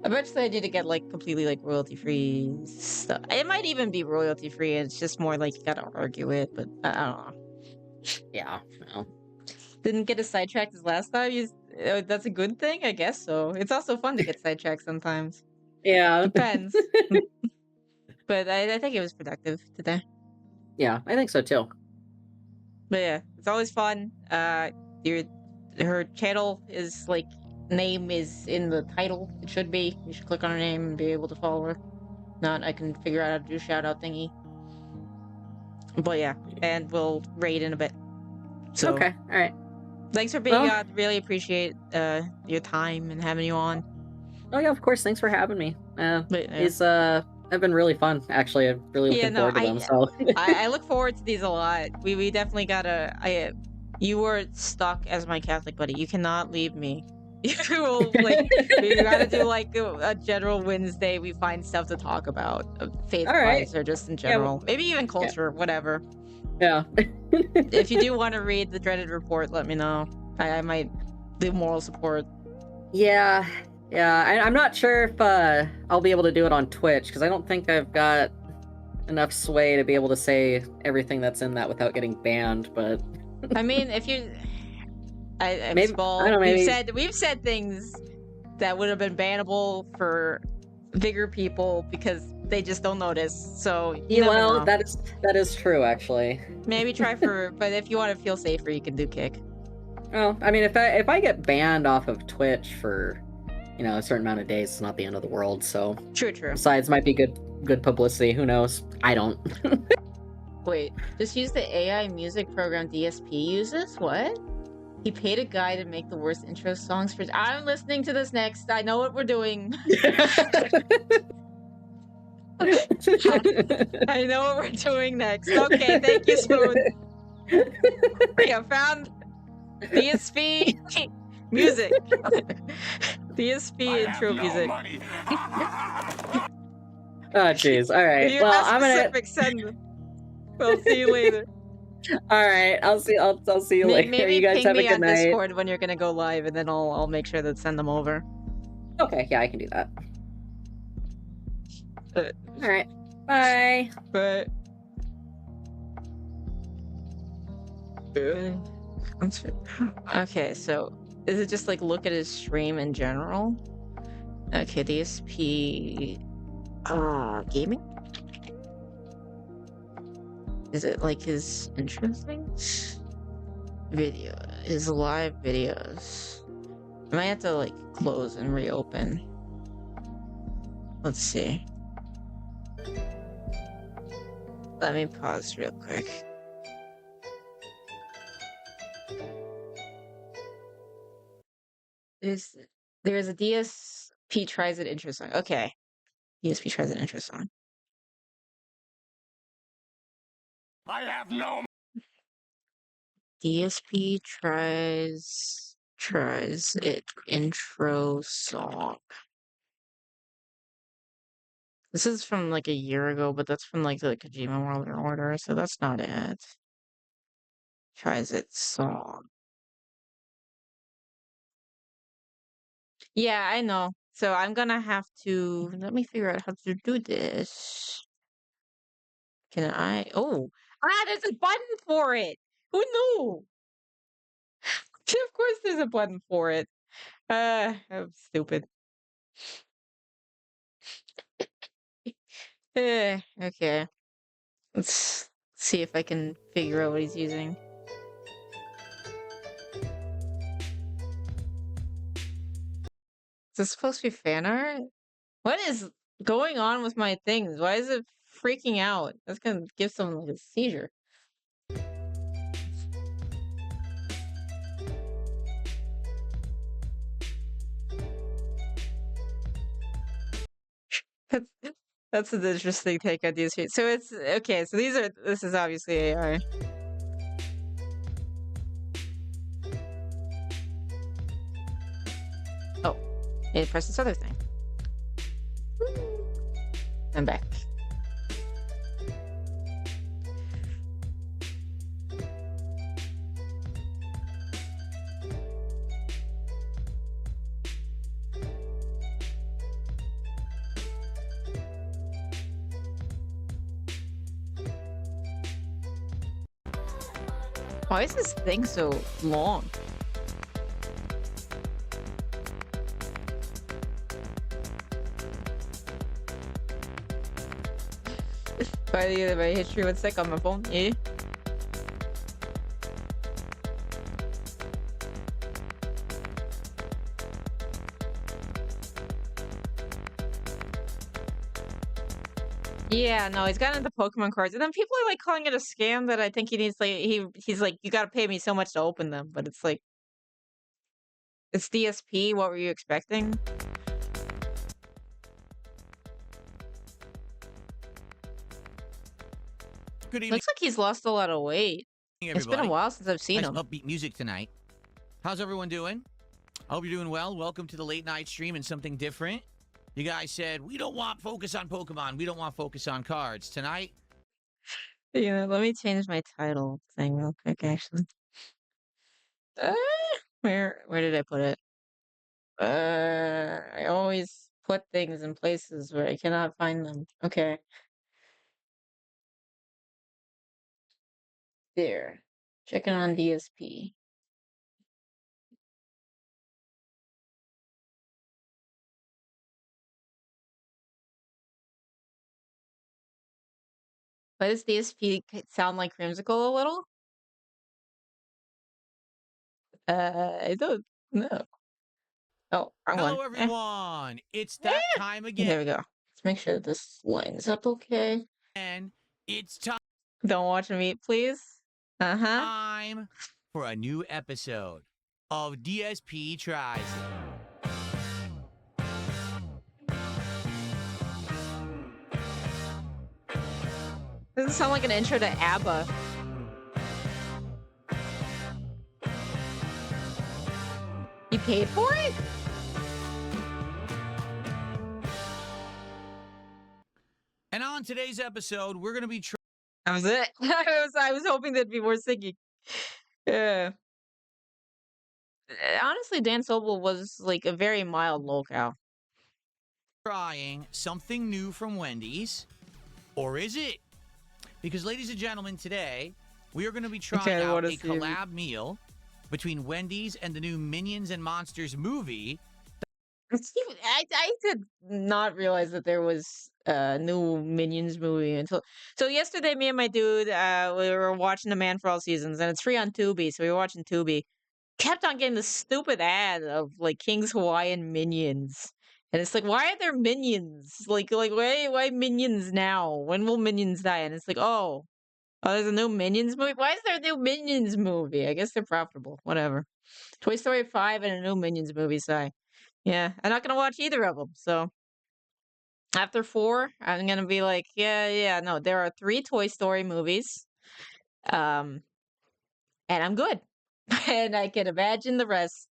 Eventually, I need to get like completely like royalty-free stuff. It might even be royalty-free. It's just more like you gotta argue it, but I don't know. Yeah. No. Didn't get as sidetracked as last time. That's a good thing, I guess. So it's also fun to get sidetracked sometimes. Yeah, depends. But I think it was productive today. Yeah, I think so too. But yeah, it's always fun. Her channel is like name is in the title. It should be. You should click on her name and be able to follow her. Not, I can figure out how to do shout out thingy. But yeah, and we'll raid in a bit. So okay, all right. Thanks for being on. Really appreciate your time and having you on. Oh yeah, of course. Thanks for having me. It's have been really fun. Actually, I'm really looking forward to them. So I look forward to these a lot. We definitely gotta. You were stuck as my Catholic buddy. You cannot leave me. We gotta do like a general Wednesday. We find stuff to talk about, faith-wise or just in general. Maybe even culture, whatever. Yeah. If you do want to read the dreaded report, let me know. I might do moral support. Yeah, yeah. I'm not sure if I'll be able to do it on Twitch because I don't think I've got enough sway to be able to say everything that's in that without getting banned. But I mean, if you, I maybe I don't well, know. Maybe we've said things that would have been bannable for bigger people because they just don't notice. So you yeah. never Well, know. that is true actually. Maybe try for, but if you want to feel safer, you can do kick. Well, I mean, if I get banned off of Twitch for a certain amount of days, it's not the end of the world. So True, true. besides, might be good publicity. Who knows? I don't. Wait, just use the AI music program DSP uses? What? He paid a guy to make the worst intro songs for. I'm listening to this next. I know what we're doing. I know what we're doing next. Okay, thank you, Spoon. Yeah, found DSP music. DSP intro music. Oh, jeez. All right. If you Well, have I'm gonna. specifics, send them. We'll see you later. All right. I'll see you later. Maybe You guys ping have a me good on night. Discord when you're gonna go live, and then I'll make sure to send them over. Okay. Yeah, I can do that. But All right. Bye. Okay, so is it just like look at his stream in general? Okay, DSP gaming? Is it like his interesting video, his live videos? I might have to like close and reopen. Let's see. Let me pause real quick. There's a DSP tries an intro song. Okay. DSP tries an intro song. I have no. DSP tries it intro song. This is from like a year ago, but that's from like the Kojima World Order, so that's not it. Tries it song. Yeah, I know. So I'm gonna have to let me figure out how to do this. Can I? Oh, there's a button for it. Who knew? Of course, there's a button for it. I'm stupid. Okay. Let's see if I can figure out what he's using. Is this supposed to be fan art? What is going on with my things? Why is it freaking out? That's gonna give someone like a seizure. That's that's an interesting take on these. So it's okay. So this is obviously AI. Oh, it press this other thing. I'm back. Why is this thing so long? By the way, history one sec on my phone. Yeah. Yeah, no, he's gotten into Pokemon cards, and then people are like calling it a scam that I think he needs like he's like, you gotta pay me so much to open them, but it's like it's DSP, what were you expecting? Good evening, Looks like he's lost a lot of weight. It's been a everybody. while since I've seen Nice him. upbeat music tonight. How's everyone doing? I hope you're doing well. Welcome to the late night stream and something different. You guys said we don't want focus on Pokemon. We don't want focus on cards tonight. Let me change my title thing real quick, actually. Uh, where did I put it? I always put things in places where I cannot find them. Okay. There. Checking on DSP. Why does DSP sound like Creamsicle a little? I don't know. Oh, wrong one. Hello, everyone. It's that time There we again. go. Let's make sure this lines up okay. It's time Don't watch me eat, please. Uh-huh. for a new episode of DSP Tries It. Doesn't sound like an intro to ABBA. You paid for it? And on today's episode, we're going to be That was it. I was hoping there'd be more singing. Yeah. Honestly, Dan Sobel was like a very mild locale. trying something new from Wendy's. Or is it? Because, ladies and gentlemen, today we are going to be trying out a collab meal between Wendy's and the new Minions and Monsters movie. I did not realize that there was a new Minions movie until yesterday. Me and my dude, we were watching The Man for All Seasons, and it's free on Tubi, so we were watching Tubi. Kept on getting the stupid ad of like King's Hawaiian Minions, and it's like, why are there minions? Like why minions now? When will minions die? And it's like, oh, there's a new Minions movie. Why is there a new Minions movie? I guess they're profitable. Whatever. Toy Story 5 and a new Minions movie. So yeah, I'm not gonna watch either of them. So after 4, I'm gonna be like, yeah, no. There are 3 Toy Story movies, and I'm good, and I can imagine the rest.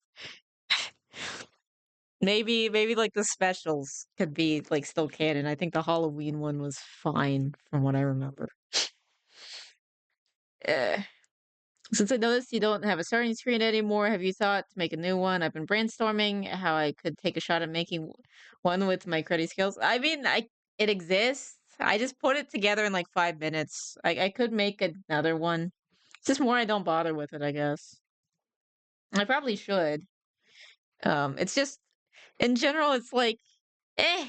Maybe like the specials could be like still canon. I think the Halloween one was fine from what I remember. Eh. Since I noticed you don't have a starting screen anymore, have you thought to make a new one? I've been brainstorming how I could take a shot at making one with my credit skills. I mean, it exists. I just put it together in like 5 minutes. I could make another one. It's just more I don't bother with it, I guess. I probably should. It's just in general, it's like, eh,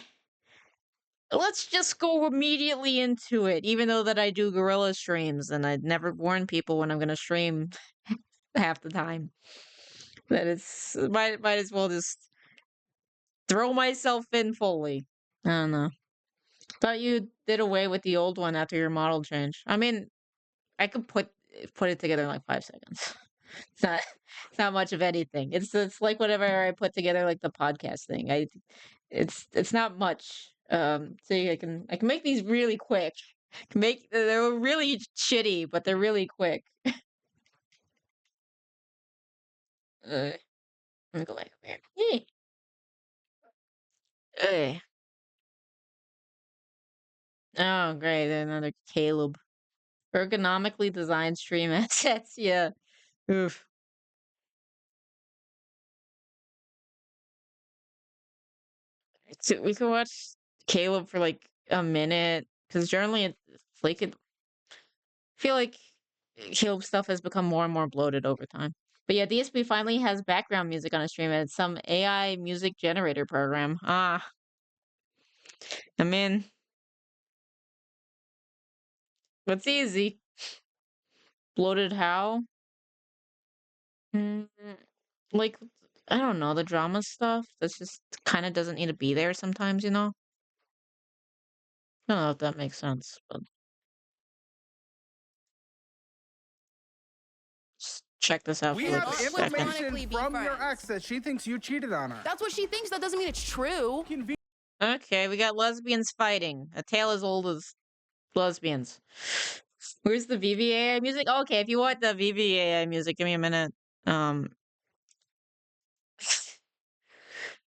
let's just go immediately into it. Even though that I do gorilla streams and I'd never warn people when I'm gonna stream half the time. That it's might as well just throw myself in fully. I don't know. Thought you did away with the old one after your model change. I mean, I could put it together in like 5 seconds. It's not much of anything. It's like whatever I put together like the podcast thing. It's not much. See, I can make these really quick. They're really shitty, but they're really quick. Let me go back over here. Hey. Oh, great. Another Caleb. Ergonomically designed stream assets. Yeah. Oof. So we can watch Caleb for like a minute because generally it's like I feel like Caleb stuff has become more and more bloated over time. But yeah, DSP finally has background music on a stream and it's some AI music generator program. I mean, it's easy. Bloated how? Mm, like, I don't know, the drama stuff that's just kind of doesn't need to be there sometimes, you know? I don't know if that makes sense, but just check this out We for like have a second. information from your ex that she thinks you cheated on her. That's what she thinks. That doesn't mean it's true. Okay, we got lesbians fighting. A tale as old as lesbians. Where's the VVAI music? Okay, if you want the VVAI music, give me a minute. I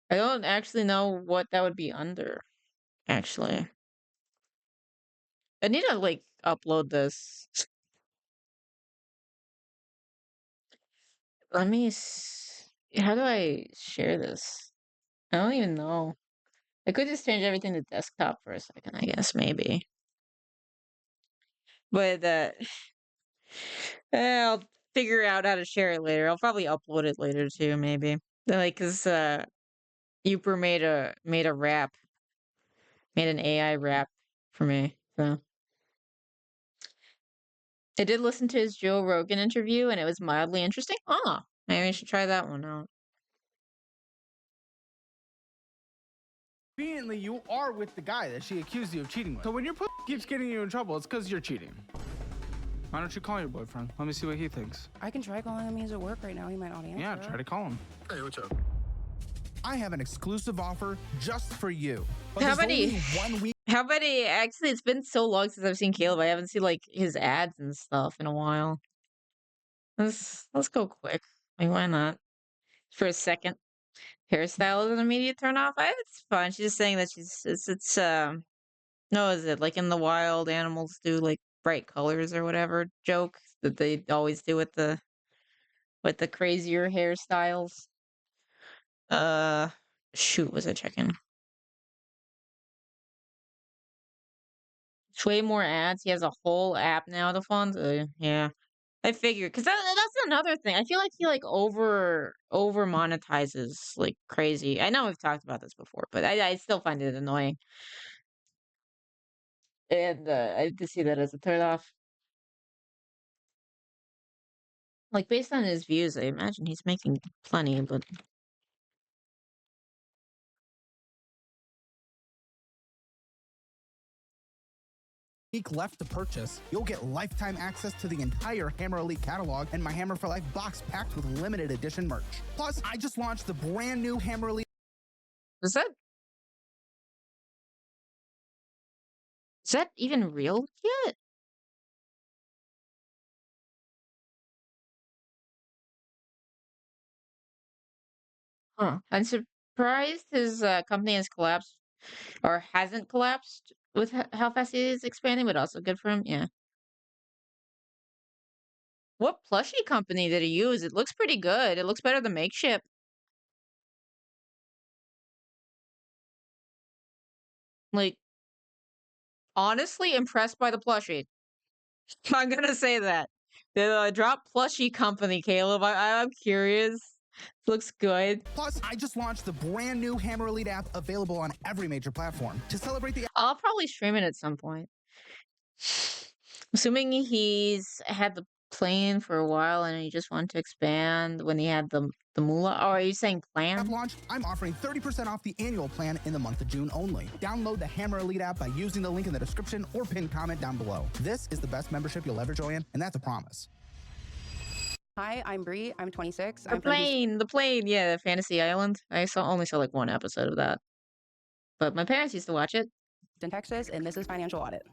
don't actually know what that would be under, actually. I need to like upload this. Let me how do I share this? I don't even know. I could just change everything to desktop for a second, I guess, maybe. But I'll figure out how to share it later. I'll probably upload it later too, maybe. Like, cause Uper made a rap, made an AI rap for me. So I did listen to his Joe Rogan interview, and it was mildly interesting. Ah, maybe I should try that one out. Conveniently, you are with the guy that she accused you of cheating with. So when your pussy keeps getting you in trouble, it's because you're cheating. Why don't you call your boyfriend? Let me see what he thinks. I can try calling him. He's at work right now. He might not answer. Yeah, try to call him. Hey, what's up? I have an exclusive offer just for you. But How there's many? only 1 week. How many? Actually, it's been so long since I've seen Caleb. I haven't seen like his ads and stuff in a while. Let's go quick. Like, why not? For a second. Hairstyle is an immediate turn off. It's fun. She's just saying that it's no, is it like in the wild animals do like bright colors or whatever joke that they always do with the crazier hairstyles. Shoot, was I checking? It's way more ads. He has a whole app now to fund. Yeah. I figured because that's another thing. I feel like he like over monetizes like crazy. I know we've talked about this before, but I still find it annoying. And I just see that as a turn off. Like based on his views, I imagine he's making plenty, but Week left to purchase, you'll get lifetime access to the entire Hammer Elite catalog and my Hammer for Life box packed with limited edition merch. Plus, I just launched the brand new Hammer Elite. is that even real yet? Huh. I'm surprised his company has collapsed or hasn't collapsed with how fast he is expanding, but also good for him. Yeah. What plushie company did he use? It looks pretty good. It looks better than Makeship. Like, honestly impressed by the plushie. I'm gonna say that. The drop plushie company, Caleb. I'm curious. Looks good. Plus, I just launched the brand new Hammer Elite app available on every major platform. To celebrate the I'll probably stream it at some point. Assuming he's had the plan for a while and he just wanted to expand when he had the moolah. Oh, are you saying plan? launch, I'm offering 30% off the annual plan in the month of June only. Download the Hammer Elite app by using the link in the description or pinned comment down below. This is the best membership you'll ever join, and that's a promise. Hi, I'm Bree. I'm 26. The plane, yeah, Fantasy Island. I only saw like one episode of that, but my parents used to watch it. In Texas, and this is Financial Audit.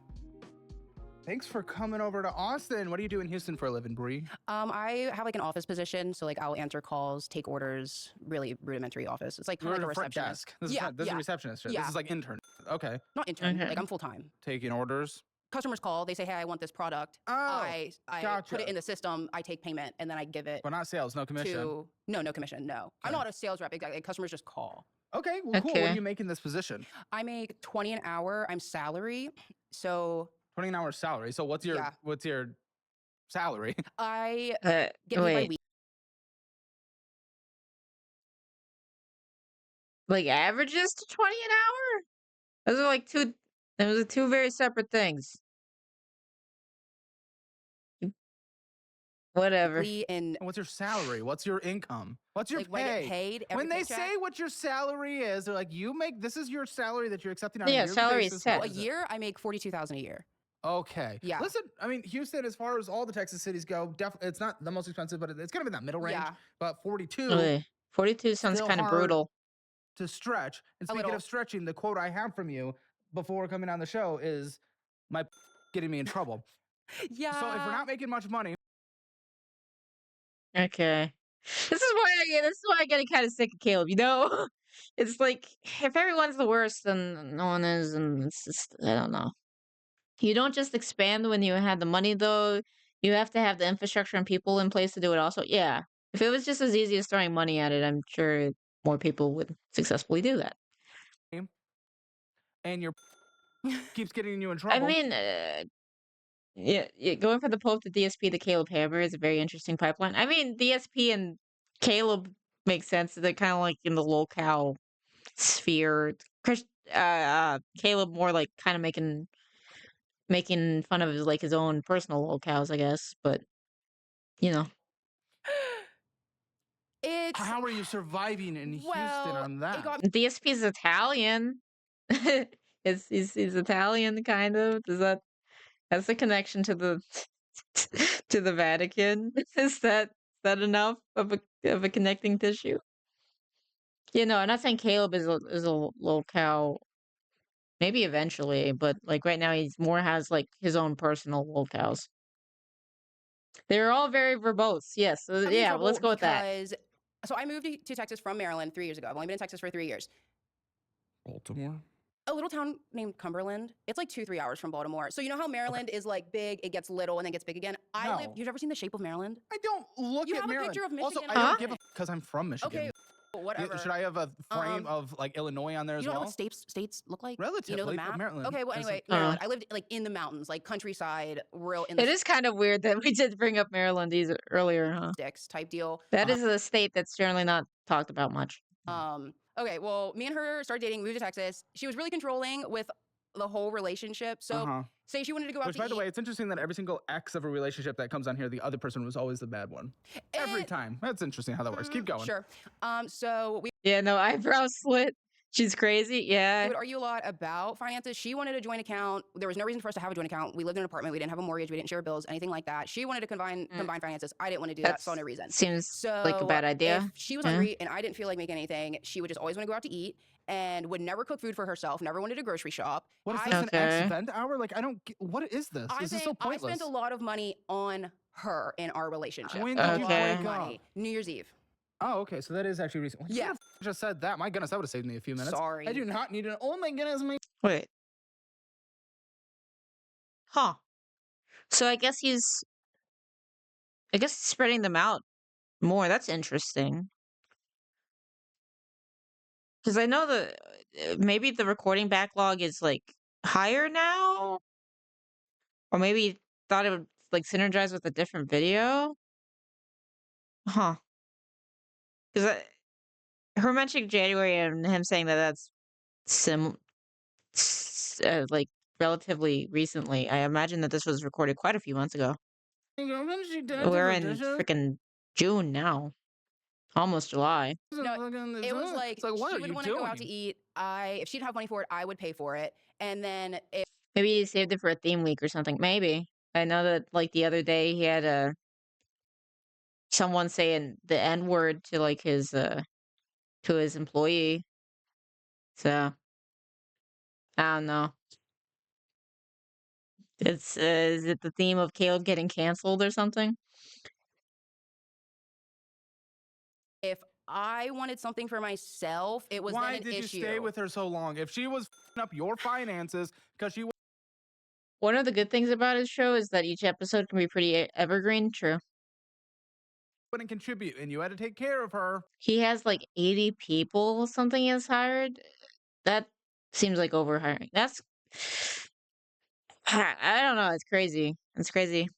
Thanks for coming over to Austin. What do you do in Houston for a living, Bree? I have like an office position, so like I'll answer calls, take orders, really rudimentary office. It's like kind of like a receptionist. Desk. This is a receptionist. Yeah. This is like intern. Okay. Not intern. Okay. Like I'm full time. Taking orders. Customers call. They say, "Hey, I want this product." Oh, I gotcha. put it in the system. I take payment, and then I give it. But not sales, no commission. No commission. No, I'm not a sales rep. Exactly. Customers just call. Okay, well, cool. What do you make in this position? I make 20 an hour. I'm salary, so 20 an hour salary. So what's your salary? I get paid by wait. week. Like averages to 20 an hour? Those are like those are two very separate things. Whatever. And what's your salary? What's your income? What's your like when I pay? get paid, When they say what your salary is, they're like, you make this is your salary that you're accepting on a yearly salary is basis. set. What a is it? year, I make $42,000 a year. Okay. Yeah. Listen, I mean, Houston, as far as all the Texas cities go, definitely it's not the most expensive, but it's kind of in that middle range. Yeah. But 42 Okay. 42 sounds still kind of hard brutal. to stretch. And A speaking little. of stretching, the quote I have from you before coming on the show is my getting me in trouble. Yeah. So if we're not making much money, Okay. This is why I'm getting kind of sick of Caleb, you know? It's like if everyone's the worst, then no one is, and it's just I don't know. You don't just expand when you had the money though. You have to have the infrastructure and people in place to do it also. Yeah. If it was just as easy as throwing money at it, I'm sure more people would successfully do that. And your keeps getting you in I trouble. mean, yeah, going from the Pope to DSP to Caleb Hammer is a very interesting pipeline. I mean, DSP and Caleb make sense. They're kind of like in the locale sphere. Caleb more like kind of making fun of like his own personal locales, I guess. But you know, It's How are you surviving in Houston well, on it that? got DSP is Italian. He's Italian, kind of. That's the connection to the to the Vatican? Is that enough of a connecting tissue? You know, I'm not saying Caleb is a locale. Maybe eventually, but like right now, he's more has like his own personal locales. They're all very verbose. Yes. So, got me in yeah. trouble Let's go with that. because so I moved to Texas from Maryland 3 years ago. I've only been in Texas for 3 years. Baltimore? A little town named Cumberland. It's like 2-3 hours from Baltimore. So you know how Maryland is like big, it gets little, and then gets big again. No. You've ever seen The Shape of Maryland? I don't look You at have a Maryland. picture of Also, Michigan I Huh? don't give a because I'm from Michigan. Okay, whatever. Should I have a frame of like Illinois on there as You don't know well? what states look like? Relatively, You know the but map? Maryland Okay, well is, anyway, like- Maryland. I lived like in the mountains, like countryside, real in the It is kind of weird that we did bring up Maryland earlier, huh? sticks type deal. That is a state that's generally not talked about much. Okay, well, me and her started dating, moved to Texas. She was really controlling with the whole relationship. So say she wanted to go out Which, to by the eat. way, it's interesting that every single ex of a relationship that comes on here, the other person was always the bad one. Every time. That's interesting how that works. Keep going. Sure. So we Yeah, no, eyebrow slit. She's crazy. Yeah. would argue a lot about finances. She wanted a joint account. There was no reason for us to have a joint account. We lived in an apartment. We didn't have a mortgage. We didn't share bills, anything like that. She wanted to combine finances. I didn't want to do that. Saw no reason. Seems So like a bad idea. if she was hungry and I didn't feel like making anything, she would just always want to go out to eat and would never cook food for herself, never wanted to grocery shop. What is I- this, an Okay. ex-vent hour? Like, I don't get, what is this? I'm This is so saying I pointless. spent a lot of money on her in our relationship. When A did you lot of break money. New Year's Eve. Oh, okay, so that is actually recent. Well, you Yeah. could've just said that. My goodness, that would have saved me a few minutes. Sorry. I do not need an, oh my goodness, me. Wait. Huh. So I guess he's spreading them out more. That's interesting. Because I know maybe the recording backlog is like higher now, or maybe he thought it would like synergize with a different video. Huh. Because her mentioning January and him saying that that's like relatively recently. I imagine that this was recorded quite a few months ago. We're in freaking June now, almost July. No, it was like it's like, what she are would you want to doing? go out to eat. If she didn't have money for it, I would pay for it. And then if Maybe he saved it for a theme week or something. Maybe. I know that like the other day he had someone saying the N word to like his employee. So I don't know. It's is it the theme of Caleb getting canceled or something? if I wanted something for myself, it was Why then an did you issue. stay with her so long? If she was f***ing up your finances because she One of the good things about his show is that each episode can be pretty evergreen. True. wouldn't contribute and you had to take care of her. He has like 80 people something he has hired. That seems like overhiring. That's I don't know. It's crazy. It's crazy.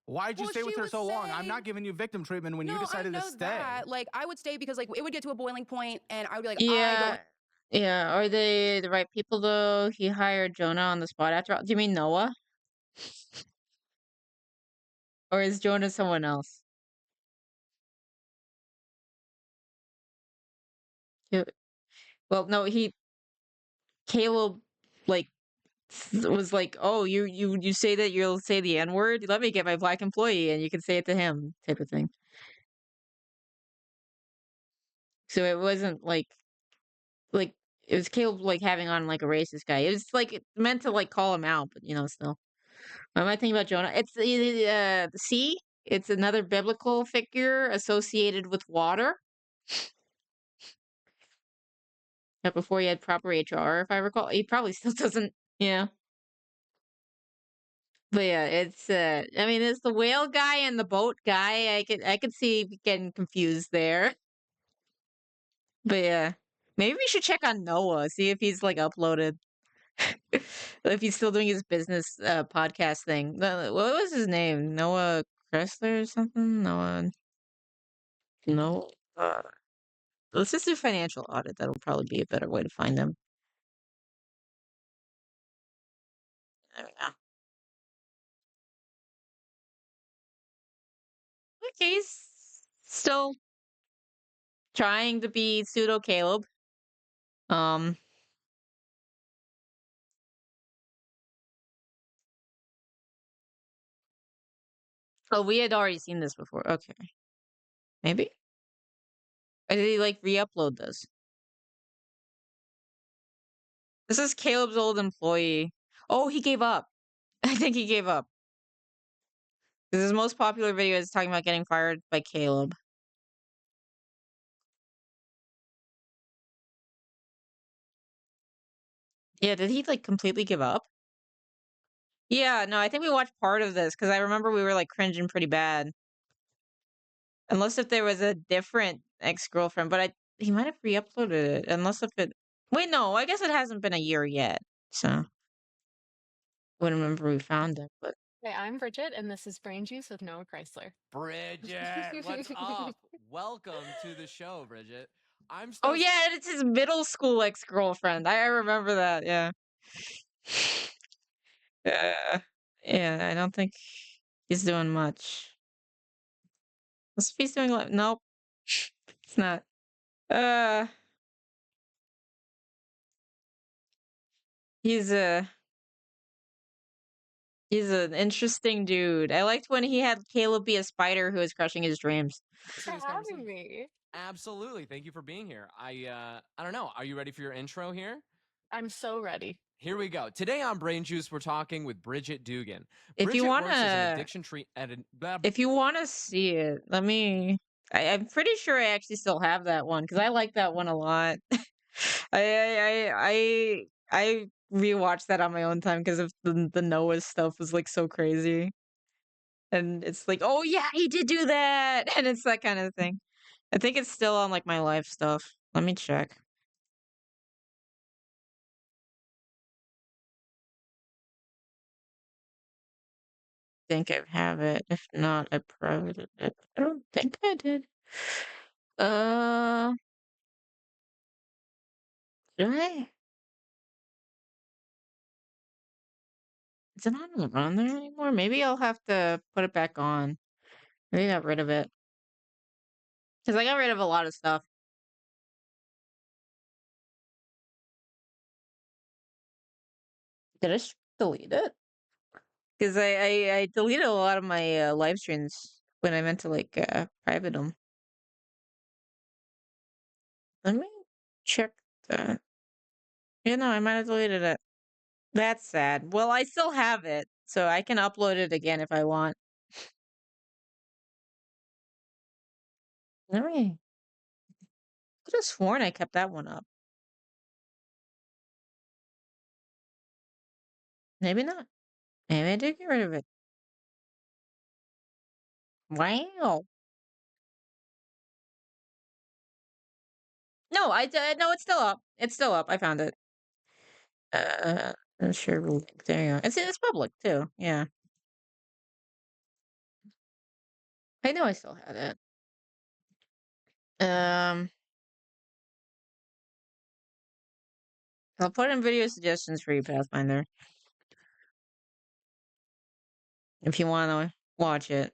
Why'd you Well, stay with she her was so long? I'm not saying- giving you victim treatment when you No, decided I know to stay. that. Like I would stay because like it would get to a boiling point, and I would be like, I Yeah. don't. Yeah. Are they the right people though? He hired Jonah on the spot after all. Do you mean Noah? Or is Jonah someone else? Yeah. Well, no, Caleb like was like, "Oh, you say that you'll say the N-word? Let me get my black employee and you can say it to him," type of thing. So it wasn't like it was Caleb like having on like a racist guy. It was like meant to like call him out, but still. What am I thinking about Jonah? It's see, it's another biblical figure associated with water. But before he had proper HR, if I recall, he probably still doesn't. Yeah. But yeah, it's I mean, it's the whale guy and the boat guy. I could see getting confused there. But yeah, maybe we should check on Noah, see if he's like uploaded, if he's still doing his business podcast thing. What was his name? Noah Kressler or something? Noah. No. Let's just do financial audit. That'll probably be a better way to find him. There we go. Okay, he's still trying to be pseudo Caleb. Um. Oh, we had already seen this before. Okay. Maybe? Or did he like re-upload this? This is Caleb's old employee. Oh, he gave up. I think he gave up. Because his most popular video is talking about getting fired by Caleb. Yeah, did he like completely give up? Yeah, no, I think we watched part of this because I remember we were like cringing pretty bad. Unless if there was a different ex-girlfriend, but he might have re-uploaded it. Unless if it wait, no, I guess it hasn't been a year yet. So wouldn't remember we found it, but Hey, I'm Bridget, and this is Brain Juice with Noah Chrysler. Bridget, what's up? Welcome to the show, Bridget. I'm oh so yeah, and it's his middle school ex-girlfriend. I remember that, yeah. Yeah, I don't think he's doing much. Let's see if he's doing like nope. It's not. Uh he's a he's an interesting dude. I liked when he had Caleb be a spider who was crushing his dreams. Thanks for having me. Absolutely. Thank you for being here. I don't know. Are you ready for your intro here? I'm so ready. Here we go. Today on Brain Juice, we're talking with Bridget Dugan. If Bridget you works as an wanna addiction if you wanna see it, let me I'm pretty sure I actually still have that one because I like that one a lot. I rewatched that on my own time because of the Noah stuff was like so crazy. And it's like, oh yeah, he did do that, and it's that kind of thing. I think it's still on like my live stuff. Let me check. Think I have it. If not, I probably did. I don't think I did. Uh, did I? Is it not on there anymore? Maybe I'll have to put it back on. Maybe I got rid of it. Because I got rid of a lot of stuff. Did I delete it? Because I deleted a lot of my live streams when I meant to like private them. Let me check that. Yeah, no, I might have deleted it. That's sad. Well, I still have it, so I can upload it again if I want. Alright. Could have sworn I kept that one up. Maybe not. Maybe I did get rid of it. Wow. No, no, it's still up. It's still up. I found it. Share link. There you go. It's public too. Yeah. I know I still had it. I'll put in video suggestions for you, Pathfinder. If you want to watch it.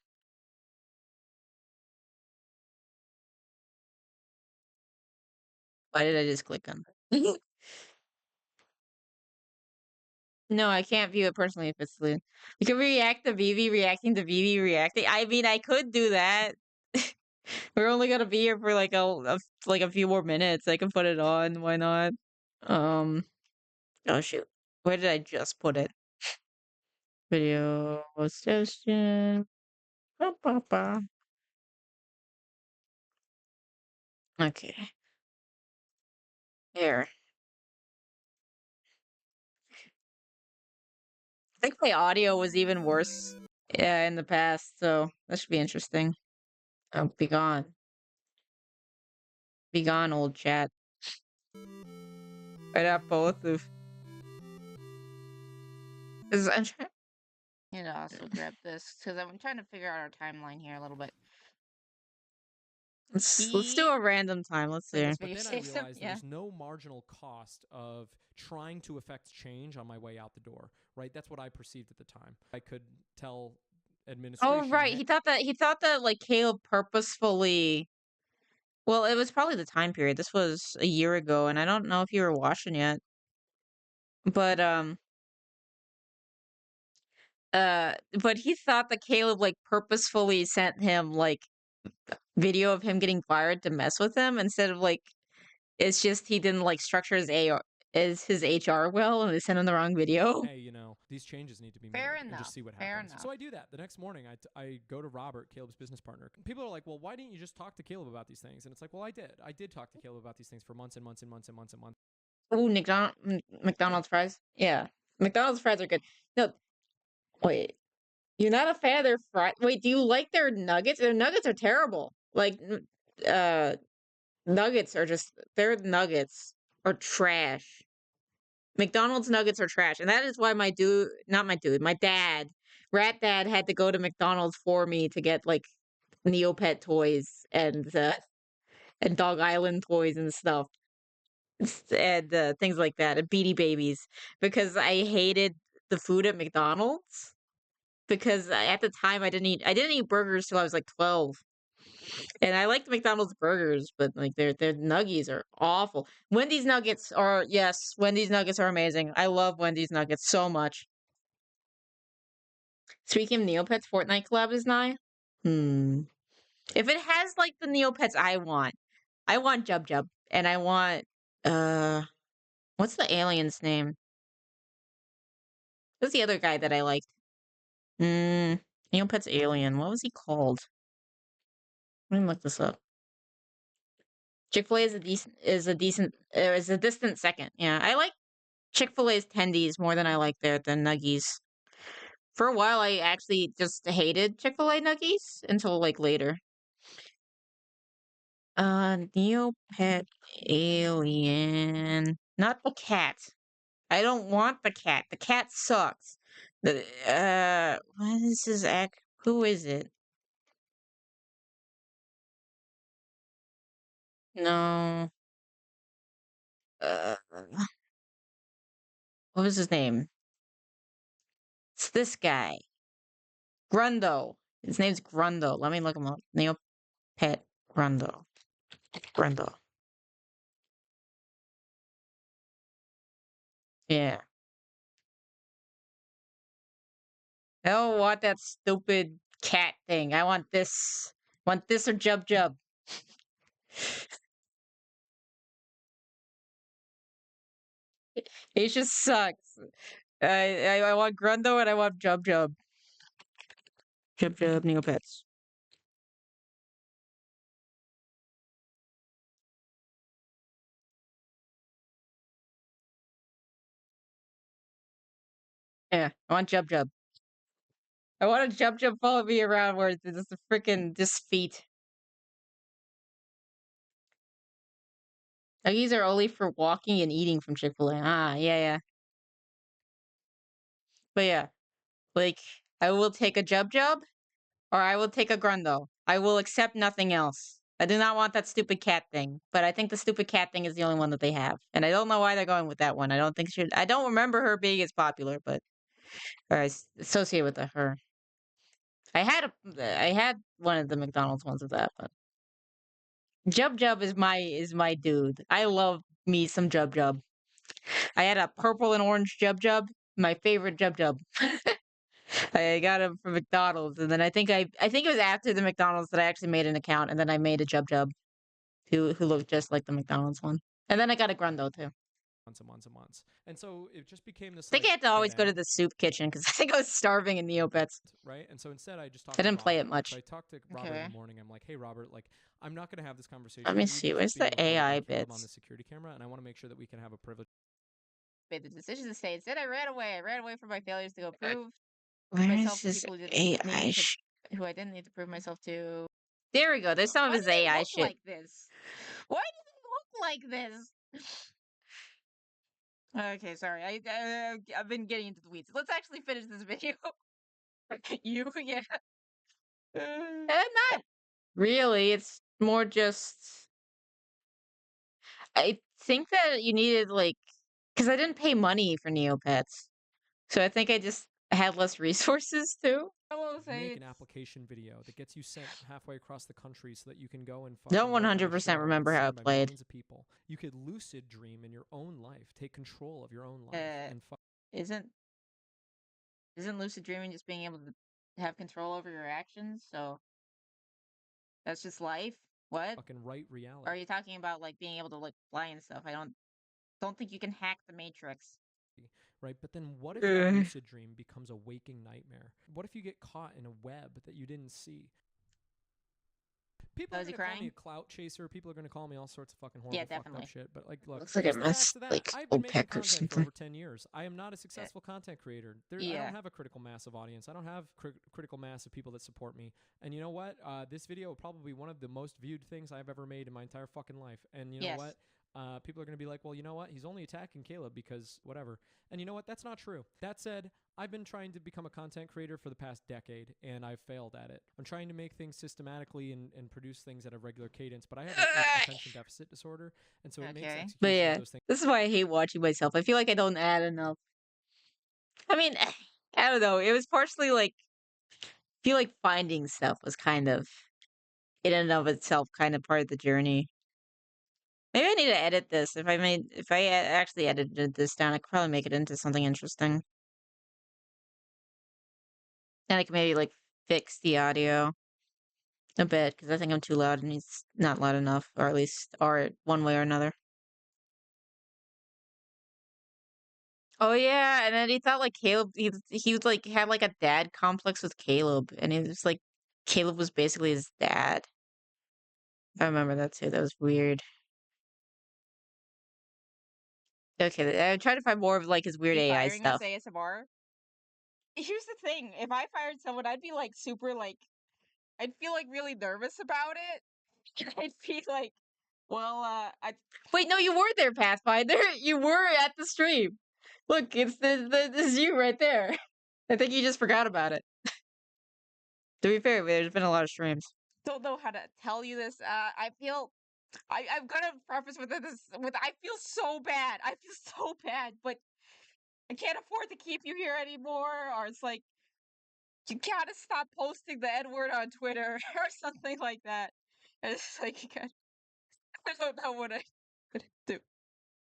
Why did I just click on that? No, I can't view it personally if it's the. You can react to Vivi reacting to Vivi reacting. I mean, I could do that. We're only gonna be here for like like a few more minutes. I can put it on. Why not? Um. Oh shoot. Where did I just put it? Video session. Ba, ba, ba. Okay. Here. I think my audio was even worse. Yeah, in the past, so that should be interesting. I'll be gone. Be gone, old chat. Right up both of. I'm trying. Also grab this because I'm trying to figure out our timeline here a little bit. Let's do a random time. Let's see. But then I realized there's no marginal cost of trying to affect change on my way out the door, right? That's what I perceived at the time. I could tell administration. Oh, right. He thought that like Caleb purposefully. Well, it was probably the time period. This was a year ago, and I don't know if you were watching yet. But but he thought that Caleb like purposefully sent him like video of him getting fired to mess with him instead of like it's just he didn't like structure his HR well and they sent him the wrong video. Hey, these changes need to be made. Fair and enough. just see what Fair happens. enough. So I do that. The next morning, I go to Robert, Caleb's business partner. People are like, well, why didn't you just talk to Caleb about these things? And it's like, well, I did. I did talk to Caleb about these things for months and months and months and months and months. Oh, McDonald's fries? Yeah. McDonald's fries are good. No, wait. You're not a fan of their fries? Wait, do you like their nuggets? Their nuggets are terrible. Like, nuggets are just, their nuggets are trash. McDonald's nuggets are trash. And that is why my dad, Rat Dad had to go to McDonald's for me to get, like, Neopet toys and Dog Island toys and stuff. And things like that, and Beanie Babies, because I hated the food at McDonald's. Because at the time I didn't eat burgers till I was like 12. And I liked McDonald's burgers, but like their nuggies are awful. Wendy's nuggets are amazing. I love Wendy's nuggets so much. Speaking of Neopets, Fortnite collab is nigh. If it has like the Neopets I want Jub Jub, and I want what's the alien's name? Who's the other guy that I liked? Neopets alien. What was he called? Let me look this up. Chick-fil-A is a distant second. Yeah, I like Chick-fil-A's tendies more than I like the nuggies. For a while, I actually just hated Chick-fil-A nuggies until like later. Neopet alien, not the cat. I don't want the cat. The cat sucks. What is his act? Who is it? No. What was his name? It's this guy. Grundo. His name's Grundo. Let me look him up. Neopet Grundo. Grundo. Yeah. I don't want that stupid cat thing. I want this. Want this or Jub Jub. It just sucks. I want Grundo and I want Jub Jub. Jub Jub Neopets. Yeah, I want Jub Jub. I want a Jub Jub follow me around where it's just a freaking feet. Nuggies are only for walking and eating from Chick-fil-A. Ah, yeah. But yeah, like, I will take a Jub Jub, or I will take a Grundo. I will accept nothing else. I do not want that stupid cat thing, but I think the stupid cat thing is the only one that they have. And I don't know why they're going with that one. I don't remember her being as popular, but or associated with her. I had one of the McDonald's ones of that, but Jub Jub is my dude. I love me some Jub Jub. I had a purple and orange Jub Jub, my favorite Jub Jub. I got him from McDonald's, and then I think it was after the McDonald's that I actually made an account, and then I made a Jub Jub who looked just like the McDonald's one. And then I got a Grundo too. Months. And so it just became this. I think I had to always go to the soup kitchen because I think I was starving in Neopets. Right, and so instead I just talked. I didn't play it much. So I talked to Robert in the morning. I'm like, hey Robert, like I'm not going to have this conversation. Let me see. Where's the AI bits on the security camera? And I want to make sure that we can have a privilege. Made the decision to stay. Instead, I ran away. I ran away from my failures to go prove Where myself is to people AI who I didn't need to prove myself to. There we go. There's some of his AI shit. Like this. Why do like this. Okay, sorry. I've been getting into the weeds. Let's actually finish this video. Yeah. Not really. It's more just. I think that you needed like, because I didn't pay money for Neopets, so I think I just had less resources too. Make an application video that gets you sent halfway across the country so that you can go and Don't fucking write my 100% show and remember get how seen it by played. millions of people. You could lucid dream in your own life, take control of your own life, and Isn't lucid dreaming just being able to have control over your actions? So that's just life. What? fucking write reality. Or are you talking about like being able to like fly and stuff? I don't think you can hack the Matrix. Right, but then what if that lucid dream becomes a waking nightmare? What if you get caught in a web that you didn't see? People are going to call me a clout chaser. People are going to call me all sorts of fucking horrible fucked up shit. But like, look, looks like I missed like I've been making OPEC or content something. for over 10 years. I am not a successful content creator. I don't have a critical mass of audience. I don't have critical mass of people that support me. And you know what? This video will probably be one of the most viewed things I've ever made in my entire fucking life. And you know what? People are going to be like, well, you know what? He's only attacking Caleb because whatever. And you know what? That's not true. That said, I've been trying to become a content creator for the past decade, and I've failed at it. I'm trying to make things systematically and produce things at a regular cadence, but I have attention deficit disorder, and so it makes execution of those things. This is why I hate watching myself. I feel like I don't add enough. I mean, I don't know. It was partially like, I feel like finding stuff was kind of, in and of itself, kind of part of the journey. Maybe I need to edit this. If I actually edited this down, I could probably make it into something interesting. And I can maybe like fix the audio a bit because I think I'm too loud and he's not loud enough, or at least one way or another. Oh yeah, and then he thought like Caleb, he was like had like a dad complex with Caleb, and he was like Caleb was basically his dad. I remember that too. That was weird. Okay, I'm trying to find more of like his weird AI stuff. ASMR? Here's the thing: if I fired someone, I'd be like super like, I'd feel like really nervous about it. I'd be like, well, wait, no, you were there, Pathfinder. You were at the stream. Look, it's this is you right there. I think you just forgot about it. To be fair, there's been a lot of streams. Don't know how to tell you this. I'm gonna preface with I feel so bad. I feel so bad, but I can't afford to keep you here anymore. Or it's like you gotta stop posting the N word on Twitter or something like that. And it's like I don't know what I do.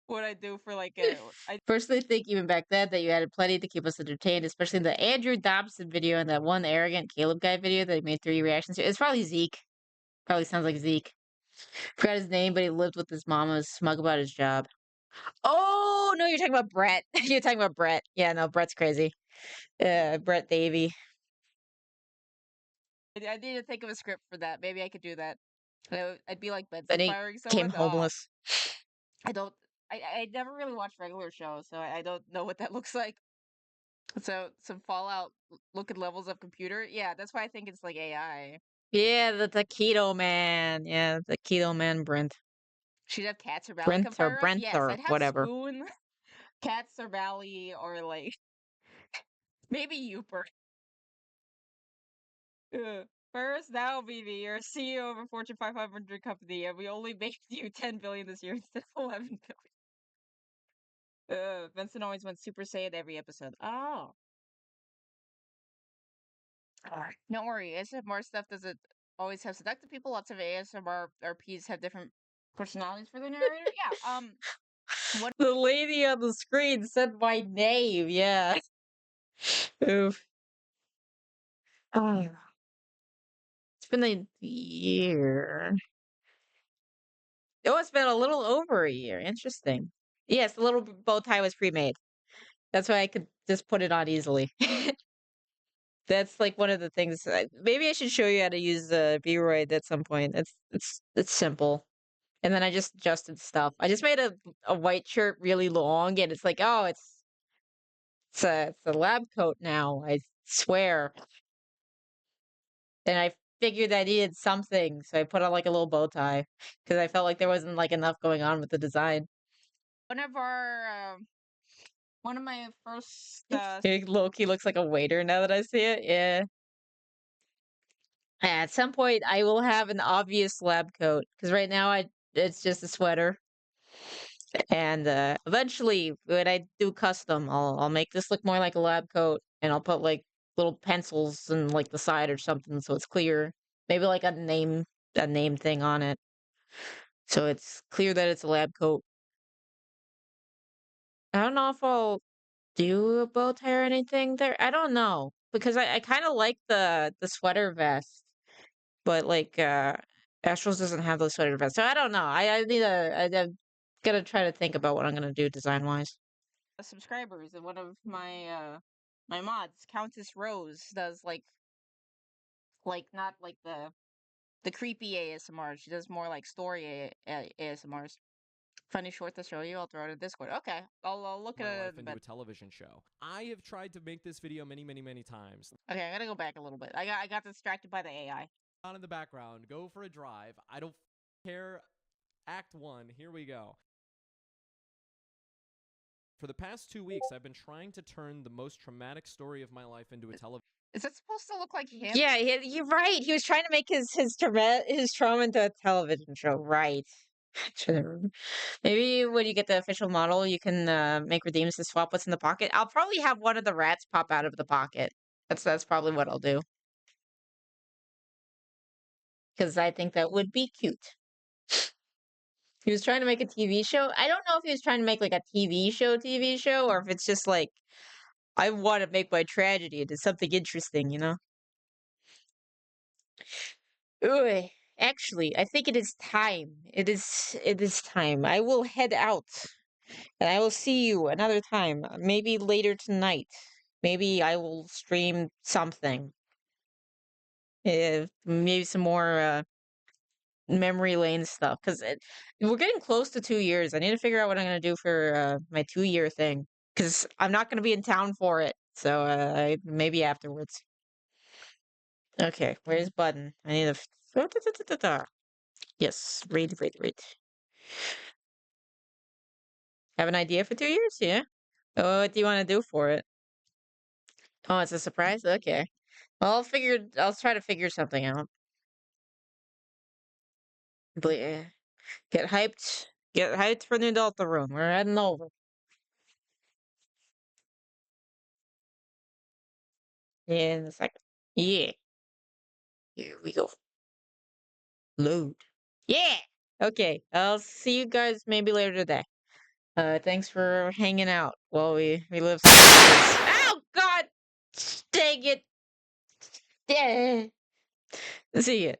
What I do for like I personally think even back then that you added plenty to keep us entertained, especially the Andrew Dobson video and that one arrogant Caleb guy video that he made 3 reactions to. It's probably Zeke. Probably sounds like Zeke. Forgot his name, but he lived with his mom and was smug about his job. Oh no, you're talking about Brett. You're talking about Brett. Yeah, no, Brett's crazy. Brett Davy. I need to think of a script for that. Maybe I could do that. I'd be like Benson firing someone. Became homeless. I never really watched regular shows, so I don't know what that looks like. So some Fallout looking levels of computer. Yeah, that's why I think it's like AI. Yeah, the Keto Man. Yeah, the Keto Man Brent. She'd have Cats or Valley come fire us? Yes, or I'd have whatever. Spoon, Cats or Valley, or like maybe Youper. First, now, BB, you're a CEO of a Fortune 500 company, and we only made you 10 billion this year instead of 11 billion. Vincent always went Super Saiyan every episode. Oh. Don't worry, ASMR stuff doesn't always have seductive people. Lots of ASMR RPs have different personalities for the narrator. Yeah. What the lady on the screen said my name. Yeah. Oof. Oh. It's been a year. Oh, it's been a little over a year. Interesting. Yes, the little bow tie was pre-made. That's why I could just put it on easily. That's like one of the things. Maybe I should show you how to use the B-Roid at some point. It's simple. And then I just adjusted stuff. I just made a white shirt really long, and it's like, oh, it's a lab coat now. I swear. And I figured I needed something, so I put on like a little bow tie because I felt like there wasn't like enough going on with the design. One of our, one of my first, Loki looks like a waiter now that I see it. Yeah. At some point, I will have an obvious lab coat because right now it's just a sweater. And eventually, when I do custom, I'll make this look more like a lab coat, and I'll put like little pencils in like the side or something so it's clear. Maybe like a name thing on it, so it's clear that it's a lab coat. I don't know if I'll do a bow tie or anything there. I don't know because I kind of like the sweater vest, but like Astrals doesn't have the sweater vest, so I don't know. I need I'm gonna try to think about what I'm gonna do design wise. Subscribers and one of my my mods, Countess Rose, does like not like the creepy ASMR. She does more like story ASMRs. Funny short to show you. I'll throw it in Discord. Okay, I'll look at it. Into a television show. I have tried to make this video many times. Okay, I gotta go back a little bit. I got distracted by the AI. On in the background, go for a drive. I don't care. Act 1. Here we go. For the past 2 weeks, I've been trying to turn the most traumatic story of my life into a television. Is that supposed to look like him? Yeah, you're right. He was trying to make his trauma into a television show, right? Maybe when you get the official model, you can make redeems to swap what's in the pocket. I'll probably have one of the rats pop out of the pocket. That's probably what I'll do. Because I think that would be cute. He was trying to make a TV show. I don't know if he was trying to make like a TV show, or if it's just like, I want to make my tragedy into something interesting, you know? Ooh, actually, I think it is time. It is time. I will head out, and I will see you another time. Maybe later tonight. Maybe I will stream something. Maybe some more memory lane stuff, because we're getting close to 2 years. I need to figure out what I'm gonna do for my 2-year thing, because I'm not gonna be in town for it. So maybe afterwards. Okay, where's button? I need a. Yes, read. Have an idea for 2 years? Yeah. Oh, what do you want to do for it? Oh, it's a surprise? Okay. Well, I'll try to figure something out. Get hyped. Get hyped for the adult room. We're heading over. In a second. Yeah. Here we go. Load. Yeah. Okay. I'll see you guys maybe later today. Thanks for hanging out while we live. Oh God! Dang it! Yeah. See ya.